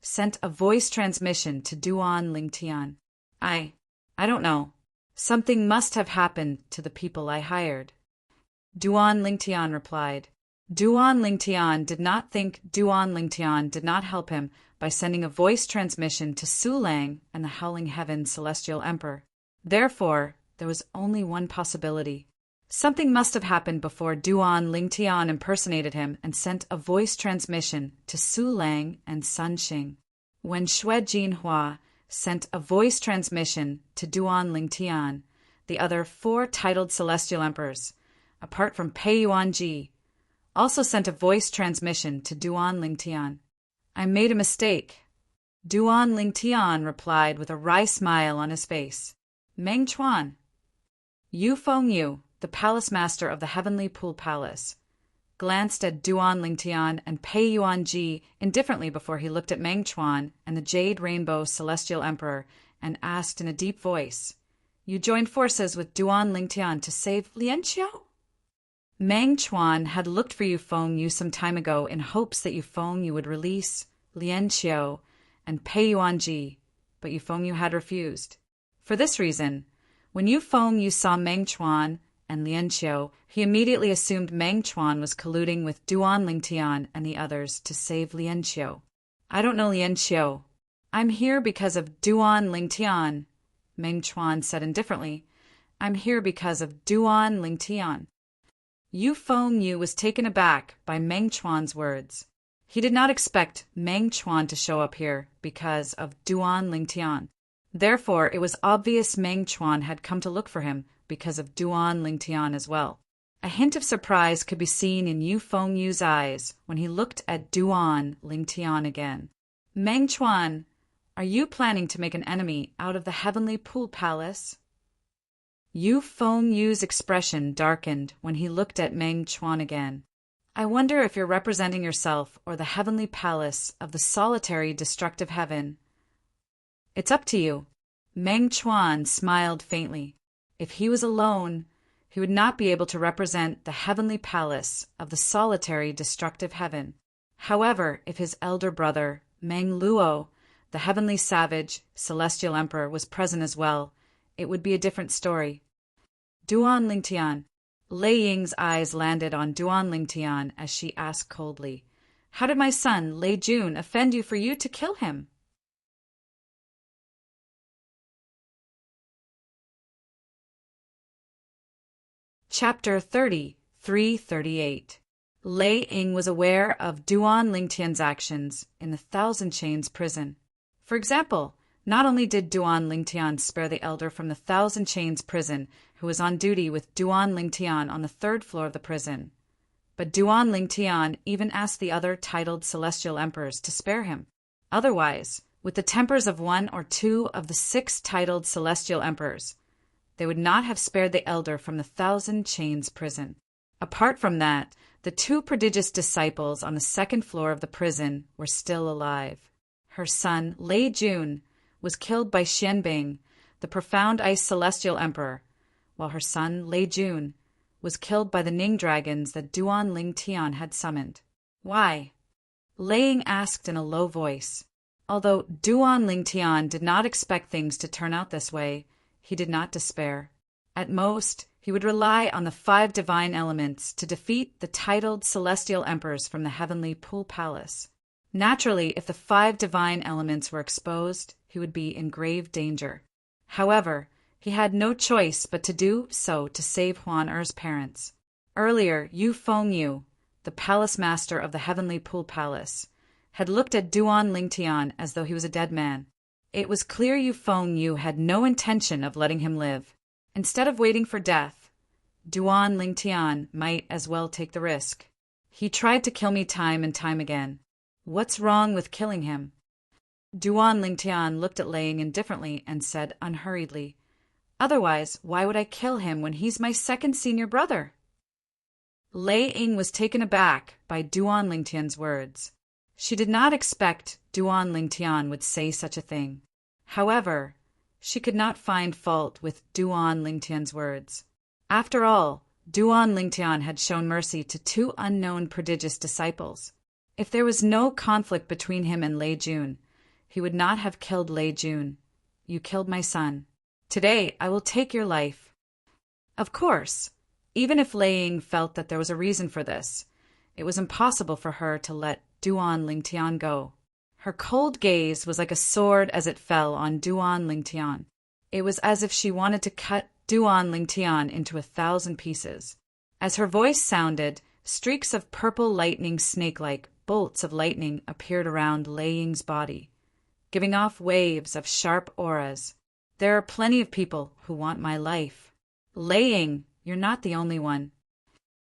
sent a voice transmission to Duan Lingtian. I don't know. Something must have happened to the people I hired. Duan Lingtian replied. Duan Lingtian did not help him by sending a voice transmission to Su Lang and the Howling Heaven Celestial Emperor. Therefore, there was only one possibility. Something must have happened before Duan Lingtian impersonated him and sent a voice transmission to Su Lang and Sun Xing. When Shui Jinhua sent a voice transmission to Duan Lingtian, the other 4 titled celestial emperors, apart from Pei Yuanji, also sent a voice transmission to Duan Lingtian. I made a mistake. Duan Lingtian replied with a wry smile on his face. Meng Chuan. Yu Fengyu, the palace master of the Heavenly Pool Palace, glanced at Duan Lingtian and Pei Yuanji indifferently before he looked at Meng Chuan and the Jade Rainbow Celestial Emperor and asked in a deep voice, You joined forces with Duan Lingtian to save Lianqiao? Meng Chuan had looked for Yu Fengyu some time ago in hopes that Yu Fengyu would release Lianqiao and Pei Yuanji, but Yu Fengyu had refused. For this reason, when Yu Fengyu saw Meng Chuan and Lianqiao, he immediately assumed Meng Chuan was colluding with Duan Lingtian and the others to save Lianqiao. I don't know Lianqiao. I'm here because of Duan Lingtian, Meng Chuan said indifferently. I'm here because of Duan Lingtian. Yu Fengyu was taken aback by Meng Chuan's words. He did not expect Meng Chuan to show up here because of Duan Lingtian. Therefore, it was obvious Meng Chuan had come to look for him because of Duan Lingtian as well. A hint of surprise could be seen in Yu Fengyu's eyes when he looked at Duan Lingtian again. Meng Chuan, are you planning to make an enemy out of the Heavenly Pool Palace? Yu Fengyu's expression darkened when he looked at Meng Chuan again. I wonder if you're representing yourself or the Heavenly Palace of the solitary destructive heaven. It's up to you. Meng Chuan smiled faintly. If he was alone, he would not be able to represent the Heavenly Palace of the solitary destructive heaven. However, if his elder brother, Meng Luo, the Heavenly Savage, Celestial Emperor, was present as well, it would be a different story. Duan Lingtian. Lei Ying's eyes landed on Duan Lingtian as she asked coldly, How did my son, Lei Jun, offend you for you to kill him? Chapter 338. Lei Ying was aware of Duan Lingtian's actions in the Thousand Chains prison. For example, not only did Duan Lingtian spare the elder from the Thousand Chains prison, who was on duty with Duan Lingtian on the third floor of the prison, but Duan Lingtian even asked the other titled celestial emperors to spare him. Otherwise, with the tempers of one or two of the 6 titled celestial emperors, they would not have spared the elder from the Thousand Chains prison. Apart from that, the 2 prodigious disciples on the second floor of the prison were still alive. Her son, Lei Jun, was killed by Xianbing, the profound ice celestial emperor, while her son, Lei Jun, was killed by the Ning dragons that Duan Lingtian had summoned. Why? Lei Ying asked in a low voice. Although Duan Lingtian did not expect things to turn out this way, he did not despair. At most, he would rely on the 5 divine elements to defeat the titled celestial emperors from the Heavenly Pool Palace. Naturally, if the 5 divine elements were exposed, he would be in grave danger. However, he had no choice but to do so to save Huan Er's parents. Earlier, Yu Fengyu, the palace master of the Heavenly Pool Palace, had looked at Duan Lingtian as though he was a dead man. It was clear Yu Fengyu had no intention of letting him live. Instead of waiting for death, Duan Lingtian might as well take the risk. He tried to kill me time and time again. What's wrong with killing him? Duan Lingtian looked at Lei Ying indifferently and said unhurriedly, Otherwise, why would I kill him when he's my second senior brother? Lei Ying was taken aback by Duan Lingtian's words. She did not expect Duan Lingtian would say such a thing. However, she could not find fault with Duan Lingtian's words. After all, Duan Lingtian had shown mercy to 2 unknown prodigious disciples. If there was no conflict between him and Lei Jun, he would not have killed Lei Jun. You killed my son. Today I will take your life. Of course, even if Lei Ying felt that there was a reason for this, it was impossible for her to let Duan Lingtian go. Her cold gaze was like a sword as it fell on Duan Lingtian. It was as if she wanted to cut Duan Lingtian into 1,000 pieces. As her voice sounded, streaks of purple lightning snake-like bolts of lightning appeared around Lei Ying's body, giving off waves of sharp auras. There are plenty of people who want my life. Lei Ying, you're not the only one.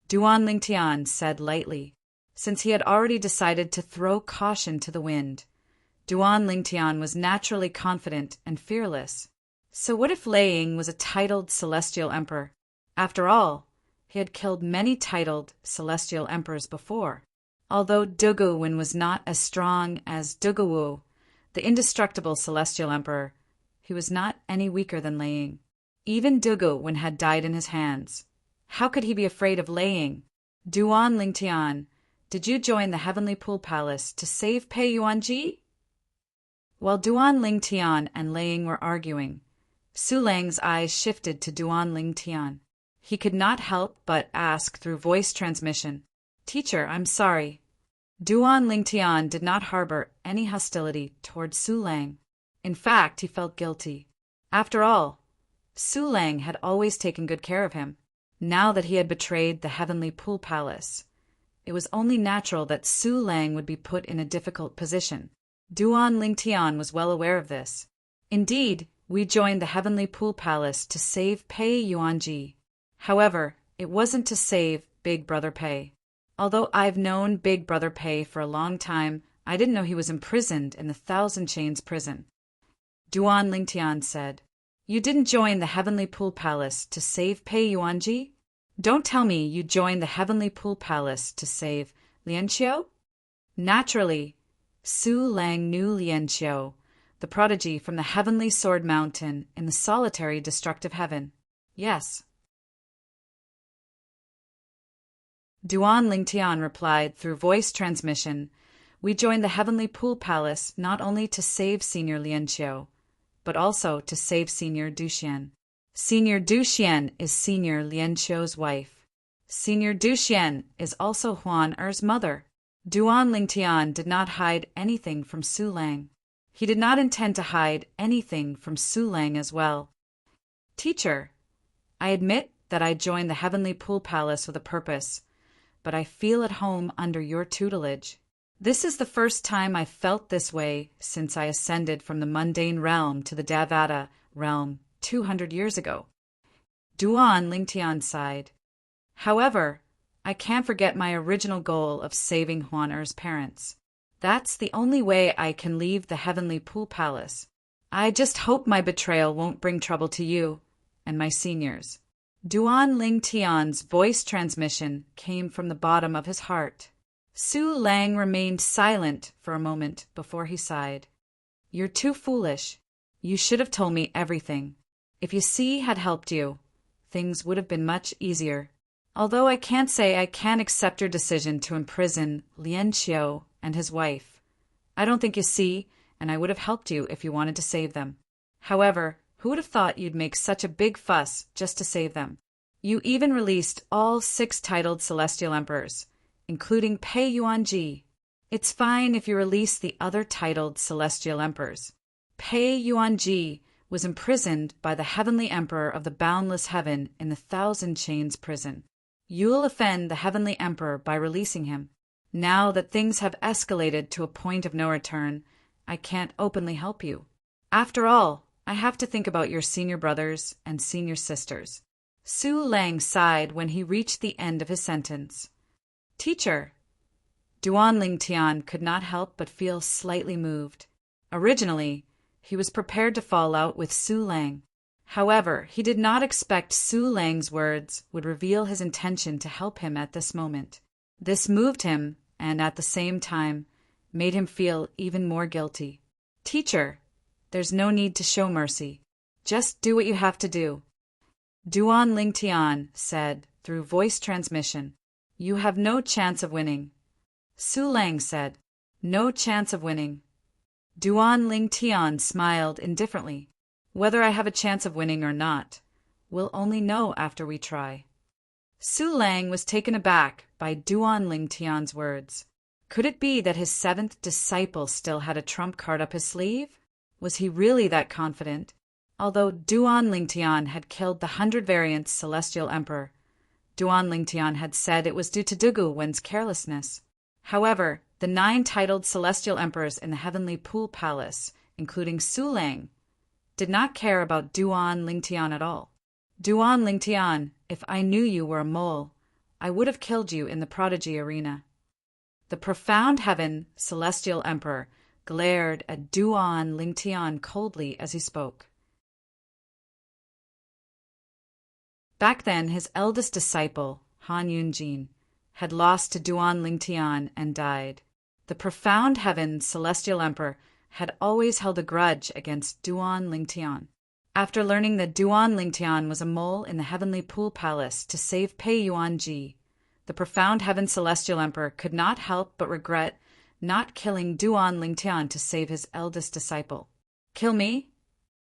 Duan Lingtian said lightly, since he had already decided to throw caution to the wind. Duan Lingtian was naturally confident and fearless. So what if Lei Ying was a titled celestial emperor? After all, he had killed many titled celestial emperors before. Although Duguwin was not as strong as Duguwu, the indestructible celestial emperor, he was not any weaker than Lei Ying. Even Duguwin had died in his hands. How could he be afraid of Lei Ying? Duan Lingtian, did you join the Heavenly Pool Palace to save Pei Yuanji? While Duan Lingtian and Lei Ying were arguing, Su Lang's eyes shifted to Duan Lingtian. He could not help but ask through voice transmission, Teacher, I'm sorry. Duan Lingtian did not harbor any hostility toward Su Lang. In fact, he felt guilty. After all, Su Lang had always taken good care of him. Now that he had betrayed the heavenly pool palace, it was only natural that Su Lang would be put in a difficult position. Duan Lingtian was well aware of this. Indeed, we joined the heavenly pool palace to save Pei Yuanji. However, it wasn't to save Big Brother Pei. Although I've known Big Brother Pei for a long time, I didn't know he was imprisoned in the Thousand Chains prison. Duan Lingtian said, "You didn't join the heavenly pool palace to save Pei Yuanji? Don't tell me you joined the heavenly pool palace to save Lianqiu?" Naturally, Su Lang knew Lianqiu, the prodigy from the heavenly sword mountain in the solitary destructive heaven. Yes. Duan Lingtian replied through voice transmission, "We joined the heavenly pool palace not only to save Senior Lianqiu, but also to save Senior Duxian. Senior Duxian is Senior Lianqiu's wife. Senior Duxian is also Huan Er's mother." Duan Lingtian did not hide anything from Su Lang. He did not intend to hide anything from Su Lang as well. "Teacher, I admit that I joined the heavenly pool palace with a purpose, but I feel at home under your tutelage. This is the first time I felt this way since I ascended from the mundane realm to the Devata realm 200 years ago." Duan Lingtian sighed. "However, I can't forget my original goal of saving Huan Er's parents. That's the only way I can leave the heavenly pool palace. I just hope my betrayal won't bring trouble to you and my seniors." Duan Lingtian's voice transmission came from the bottom of his heart. Su Lang remained silent for a moment before he sighed. "You're too foolish. You should have told me everything. If Yasi had helped you, things would have been much easier. Although I can't say I can accept your decision to imprison Lianqiu and his wife. I don't think Yasi and I would have helped you if you wanted to save them. However, who would have thought you'd make such a big fuss just to save them? You even released all 6 titled Celestial Emperors, including Pei Yuanji. It's fine if you release the other titled Celestial Emperors. Pei Yuanji was imprisoned by the Heavenly Emperor of the Boundless Heaven in the Thousand Chains prison. You'll offend the Heavenly Emperor by releasing him. Now that things have escalated to a point of no return, I can't openly help you. After all, I have to think about your senior brothers and senior sisters." Su Lang sighed when he reached the end of his sentence. "Teacher." Duan Lingtian could not help but feel slightly moved. Originally, he was prepared to fall out with Su Lang. However, he did not expect Su Lang's words would reveal his intention to help him at this moment. This moved him, and at the same time, made him feel even more guilty. "Teacher, there's no need to show mercy. Just do what you have to do." Duan Lingtian said through voice transmission, "You have no chance of winning." Su Lang said, "No chance of winning." Duan Lingtian smiled indifferently. "Whether I have a chance of winning or not, we'll only know after we try." Su Lang was taken aback by Duan Lingtian's words. Could it be that his 7th disciple still had a trump card up his sleeve? Was he really that confident? Although Duan Lingtian had killed the 100 variants Celestial Emperor, Duan Lingtian had said it was due to Dugu Wen's carelessness. However, the 9 titled Celestial Emperors in the Heavenly Pool Palace, including Su Lang, did not care about Duan Lingtian at all. "Duan Lingtian, if I knew you were a mole, I would have killed you in the Prodigy Arena." The profound heaven Celestial Emperor glared at Duan Lingtian coldly as he spoke. Back then, his eldest disciple, Han Yunjin, had lost to Duan Lingtian and died. The profound heaven Celestial Emperor had always held a grudge against Duan Lingtian. After learning that Duan Lingtian was a mole in the Heavenly Pool Palace to save Pei Yuanji, the profound heaven Celestial Emperor could not help but regret not killing Duan Lingtian to save his eldest disciple. "Kill me?"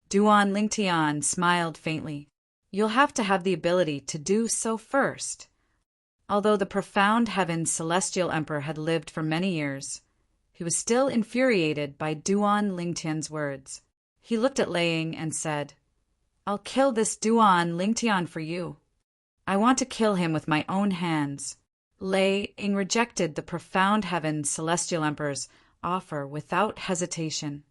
Duan Lingtian smiled faintly. "You'll have to have the ability to do so first." Although the profound heaven Celestial Emperor had lived for many years, he was still infuriated by Duan Lingtian's words. He looked at Laying and said, "I'll kill this Duan Lingtian for you." I want to kill him with my own hands. Lei Ying rejected the profound heaven's celestial emperor's offer without hesitation.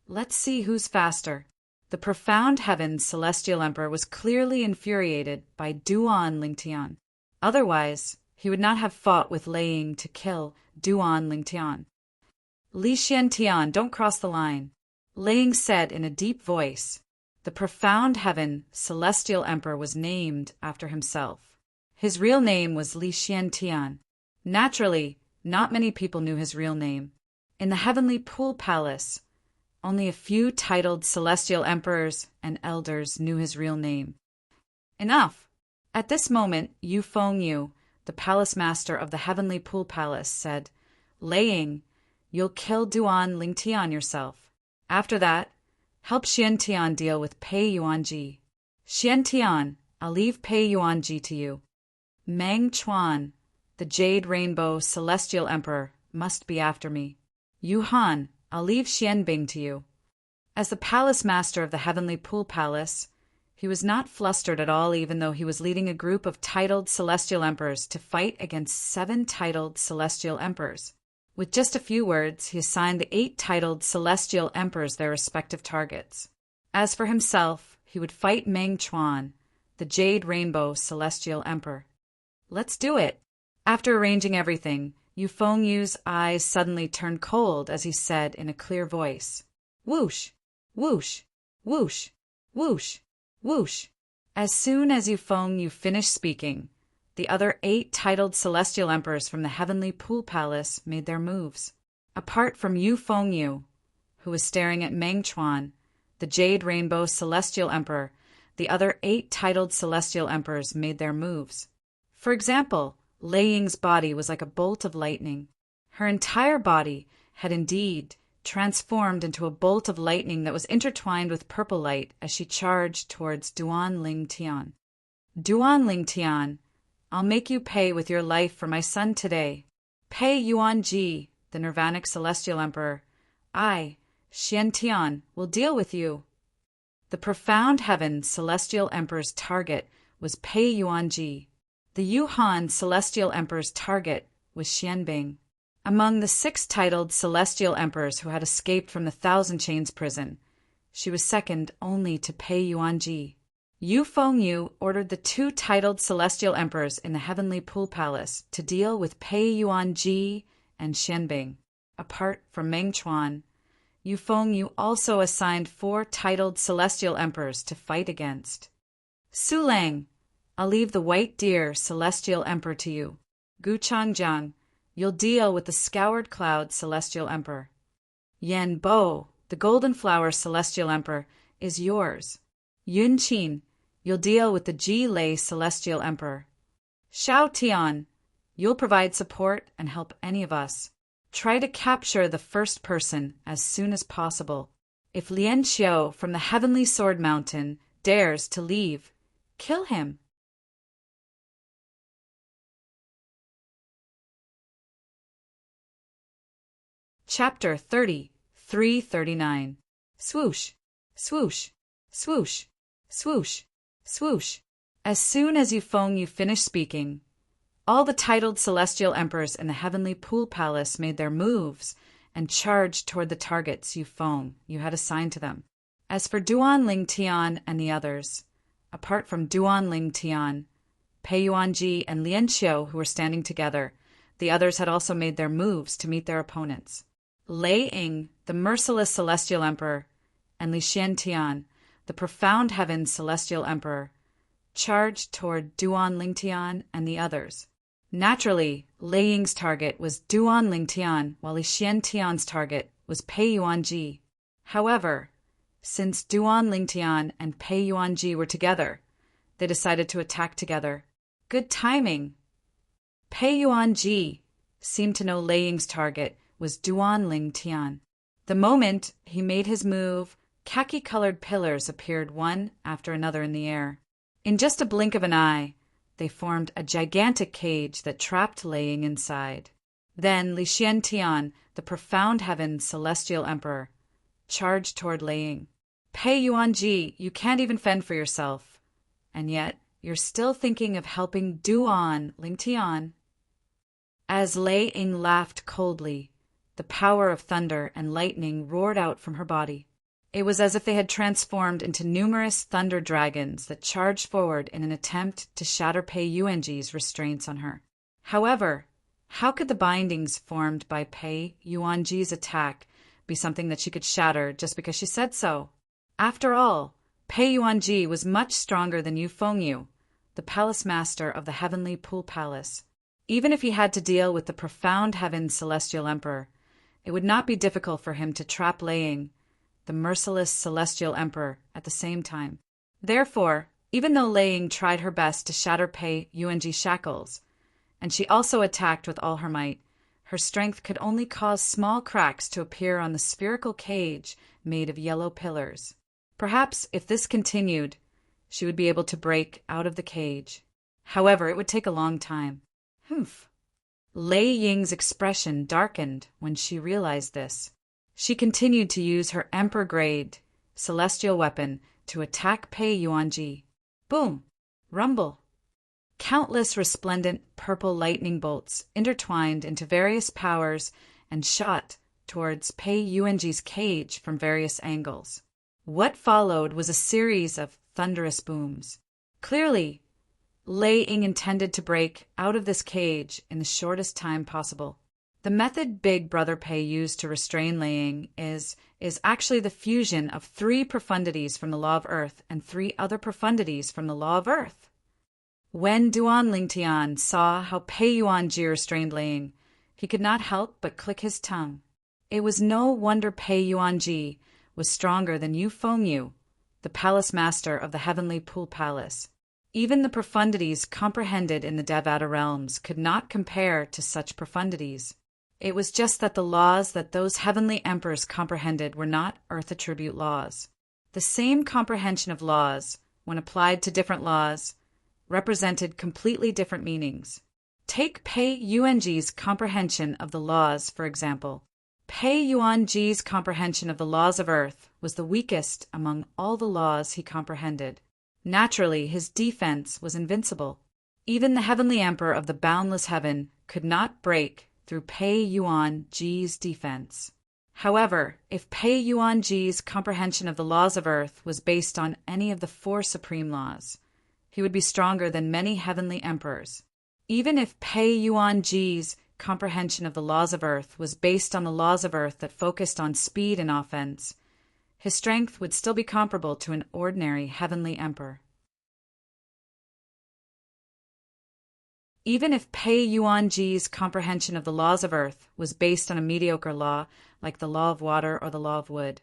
Let's see who's faster. The profound heaven's celestial emperor was clearly infuriated by Duan Lingtian. Otherwise, he would not have fought with Lei Ying to kill Duan Lingtian. Li Xiantian, don't cross the line, Lei Ying said in a deep voice. The profound heaven celestial emperor was named after himself. His real name was Li Xiantian. Naturally, not many people knew his real name. In the heavenly pool palace, only a few titled celestial emperors and elders knew his real name. Enough! At this moment, Yu Fengyu, the palace master of the heavenly pool palace, said, Lei Ying, you'll kill Duan Lingtian yourself. After that, help Xiantian deal with Pei Yuanji. Xiantian, I'll leave Pei Yuanji to you. Meng Chuan, the Jade Rainbow Celestial Emperor, must be after me. Yu Han, I'll leave Xianbing to you. As the palace master of the heavenly pool palace, he was not flustered at all, even though he was leading a group of titled celestial emperors to fight against 7 titled celestial emperors. With just a few words, he assigned the 8 titled celestial emperors their respective targets. As for himself, he would fight Meng Chuan, the Jade Rainbow Celestial Emperor. Let's do it! After arranging everything, Yu Fengyu's eyes suddenly turned cold as he said in a clear voice, Whoosh! Whoosh! Whoosh! Whoosh! Whoosh! As soon as Yu Fengyu finished speaking, the other 8 titled celestial emperors from the heavenly pool palace made their moves. Apart from Yu Fengyu, who was staring at Meng Chuan, the Jade Rainbow Celestial Emperor, the other 8 titled celestial emperors made their moves. For example, Lei Ying's body was like a bolt of lightning. Her entire body had indeed transformed into a bolt of lightning that was intertwined with purple light as she charged towards Duan Lingtian. Duan Lingtian, I'll make you pay with your life for my son today. Pei Yuanji, the Nirvanic Celestial Emperor. I, Xiantian, will deal with you. The profound heaven Celestial Emperor's target was Pei Yuanji. The Yuhan Celestial Emperor's target was Xianbing. Among the 6 titled Celestial Emperors who had escaped from the Thousand Chains prison, she was second only to Pei Yuanji. Yu Fengyu ordered the 2 titled Celestial Emperors in the Heavenly Pool Palace to deal with Pei Yuanji and Xianbing. Apart from Meng Chuan, Yu Fengyu also assigned 4 titled Celestial Emperors to fight against. Su Lang, I'll leave the White Deer Celestial Emperor to you. Gu Changjiang, you'll deal with the Scoured Cloud Celestial Emperor. Yan Bo, the Golden Flower Celestial Emperor, is yours. Yun Qin, you'll deal with the Ji Lei Celestial Emperor. Xiao Tian, you'll provide support and help any of us. Try to capture the first person as soon as possible. If Lian Xiao from the Heavenly Sword Mountain dares to leave, kill him. Chapter 30, 339. Swoosh, swoosh, swoosh, swoosh, swoosh. As soon as Yu Fengyu finished speaking, all the titled celestial emperors in the heavenly pool palace made their moves and charged toward the targets Yu Fengyu had assigned to them. As for Duan Lingtian and the others, apart from Duan Lingtian, Pei Yuanji and Lian Xiao, who were standing together, the others had also made their moves to meet their opponents. Lei Ying, the merciless celestial emperor, and Li Xiantian, the profound heaven celestial emperor, charged toward Duan Lingtian and the others. Naturally, Lei Ying's target was Duan Lingtian, while Li Xiantian's target was Pei Yuanji. However, since Duan Lingtian and Pei Yuanji were together, they decided to attack together. Good timing! Pei Yuanji seemed to know Lei Ying's target was Duan Lingtian. The moment he made his move, khaki-colored pillars appeared one after another in the air. In just a blink of an eye, they formed a gigantic cage that trapped Lei Ying inside. Then Li Xiantian, the profound heaven celestial emperor, charged toward Lei Ying. Pei Yuanji, you can't even fend for yourself, and yet you're still thinking of helping Duan Lingtian." As Lei Ying laughed coldly, the power of thunder and lightning roared out from her body. It was as if they had transformed into numerous thunder dragons that charged forward in an attempt to shatter Pei Yuanji's restraints on her. However, how could the bindings formed by Pei Yuanji's attack be something that she could shatter just because she said so? After all, Pei Yuanji was much stronger than Yu Fengyu, the palace master of the heavenly pool palace. Even if he had to deal with the profound heaven's celestial emperor, it would not be difficult for him to trap Lei Ying, the merciless celestial emperor, at the same time. Therefore, even though Lei Ying tried her best to shatter Pei Yuanji's shackles, and she also attacked with all her might, her strength could only cause small cracks to appear on the spherical cage made of yellow pillars. Perhaps if this continued, she would be able to break out of the cage. However, it would take a long time. Humph. Lei Ying's expression darkened when she realized this. She continued to use her emperor-grade celestial weapon to attack Pei Yuanji. Boom! Rumble! Countless resplendent purple lightning bolts intertwined into various powers and shot towards Pei Yuanji's cage from various angles. What followed was a series of thunderous booms. Clearly, Lei Ying intended to break out of this cage in the shortest time possible. The method Big Brother Pei used to restrain Lei Ying is actually the fusion of 3 profundities from the law of earth and 3 other profundities from the law of earth. When Duan Lingtian saw how Pei Yuanji restrained Lei Ying, he could not help but click his tongue. It was no wonder Pei Yuanji was stronger than Yu Fengyu, the palace master of the heavenly pool palace. Even the profundities comprehended in the Devata realms could not compare to such profundities. It was just that the laws that those heavenly emperors comprehended were not earth attribute laws. The same comprehension of laws, when applied to different laws, represented completely different meanings. Take Pei Yuanji's comprehension of the laws, for example. Pei Yuanji's comprehension of the laws of earth was the weakest among all the laws he comprehended. Naturally, his defense was invincible. Even the heavenly emperor of the boundless heaven could not break through Pei Yuanji's defense. However, if Pei Yuanji's comprehension of the laws of earth was based on any of the 4 supreme laws, he would be stronger than many heavenly emperors. Even if Pei Yuanji's comprehension of the laws of earth was based on the laws of earth that focused on speed and offense, his strength would still be comparable to an ordinary heavenly emperor. Even if Pei Yuanji's comprehension of the laws of earth was based on a mediocre law like the law of water or the law of wood,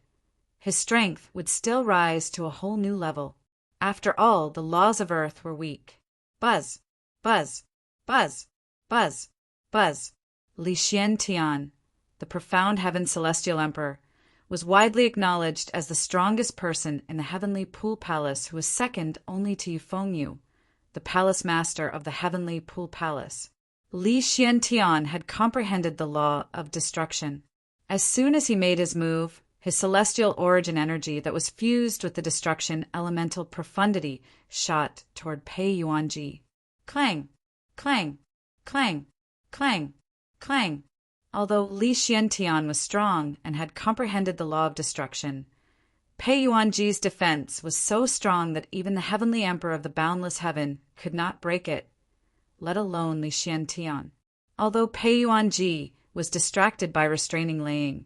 his strength would still rise to a whole new level. After all, the laws of earth were weak. Buzz, buzz, buzz, buzz, buzz. Li Xiantian, the profound heaven celestial emperor, was widely acknowledged as the strongest person in the heavenly pool palace who was second only to Yu Fengyu, the palace master of the heavenly pool palace. Li Xiantian had comprehended the law of destruction. As soon as he made his move, his celestial origin energy that was fused with the destruction elemental profundity shot toward Pei Yuanji. Clang, clang, clang, clang, clang. Although Li Xiantian was strong and had comprehended the law of destruction, Pei Yuanji's defense was so strong that even the heavenly emperor of the boundless heaven could not break it, let alone Li Xiantian. Although Pei Yuanji was distracted by restraining Lei Ying,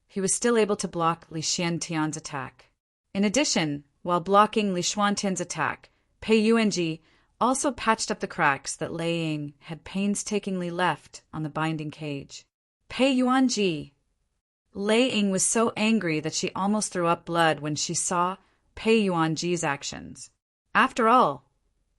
he was still able to block Li Xiantian's attack. In addition, while blocking Li Xiantian's attack, Pei Yuanji also patched up the cracks that Lei Ying had painstakingly left on the binding cage. Pei Yuanji. Lei Ying was so angry that she almost threw up blood when she saw Pei Yuanji's actions. After all,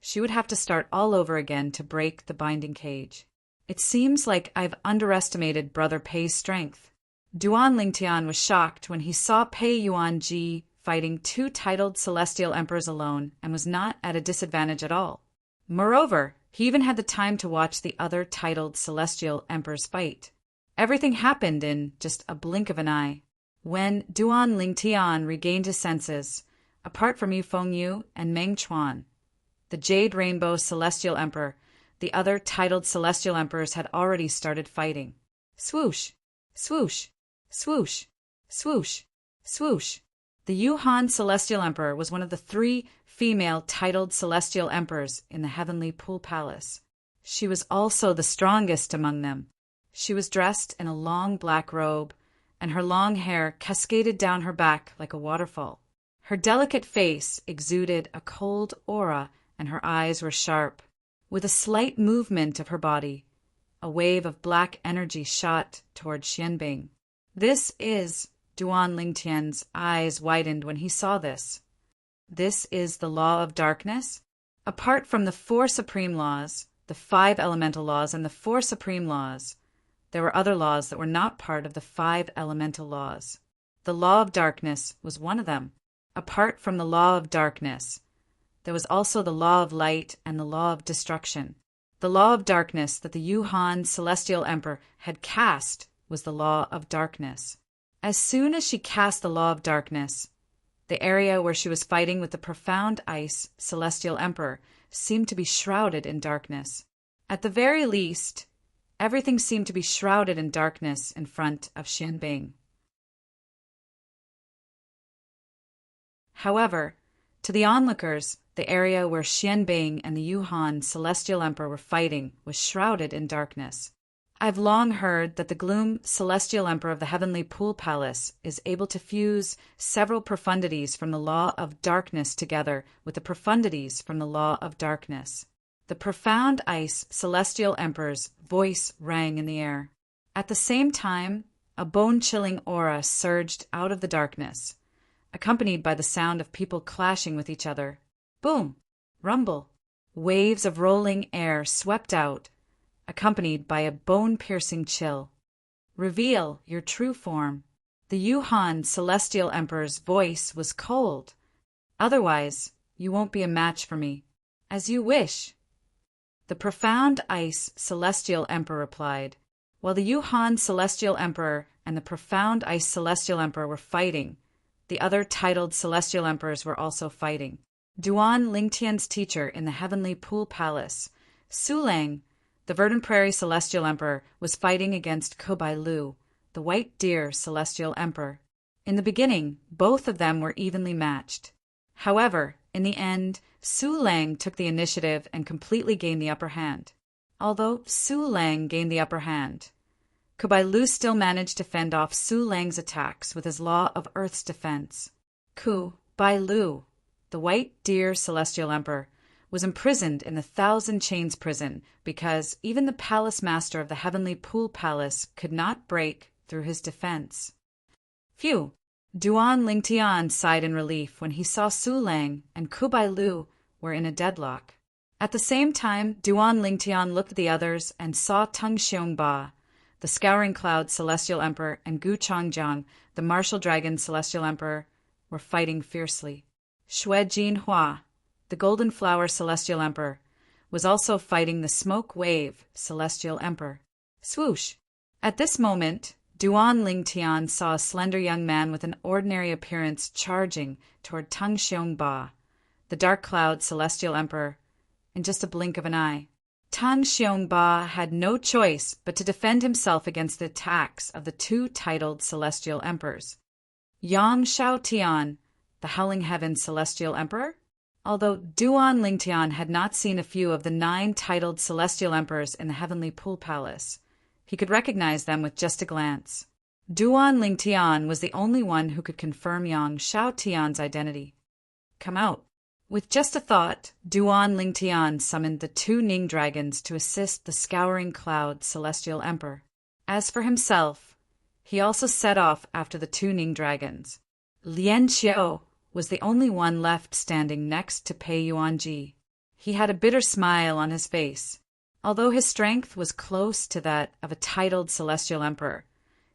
she would have to start all over again to break the binding cage. It seems like I've underestimated Brother Pei's strength. Duan Lingtian was shocked when he saw Pei Yuanji fighting 2 titled celestial emperors alone and was not at a disadvantage at all. Moreover, he even had the time to watch the other titled celestial emperors fight. Everything happened in just a blink of an eye. When Duan Lingtian regained his senses, apart from Yu Fengyu and Meng Chuan, the Jade Rainbow Celestial Emperor, the other titled Celestial Emperors had already started fighting. Swoosh! Swoosh! Swoosh! Swoosh! Swoosh! The Yuhan Celestial Emperor was one of the 3 female titled Celestial Emperors in the Heavenly Pool Palace. She was also the strongest among them. She was dressed in a long black robe, and her long hair cascaded down her back like a waterfall. Her delicate face exuded a cold aura, and her eyes were sharp. With a slight movement of her body, a wave of black energy shot toward Xianbing. This is, Duan Lingtian's eyes widened when he saw this. This is the law of darkness? Apart from the 4 supreme laws, the 5 elemental laws, and the 4 supreme laws, there were other laws that were not part of the 5 elemental laws. The law of darkness was one of them. Apart from the law of darkness, there was also the law of light and the law of destruction. The law of darkness that the Yuhan Celestial Emperor had cast was the law of darkness. As soon as she cast the law of darkness, the area where she was fighting with the Profound Ice Celestial Emperor seemed to be shrouded in darkness. At the very least, everything seemed to be shrouded in darkness in front of Xianbing. However, to the onlookers, the area where Xianbing and the Yuhan Celestial Emperor were fighting was shrouded in darkness. I've long heard that the Gloom Celestial Emperor of the Heavenly Pool Palace is able to fuse several profundities from the law of darkness together with the profundities from the law of darkness. The Profound Ice Celestial Emperor's voice rang in the air. At the same time, a bone-chilling aura surged out of the darkness, accompanied by the sound of people clashing with each other. Boom! Rumble! Waves of rolling air swept out, accompanied by a bone-piercing chill. Reveal your true form. The Yuhan Celestial Emperor's voice was cold. Otherwise, you won't be a match for me. As you wish. The Profound Ice Celestial Emperor replied. While the Yuhan Celestial Emperor and the Profound Ice Celestial Emperor were fighting, the other titled Celestial Emperors were also fighting. Duan Lingtian's teacher in the Heavenly Pool Palace, Su Lang, the Verdant Prairie Celestial Emperor, was fighting against Kubai Lu, the White Deer Celestial Emperor. In the beginning, both of them were evenly matched. However, in the end, Su Lang took the initiative and completely gained the upper hand. Although Su Lang gained the upper hand, Kubai Lu still managed to fend off Su Lang's attacks with his law of Earth's defense. Kubai Lu, the White Deer Celestial Emperor, was imprisoned in the Thousand Chains prison because even the palace master of the Heavenly Pool Palace could not break through his defense. Phew! Duan Lingtian sighed in relief when he saw Su Lang and Kubai Lu were in a deadlock. At the same time, Duan Lingtian looked at the others and saw Tung Xiongba, the Scouring Cloud Celestial Emperor, and Gu Changjiang, the Martial Dragon Celestial Emperor, were fighting fiercely. Xue Jinhua, the Golden Flower Celestial Emperor, was also fighting the Smoke Wave Celestial Emperor. Swoosh! At this moment, Duan Lingtian saw a slender young man with an ordinary appearance charging toward Tung Xiongba, the Dark Cloud Celestial Emperor, in just a blink of an eye. Tung Xiongba had no choice but to defend himself against the attacks of the 2 titled Celestial Emperors. Yang Shaotian, the Howling Heaven Celestial Emperor? Although Duan Lingtian had not seen a few of the 9 titled Celestial Emperors in the Heavenly Pool Palace, he could recognize them with just a glance. Duan Lingtian was the only one who could confirm Yang Shaotian's identity. Come out. With just a thought, Duan Lingtian summoned the 2 Ning dragons to assist the Scouring Cloud Celestial Emperor. As for himself, he also set off after the 2 Ning dragons. Lian Qiu was the only one left standing next to Pei Yuanji. He had a bitter smile on his face. Although his strength was close to that of a titled Celestial Emperor,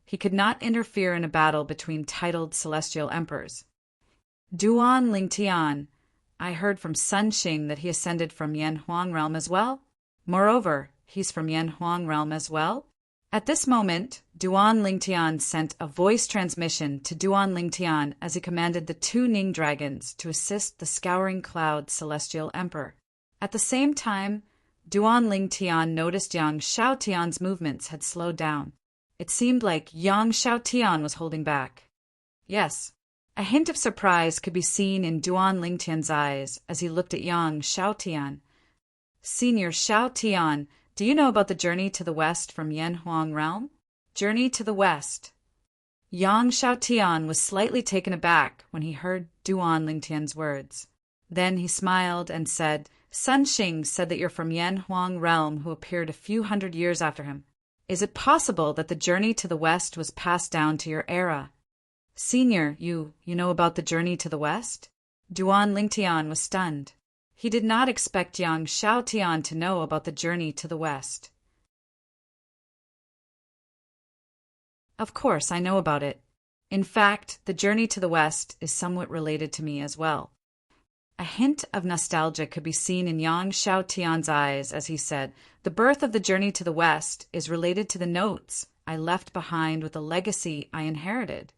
he could not interfere in a battle between titled Celestial Emperors. Duan Lingtian, I heard from Sun Xing that he ascended from Yanhuang realm as well. Moreover, he's from Yanhuang realm as well. At this moment, Duan Lingtian sent a voice transmission to Duan Lingtian as he commanded the 2 Ning dragons to assist the Scouring Cloud Celestial Emperor. At the same time, Duan Lingtian noticed Yang Xiaotian's movements had slowed down. It seemed like Yang Xiaotian was holding back. Yes, a hint of surprise could be seen in Duan Lingtian's eyes as he looked at Yang Xiaotian. Senior Xiaotian, do you know about the journey to the west from Yanhuang realm? Journey to the west. Yang Xiaotian was slightly taken aback when he heard Duan Lingtian's words. Then he smiled and said, Sun Xing said that you're from Yanhuang realm who appeared a few hundred years after him. Is it possible that the journey to the west was passed down to your era? Senior, you know about the journey to the west? Duan Lingtian was stunned. He did not expect Yang Xiaotian to know about the journey to the west. Of course, I know about it. In fact, the journey to the west is somewhat related to me as well. A hint of nostalgia could be seen in Yang Xiaotian's eyes as he said, The birth of the journey to the west is related to the notes I left behind with the legacy I inherited.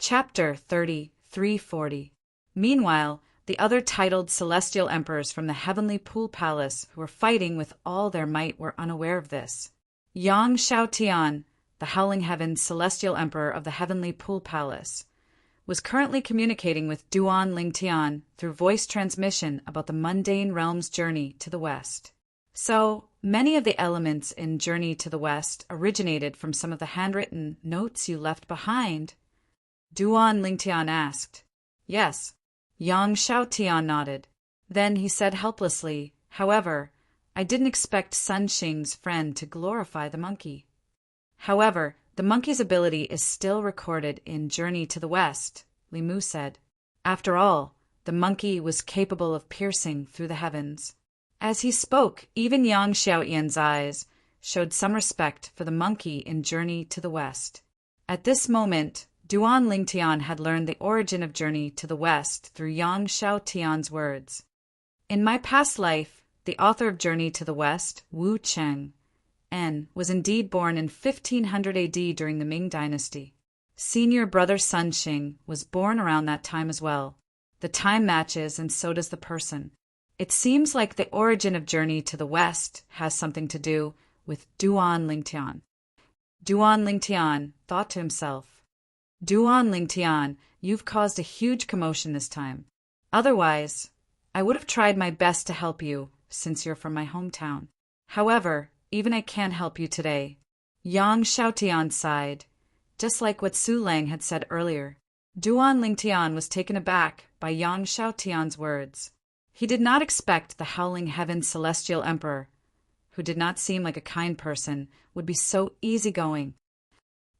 Chapter 3340. Meanwhile, the other titled celestial emperors from the heavenly pool palace who were fighting with all their might were unaware of this. Yang Xiaotian, the Howling Heaven's celestial emperor of the heavenly pool palace, was currently communicating with Duan Lingtian through voice transmission about the mundane realm's journey to the west. So, many of the elements in Journey to the West originated from some of the handwritten notes you left behind. Duan Lingtian asked. Yes. Yang Xiaotian nodded. Then he said helplessly, However, I didn't expect Sun Xing's friend to glorify the monkey. However, the monkey's ability is still recorded in Journey to the West, Li Mu said. After all, the monkey was capable of piercing through the heavens. As he spoke, even Yang Xiaotian's eyes showed some respect for the monkey in Journey to the West. At this moment, Duan Lingtian had learned the origin of Journey to the West through Yang Xiaotian's words. In my past life, the author of Journey to the West, Wu Cheng, N, was indeed born in 1500 AD during the Ming Dynasty. Senior brother Sun Xing was born around that time as well. The time matches and so does the person. It seems like the origin of Journey to the West has something to do with Duan Lingtian. Duan Lingtian thought to himself, Duan Lingtian, you've caused a huge commotion this time. Otherwise, I would have tried my best to help you, since you're from my hometown. However, even I can't help you today. Yang Xiaotian sighed, just like what Su Lang had said earlier. Duan Lingtian was taken aback by Yang Xiaotian's words. He did not expect the Howling Heaven's celestial emperor, who did not seem like a kind person, would be so easygoing.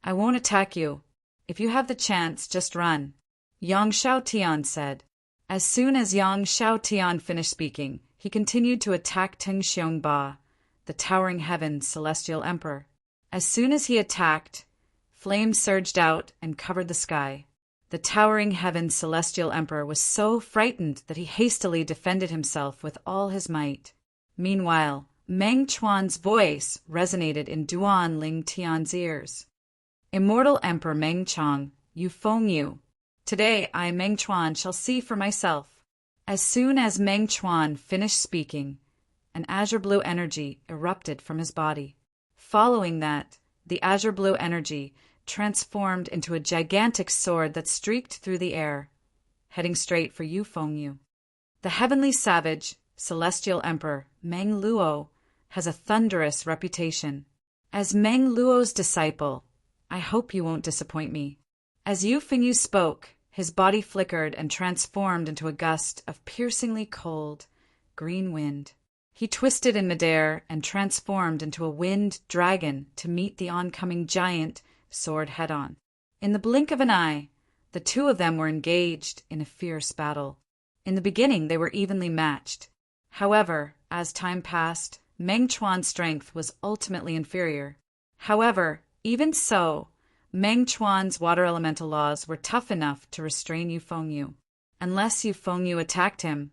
I won't attack you. If you have the chance, just run, Yang Xiaotian said. As soon as Yang Xiaotian finished speaking, he continued to attack Teng Xiongba, the towering heaven's celestial emperor. As soon as he attacked, flames surged out and covered the sky. The towering heaven's celestial emperor was so frightened that he hastily defended himself with all his might. Meanwhile, Meng Chuan's voice resonated in Duan Lingtian's ears. Immortal Emperor Meng Chang, Yu Feng Yu. Today I, Meng Chuan, shall see for myself. As soon as Meng Chuan finished speaking, an azure blue energy erupted from his body. Following that, the azure blue energy transformed into a gigantic sword that streaked through the air, heading straight for Yu Feng Yu. The heavenly savage, celestial emperor Meng Luo has a thunderous reputation. As Meng Luo's disciple, I hope you won't disappoint me. As Yu Feng Yu spoke, his body flickered and transformed into a gust of piercingly cold, green wind. He twisted in midair and transformed into a wind dragon to meet the oncoming giant sword head-on. In the blink of an eye, the two of them were engaged in a fierce battle. In the beginning, they were evenly matched. However, as time passed, Meng Chuan's strength was ultimately inferior. However, even so, Meng Chuan's water elemental laws were tough enough to restrain Yu Feng Yu. Unless Yu Feng Yu attacked him,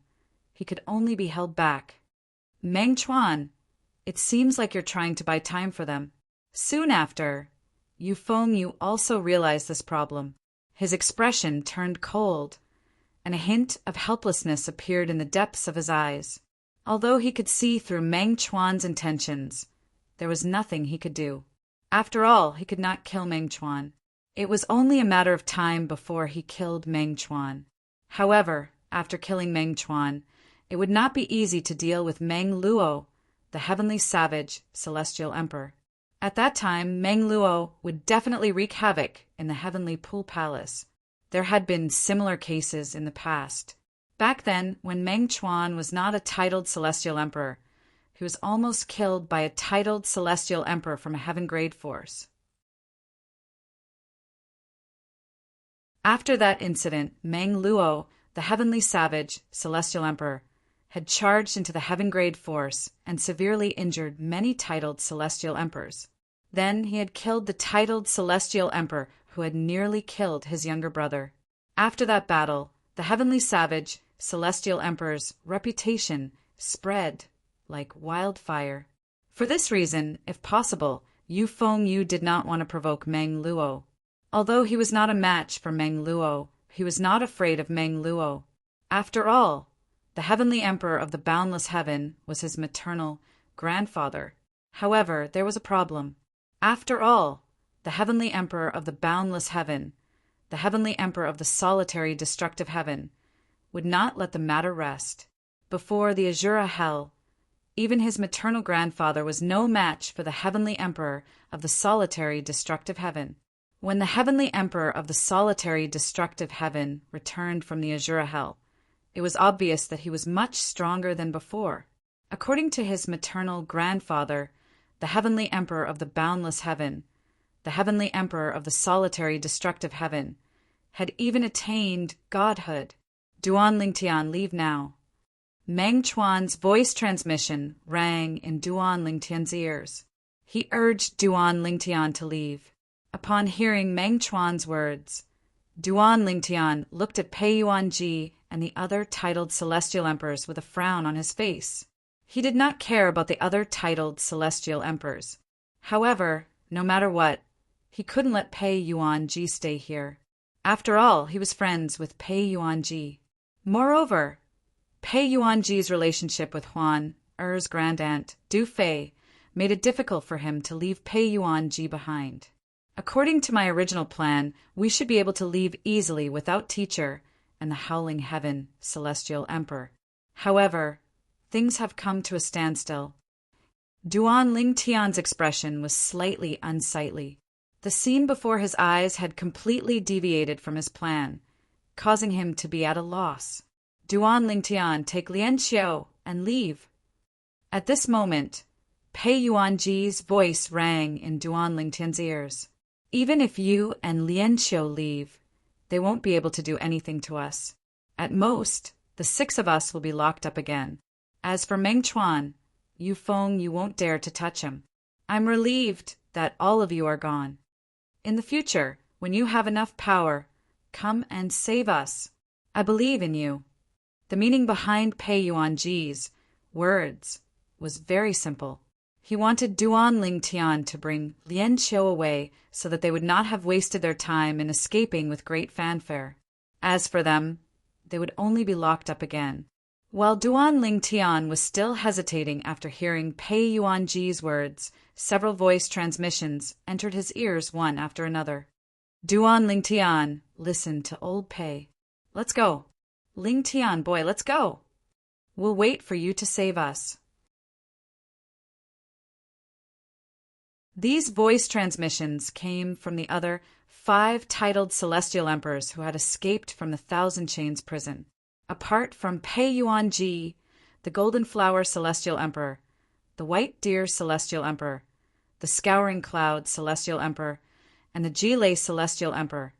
he could only be held back. Meng Chuan, it seems like you're trying to buy time for them. Soon after, Yu Feng Yu also realized this problem. His expression turned cold, and a hint of helplessness appeared in the depths of his eyes. Although he could see through Meng Chuan's intentions, there was nothing he could do. After all, he could not kill Meng Chuan. It was only a matter of time before he killed Meng Chuan. However, after killing Meng Chuan, it would not be easy to deal with Meng Luo, the heavenly savage, celestial emperor. At that time, Meng Luo would definitely wreak havoc in the heavenly pool palace. There had been similar cases in the past. Back then, when Meng Chuan was not a titled celestial emperor, he was almost killed by a titled celestial emperor from a heaven-grade force. After that incident, Meng Luo, the heavenly savage, celestial emperor, had charged into the heaven-grade force and severely injured many titled celestial emperors. Then he had killed the titled celestial emperor who had nearly killed his younger brother. After that battle, the heavenly savage, celestial emperor's reputation spread like wildfire. For this reason, if possible, Yu Fengyu did not want to provoke Meng Luo. Although he was not a match for Meng Luo, he was not afraid of Meng Luo. After all, the heavenly emperor of the boundless heaven was his maternal grandfather. However, there was a problem. After all, the heavenly emperor of the boundless heaven, the heavenly emperor of the solitary destructive heaven, would not let the matter rest. Before the Azura hell, even his maternal grandfather was no match for the heavenly emperor of the solitary destructive heaven. When the heavenly emperor of the solitary destructive heaven returned from the Azura hell, it was obvious that he was much stronger than before. According to his maternal grandfather, the heavenly emperor of the boundless heaven, the heavenly emperor of the solitary destructive heaven, had even attained godhood. Duan Lingtian, leave now. Meng Chuan's voice transmission rang in Duan Lingtian's ears. He urged Duan Lingtian to leave. Upon hearing Meng Chuan's words, Duan Lingtian looked at Pei Yuanji and the other titled celestial emperors with a frown on his face. He did not care about the other titled celestial emperors. However, no matter what, he couldn't let Pei Yuanji stay here. After all, he was friends with Pei Yuanji. Moreover, Pei Yuanji's relationship with Huan, Er's grandaunt, Du Fei, made it difficult for him to leave Pei Yuanji behind. According to my original plan, we should be able to leave easily without Teacher and the Howling Heaven Celestial Emperor. However, things have come to a standstill. Duan Lingtian's expression was slightly unsightly. The scene before his eyes had completely deviated from his plan, causing him to be at a loss. Duan Lingtian, take Lian Xiao and leave. At this moment, Pei Yuanji's voice rang in Duan Lingtian's ears. Even if you and Lian Xiao leave, they won't be able to do anything to us. At most, the 6 of us will be locked up again. As for Meng Chuan, Yu Feng, you won't dare to touch him. I'm relieved that all of you are gone. In the future, when you have enough power, come and save us. I believe in you. The meaning behind Pei Yuanji's words was very simple. He wanted Duan Lingtian to bring Lian Xiao away so that they would not have wasted their time in escaping with great fanfare. As for them, they would only be locked up again. While Duan Lingtian was still hesitating after hearing Pei Yuanji's words, several voice transmissions entered his ears one after another. Duan Lingtian, listen to old Pei. Let's go. Lingtian, boy, let's go. We'll wait for you to save us. These voice transmissions came from the other 5 titled celestial emperors who had escaped from the Thousand Chains prison. Apart from Pei Yuanji, the Golden Flower Celestial Emperor, the White Deer Celestial Emperor, the Scouring Cloud Celestial Emperor, and the Jilei Celestial Emperor,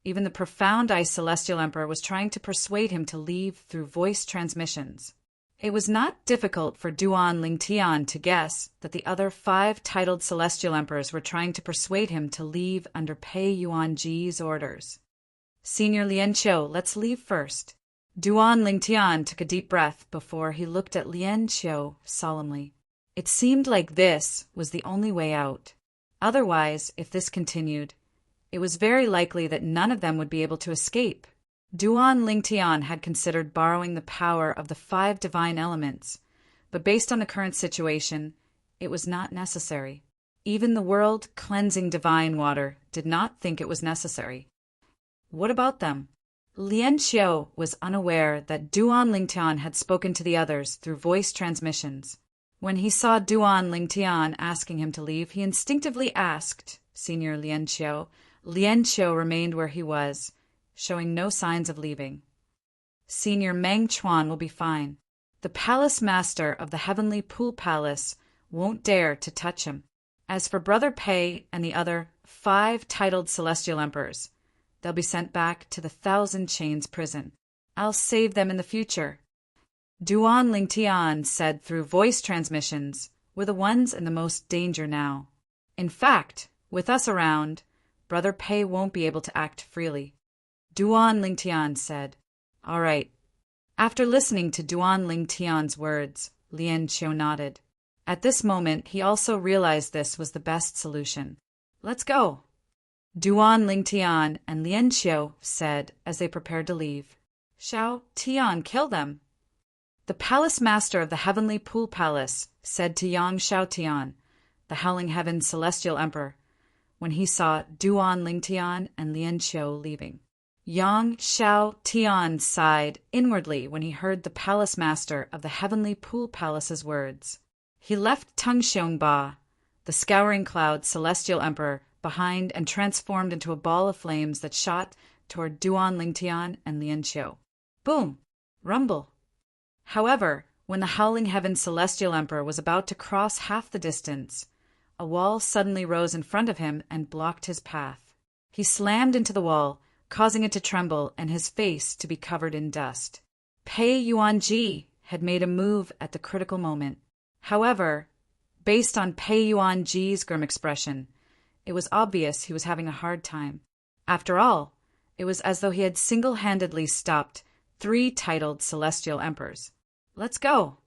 even the Profound Eye Celestial Emperor was trying to persuade him to leave through voice transmissions. It was not difficult for Duan Lingtian to guess that the other 5 titled celestial emperors were trying to persuade him to leave under Pei Yuanji's orders. Senior Lian Xiao, let's leave first. Duan Lingtian took a deep breath before he looked at Lian Xiao solemnly. It seemed like this was the only way out. Otherwise, if this continued, It was very likely that none of them would be able to escape. Duan Lingtian had considered borrowing the power of the 5 divine elements, but based on the current situation, it was not necessary. Even the world-cleansing divine water did not think it was necessary. What about them? Lian Xiao was unaware that Duan Lingtian had spoken to the others through voice transmissions. When he saw Duan Lingtian asking him to leave, he instinctively asked, Senior Lian Xiao. Lian Xiao remained where he was, showing no signs of leaving. Senior Meng Chuan will be fine. The palace master of the Heavenly Pool Palace won't dare to touch him. As for Brother Pei and the other 5 titled Celestial Emperors, they'll be sent back to the 1,000 Chains prison. I'll save them in the future. Duan Lingtian said through voice transmissions, we're the ones in the most danger now. In fact, with us around, Brother Pei won't be able to act freely. Duan Lingtian said, all right. After listening to Duan Lingtian's words, Lian Xiao nodded. At this moment, he also realized this was the best solution. Let's go. Duan Lingtian and Lian Xiao said as they prepared to leave. Xiao Tian, kill them. The palace master of the Heavenly Pool Palace said to Yang Xiaotian, the Howling Heaven's celestial emperor, when he saw Duan Lingtian and Lian Xiao leaving. Yang Xiaotian sighed inwardly when he heard the palace master of the Heavenly Pool Palace's words. He left Tung Xiongba, the Scouring Cloud celestial emperor, behind and transformed into a ball of flames that shot toward Duan Lingtian and Lian Xiao. Boom! Rumble! However, when the Howling Heaven celestial emperor was about to cross half the distance, a wall suddenly rose in front of him and blocked his path. He slammed into the wall, causing it to tremble and his face to be covered in dust. Pei Yuanji had made a move at the critical moment. However, based on Pei Yuanji's grim expression, it was obvious he was having a hard time. After all, it was as though he had single-handedly stopped 3 titled celestial emperors. Let's go!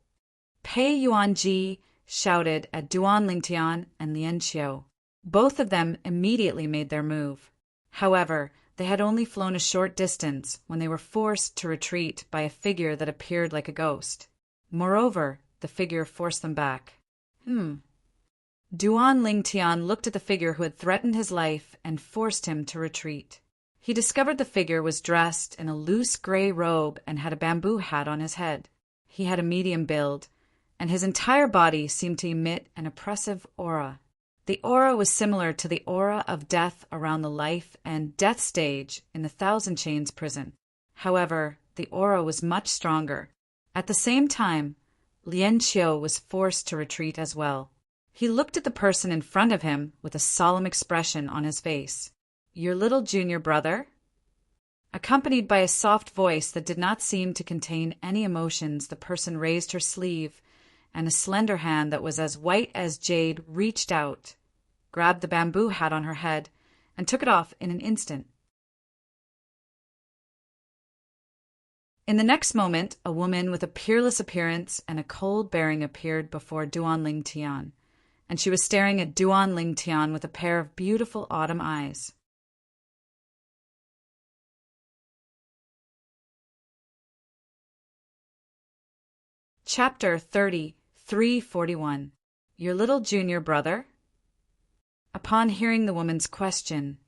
Pei Yuanji shouted at Duan Lingtian and Lian Xiao. Both of them immediately made their move. However, they had only flown a short distance when they were forced to retreat by a figure that appeared like a ghost. Moreover, the figure forced them back. Duan Lingtian looked at the figure who had threatened his life and forced him to retreat. He discovered the figure was dressed in a loose gray robe and had a bamboo hat on his head. He had a medium build, and his entire body seemed to emit an oppressive aura. The aura was similar to the aura of death around the life and death stage in the 1,000 Chains prison. However, the aura was much stronger. At the same time, Lian Xiao was forced to retreat as well. He looked at the person in front of him with a solemn expression on his face. Your little junior brother? Accompanied by a soft voice that did not seem to contain any emotions, the person raised her sleeve, and a slender hand that was as white as jade reached out, grabbed the bamboo hat on her head, and took it off in an instant. In the next moment, a woman with a peerless appearance and a cold bearing appeared before Duan Lingtian, and she was staring at Duan Lingtian with a pair of beautiful autumn eyes. Chapter 30, 341. Your little junior brother? Upon hearing the woman's question,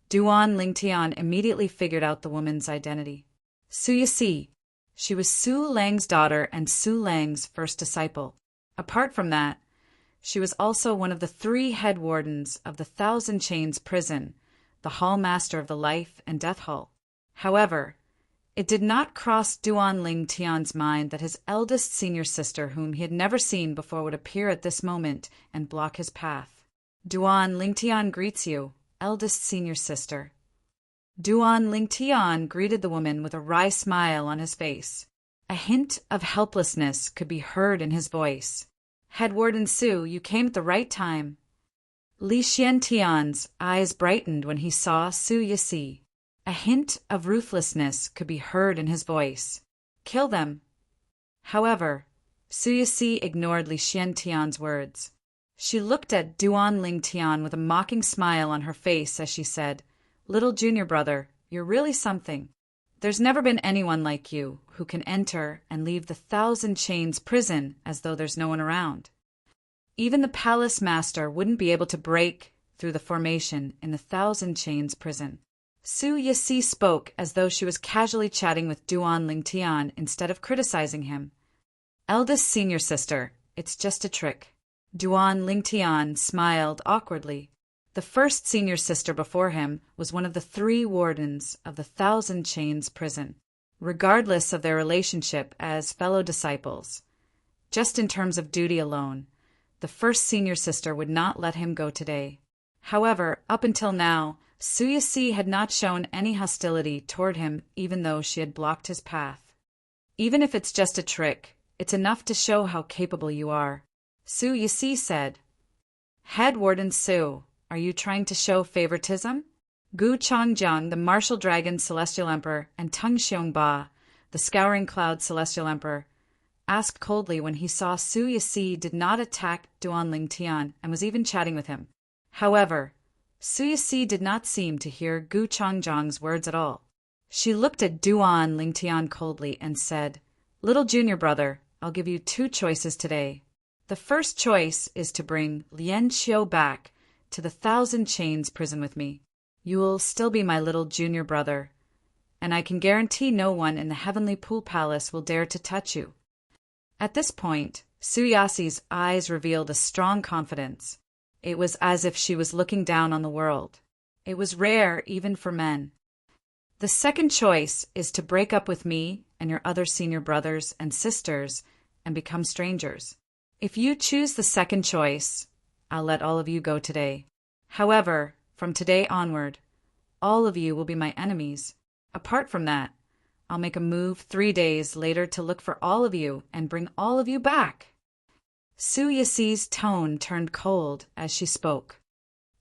Duan Lingtian immediately figured out the woman's identity. Su Yisi. She was Su Lang's daughter and Su Lang's first disciple. Apart from that, she was also one of the 3 head wardens of the 1,000 Chains prison, the hall master of the life and death hall. However, it did not cross Duan Lingtian's mind that his eldest senior sister, whom he had never seen before, would appear at this moment and block his path. Duan Lingtian greets you, eldest senior sister. Duan Lingtian greeted the woman with a wry smile on his face. A hint of helplessness could be heard in his voice. Head Warden Su, you came at the right time. Li Xiantian's eyes brightened when he saw Su Yisi. A hint of ruthlessness could be heard in his voice. Kill them. However, Su Yisi ignored Li Xiantian's words. She looked at Duan Lingtian with a mocking smile on her face as she said, Little junior brother, you're really something. There's never been anyone like you who can enter and leave the 1,000 Chains prison as though there's no one around. Even the palace master wouldn't be able to break through the formation in the 1,000 Chains prison. Su Yixi spoke as though she was casually chatting with Duan Lingtian instead of criticizing him. Eldest senior sister, it's just a trick. Duan Lingtian smiled awkwardly. The first senior sister before him was one of the 3 wardens of the 1,000 Chains prison, regardless of their relationship as fellow disciples. Just in terms of duty alone, the first senior sister would not let him go today. However, up until now, Su Yixi had not shown any hostility toward him even though she had blocked his path. Even if it's just a trick, it's enough to show how capable you are, Su Yixi said. Head Warden Su, are you trying to show favoritism? Gu Changjiang, the Martial Dragon Celestial Emperor, and Tung Xiongba, the Scouring Cloud Celestial Emperor, asked coldly when he saw Su Yixi did not attack Duan Lingtian and was even chatting with him. However, Su Yixi did not seem to hear Gu Changjiang's words at all. She looked at Duan Lingtian coldly and said, Little junior brother, I'll give you 2 choices today. The first choice is to bring Lian Xiu back to the 1,000 Chains prison with me. You will still be my little junior brother, and I can guarantee no one in the Heavenly Pool Palace will dare to touch you. At this point, Su Yixi's eyes revealed a strong confidence. It was as if she was looking down on the world. It was rare even for men. The second choice is to break up with me and your other senior brothers and sisters and become strangers. If you choose the second choice, I'll let all of you go today. However, from today onward, all of you will be my enemies. Apart from that, I'll make a move 3 days later to look for all of you and bring all of you back. Su Yixi's tone turned cold as she spoke.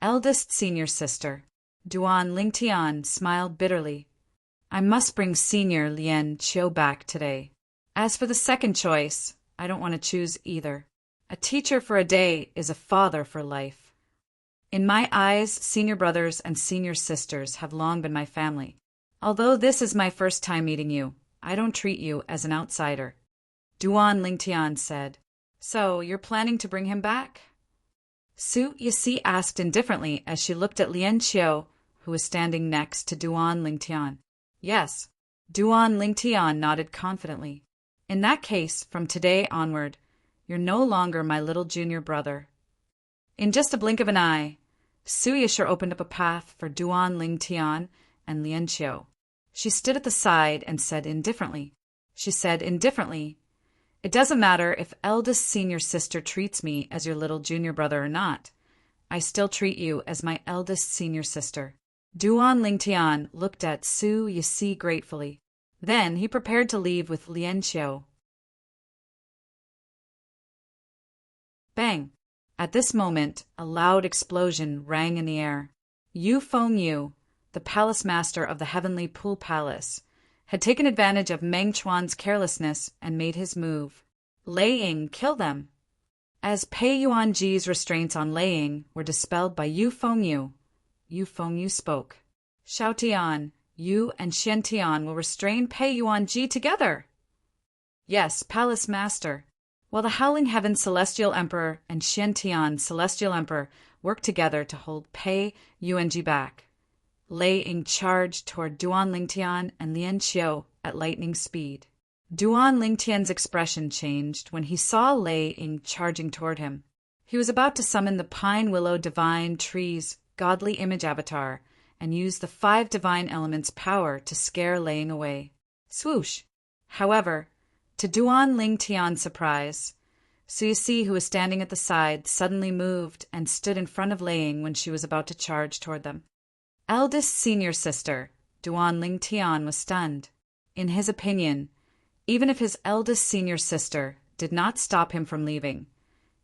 Eldest senior sister, Duan Lingtian, smiled bitterly. I must bring senior Lian Qiu back today. As for the second choice, I don't want to choose either. A teacher for a day is a father for life. In my eyes, senior brothers and senior sisters have long been my family. Although this is my first time meeting you, I don't treat you as an outsider. Duan Lingtian said. So, you're planning to bring him back? Su Yixi asked indifferently as she looked at Lian Qiu, who was standing next to Duan Lingtian. Yes. Duan Lingtian nodded confidently. In that case, from today onward, you're no longer my little junior brother. In just a blink of an eye, Su Yixi opened up a path for Duan Lingtian and Lian Qiu. She stood at the side and said indifferently, It doesn't matter if eldest senior sister treats me as your little junior brother or not. I still treat you as my eldest senior sister. Duan Lingtian looked at Su Yixi gratefully. Then he prepared to leave with Lian Qiu. Bang! At this moment, a loud explosion rang in the air. Yu Fengyu, the palace master of the Heavenly Pool Palace, had taken advantage of Meng Chuan's carelessness and made his move. Lei Ying, kill them! As Pei Yuanji's restraints on Lei Ying were dispelled by Yu Fengyu spoke. Xiao Tian, you and Xian Tian will restrain Pei Yuanji together. Yes, Palace Master. While the Howling Heaven Celestial Emperor and Xian Tian Celestial Emperor worked together to hold Pei Yuanji back, Lei Ying charged toward Duan Lingtian and Lian Qiu at lightning speed. Duan Lingtian's expression changed when he saw Lei Ying charging toward him. He was about to summon the Pine Willow Divine Tree's godly image avatar and use the 5 divine elements' power to scare Lei Ying away. Swoosh! However, to Duan Lingtian's surprise, Su Yixi, who was standing at the side, suddenly moved and stood in front of Lei Ying when she was about to charge toward them. Eldest senior sister, Duan Lingtian was stunned. In his opinion, even if his eldest senior sister did not stop him from leaving,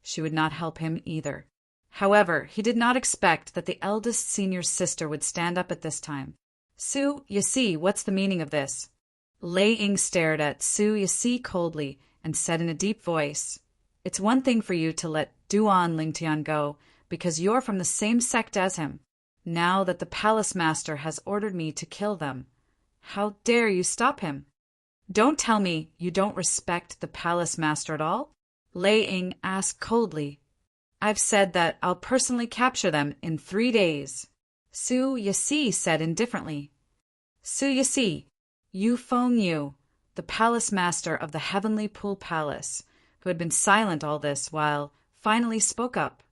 she would not help him either. However, he did not expect that the eldest senior sister would stand up at this time. Su Yixi, what's the meaning of this? Lei Ying stared at Su Yixi coldly and said in a deep voice, It's one thing for you to let Duan Lingtian go because you're from the same sect as him. now that the palace master has ordered me to kill them. How dare you stop him? Don't tell me you don't respect the palace master at all? Lei Ying asked coldly. I've said that I'll personally capture them in 3 days. Su Yasi said indifferently. Su Yasi, Yu Feng Yu, the palace master of the Heavenly Pool Palace, who had been silent all this while, finally spoke up.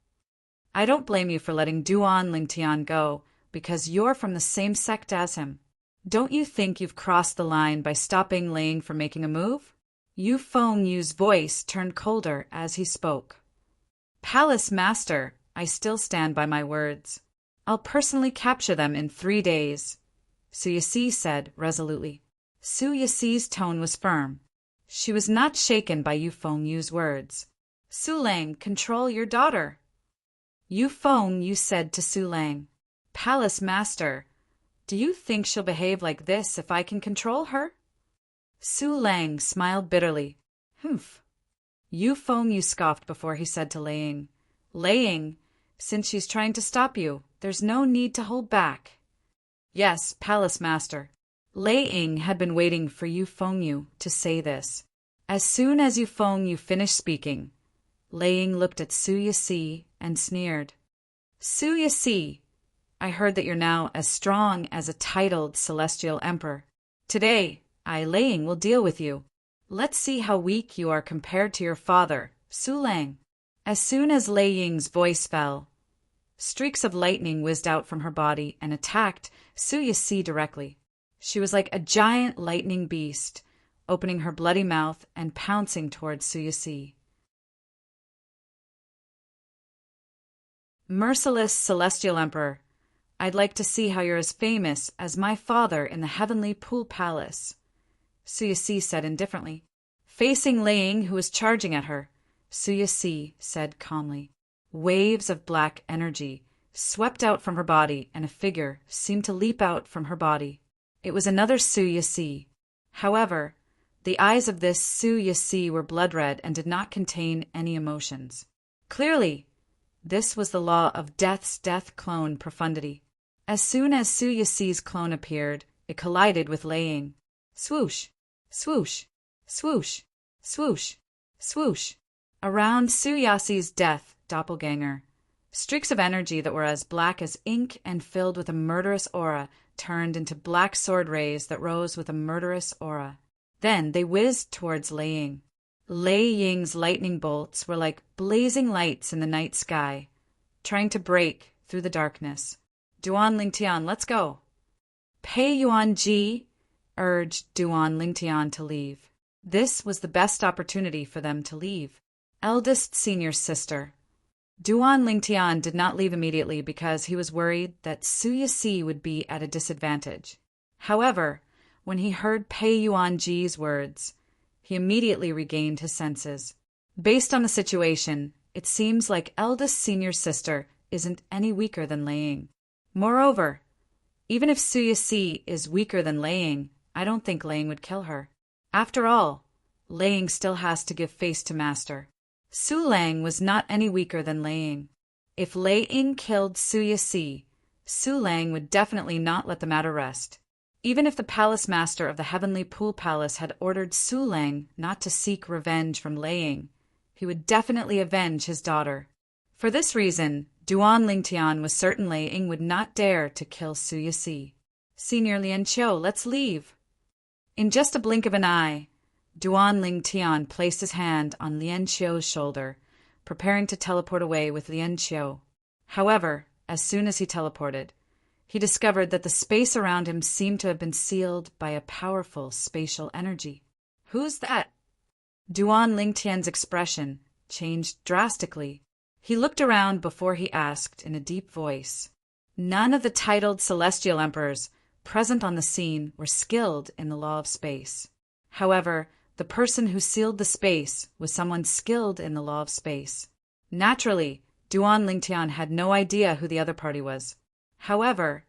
I don't blame you for letting Duan Lingtian go, because you're from the same sect as him. Don't you think you've crossed the line by stopping Lei Ying from making a move? Yu Feng Yu's voice turned colder as he spoke. Palace master, I still stand by my words. I'll personally capture them in 3 days, Su Yasi said resolutely. Su Yasi's tone was firm. She was not shaken by Yu Feng Yu's words. Su Lang, control your daughter. Yu Feng Yu said to Su Lang, Palace master, do you think she'll behave like this if I can control her? Su Lang smiled bitterly. Humph. Yu Feng Yu scoffed before he said to Lei Ying, Lei Ying, since she's trying to stop you, there's no need to hold back. Yes, palace master. Lei Ying had been waiting for Yu Feng Yu to say this. As soon as Yu Feng Yu finished speaking, Lei Ying looked at Su Yasi and sneered. Su Yasi, I heard that you're now as strong as a titled celestial emperor. Today, I, Lei Ying, will deal with you. Let's see how weak you are compared to your father, Su Lang. As soon as Lei Ying's voice fell, streaks of lightning whizzed out from her body and attacked Su Yasi directly. She was like a giant lightning beast, opening her bloody mouth and pouncing towards Su Yasi. Merciless Celestial Emperor, I'd like to see how you're as famous as my father in the Heavenly Pool Palace, Su Yasi said indifferently. Facing Lei Ying, who was charging at her, Su Yasi said calmly. Waves of black energy swept out from her body, and a figure seemed to leap out from her body. It was another Su Yasi. However, the eyes of this Su Yasi were blood-red and did not contain any emotions. Clearly, this was the law of Death's death clone profundity. As soon as Su Yasi's clone appeared, it collided with Lei Ying. Swoosh, swoosh, swoosh, swoosh, swoosh. Around Su Yasi's death doppelganger, streaks of energy that were as black as ink and filled with a murderous aura turned into black sword rays that rose with a murderous aura. Then they whizzed towards Lei Ying. Lei Ying's lightning bolts were like blazing lights in the night sky, trying to break through the darkness. Duan Lingtian, let's go. Pei Yuan Ji urged Duan Lingtian to leave. This was the best opportunity for them to leave. Eldest senior sister. Duan Lingtian did not leave immediately because he was worried that Su Yasi would be at a disadvantage. However, when he heard Pei Yuan Ji's words, he immediately regained his senses. Based on the situation, it seems like eldest senior sister isn't any weaker than Lei Ying. Moreover, even if Su Yasi is weaker than Lei Ying, I don't think Lei Ying would kill her. After all, Lei Ying still has to give face to Master. Su Lang was not any weaker than Lei Ying. If Lei Ying killed Su Yasi, Su Lang would definitely not let the matter rest. Even if the palace master of the Heavenly Pool Palace had ordered Su Lang not to seek revenge from Lei Ying, he would definitely avenge his daughter. For this reason, Duan Lingtian was certain Lei Ying would not dare to kill Su Yasi. Senior Lian Qiu, let's leave. In just a blink of an eye, Duan Lingtian placed his hand on Lian Qiu's shoulder, preparing to teleport away with Lian Qiu. However, as soon as he teleported, he discovered that the space around him seemed to have been sealed by a powerful spatial energy. Who's that? Duan Lingtian's expression changed drastically. He looked around before he asked in a deep voice. None of the titled celestial emperors present on the scene were skilled in the law of space. However, the person who sealed the space was someone skilled in the law of space. Naturally, Duan Lingtian had no idea who the other party was. However,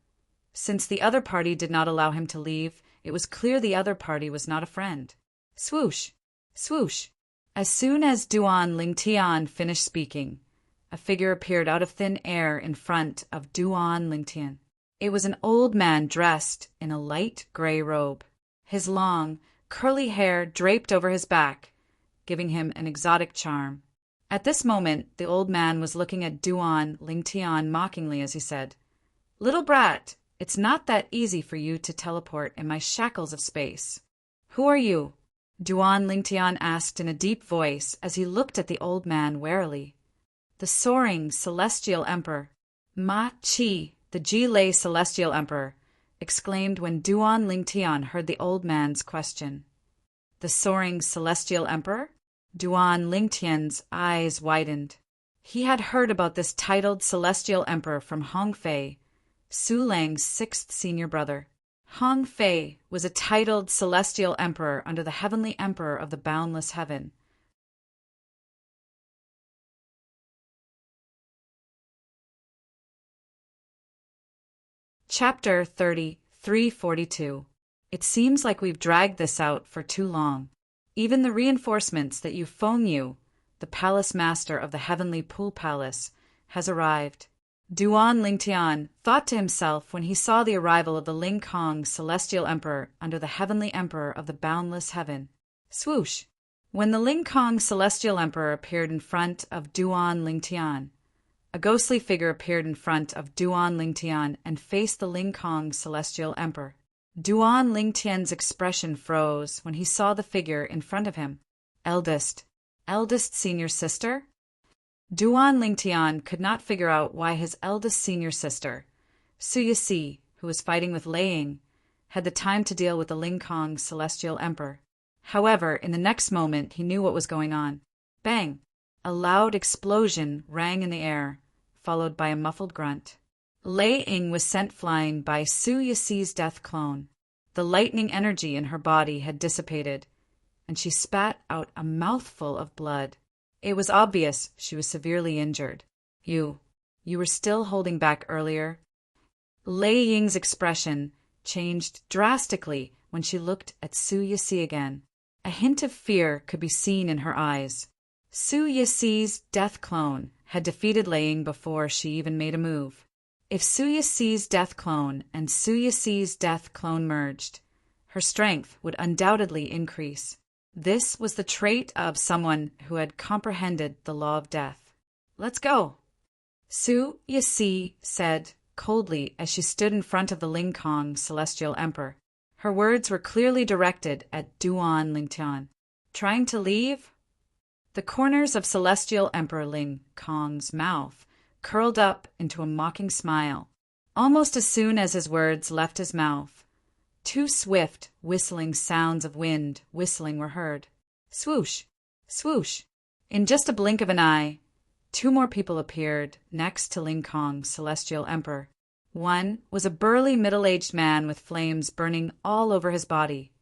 since the other party did not allow him to leave, it was clear the other party was not a friend. Swoosh, swoosh. As soon as Duan Lingtian finished speaking, a figure appeared out of thin air in front of Duan Lingtian. It was an old man dressed in a light gray robe. His long, curly hair draped over his back, giving him an exotic charm. At this moment, the old man was looking at Duan Lingtian mockingly as he said, "Little brat, it's not that easy for you to teleport in my shackles of space." "Who are you?" Duan Lingtian asked in a deep voice as he looked at the old man warily. "The soaring celestial emperor, Ma Chi, the Ji-Lei celestial emperor," exclaimed when Duan Lingtian heard the old man's question. "The soaring celestial emperor?" Duan Lingtian's eyes widened. He had heard about this titled celestial emperor from Hong Fei, Su Lang's sixth senior brother. Hong Fei was a titled celestial emperor under the heavenly emperor of the boundless heaven. Chapter 3342. It seems like we've dragged this out for too long. Even the reinforcements that you Feng Yu, the palace master of the heavenly pool palace, has arrived. Duan Lingtian thought to himself when he saw the arrival of the Ling Kong celestial emperor under the heavenly emperor of the boundless heaven. Swoosh! When the Ling Kong celestial emperor appeared in front of Duan Lingtian, a ghostly figure appeared in front of Duan Lingtian and faced the Ling Kong celestial emperor. Duan Lingtian's expression froze when he saw the figure in front of him. Eldest senior sister? Duan Lingtian could not figure out why his eldest senior sister, Su Yisi, who was fighting with Lei Ying, had the time to deal with the Ling Kong celestial emperor. However, in the next moment he knew what was going on. Bang! A loud explosion rang in the air, followed by a muffled grunt. Lei Ying was sent flying by Su Yisi's death clone. The lightning energy in her body had dissipated, and she spat out a mouthful of blood. It was obvious she was severely injured. You were still holding back earlier?" Lei Ying's expression changed drastically when she looked at Su Yisi again. A hint of fear could be seen in her eyes. Su Yisi's death clone had defeated Lei Ying before she even made a move. If Su Yisi's death clone and Su Yisi's death clone merged, her strength would undoubtedly increase. This was the trait of someone who had comprehended the law of death. "Let's go," Su Yisi said coldly as she stood in front of the Ling Kong celestial emperor. Her words were clearly directed at Duan Lingtian. "Trying to leave?" The corners of celestial emperor Ling Kong's mouth curled up into a mocking smile. Almost as soon as his words left his mouth, two swift, whistling sounds of wind whistling were heard. Swoosh! Swoosh! In just a blink of an eye, two more people appeared next to Ling Kong celestial emperor. One was a burly middle-aged man with flames burning all over his body,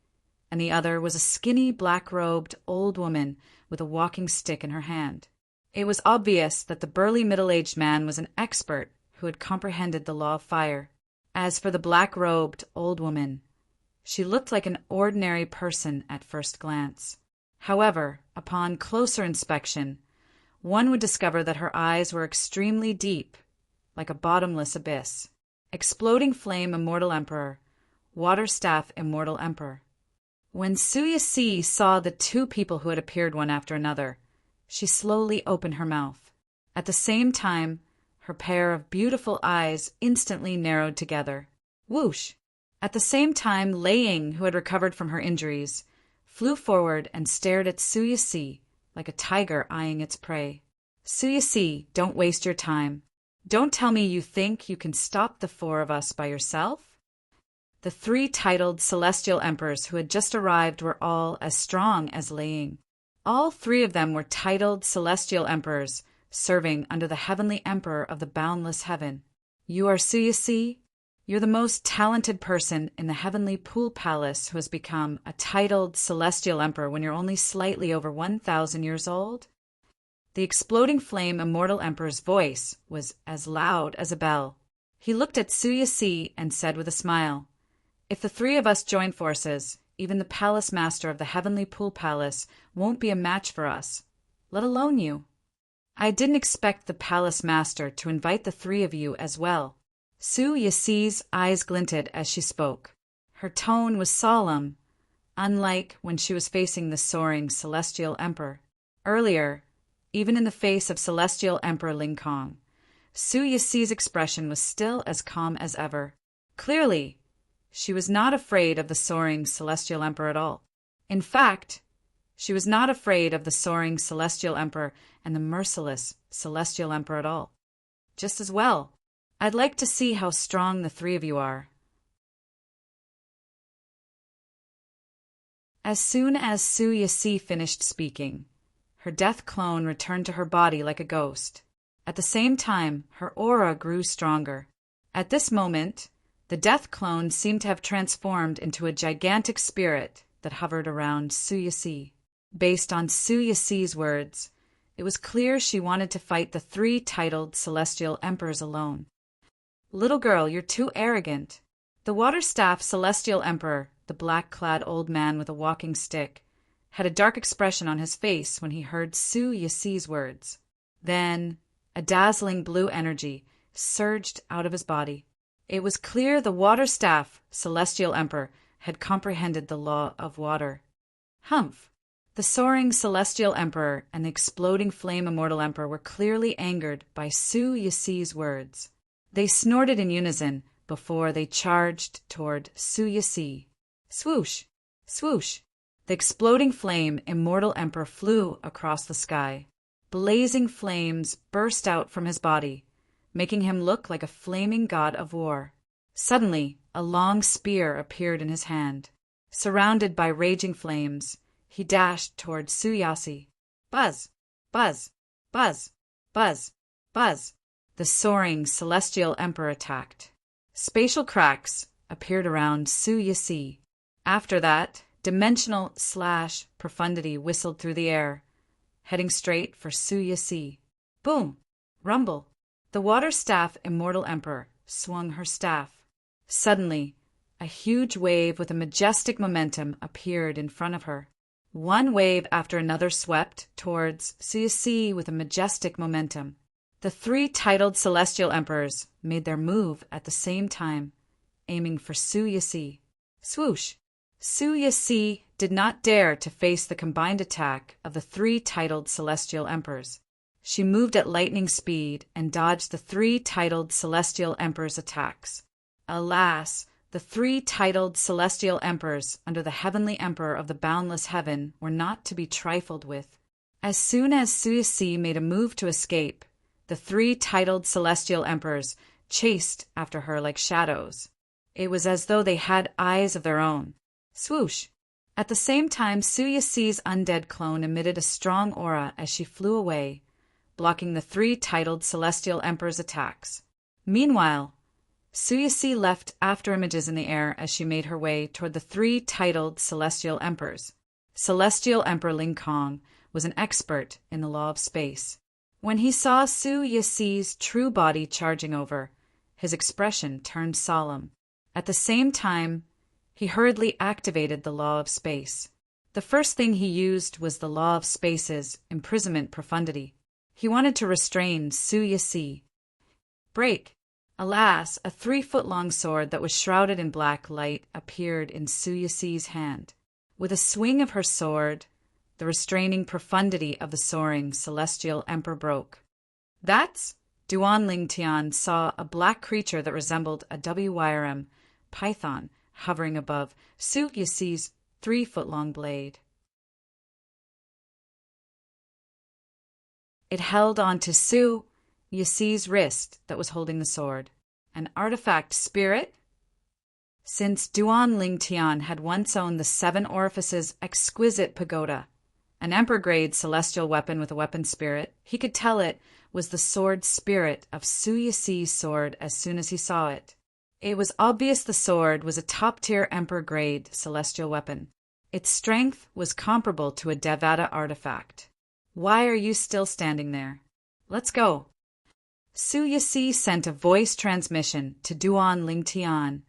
and the other was a skinny, black-robed old woman with a walking stick in her hand. It was obvious that the burly middle-aged man was an expert who had comprehended the law of fire. As for the black-robed old woman, she looked like an ordinary person at first glance. However, upon closer inspection, one would discover that her eyes were extremely deep, like a bottomless abyss. Exploding Flame Immortal Emperor, Water Staff Immortal Emperor. When Su Yisi saw the two people who had appeared one after another, she slowly opened her mouth. At the same time, her pair of beautiful eyes instantly narrowed together. Whoosh! At the same time, Lei Ying, who had recovered from her injuries, flew forward and stared at Su Yisi like a tiger eyeing its prey. Su Yisi, don't waste your time. Don't tell me you think you can stop the four of us by yourself? The three titled celestial emperors who had just arrived were all as strong as Lei Ying. All three of them were titled celestial emperors, serving under the heavenly emperor of the boundless heaven. You are Su Yisi? You're the most talented person in the heavenly pool palace who has become a titled celestial emperor when you're only slightly over 1,000 years old? The exploding flame immortal emperor's voice was as loud as a bell. He looked at Su Yisi and said with a smile, "If the three of us join forces, even the palace master of the heavenly pool palace won't be a match for us, let alone you." I didn't expect the palace master to invite the three of you as well. Su Yixi's eyes glinted as she spoke. Her tone was solemn, unlike when she was facing the soaring Celestial Emperor. Earlier, even in the face of Celestial Emperor Ling Kong, Su Yixi's expression was still as calm as ever. Clearly, she was not afraid of the soaring Celestial Emperor at all. In fact, she was not afraid of the soaring Celestial Emperor and the merciless Celestial Emperor at all. Just as well. I'd like to see how strong the three of you are. As soon as Su Yixi finished speaking, her death clone returned to her body like a ghost. At the same time, her aura grew stronger. At this moment, the death clone seemed to have transformed into a gigantic spirit that hovered around Su Yixi. Based on Su Yixi's words, it was clear she wanted to fight the three titled Celestial Emperors alone. Little girl, you're too arrogant. The water-staff Celestial Emperor, the black-clad old man with a walking stick, had a dark expression on his face when he heard Su Yixi's words. Then, a dazzling blue energy surged out of his body. It was clear the water-staff Celestial Emperor had comprehended the law of water. Humph! The soaring Celestial Emperor and the exploding flame Immortal Emperor were clearly angered by Su Yixi's words. They snorted in unison before they charged toward Su Yixi. Swoosh! Swoosh! The exploding flame Immortal Emperor flew across the sky. Blazing flames burst out from his body, making him look like a flaming god of war. Suddenly, a long spear appeared in his hand. Surrounded by raging flames, he dashed toward Su Yixi. Buzz! Buzz! Buzz! Buzz! Buzz! The soaring Celestial Emperor attacked. Spatial cracks appeared around Su Yixi. After that, dimensional/profundity whistled through the air, heading straight for Su Yixi. Boom! Rumble! The water-staff Immortal Emperor swung her staff. Suddenly, a huge wave with a majestic momentum appeared in front of her. One wave after another swept towards Su Yixi with a majestic momentum. The three titled Celestial Emperors made their move at the same time, aiming for Su Yixi. Swoosh! Su Yixi did not dare to face the combined attack of the three titled Celestial Emperors. She moved at lightning speed and dodged the three titled Celestial Emperors' attacks. Alas, the three titled Celestial Emperors under the Heavenly Emperor of the Boundless Heaven were not to be trifled with. As soon as Su Yixi made a move to escape, the three titled Celestial Emperors chased after her like shadows. It was as though they had eyes of their own. Swoosh! At the same time, Su Yixi's undead clone emitted a strong aura as she flew away, blocking the three titled Celestial Emperors' attacks. Meanwhile, Su Yixi left after images in the air as she made her way toward the three titled Celestial Emperors. Celestial Emperor Ling Kong was an expert in the law of space. When he saw Su Yixi's true body charging over, his expression turned solemn. At the same time, he hurriedly activated the law of space. The first thing he used was the law of space's imprisonment profundity. He wanted to restrain Su Yixi. Break! Alas, a 3-foot-long sword that was shrouded in black light appeared in Su Yixi's hand. With a swing of her sword, the restraining profundity of the soaring Celestial Emperor broke. That's... Duan Lingtian saw a black creature that resembled a WYRM python hovering above Su Yixi's 3-foot-long blade. It held onto Su Yixi's wrist that was holding the sword. An artifact spirit? Since Duan Lingtian had once owned the 7 Orifices exquisite pagoda, an emperor-grade celestial weapon with a weapon spirit, he could tell it was the sword spirit of Su Yixi's sword as soon as he saw it. It was obvious the sword was a top-tier emperor-grade celestial weapon. Its strength was comparable to a Devata artifact. Why are you still standing there? Let's go. Su Yixi sent a voice transmission to Duan Lingtian,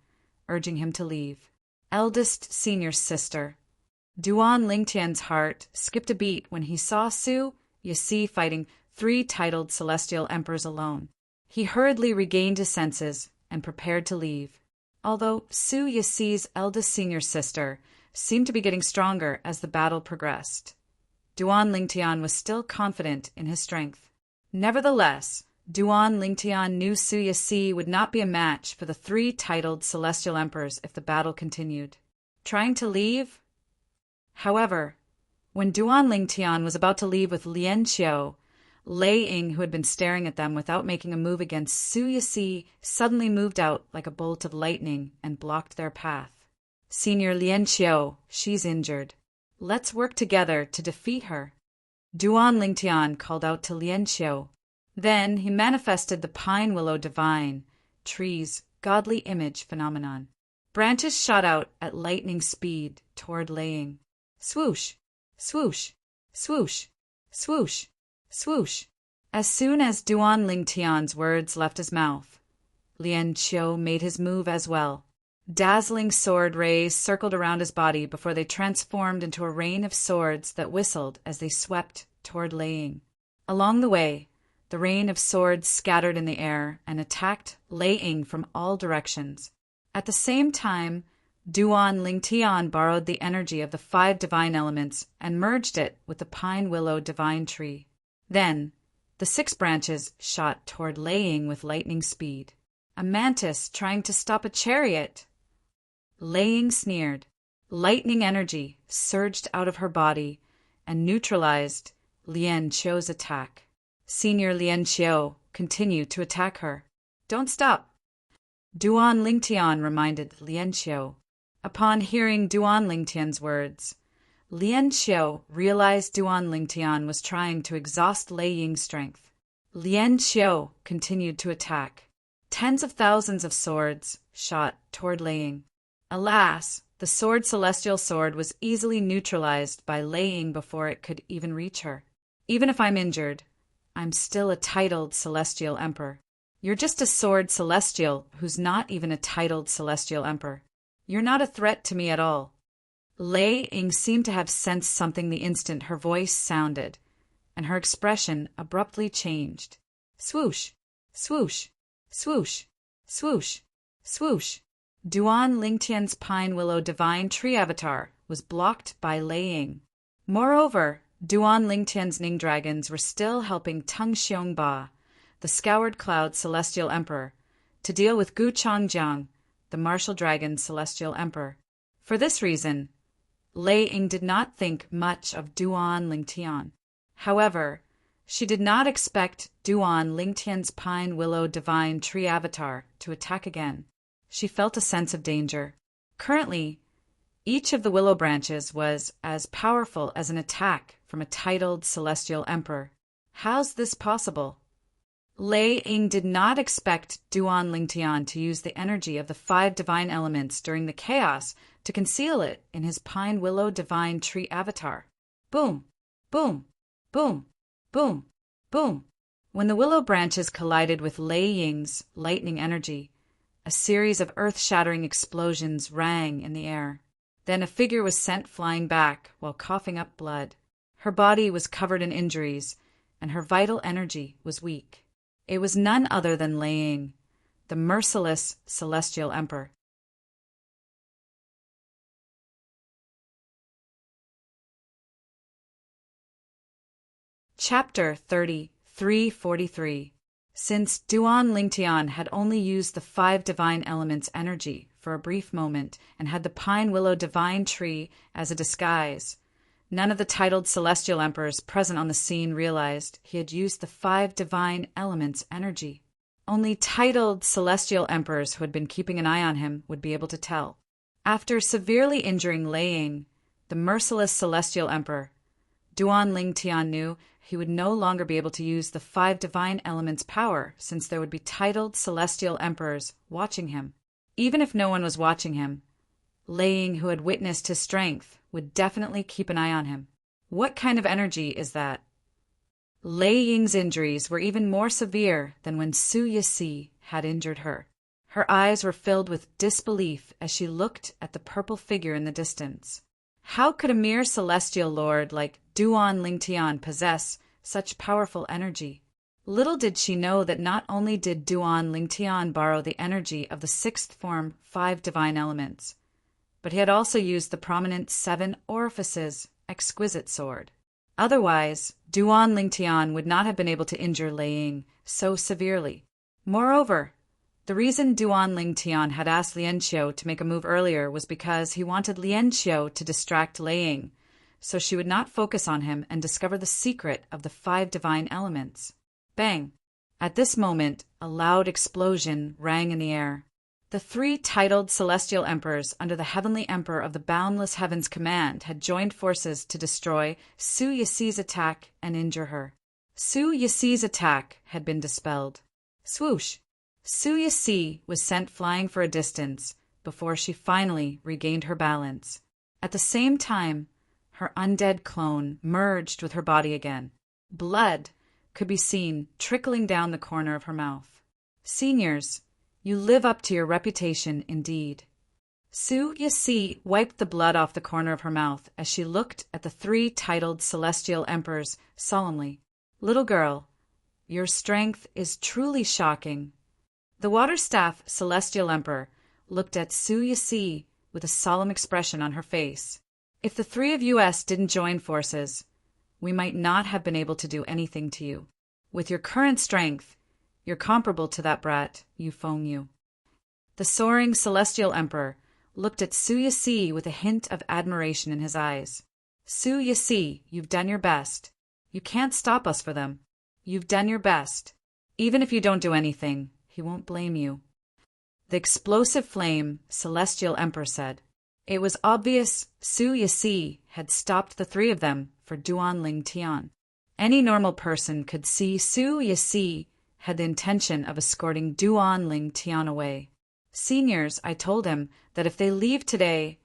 urging him to leave. Eldest senior sister. Duan Lingtian's heart skipped a beat when he saw Su Yixi fighting 3 titled celestial emperors alone. He hurriedly regained his senses and prepared to leave, although Su Yasi's eldest senior sister seemed to be getting stronger as the battle progressed. Duan Lingtian was still confident in his strength. Nevertheless, Duan Lingtian knew Su Yasi would not be a match for the 3 titled celestial emperors if the battle continued. Trying to leave? However, when Duan Lingtian was about to leave with Lien Xiao, Lei Ying, who had been staring at them without making a move against Su Yasi, suddenly moved out like a bolt of lightning and blocked their path. Senior Lien Xiao, she's injured. Let's work together to defeat her. Duan Lingtian called out to Lien Xiao. Then he manifested the pine willow divine, tree's godly image phenomenon. Branches shot out at lightning speed toward Lei Ying. Swoosh, swoosh, swoosh, swoosh, swoosh. As soon as Duan Lingtian's words left his mouth, Lien Xiao made his move as well. Dazzling sword rays circled around his body before they transformed into a rain of swords that whistled as they swept toward Lei Ying. Along the way, the rain of swords scattered in the air and attacked Lei Ying from all directions. At the same time, Duan Lingtian borrowed the energy of the 5 divine elements and merged it with the pine willow divine tree. Then, the 6 branches shot toward Lei Ying with lightning speed. A mantis trying to stop a chariot. Lei Ying sneered. Lightning energy surged out of her body and neutralized Lien Xiao's attack. Senior Lien Xiao continued to attack her. Don't stop. Duan Lingtian reminded Lien Xiao. Upon hearing Duan Lingtian's words, Lien Xiao realized Duan Lingtian was trying to exhaust Lei Ying's strength. Lien Xiao continued to attack. Tens of thousands of swords shot toward Lei Ying. Alas, the celestial sword was easily neutralized by Lei Ying before it could even reach her. Even if I'm injured, I'm still a titled celestial emperor. You're just a sword celestial who's not even a titled celestial emperor. You're not a threat to me at all. Lei Ying seemed to have sensed something the instant her voice sounded, and her expression abruptly changed. Swoosh, swoosh, swoosh, swoosh, swoosh. Duan Lingtian's pine willow divine tree avatar was blocked by Lei Ying. Moreover, Duan Lingtian's Ning dragons were still helping Tung Xiongba, the scoured cloud celestial emperor, to deal with Gu Changjiang, the martial dragon celestial emperor. For this reason, Lei Ying did not think much of Duan Lingtian. However, she did not expect Duan Lingtian's pine willow divine tree avatar to attack again. She felt a sense of danger. Currently, each of the willow branches was as powerful as an attack from a titled celestial emperor. How's this possible? Lei Ying did not expect Duan Lingtian to use the energy of the 5 divine elements during the chaos to conceal it in his pine willow divine tree avatar. Boom, boom, boom, boom, boom. When the willow branches collided with Lei Ying's lightning energy, a series of earth-shattering explosions rang in the air. Then a figure was sent flying back while coughing up blood. Her body was covered in injuries, and her vital energy was weak. It was none other than Lei Ying, the merciless celestial emperor. Chapter 343. Since Duan Lingtian had only used the 5 divine elements' energy for a brief moment and had the pine willow divine tree as a disguise, none of the titled celestial emperors present on the scene realized he had used the 5 divine elements' energy. Only titled celestial emperors who had been keeping an eye on him would be able to tell. After severely injuring Lei Ying, the merciless celestial emperor, Duan Lingtian knew he would no longer be able to use the 5 divine elements' power since there would be titled celestial emperors watching him. Even if no one was watching him, Lei Ying, who had witnessed his strength, would definitely keep an eye on him. What kind of energy is that? Lei Ying's injuries were even more severe than when Su Yasi had injured her. Her eyes were filled with disbelief as she looked at the purple figure in the distance. How could a mere celestial lord like Duan Lingtian possess such powerful energy. Little did she know that not only did Duan Lingtian borrow the energy of the sixth form 5 divine elements, but he had also used the prominent 7 orifices exquisite sword. Otherwise, Duan Lingtian would not have been able to injure Lei Ying so severely. Moreover, the reason Duan Lingtian had asked Lian Xiu to make a move earlier was because he wanted Lian Xiu to distract Lei Ying, so she would not focus on him and discover the secret of the 5 divine elements. Bang! At this moment, a loud explosion rang in the air. The 3 titled celestial emperors under the heavenly emperor of the boundless heavens' command had joined forces to destroy Su Yixi's attack and injure her. Su Yixi's attack had been dispelled. Swoosh! Su Yixi was sent flying for a distance before she finally regained her balance. At the same time, her undead clone merged with her body again. Blood could be seen trickling down the corner of her mouth. Seniors, you live up to your reputation indeed. Su Yixi wiped the blood off the corner of her mouth as she looked at the 3 titled celestial emperors solemnly. Little girl, your strength is truly shocking. The Waterstaff celestial emperor looked at Su Yixi with a solemn expression on her face. If the 3 of us didn't join forces, we might not have been able to do anything to you. With your current strength, you're comparable to that brat, Yu Fengyu. The soaring celestial emperor looked at Su Yixi with a hint of admiration in his eyes. Su Yixi, you've done your best. You can't stop us for them. You've done your best. Even if you don't do anything, he won't blame you. The explosive flame celestial emperor said. It was obvious Su Yixi had stopped the 3 of them for Duan Lingtian. Any normal person could see Su Yixi had the intention of escorting Duan Lingtian away. Seniors, I told him that if they leave today,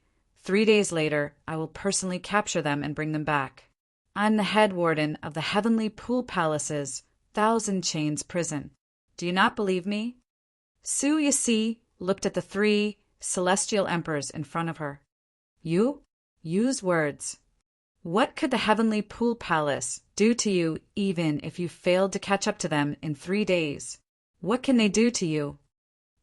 3 days later, I will personally capture them and bring them back. I'm the head warden of the Heavenly Pool Palace's 1,000 Chains prison. Do you not believe me? Su Yixi looked at the 3 celestial emperors in front of her. You? Use words. What could the Heavenly Pool Palace do to you even if you failed to catch up to them in 3 days? What can they do to you?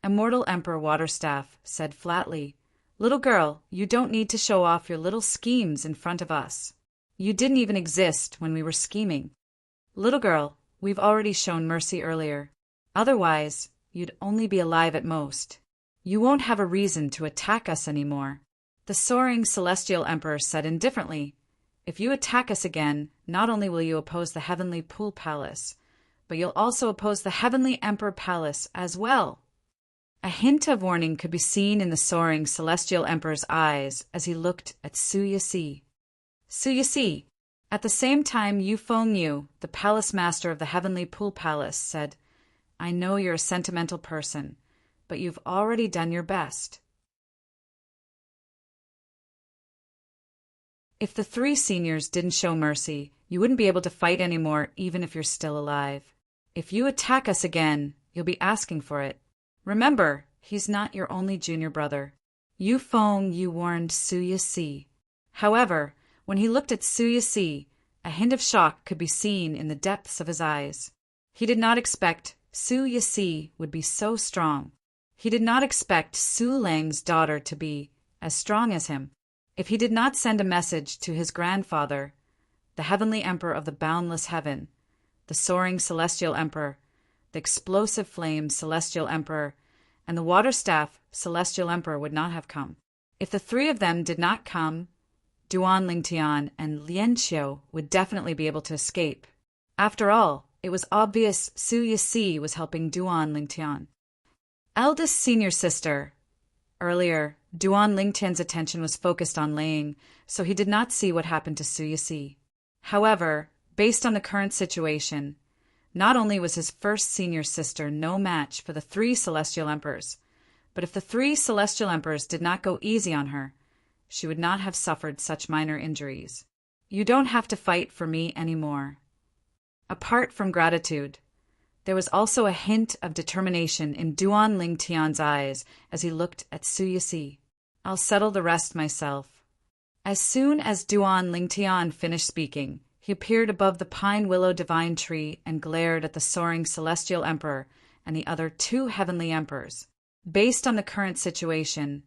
Immortal Emperor Waterstaff said flatly, Little girl, you don't need to show off your little schemes in front of us. You didn't even exist when we were scheming. Little girl, we've already shown mercy earlier. Otherwise, you'd only be alive at most. You won't have a reason to attack us anymore. The soaring celestial emperor said indifferently, If you attack us again, not only will you oppose the Heavenly Pool Palace, but you'll also oppose the Heavenly Emperor Palace as well. A hint of warning could be seen in the soaring celestial emperor's eyes as he looked at Su Yixi. Su Yixi, at the same time Yu Fengyu, the palace master of the Heavenly Pool Palace, said, I know you're a sentimental person, but you've already done your best. If the 3 seniors didn't show mercy, you wouldn't be able to fight anymore even if you're still alive. If you attack us again, you'll be asking for it. Remember, he's not your only junior brother. Yu Fengyu warned Su Yixi. However, when he looked at Su Yixi, a hint of shock could be seen in the depths of his eyes. He did not expect Su Yixi would be so strong. He did not expect Su Lang's daughter to be as strong as him. If he did not send a message to his grandfather, the Heavenly Emperor of the boundless heaven, the soaring celestial emperor, the explosive flame celestial emperor, and the Waterstaff celestial emperor would not have come. If the 3 of them did not come, Duan Lingtian and Lian Xiu would definitely be able to escape. After all, it was obvious Su Yixi was helping Duan Lingtian. Eldest senior sister. Earlier, Duan Lingtian's attention was focused on Lei Ying, so he did not see what happened to Su Yixi. However, based on the current situation, not only was his first senior sister no match for the 3 celestial emperors, but if the 3 celestial emperors did not go easy on her, she would not have suffered such minor injuries. You don't have to fight for me anymore. Apart from gratitude, there was also a hint of determination in Duan Lingtian's eyes as he looked at Su Yixi. I'll settle the rest myself. As soon as Duan Lingtian finished speaking, He appeared above the pine willow divine tree and glared at the soaring celestial emperor and the other two heavenly emperors. Based on the current situation,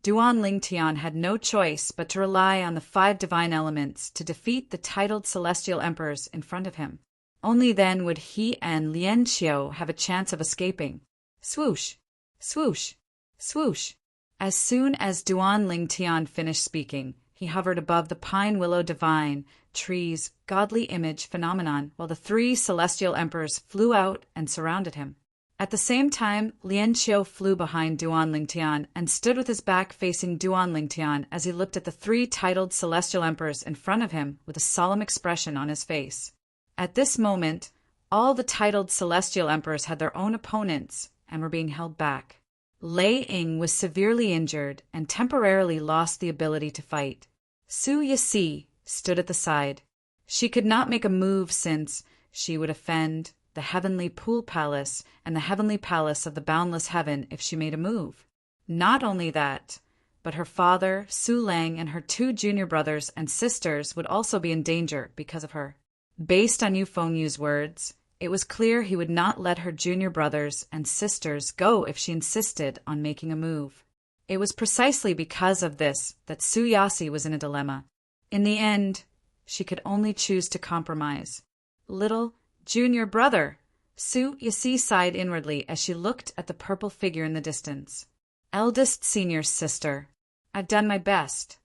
Duan Lingtian had no choice but to rely on the 5 divine elements to defeat the titled celestial emperors in front of him. Only then would he and Lien Qiu have a chance of escaping. Swoosh! Swoosh! Swoosh! As soon as Duan Lingtian finished speaking, he hovered above the pine willow divine tree's godly image phenomenon while the 3 celestial emperors flew out and surrounded him. At the same time, Lien Qiu flew behind Duan Lingtian and stood with his back facing Duan Lingtian as he looked at the 3 titled celestial emperors in front of him with a solemn expression on his face. At this moment, all the titled celestial emperors had their own opponents and were being held back. Lei Ying was severely injured and temporarily lost the ability to fight. Su Yixi stood at the side. She could not make a move since she would offend the heavenly pool palace and the heavenly palace of the boundless heaven if she made a move. Not only that, but her father, Su Lang, and her 2 junior brothers and sisters would also be in danger because of her. Based on Yu Fengyu's words, it was clear he would not let her junior brothers and sisters go if she insisted on making a move. It was precisely because of this that Su Yasi was in a dilemma. In the end, she could only choose to compromise. Little junior brother, Su Yasi sighed inwardly as she looked at the purple figure in the distance. Eldest senior sister, I've done my best.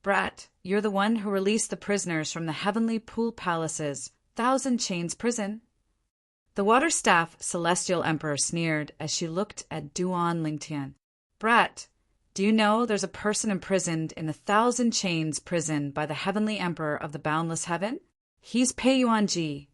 Brat, you're the one who released the prisoners from the heavenly pool palace's 1,000 chains prison. The water staff celestial emperor sneered as she looked at Duan Lingtian. Brat, do you know there's a person imprisoned in the 1,000 chains prison by the heavenly emperor of the boundless heaven? He's Pei Yuanji.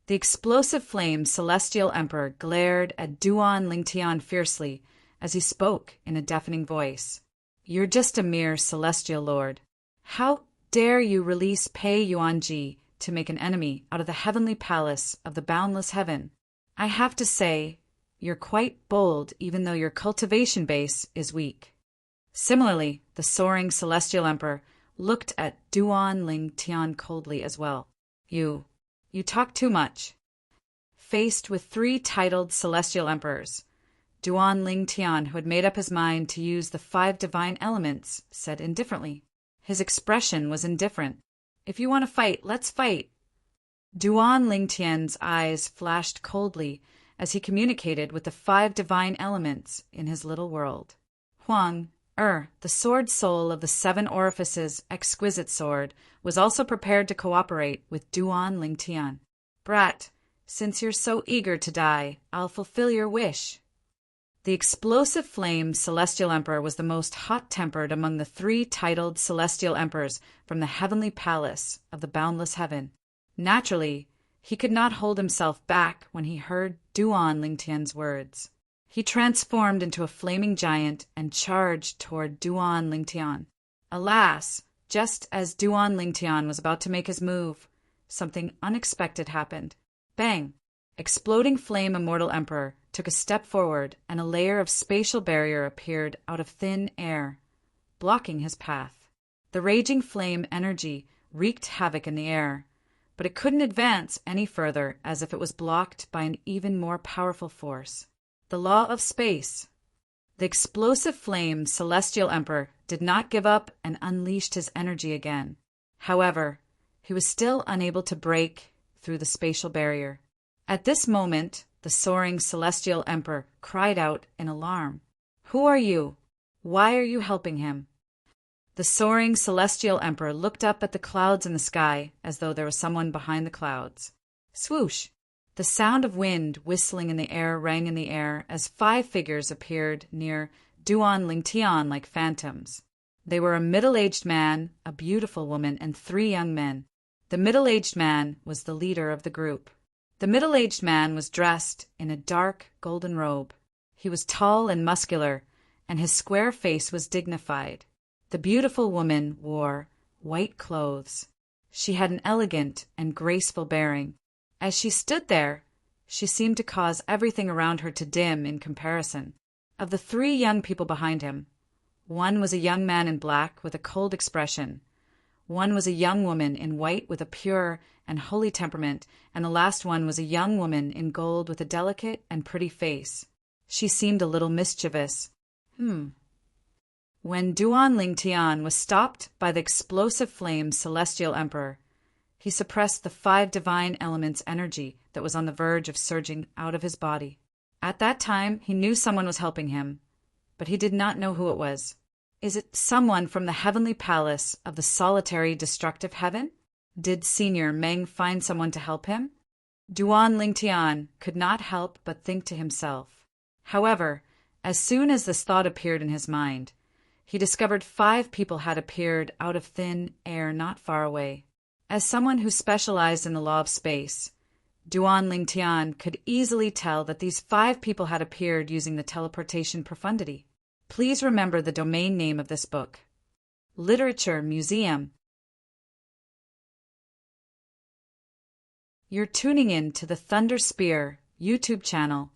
The explosive flame celestial emperor glared at Duan Lingtian fiercely as he spoke in a deafening voice. You're just a mere celestial lord. How dare you release Pei Yuanji to make an enemy out of the heavenly palace of the boundless heaven? I have to say, you're quite bold even though your cultivation base is weak. Similarly, the soaring celestial emperor looked at Duan Lingtian coldly as well. You talk too much. Faced with 3 titled celestial emperors, Duan Lingtian, who had made up his mind to use the 5 divine elements, said indifferently. His expression was indifferent. If you want to fight, let's fight. Duan Lingtian's eyes flashed coldly as he communicated with the 5 divine elements in his little world. Huang, the sword soul of the 7 orifices exquisite sword, was also prepared to cooperate with Duan Lingtian. Brat, since you're so eager to die, I'll fulfill your wish. The explosive flame celestial emperor was the most hot-tempered among the 3 titled celestial emperors from the heavenly palace of the boundless heaven. Naturally, he could not hold himself back when he heard Duan Lingtian's words. He transformed into a flaming giant and charged toward Duan Lingtian. Alas, just as Duan Lingtian was about to make his move, something unexpected happened. Bang! Exploding flame immortal emperor took a step forward and a layer of spatial barrier appeared out of thin air, blocking his path. The raging flame energy wreaked havoc in the air, but it couldn't advance any further as if it was blocked by an even more powerful force. The law of space. The explosive flame celestial emperor did not give up and unleashed his energy again. However, he was still unable to break through the spatial barrier. At this moment, the soaring celestial emperor cried out in alarm. Who are you? Why are you helping him? The soaring celestial emperor looked up at the clouds in the sky as though there was someone behind the clouds. Swoosh! The sound of wind whistling in the air rang in the air as 5 figures appeared near Duan Lingtian like phantoms. They were a middle-aged man, a beautiful woman, and 3 young men. The middle-aged man was the leader of the group. The middle-aged man was dressed in a dark golden robe. He was tall and muscular, and his square face was dignified. The beautiful woman wore white clothes. She had an elegant and graceful bearing. As she stood there, she seemed to cause everything around her to dim in comparison. Of the 3 young people behind him, One was a young man in black with a cold expression. One was a young woman in white with a pure and holy temperament, and the last one was a young woman in gold with a delicate and pretty face. She seemed a little mischievous. When Duan Lingtian was stopped by the explosive flames Celestial Emperor, he suppressed the 5 divine elements' energy that was on the verge of surging out of his body. At that time, he knew someone was helping him, but he did not know who it was. Is it someone from the heavenly palace of the solitary destructive heaven? Did Senior Meng find someone to help him? Duan Lingtian could not help but think to himself. However, as soon as this thought appeared in his mind, he discovered 5 people had appeared out of thin air not far away. As someone who specialized in the law of space, Duan Lingtian could easily tell that these 5 people had appeared using the teleportation profundity. Please remember the domain name of this book. Literature Museum. You're tuning in to the Thunder Spear YouTube channel.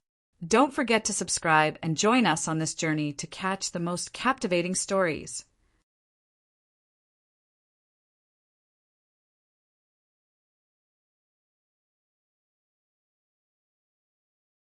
Don't forget to subscribe and join us on this journey to catch the most captivating stories.